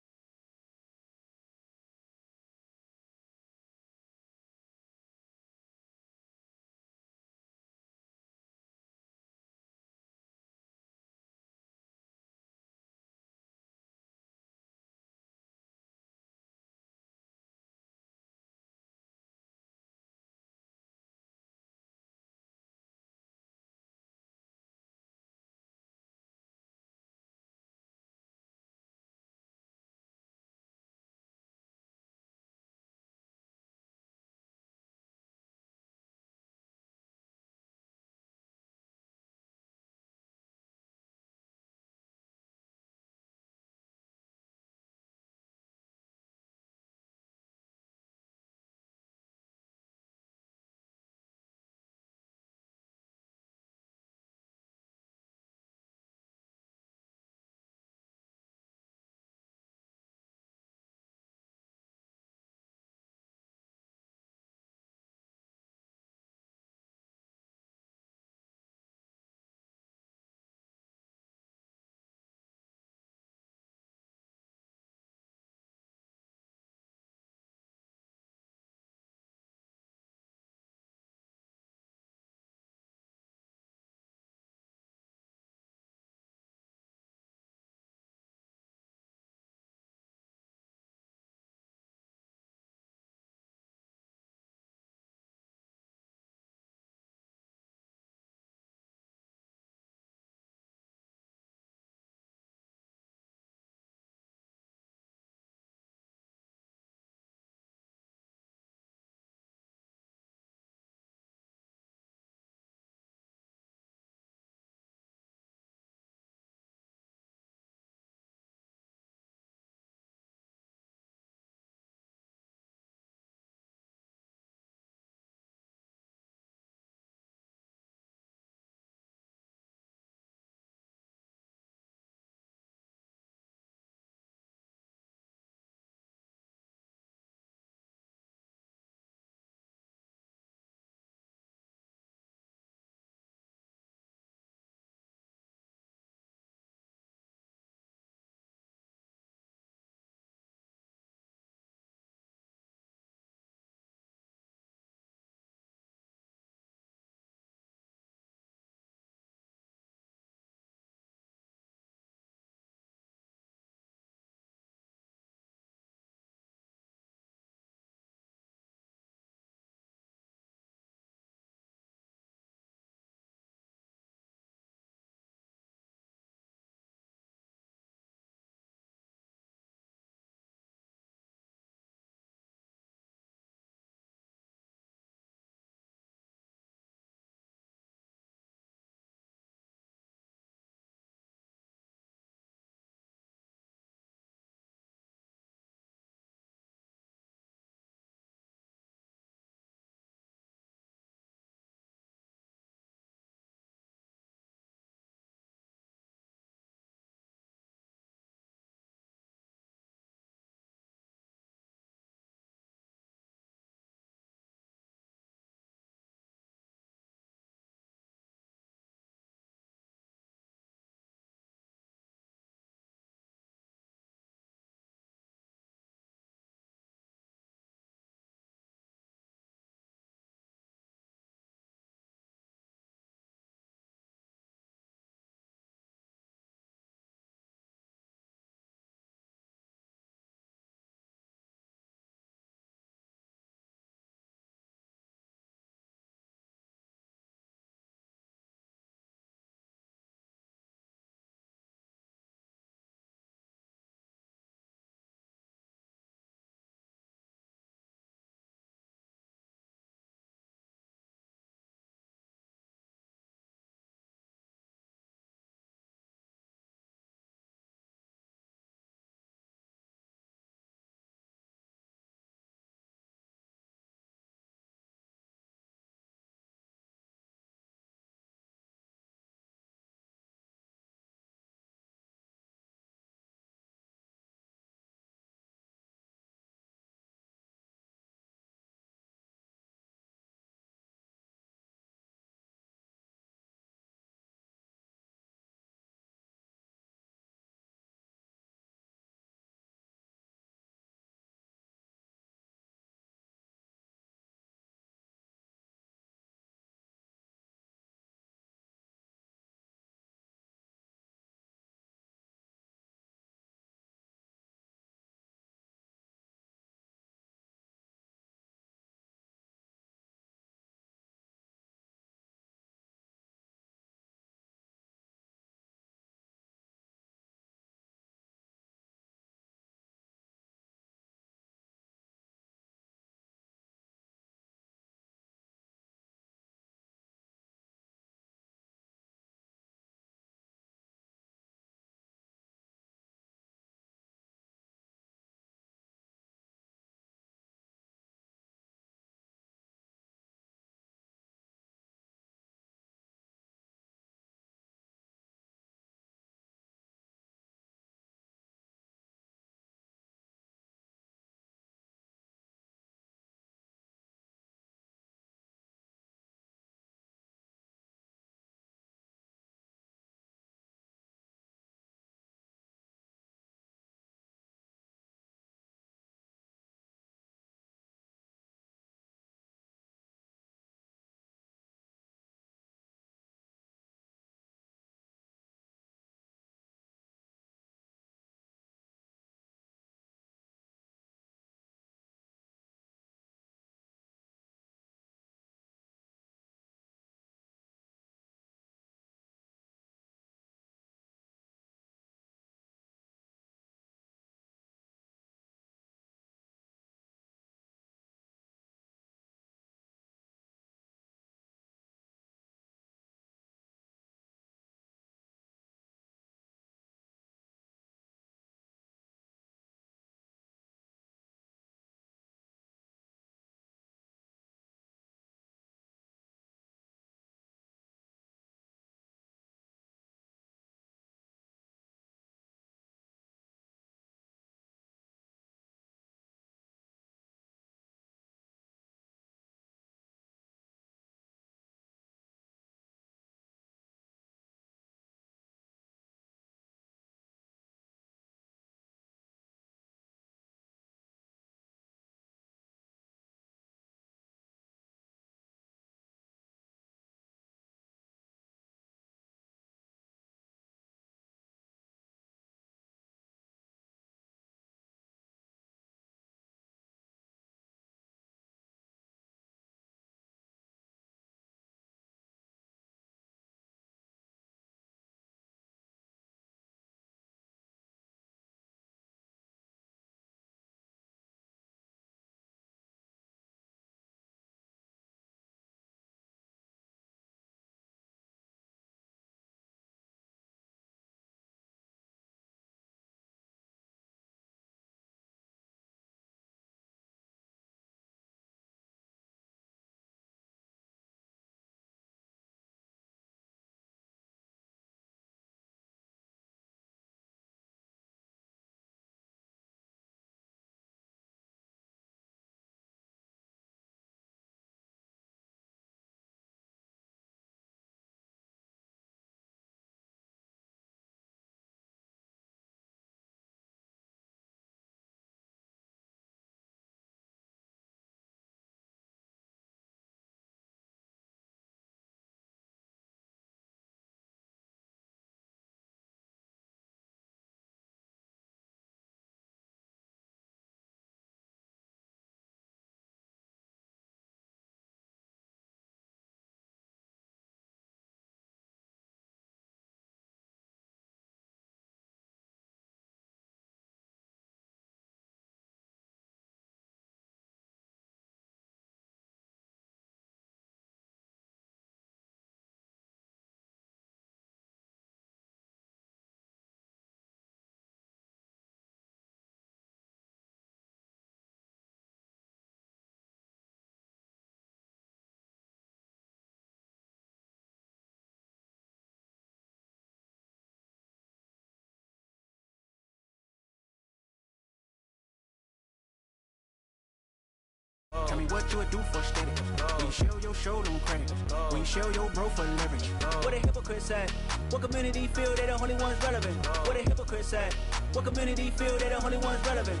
what you would do for steady. When you show your show don't credit. When you show your bro for leverage. What a hypocrite said. What community feel they the only ones relevant? What a hypocrite said. What community feel they the only ones relevant?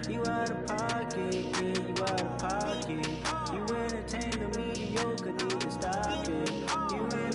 You out of pocket, yeah, you out of pocket. You entertain the mediocre, need to stop it. You